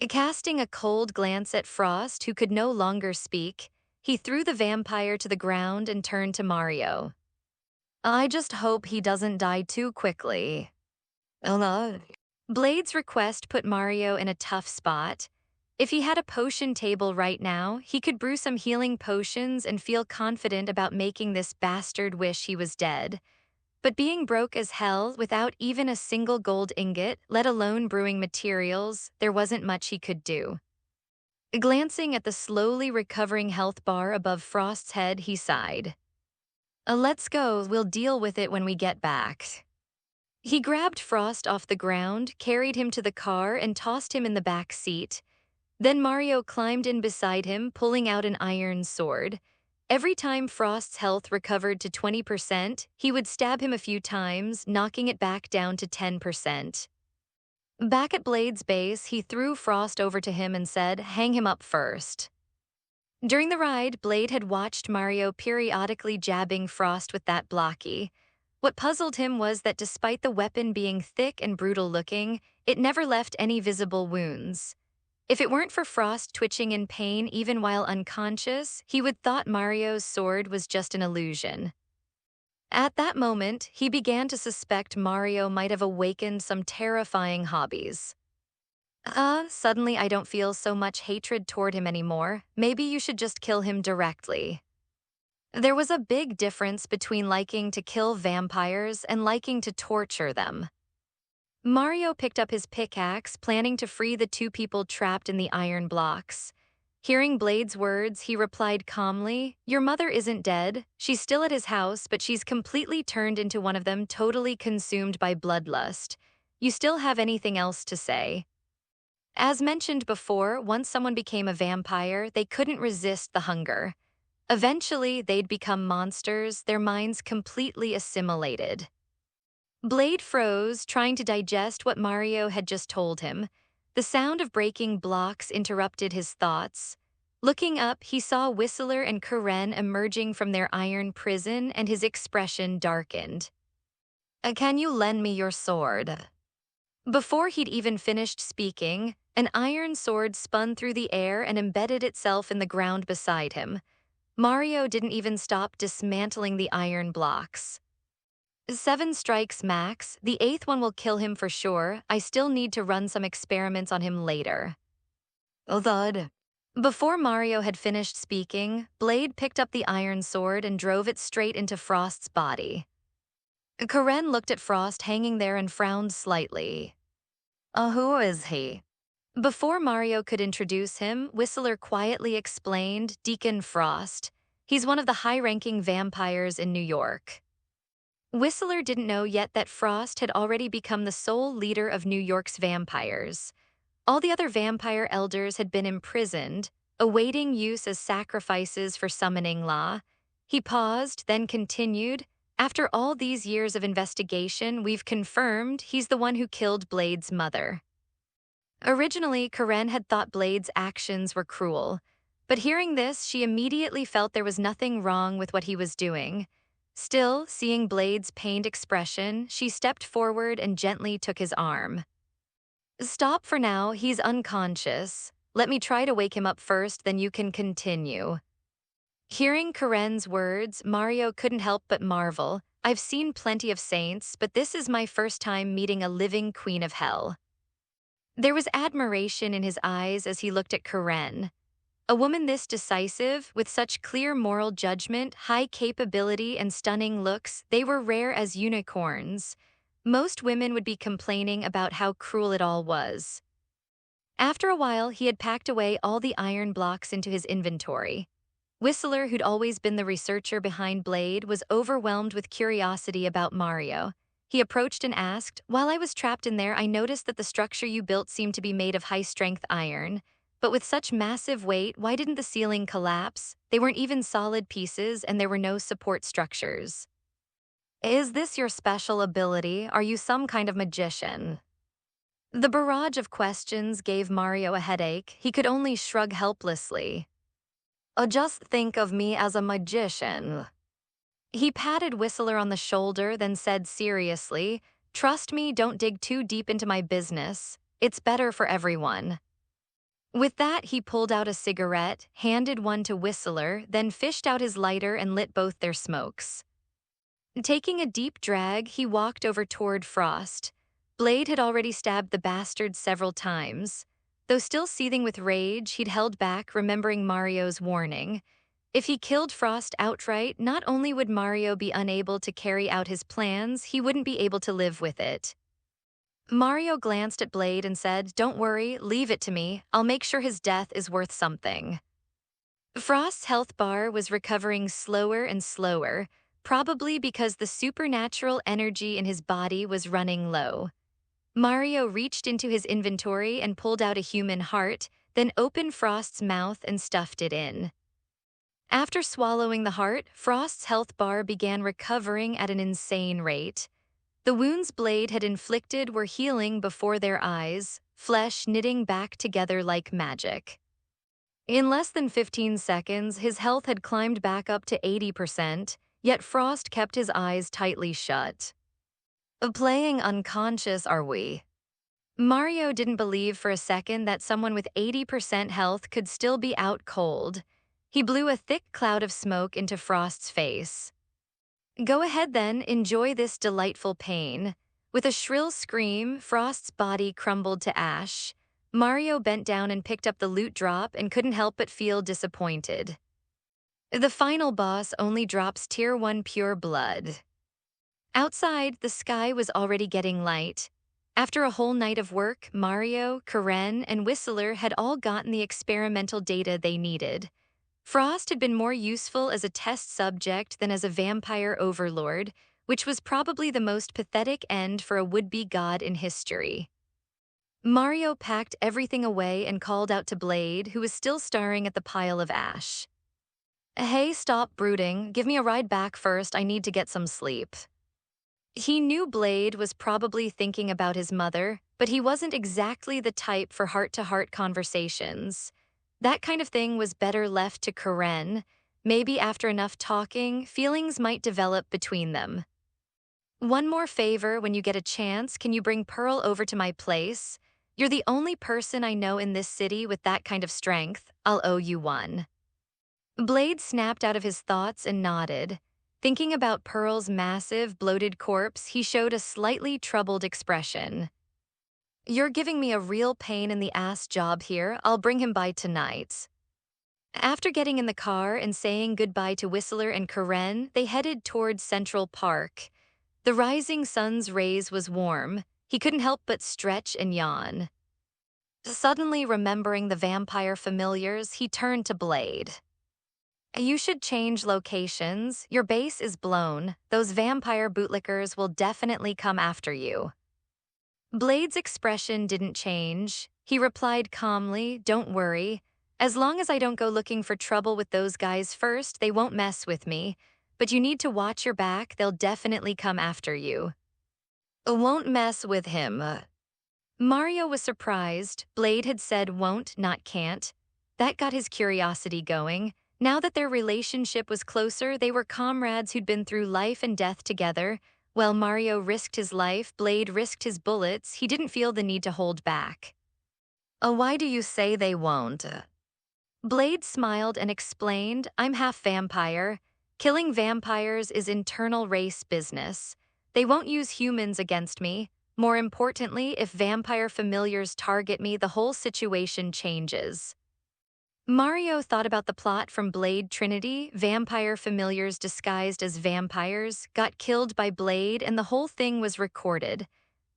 Casting a cold glance at Frost, who could no longer speak, he threw the vampire to the ground and turned to Mario. "I just hope he doesn't die too quickly." "Oh no." Blade's request put Mario in a tough spot. If he had a potion table right now, he could brew some healing potions and feel confident about making this bastard wish he was dead. But being broke as hell, without even a single gold ingot, let alone brewing materials, there wasn't much he could do. Glancing at the slowly recovering health bar above Frost's head, he sighed. Let's go, we'll deal with it when we get back." He grabbed Frost off the ground, carried him to the car, and tossed him in the back seat. Then Mario climbed in beside him, pulling out an iron sword. Every time Frost's health recovered to 20%, he would stab him a few times, knocking it back down to 10%. Back at Blade's base, he threw Frost over to him and said, "Hang him up first." During the ride, Blade had watched Mario periodically jabbing Frost with that blocky. What puzzled him was that despite the weapon being thick and brutal-looking, it never left any visible wounds. If it weren't for Frost twitching in pain even while unconscious, he would thought Mario's sword was just an illusion. At that moment, he began to suspect Mario might have awakened some terrifying hobbies. Suddenly I don't feel so much hatred toward him anymore. Maybe you should just kill him directly." There was a big difference between liking to kill vampires and liking to torture them. Mario picked up his pickaxe, planning to free the two people trapped in the iron blocks. Hearing Blade's words, he replied calmly, "Your mother isn't dead. She's still at his house, but she's completely turned into one of them, totally consumed by bloodlust. You still have anything else to say?" As mentioned before, once someone became a vampire, they couldn't resist the hunger. Eventually, they'd become monsters, their minds completely assimilated. Blade froze, trying to digest what Mario had just told him. The sound of breaking blocks interrupted his thoughts. Looking up, he saw Whistler and Karen emerging from their iron prison, and his expression darkened. Can you lend me your sword?" Before he'd even finished speaking, an iron sword spun through the air and embedded itself in the ground beside him. Mario didn't even stop dismantling the iron blocks. "7 strikes max. The 8th one will kill him for sure. I still need to run some experiments on him later." Oh, thud. Before Mario had finished speaking, Blade picked up the iron sword and drove it straight into Frost's body. Karen looked at Frost hanging there and frowned slightly. Who is he?" Before Mario could introduce him, Whistler quietly explained, "Deacon Frost. He's one of the high-ranking vampires in New York." Whistler didn't know yet that Frost had already become the sole leader of New York's vampires. All the other vampire elders had been imprisoned, awaiting use as sacrifices for summoning law. He paused, then continued, "After all these years of investigation, we've confirmed he's the one who killed Blade's mother." Originally, Karen had thought Blade's actions were cruel, but hearing this, she immediately felt there was nothing wrong with what he was doing. Still, seeing Blade's pained expression, she stepped forward and gently took his arm. "Stop for now, he's unconscious. Let me try to wake him up first, then you can continue." Hearing Karen's words, Mario couldn't help but marvel. "I've seen plenty of saints, but this is my first time meeting a living queen of hell." There was admiration in his eyes as he looked at Karen. A woman this decisive, with such clear moral judgment, high capability, and stunning looks, they were rare as unicorns. Most women would be complaining about how cruel it all was. After a while, he had packed away all the iron blocks into his inventory. Whistler, who'd always been the researcher behind Blade, was overwhelmed with curiosity about Mario. He approached and asked, "While I was trapped in there, I noticed that the structure you built seemed to be made of high-strength iron. But with such massive weight, why didn't the ceiling collapse? They weren't even solid pieces, and there were no support structures." "Is this your special ability? Are you some kind of magician?" The barrage of questions gave Mario a headache. He could only shrug helplessly. Just think of me as a magician." He patted Whistler on the shoulder, then said seriously, "Trust me, don't dig too deep into my business. It's better for everyone." With that, he pulled out a cigarette, handed one to Whistler, then fished out his lighter and lit both their smokes. Taking a deep drag, he walked over toward Frost. Blade had already stabbed the bastard several times. Though still seething with rage, he'd held back, remembering Mario's warning. If he killed Frost outright, not only would Mario be unable to carry out his plans, he wouldn't be able to live with it. Mario glanced at Blade and said, "Don't worry, leave it to me. I'll make sure his death is worth something." Frost's health bar was recovering slower and slower, probably because the supernatural energy in his body was running low. Mario reached into his inventory and pulled out a human heart, then opened Frost's mouth and stuffed it in. After swallowing the heart, Frost's health bar began recovering at an insane rate. The wounds Blade had inflicted were healing before their eyes, flesh knitting back together like magic. In less than 15 seconds, his health had climbed back up to 80%, yet Frost kept his eyes tightly shut. Playing unconscious, are we? Mario didn't believe for a second that someone with 80% health could still be out cold. He blew a thick cloud of smoke into Frost's face. "Go ahead then, enjoy this delightful pain." With a shrill scream, Frost's body crumbled to ash. Mario bent down and picked up the loot drop and couldn't help but feel disappointed. The final boss only drops Tier 1 pure blood. Outside, the sky was already getting light. After a whole night of work, Mario, Karen, and Whistler had all gotten the experimental data they needed. Frost had been more useful as a test subject than as a vampire overlord, which was probably the most pathetic end for a would-be god in history. Mario packed everything away and called out to Blade, who was still staring at the pile of ash. "Hey, stop brooding. Give me a ride back first. I need to get some sleep." He knew Blade was probably thinking about his mother, but he wasn't exactly the type for heart-to-heart conversations. That kind of thing was better left to Karen. Maybe after enough talking, feelings might develop between them. "One more favor when you get a chance, can you bring Pearl over to my place? You're the only person I know in this city with that kind of strength. I'll owe you one." Blade snapped out of his thoughts and nodded. Thinking about Pearl's massive, bloated corpse, he showed a slightly troubled expression. "You're giving me a real pain in the ass job here. I'll bring him by tonight." After getting in the car and saying goodbye to Whistler and Karen, they headed towards Central Park. The rising sun's rays was warm. He couldn't help but stretch and yawn. Suddenly remembering the vampire familiars, he turned to Blade. "You should change locations. Your base is blown. Those vampire bootlickers will definitely come after you." Blade's expression didn't change. He replied calmly, "Don't worry. As long as I don't go looking for trouble with those guys first, they won't mess with me. But you need to watch your back. They'll definitely come after you." "Won't mess with him." Mario was surprised. Blade had said won't, not can't. That got his curiosity going. Now that their relationship was closer, they were comrades who'd been through life and death together. While Mario risked his life, Blade risked his bullets, he didn't feel the need to hold back. Why do you say they won't?" Blade smiled and explained, "I'm half vampire. Killing vampires is internal race business. They won't use humans against me. More importantly, if vampire familiars target me, the whole situation changes." Mario thought about the plot from Blade Trinity. Vampire familiars disguised as vampires got killed by Blade, and the whole thing was recorded.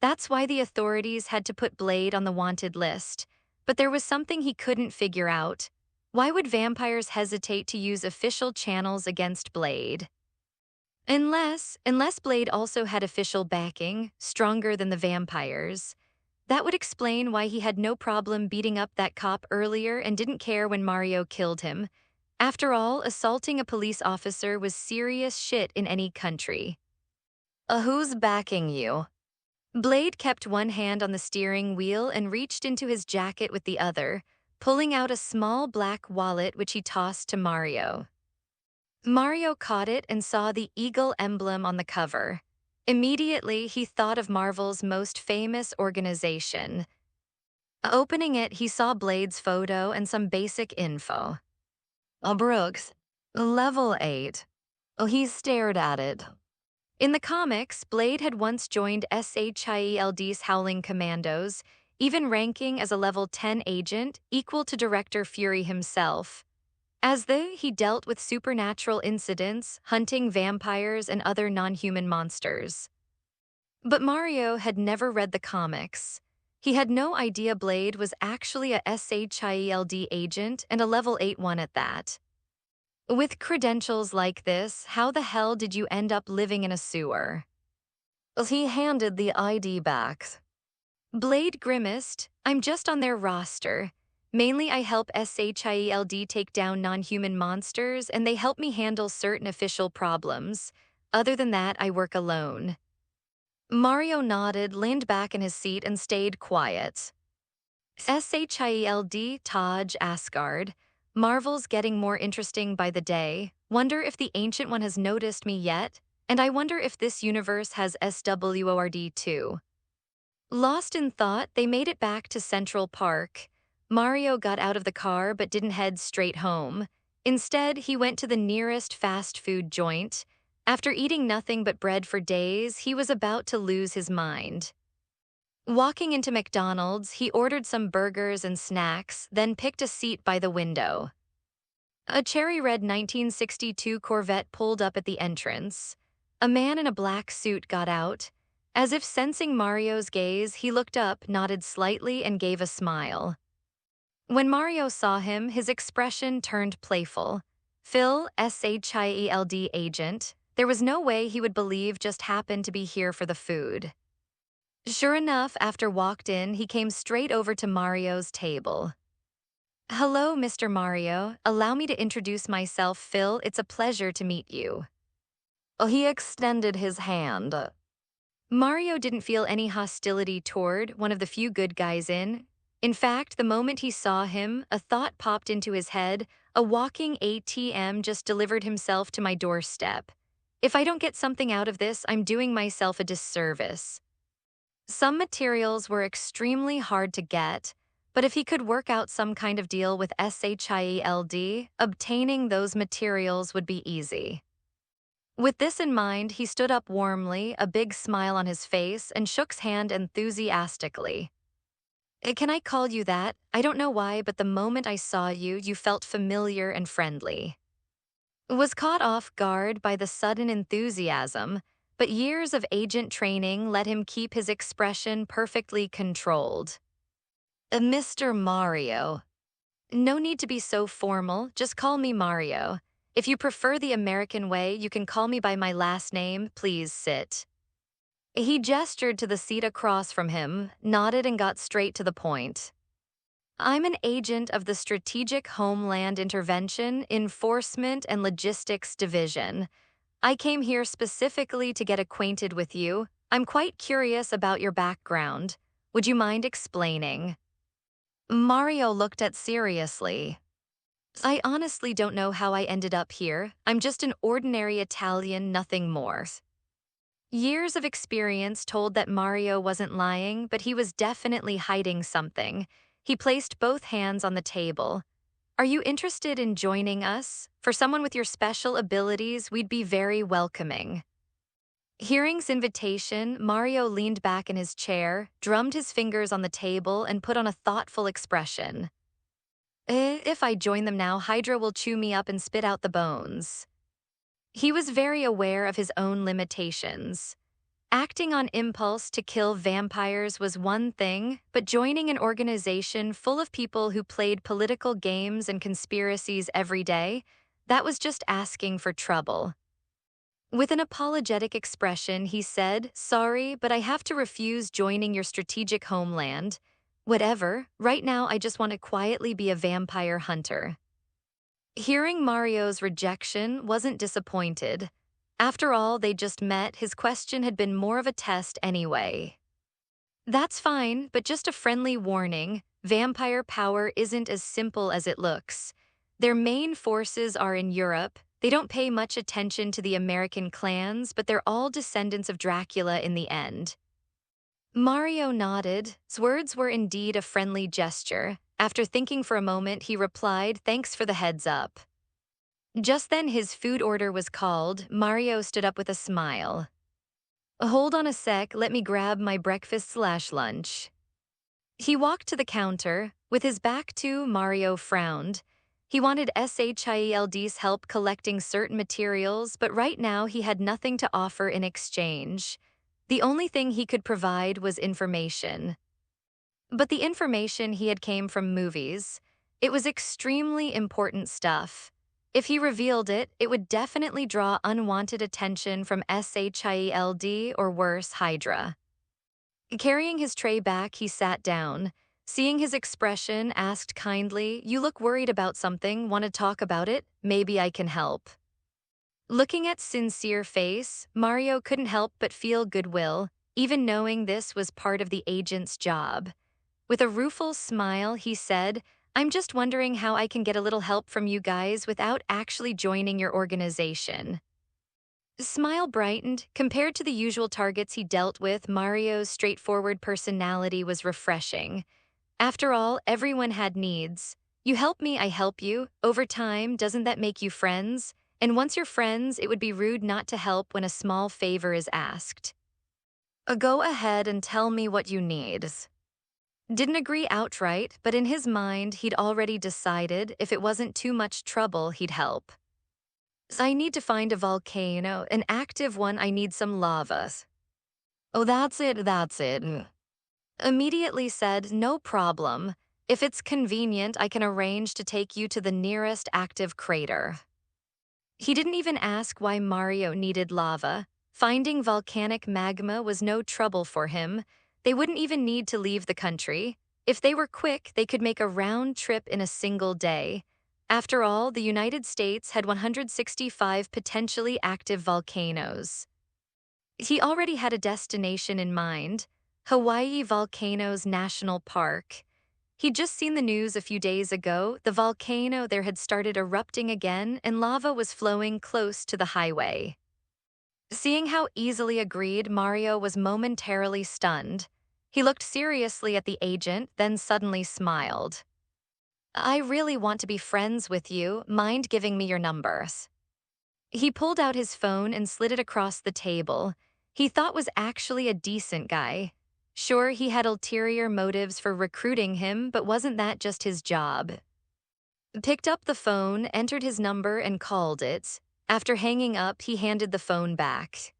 That's why the authorities had to put Blade on the wanted list. But there was something he couldn't figure out. Why would vampires hesitate to use official channels against Blade? Unless Blade also had official backing, stronger than the vampires. That would explain why he had no problem beating up that cop earlier and didn't care when Mario killed him. After all, assaulting a police officer was serious shit in any country. Who's backing you?" Blade kept one hand on the steering wheel and reached into his jacket with the other, pulling out a small black wallet which he tossed to Mario. Mario caught it and saw the eagle emblem on the cover. Immediately, he thought of Marvel's most famous organization. Opening it, he saw Blade's photo and some basic info. Brooks, level 8. He stared at it. In the comics, Blade had once joined SHIELD's Howling Commandos, even ranking as a level 10 agent, equal to Director Fury himself. He dealt with supernatural incidents, hunting vampires and other non-human monsters. But Mario had never read the comics. He had no idea Blade was actually a SHIELD agent and a level 8 one at that. With credentials like this, how the hell did you end up living in a sewer? He handed the ID back. Blade grimaced, "I'm just on their roster. Mainly I help SHIELD take down non-human monsters, and they help me handle certain official problems. Other than that, I work alone." Mario nodded, leaned back in his seat, and stayed quiet. SHIELD, Taj, Asgard. Marvel's getting more interesting by the day. Wonder if the Ancient One has noticed me yet, and I wonder if this universe has SWORD too. Lost in thought, they made it back to Central Park. Mario got out of the car but didn't head straight home. Instead, he went to the nearest fast food joint. After eating nothing but bread for days, he was about to lose his mind. Walking into McDonald's, he ordered some burgers and snacks, then picked a seat by the window. A cherry-red 1962 Corvette pulled up at the entrance. A man in a black suit got out. As if sensing Mario's gaze, he looked up, nodded slightly, and gave a smile. When Mario saw him, his expression turned playful. Phil, SHIELD agent, there was no way he would believe just happened to be here for the food. Sure enough, after walked in, he came straight over to Mario's table. Hello, Mr. Mario. Allow me to introduce myself, Phil. It's a pleasure to meet you. He extended his hand. Mario didn't feel any hostility toward one of the few good guys in. In fact, the moment he saw him, a thought popped into his head. A walking ATM just delivered himself to my doorstep. If I don't get something out of this, I'm doing myself a disservice. Some materials were extremely hard to get, but if he could work out some kind of deal with SHIELD, obtaining those materials would be easy. With this in mind, he stood up warmly, a big smile on his face, and shook his hand enthusiastically. Can I call you that? I don't know why, but the moment I saw you, you felt familiar and friendly. Was caught off guard by the sudden enthusiasm, but years of agent training let him keep his expression perfectly controlled. Mr. Mario. No need to be so formal, just call me Mario. If you prefer the American way, you can call me by my last name. Please sit. He gestured to the seat across from him, nodded, and got straight to the point. I'm an agent of the Strategic Homeland Intervention, Enforcement, and Logistics Division. I came here specifically to get acquainted with you. I'm quite curious about your background. Would you mind explaining? Mario looked at seriously. I honestly don't know how I ended up here. I'm just an ordinary Italian, nothing more. Years of experience told that Mario wasn't lying, but he was definitely hiding something. He placed both hands on the table. Are you interested in joining us? For someone with your special abilities, we'd be very welcoming. Hearing's invitation, Mario leaned back in his chair, drummed his fingers on the table, and put on a thoughtful expression. If I join them now, Hydra will chew me up and spit out the bones. He was very aware of his own limitations. Acting on impulse to kill vampires was one thing, but joining an organization full of people who played political games and conspiracies every day, that was just asking for trouble. With an apologetic expression, he said, "Sorry, but I have to refuse joining your strategic homeland. Whatever, right now I just want to quietly be a vampire hunter." Hearing Mario's rejection, wasn't disappointed. After all, they just met, his question had been more of a test anyway. That's fine, but just a friendly warning, vampire power isn't as simple as it looks. Their main forces are in Europe. They don't pay much attention to the American clans, but they're all descendants of Dracula in the end. Mario nodded. His words were indeed a friendly gesture. After thinking for a moment, he replied, "Thanks for the heads up." Just then his food order was called. Mario stood up with a smile. Hold on a sec, let me grab my breakfast/lunch. He walked to the counter. With his back to Mario frowned. He wanted SHIELD's help collecting certain materials, but right now he had nothing to offer in exchange. The only thing he could provide was information. But the information he had came from movies. It was extremely important stuff. If he revealed it, it would definitely draw unwanted attention from SHIELD or worse, Hydra. Carrying his tray back, he sat down. Seeing his expression, asked kindly, "You look worried about something. Want to talk about it? Maybe I can help." Looking at sincere face, Mario couldn't help but feel goodwill, even knowing this was part of the agent's job. With a rueful smile, he said, "I'm just wondering how I can get a little help from you guys without actually joining your organization." Smile brightened. Compared to the usual targets he dealt with, Mario's straightforward personality was refreshing. After all, everyone had needs. You help me, I help you. Over time, doesn't that make you friends? And once you're friends, it would be rude not to help when a small favor is asked. Go ahead and tell me what you need. Didn't agree outright, but in his mind, he'd already decided if it wasn't too much trouble, he'd help. I need to find a volcano, an active one. I need some lava. Oh, that's it. Immediately said, no problem. If it's convenient, I can arrange to take you to the nearest active crater. He didn't even ask why Mario needed lava. Finding volcanic magma was no trouble for him. They wouldn't even need to leave the country. If they were quick, they could make a round trip in a single day. After all, the United States had 165 potentially active volcanoes. He already had a destination in mind, Hawaii Volcanoes National Park. He'd just seen the news a few days ago. The volcano there had started erupting again, and lava was flowing close to the highway. Seeing how easily agreed, Mario was momentarily stunned. He looked seriously at the agent, then suddenly smiled. I really want to be friends with you. Mind giving me your numbers? He pulled out his phone and slid it across the table. He thought was actually a decent guy. Sure, he had ulterior motives for recruiting him, but wasn't that just his job? Picked up the phone, entered his number, and called it. After hanging up, he handed the phone back.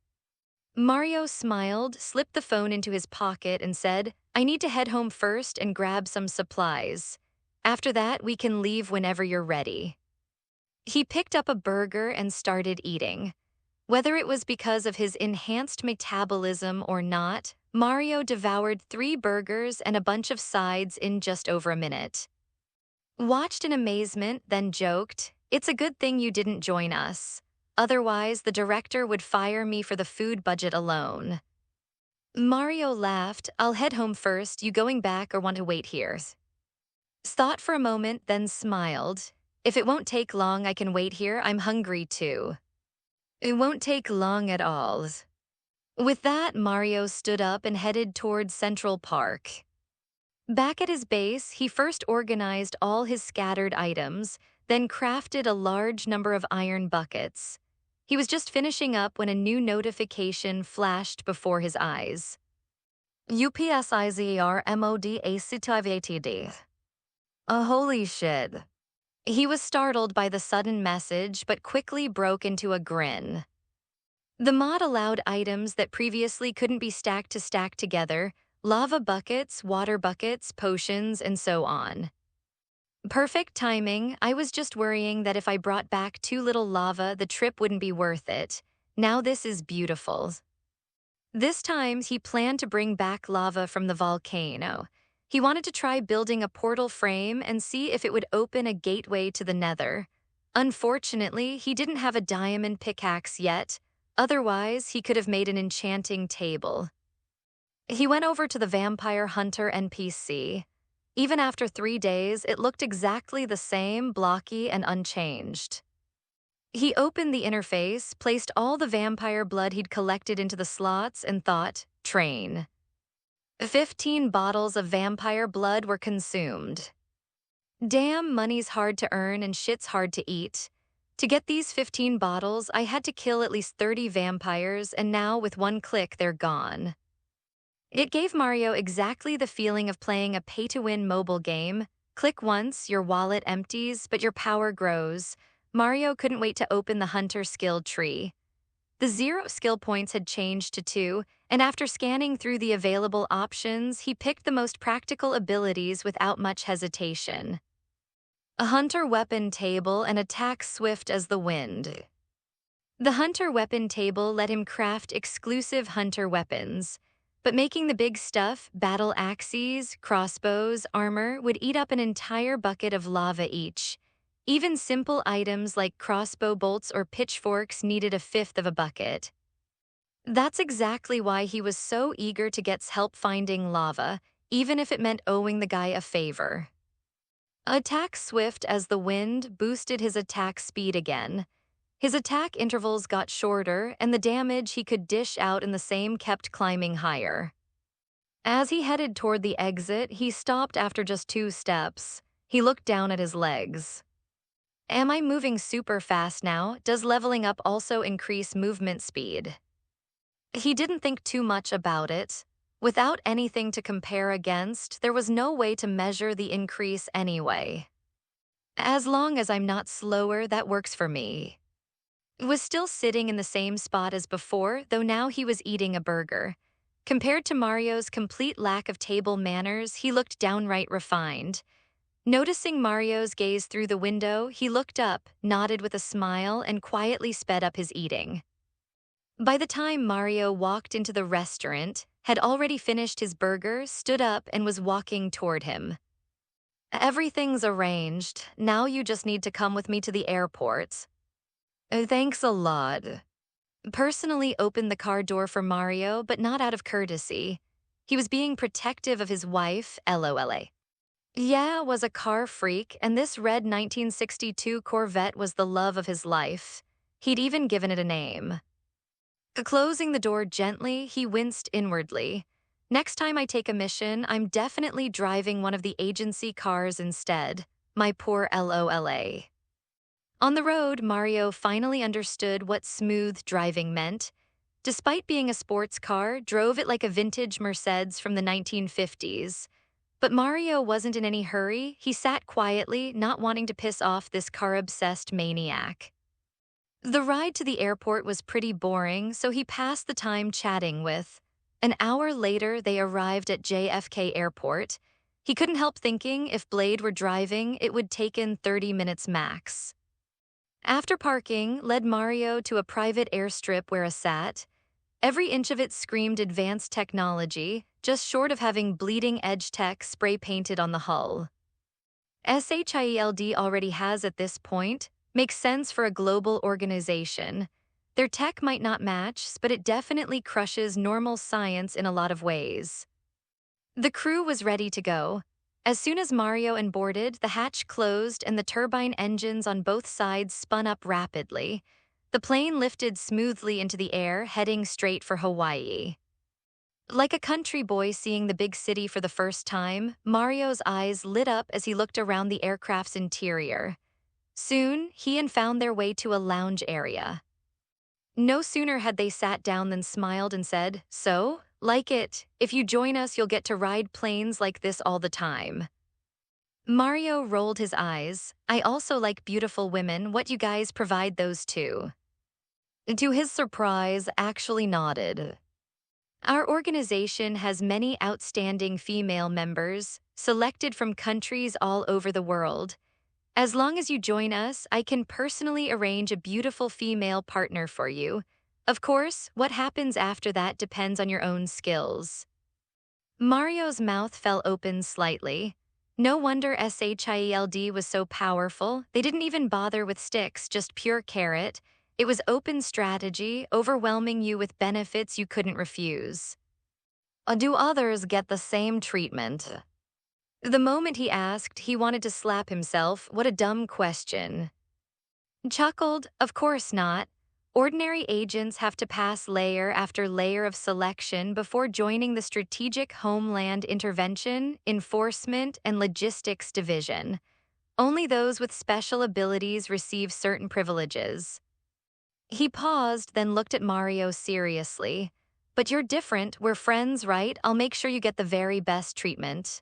Mario smiled, slipped the phone into his pocket, and said, I need to head home first and grab some supplies. After that, we can leave whenever you're ready. He picked up a burger and started eating. Whether it was because of his enhanced metabolism or not, Mario devoured 3 burgers and a bunch of sides in just over a minute. Watched in amazement, then joked, It's a good thing you didn't join us. Otherwise, the director would fire me for the food budget alone. Mario laughed, I'll head home first, you going back or want to wait here? Thought for a moment, then smiled. If it won't take long, I can wait here, I'm hungry too. It won't take long at all. With that, Mario stood up and headed towards Central Park. Back at his base, he first organized all his scattered items, then crafted a large number of iron buckets. He was just finishing up when a new notification flashed before his eyes. UPSIZERMODACTIVATD. Holy shit. He was startled by the sudden message, but quickly broke into a grin. The mod allowed items that previously couldn't be stacked to stack together, lava buckets, water buckets, potions, and so on. Perfect timing. I was just worrying that if I brought back too little lava, the trip wouldn't be worth it. Now this is beautiful. This time, he planned to bring back lava from the volcano. He wanted to try building a portal frame and see if it would open a gateway to the Nether. Unfortunately, he didn't have a diamond pickaxe yet. Otherwise, he could have made an enchanting table. He went over to the Vampire Hunter NPC. Even after 3 days, it looked exactly the same, blocky and unchanged. He opened the interface, placed all the vampire blood he'd collected into the slots, and thought, train. 15 bottles of vampire blood were consumed. Damn, money's hard to earn and shit's hard to eat. To get these 15 bottles, I had to kill at least 30 vampires, and now with one click, they're gone. It gave Mario exactly the feeling of playing a pay-to-win mobile game. Click once, your wallet empties, but your power grows. Mario couldn't wait to open the hunter skill tree. The 0 skill points had changed to 2, and after scanning through the available options, he picked the most practical abilities without much hesitation. A hunter weapon table and attack swift as the wind. The hunter weapon table let him craft exclusive hunter weapons, but making the big stuff, battle axes, crossbows, armor, would eat up an entire bucket of lava each. Even simple items like crossbow bolts or pitchforks needed a fifth of a bucket. That's exactly why he was so eager to get help finding lava, even if it meant owing the guy a favor. Attack swift as the wind boosted his attack speed again. His attack intervals got shorter, and the damage he could dish out in the same kept climbing higher. As he headed toward the exit, he stopped after just 2 steps. He looked down at his legs. Am I moving super fast now? Does leveling up also increase movement speed? He didn't think too much about it. Without anything to compare against, there was no way to measure the increase anyway. As long as I'm not slower, that works for me. Was still sitting in the same spot as before, though now he was eating a burger. Compared to Mario's complete lack of table manners, he looked downright refined. Noticing Mario's gaze through the window, he looked up, nodded with a smile, and quietly sped up his eating. By the time Mario walked into the restaurant, had already finished his burger, stood up, and was walking toward him. Everything's arranged. Now you just need to come with me to the airport. Thanks a lot. Personally opened the car door for Mario, but not out of courtesy. He was being protective of his wife, LOLA. Yeah, was a car freak, and this red 1962 Corvette was the love of his life. He'd even given it a name. Closing the door gently, he winced inwardly. Next time I take a mission, I'm definitely driving one of the agency cars instead. My poor LOLA. On the road, Mario finally understood what smooth driving meant. Despite being a sports car, drove it like a vintage Mercedes from the 1950s. But Mario wasn't in any hurry. He sat quietly, not wanting to piss off this car-obsessed maniac. The ride to the airport was pretty boring, so he passed the time chatting with. An hour later, they arrived at JFK Airport. He couldn't help thinking if Blade were driving, it would take in 30 minutes max. After parking, led Mario to a private airstrip where a sat. Every inch of it screamed advanced technology, just short of having bleeding-edge tech spray-painted on the hull. SHIELD already has at this point. Makes sense for a global organization. Their tech might not match, but it definitely crushes normal science in a lot of ways. The crew was ready to go. As soon as Mario and boarded, the hatch closed and the turbine engines on both sides spun up rapidly. The plane lifted smoothly into the air, heading straight for Hawaii. Like a country boy seeing the big city for the first time, Mario's eyes lit up as he looked around the aircraft's interior. Soon, he and found their way to a lounge area. No sooner had they sat down than smiled and said, "So, like it. If you join us, you'll get to ride planes like this all the time." Mario rolled his eyes. "I also like beautiful women. What you guys provide those two?" To his surprise, actually nodded. Our organization has many outstanding female members, selected from countries all over the world. As long as you join us, I can personally arrange a beautiful female partner for you. Of course, what happens after that depends on your own skills. Mario's mouth fell open slightly. No wonder SHIELD was so powerful. They didn't even bother with sticks, just pure carrot. It was open strategy, overwhelming you with benefits you couldn't refuse. Do others get the same treatment? The moment he asked, he wanted to slap himself. What a dumb question. Chuckled, of course not. Ordinary agents have to pass layer after layer of selection before joining the Strategic Homeland Intervention, Enforcement, and Logistics Division. Only those with special abilities receive certain privileges. He paused, then looked at Mario seriously. But you're different. We're friends, right? I'll make sure you get the very best treatment.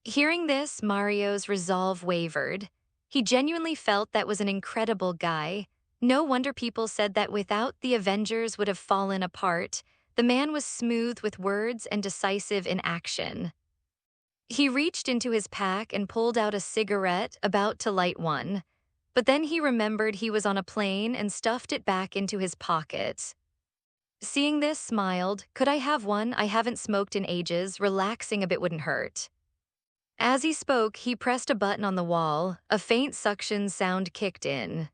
Hearing this, Mario's resolve wavered. He genuinely felt that was an incredible guy. No wonder people said that without the Avengers would have fallen apart. The man was smooth with words and decisive in action. He reached into his pack and pulled out a cigarette, about to light one. But then he remembered he was on a plane and stuffed it back into his pocket. Seeing this, smiled. Could I have one? I haven't smoked in ages. Relaxing a bit wouldn't hurt. As he spoke, he pressed a button on the wall. A faint suction sound kicked in.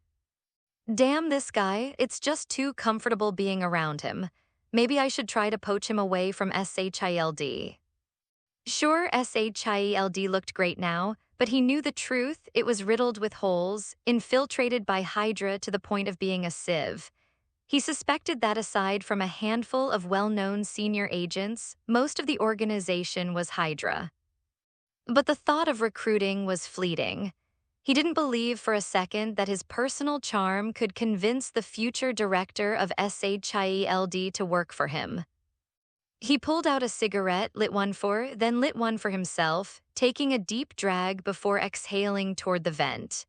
Damn this guy, it's just too comfortable being around him. Maybe I should try to poach him away from SHIELD. Sure, SHIELD looked great now, but he knew the truth. It was riddled with holes, infiltrated by Hydra to the point of being a sieve. He suspected that aside from a handful of well-known senior agents, most of the organization was Hydra. But the thought of recruiting was fleeting. He didn't believe for a second that his personal charm could convince the future director of SHIELD to work for him. He pulled out a cigarette, then lit one for himself, taking a deep drag before exhaling toward the vent.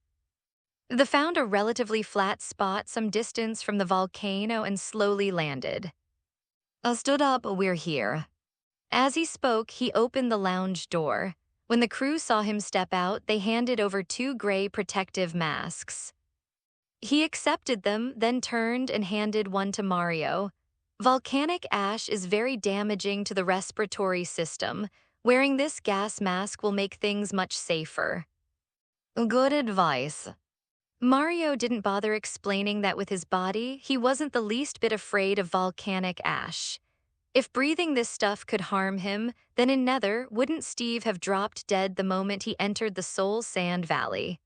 They found a relatively flat spot some distance from the volcano and slowly landed. Stood up, we're here. As he spoke, he opened the lounge door. When the crew saw him step out, they handed over 2 gray protective masks. He accepted them, then turned and handed one to Mario. Volcanic ash is very damaging to the respiratory system. Wearing this gas mask will make things much safer. Good advice. Mario didn't bother explaining that with his body, he wasn't the least bit afraid of volcanic ash. If breathing this stuff could harm him, then in Nether, wouldn't Steve have dropped dead the moment he entered the Soul Sand Valley?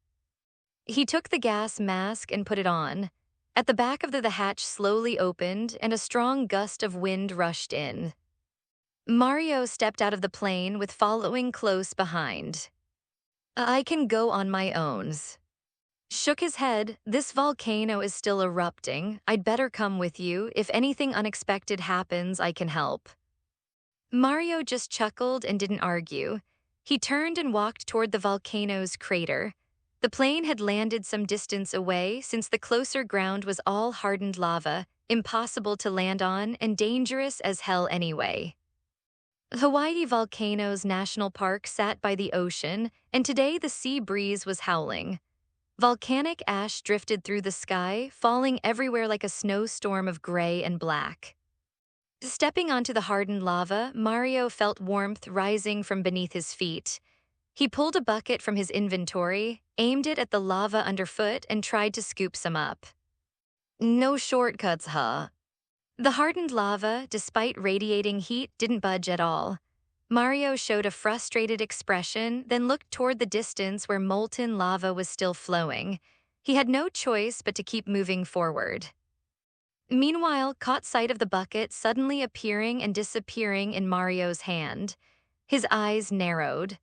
He took the gas mask and put it on. At the back of the hatch slowly opened, and a strong gust of wind rushed in. Mario stepped out of the plane with following close behind. I can go on my own. Shook his head. This volcano is still erupting. I'd better come with you. If anything unexpected happens, I can help. Mario just chuckled and didn't argue. He turned and walked toward the volcano's crater. The plane had landed some distance away since the closer ground was all hardened lava, impossible to land on and dangerous as hell anyway. Hawaii Volcanoes National Park sat by the ocean, and today the sea breeze was howling. Volcanic ash drifted through the sky, falling everywhere like a snowstorm of gray and black. Stepping onto the hardened lava, Mario felt warmth rising from beneath his feet. He pulled a bucket from his inventory, aimed it at the lava underfoot, and tried to scoop some up. No shortcuts, huh? The hardened lava, despite radiating heat, didn't budge at all. Mario showed a frustrated expression, then looked toward the distance where molten lava was still flowing. He had no choice but to keep moving forward. Meanwhile, caught sight of the bucket suddenly appearing and disappearing in Mario's hand. His eyes narrowed.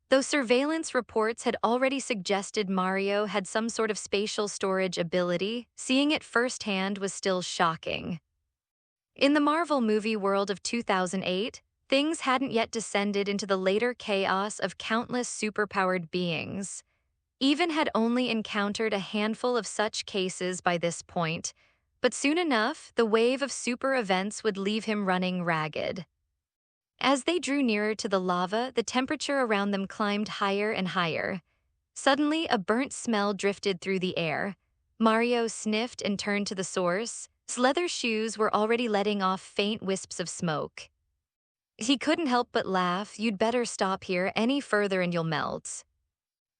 Though surveillance reports had already suggested Mario had some sort of spatial storage ability, seeing it firsthand was still shocking. In the Marvel movie world of 2008, things hadn't yet descended into the later chaos of countless superpowered beings. Even had only encountered a handful of such cases by this point, but soon enough, the wave of super events would leave him running ragged. As they drew nearer to the lava, the temperature around them climbed higher and higher. Suddenly, a burnt smell drifted through the air. Mario sniffed and turned to the source. His leather shoes were already letting off faint wisps of smoke. He couldn't help but laugh. You'd better stop here any further and you'll melt.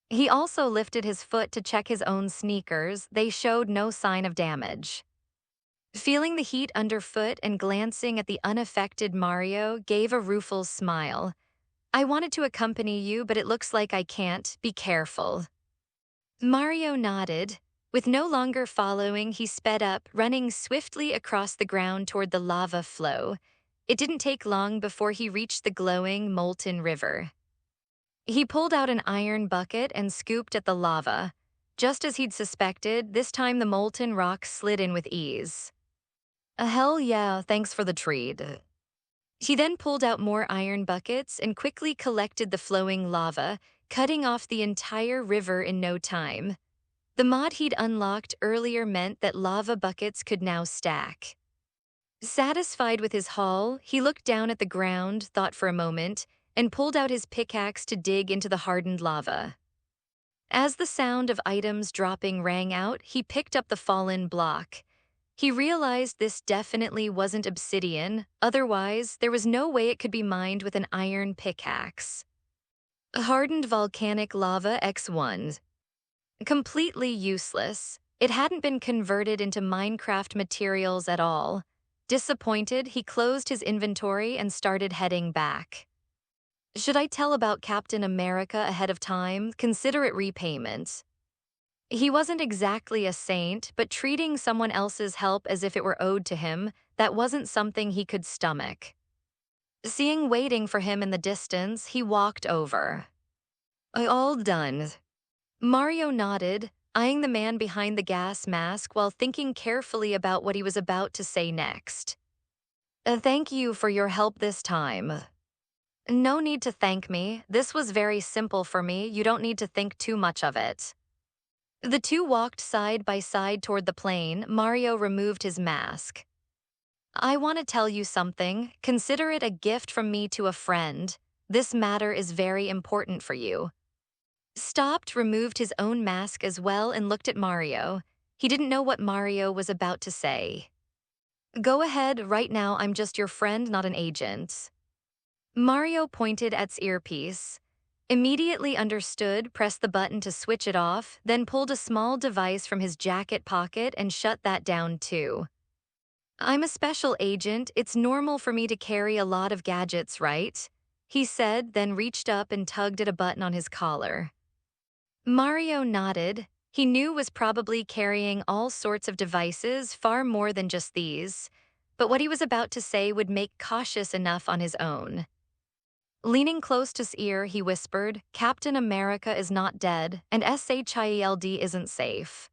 He also lifted his foot to check his own sneakers. They showed no sign of damage. Feeling the heat underfoot and glancing at the unaffected Mario gave a rueful smile. I wanted to accompany you, but it looks like I can't. Be careful. Mario nodded. With no longer following, he sped up, running swiftly across the ground toward the lava flow. It didn't take long before he reached the glowing, molten river. He pulled out an iron bucket and scooped at the lava. Just as he'd suspected, this time the molten rock slid in with ease. Hell yeah, thanks for the treat. He then pulled out more iron buckets and quickly collected the flowing lava, cutting off the entire river in no time. The mod he'd unlocked earlier meant that lava buckets could now stack. Satisfied with his haul, he looked down at the ground, thought for a moment, and pulled out his pickaxe to dig into the hardened lava. As the sound of items dropping rang out, he picked up the fallen block. He realized this definitely wasn't obsidian, otherwise there was no way it could be mined with an iron pickaxe. Hardened volcanic lava X1. Completely useless. It hadn't been converted into Minecraft materials at all. Disappointed, he closed his inventory and started heading back. Should I tell about Captain America ahead of time? Consider it repayment. He wasn't exactly a saint, but treating someone else's help as if it were owed to him, that wasn't something he could stomach. Seeing waiting for him in the distance, he walked over. All done. Mario nodded, eyeing the man behind the gas mask while thinking carefully about what he was about to say next. Thank you for your help this time. No need to thank me. This was very simple for me. You don't need to think too much of it. The two walked side by side toward the plane. Mario removed his mask. I want to tell you something. Consider it a gift from me to a friend. This matter is very important for you. Stopped, removed his own mask as well, and looked at Mario. He didn't know what Mario was about to say. Go ahead, right now I'm just your friend, not an agent. Mario pointed at his earpiece. Immediately understood, pressed the button to switch it off, then pulled a small device from his jacket pocket and shut that down too. I'm a special agent, it's normal for me to carry a lot of gadgets, right? He said, then reached up and tugged at a button on his collar. Mario nodded. He knew was probably carrying all sorts of devices, far more than just these. But what he was about to say would make cautious enough on his own. Leaning close to his ear, he whispered, Captain America is not dead, and SHIELD isn't safe.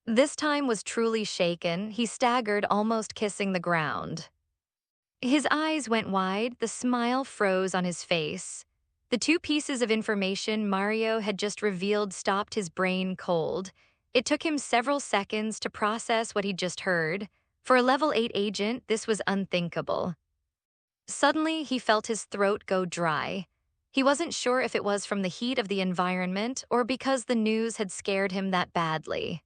This time was truly shaken. He staggered, almost kissing the ground. His eyes went wide, the smile froze on his face. The two pieces of information Mario had just revealed stopped his brain cold. It took him several seconds to process what he'd just heard. For a level 8 agent, this was unthinkable. Suddenly, he felt his throat go dry. He wasn't sure if it was from the heat of the environment or because the news had scared him that badly.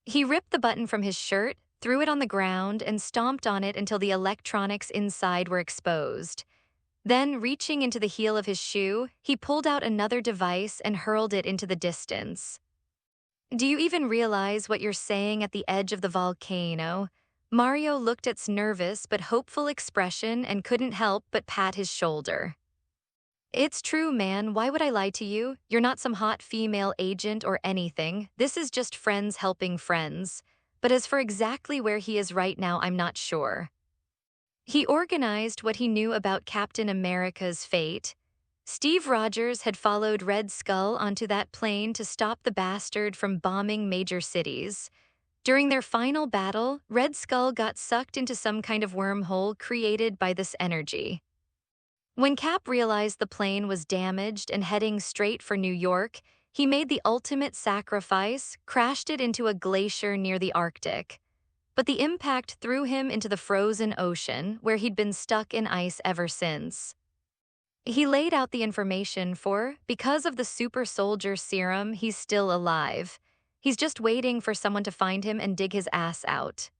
He ripped the button from his shirt, threw it on the ground, and stomped on it until the electronics inside were exposed. Then, reaching into the heel of his shoe, he pulled out another device and hurled it into the distance. Do you even realize what you're saying at the edge of the volcano? Mario looked at his nervous but hopeful expression and couldn't help but pat his shoulder. It's true, man. Why would I lie to you? You're not some hot female agent or anything. This is just friends helping friends. But as for exactly where he is right now, I'm not sure. He organized what he knew about Captain America's fate. Steve Rogers had followed Red Skull onto that plane to stop the bastard from bombing major cities. During their final battle, Red Skull got sucked into some kind of wormhole created by this energy. When Cap realized the plane was damaged and heading straight for New York, he made the ultimate sacrifice, crashed it into a glacier near the Arctic. But the impact threw him into the frozen ocean, where he'd been stuck in ice ever since. He laid out the information because of the super soldier serum, he's still alive. He's just waiting for someone to find him and dig his ass out.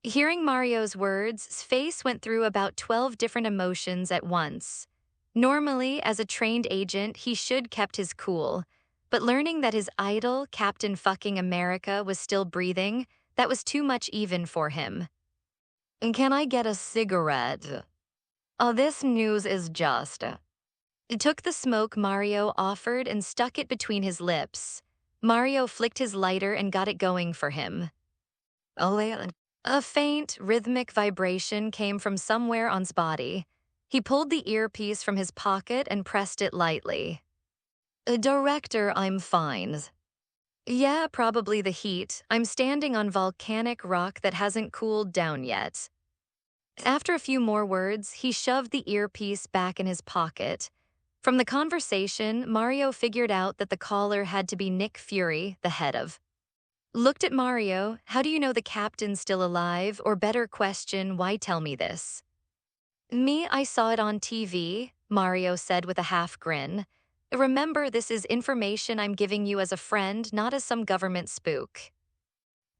Hearing Mario's words, his face went through about 12 different emotions at once. Normally, as a trained agent, he should kept his cool. But learning that his idol, Captain fucking America, was still breathing, that was too much even for him. Can I get a cigarette? Oh, this news is just... It took the smoke Mario offered and stuck it between his lips. Mario flicked his lighter and got it going for him. A faint, rhythmic vibration came from somewhere on his body. He pulled the earpiece from his pocket and pressed it lightly. Director, I'm fine. Yeah, probably the heat. I'm standing on volcanic rock that hasn't cooled down yet. After a few more words, he shoved the earpiece back in his pocket. From the conversation, Mario figured out that the caller had to be Nick Fury, the head of. Looked at Mario, how do you know the captain's still alive? Or better question, why tell me this? Me, I saw it on TV, Mario said with a half grin. Remember, this is information I'm giving you as a friend, not as some government spook.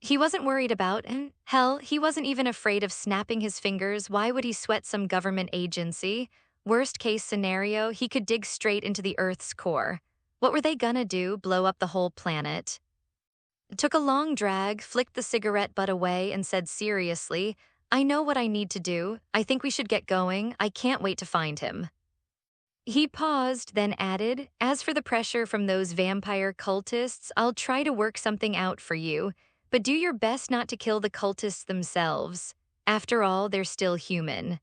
He wasn't worried about, hell, he wasn't even afraid of snapping his fingers. Why would he sweat some government agency? Worst case scenario, he could dig straight into the Earth's core. What were they gonna do, blow up the whole planet? Took a long drag, flicked the cigarette butt away, and said seriously, I know what I need to do. I think we should get going. I can't wait to find him. He paused, then added, as for the pressure from those vampire cultists, I'll try to work something out for you, but do your best not to kill the cultists themselves. After all, they're still human.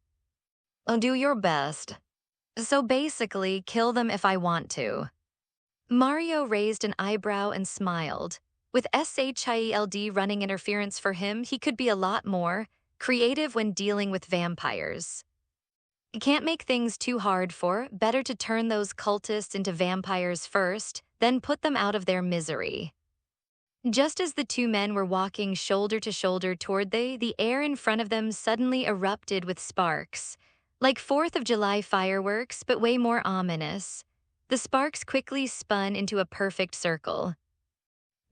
I'll do your best. So basically, kill them if I want to. Mario raised an eyebrow and smiled. With SHIELD running interference for him, he could be a lot more creative when dealing with vampires. Can't make things too hard better to turn those cultists into vampires first, then put them out of their misery. Just as the two men were walking shoulder to shoulder toward the air in front of them suddenly erupted with sparks. Like 4th of July fireworks, but way more ominous. The sparks quickly spun into a perfect circle.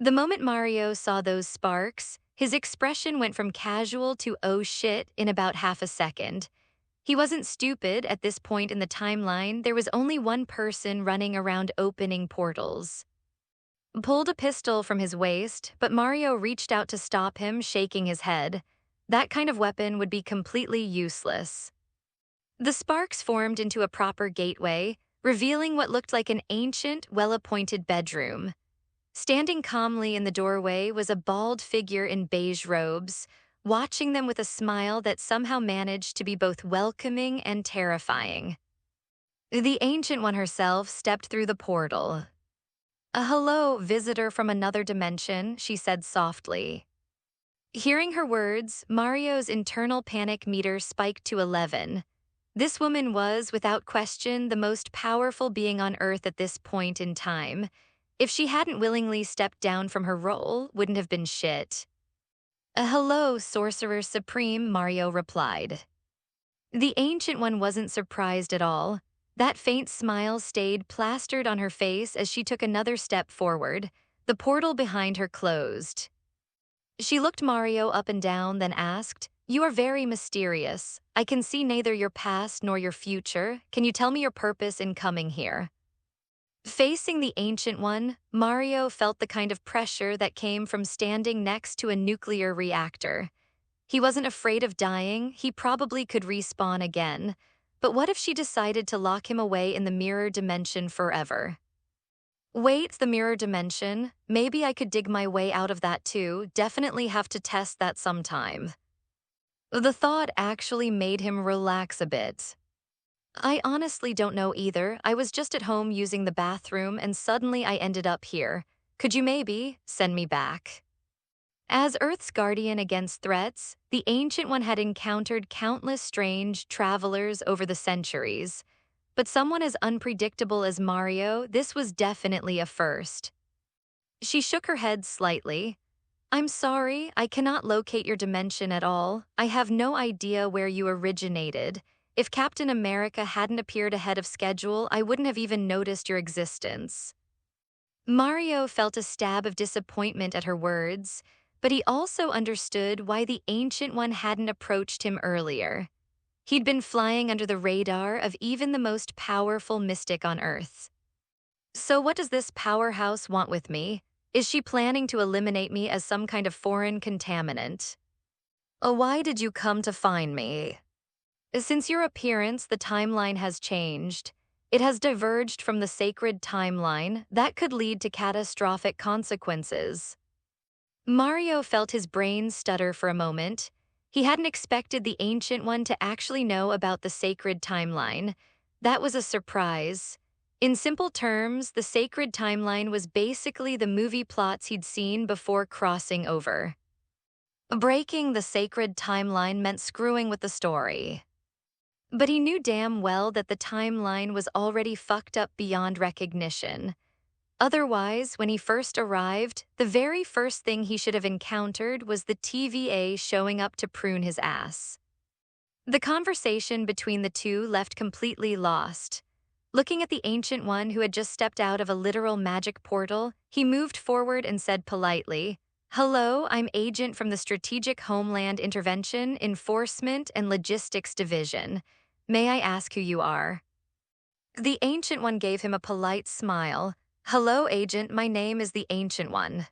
The moment Mario saw those sparks, his expression went from casual to oh shit in about half a second. He wasn't stupid at this point in the timeline. There was only one person running around opening portals. Pulled a pistol from his waist, but Mario reached out to stop him, shaking his head. That kind of weapon would be completely useless. The sparks formed into a proper gateway, revealing what looked like an ancient, well-appointed bedroom. Standing calmly in the doorway was a bald figure in beige robes, watching them with a smile that somehow managed to be both welcoming and terrifying. The Ancient One herself stepped through the portal. "A hello, visitor from another dimension," she said softly. Hearing her words, Mario's internal panic meter spiked to 11. This woman was, without question, the most powerful being on Earth at this point in time. If she hadn't willingly stepped down from her role, wouldn't have been shit. "A hello, Sorcerer Supreme," Mario replied. The Ancient One wasn't surprised at all. That faint smile stayed plastered on her face as she took another step forward. The portal behind her closed. She looked Mario up and down, then asked, "You are very mysterious. I can see neither your past nor your future. Can you tell me your purpose in coming here?" Facing the Ancient One, Mario felt the kind of pressure that came from standing next to a nuclear reactor. He wasn't afraid of dying. He probably could respawn again. But what if she decided to lock him away in the mirror dimension forever? Wait, the mirror dimension? Maybe I could dig my way out of that too. Definitely have to test that sometime. The thought actually made him relax a bit. "I honestly don't know either. I was just at home using the bathroom and suddenly I ended up here. Could you maybe send me back?" As Earth's guardian against threats, the Ancient One had encountered countless strange travelers over the centuries. But someone as unpredictable as Mario, this was definitely a first. She shook her head slightly. "I'm sorry, I cannot locate your dimension at all. I have no idea where you originated. If Captain America hadn't appeared ahead of schedule, I wouldn't have even noticed your existence." Mario felt a stab of disappointment at her words, but he also understood why the Ancient One hadn't approached him earlier. He'd been flying under the radar of even the most powerful mystic on Earth. "So what does this powerhouse want with me? Is she planning to eliminate me as some kind of foreign contaminant?" "Oh, why did you come to find me?" "Since your appearance, the timeline has changed. It has diverged from the sacred timeline. That could lead to catastrophic consequences." Mario felt his brain stutter for a moment. He hadn't expected the Ancient One to actually know about the sacred timeline. That was a surprise. In simple terms, the sacred timeline was basically the movie plots he'd seen before crossing over. Breaking the sacred timeline meant screwing with the story. But he knew damn well that the timeline was already fucked up beyond recognition. Otherwise, when he first arrived, the very first thing he should have encountered was the TVA showing up to prune his ass. The conversation between the two left completely lost. Looking at the Ancient One who had just stepped out of a literal magic portal, he moved forward and said politely, "Hello, I'm Agent from the Strategic Homeland Intervention, Enforcement, and Logistics Division. May I ask who you are?" The Ancient One gave him a polite smile. "Hello, Agent, my name is the Ancient One."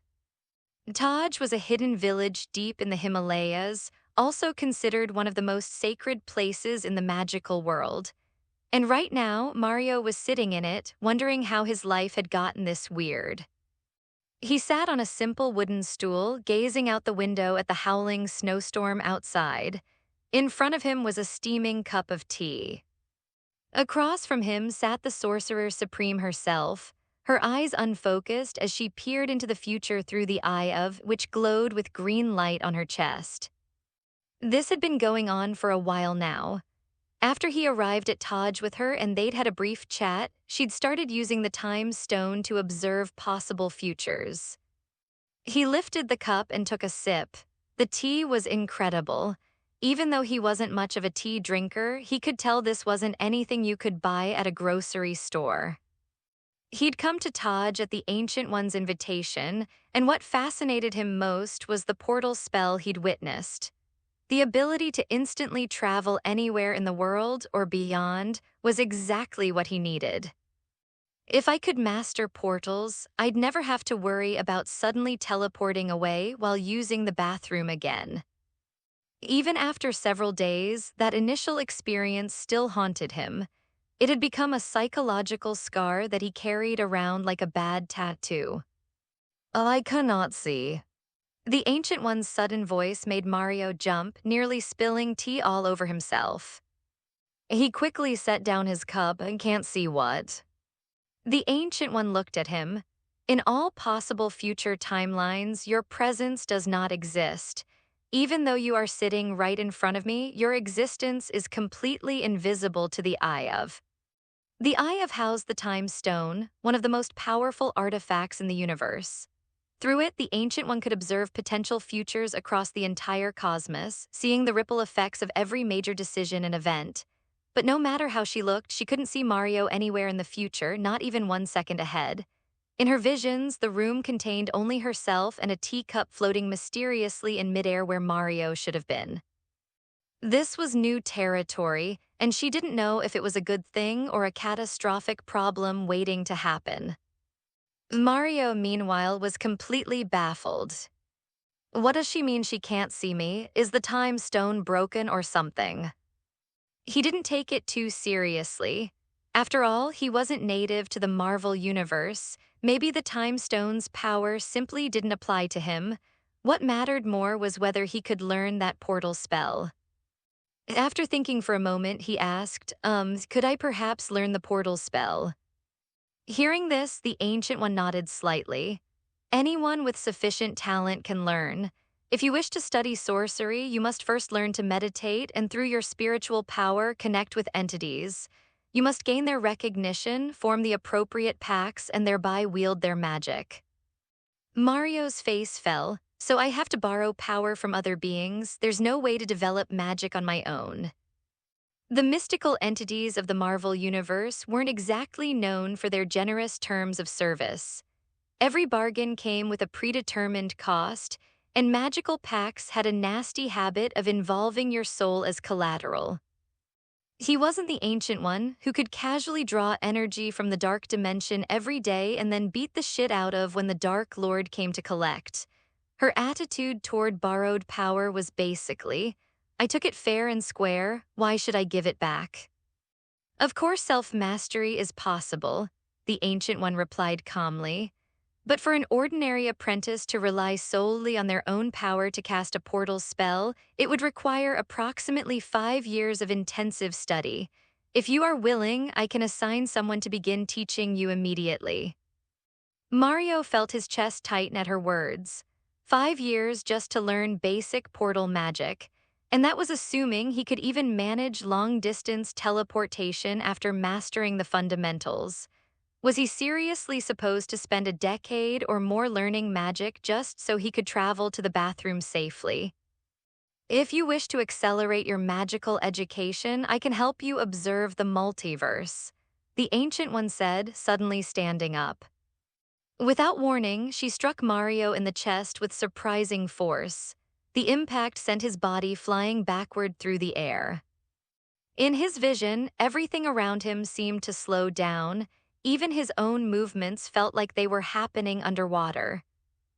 Taj was a hidden village deep in the Himalayas, also considered one of the most sacred places in the magical world. And right now, Mario was sitting in it, wondering how his life had gotten this weird. He sat on a simple wooden stool, gazing out the window at the howling snowstorm outside. In front of him was a steaming cup of tea. Across from him sat the Sorcerer Supreme herself, her eyes unfocused as she peered into the future through the eye of which glowed with green light on her chest. This had been going on for a while now. After he arrived at Taj with her and they'd had a brief chat, she'd started using the time stone to observe possible futures. He lifted the cup and took a sip. The tea was incredible. Even though he wasn't much of a tea drinker, he could tell this wasn't anything you could buy at a grocery store. He'd come to Taj at the Ancient One's invitation, and what fascinated him most was the portal spell he'd witnessed. The ability to instantly travel anywhere in the world or beyond was exactly what he needed. If I could master portals, I'd never have to worry about suddenly teleporting away while using the bathroom again. Even after several days, that initial experience still haunted him. It had become a psychological scar that he carried around like a bad tattoo. I cannot see. The Ancient One's sudden voice made Mario jump, nearly spilling tea all over himself. He quickly set down his cup and can't see what. The Ancient One looked at him. In all possible future timelines, your presence does not exist. Even though you are sitting right in front of me, your existence is completely invisible to the eye of. The Eye of housed the Time Stone, one of the most powerful artifacts in the universe. Through it, the Ancient One could observe potential futures across the entire cosmos, seeing the ripple effects of every major decision and event. But no matter how she looked, she couldn't see Mario anywhere in the future, not even 1 second ahead. In her visions, the room contained only herself and a teacup floating mysteriously in midair where Mario should have been. This was new territory, and she didn't know if it was a good thing or a catastrophic problem waiting to happen. Mario, meanwhile, was completely baffled. What does she mean she can't see me? Is the time stone broken or something? He didn't take it too seriously. After all, he wasn't native to the Marvel universe. Maybe the time stone's power simply didn't apply to him. What mattered more was whether he could learn that portal spell. After thinking for a moment, he asked, could I perhaps learn the portal spell? Hearing this, the Ancient One nodded slightly. Anyone with sufficient talent can learn. If you wish to study sorcery, you must first learn to meditate and through your spiritual power connect with entities. You must gain their recognition, form the appropriate pacts, and thereby wield their magic. Mario's face fell. So I have to borrow power from other beings. There's no way to develop magic on my own. The mystical entities of the Marvel universe weren't exactly known for their generous terms of service. Every bargain came with a predetermined cost, and magical pacts had a nasty habit of involving your soul as collateral. He wasn't the Ancient One who could casually draw energy from the dark dimension every day and then beat the shit out of when the Dark Lord came to collect. Her attitude toward borrowed power was basically, I took it fair and square, why should I give it back? Of course self-mastery is possible, the Ancient One replied calmly. But for an ordinary apprentice to rely solely on their own power to cast a portal spell, it would require approximately 5 years of intensive study. If you are willing, I can assign someone to begin teaching you immediately. Mario felt his chest tighten at her words. 5 years just to learn basic portal magic. And that was assuming he could even manage long-distance teleportation after mastering the fundamentals. Was he seriously supposed to spend a decade or more learning magic just so he could travel to the bathroom safely? If you wish to accelerate your magical education, I can help you observe the multiverse, the Ancient One said, suddenly standing up. Without warning, she struck Mario in the chest with surprising force. The impact sent his body flying backward through the air. In his vision, everything around him seemed to slow down. Even his own movements felt like they were happening underwater.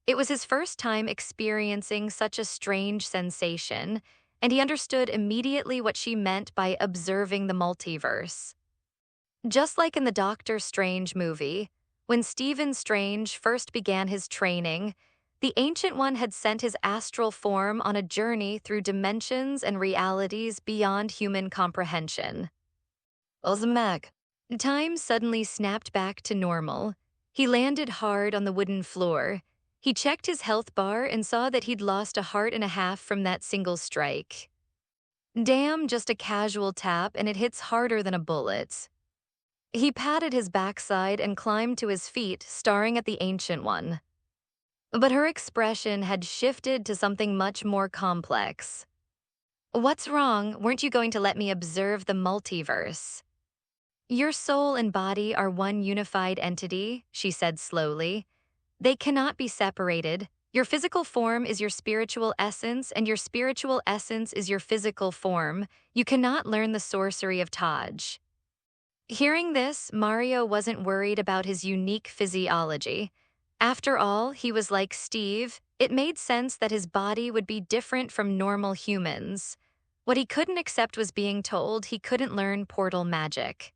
It was his first time experiencing such a strange sensation, and he understood immediately what she meant by observing the multiverse. Just like in the Doctor Strange movie, when Stephen Strange first began his training, the Ancient One had sent his astral form on a journey through dimensions and realities beyond human comprehension. Ozmak. Time suddenly snapped back to normal. He landed hard on the wooden floor. He checked his health bar and saw that he'd lost a heart and a half from that single strike. Damn, just a casual tap and it hits harder than a bullet. He patted his backside and climbed to his feet, staring at the Ancient One. But her expression had shifted to something much more complex. "What's wrong? Weren't you going to let me observe the multiverse?" "Your soul and body are one unified entity," she said slowly. "They cannot be separated. Your physical form is your spiritual essence, and your spiritual essence is your physical form. You cannot learn the sorcery of Taj." Hearing this, Mario wasn't worried about his unique physiology. After all, he was like Steve. It made sense that his body would be different from normal humans. What he couldn't accept was being told he couldn't learn portal magic.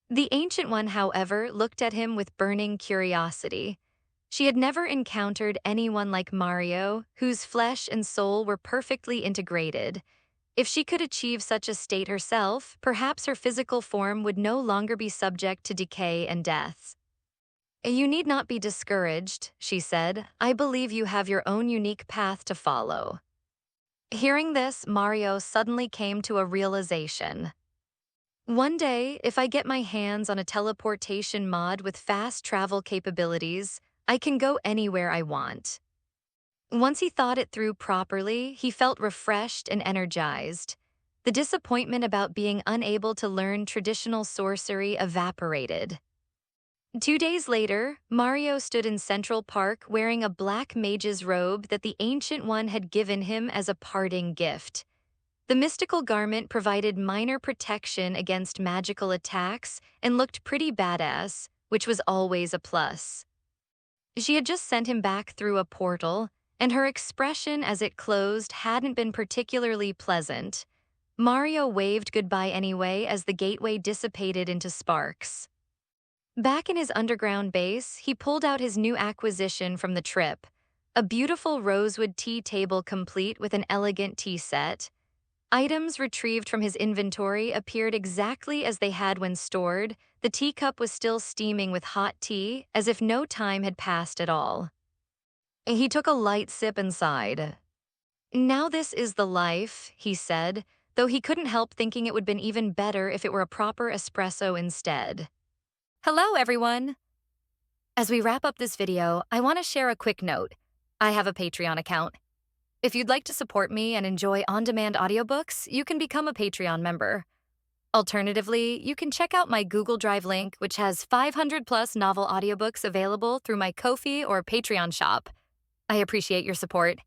The Ancient One, however, looked at him with burning curiosity. She had never encountered anyone like Mario, whose flesh and soul were perfectly integrated. If she could achieve such a state herself, perhaps her physical form would no longer be subject to decay and death. "You need not be discouraged," she said. "I believe you have your own unique path to follow." Hearing this, Mario suddenly came to a realization. One day, if I get my hands on a teleportation mod with fast travel capabilities, I can go anywhere I want. Once he thought it through properly, he felt refreshed and energized. The disappointment about being unable to learn traditional sorcery evaporated. 2 days later, Mario stood in Central Park wearing a black mage's robe that the Ancient One had given him as a parting gift. The mystical garment provided minor protection against magical attacks and looked pretty badass, which was always a plus. She had just sent him back through a portal, and her expression as it closed hadn't been particularly pleasant. Mario waved goodbye anyway as the gateway dissipated into sparks. Back in his underground base, he pulled out his new acquisition from the trip, a beautiful rosewood tea table complete with an elegant tea set. Items retrieved from his inventory appeared exactly as they had when stored. The teacup was still steaming with hot tea, as if no time had passed at all. He took a light sip and sighed. "Now this is the life," he said, though he couldn't help thinking it would have been even better if it were a proper espresso instead. Hello, everyone! As we wrap up this video, I want to share a quick note. I have a Patreon account. If you'd like to support me and enjoy on-demand audiobooks, you can become a Patreon member. Alternatively, you can check out my Google Drive link, which has 500+ novel audiobooks available through my Ko-fi or Patreon shop. I appreciate your support.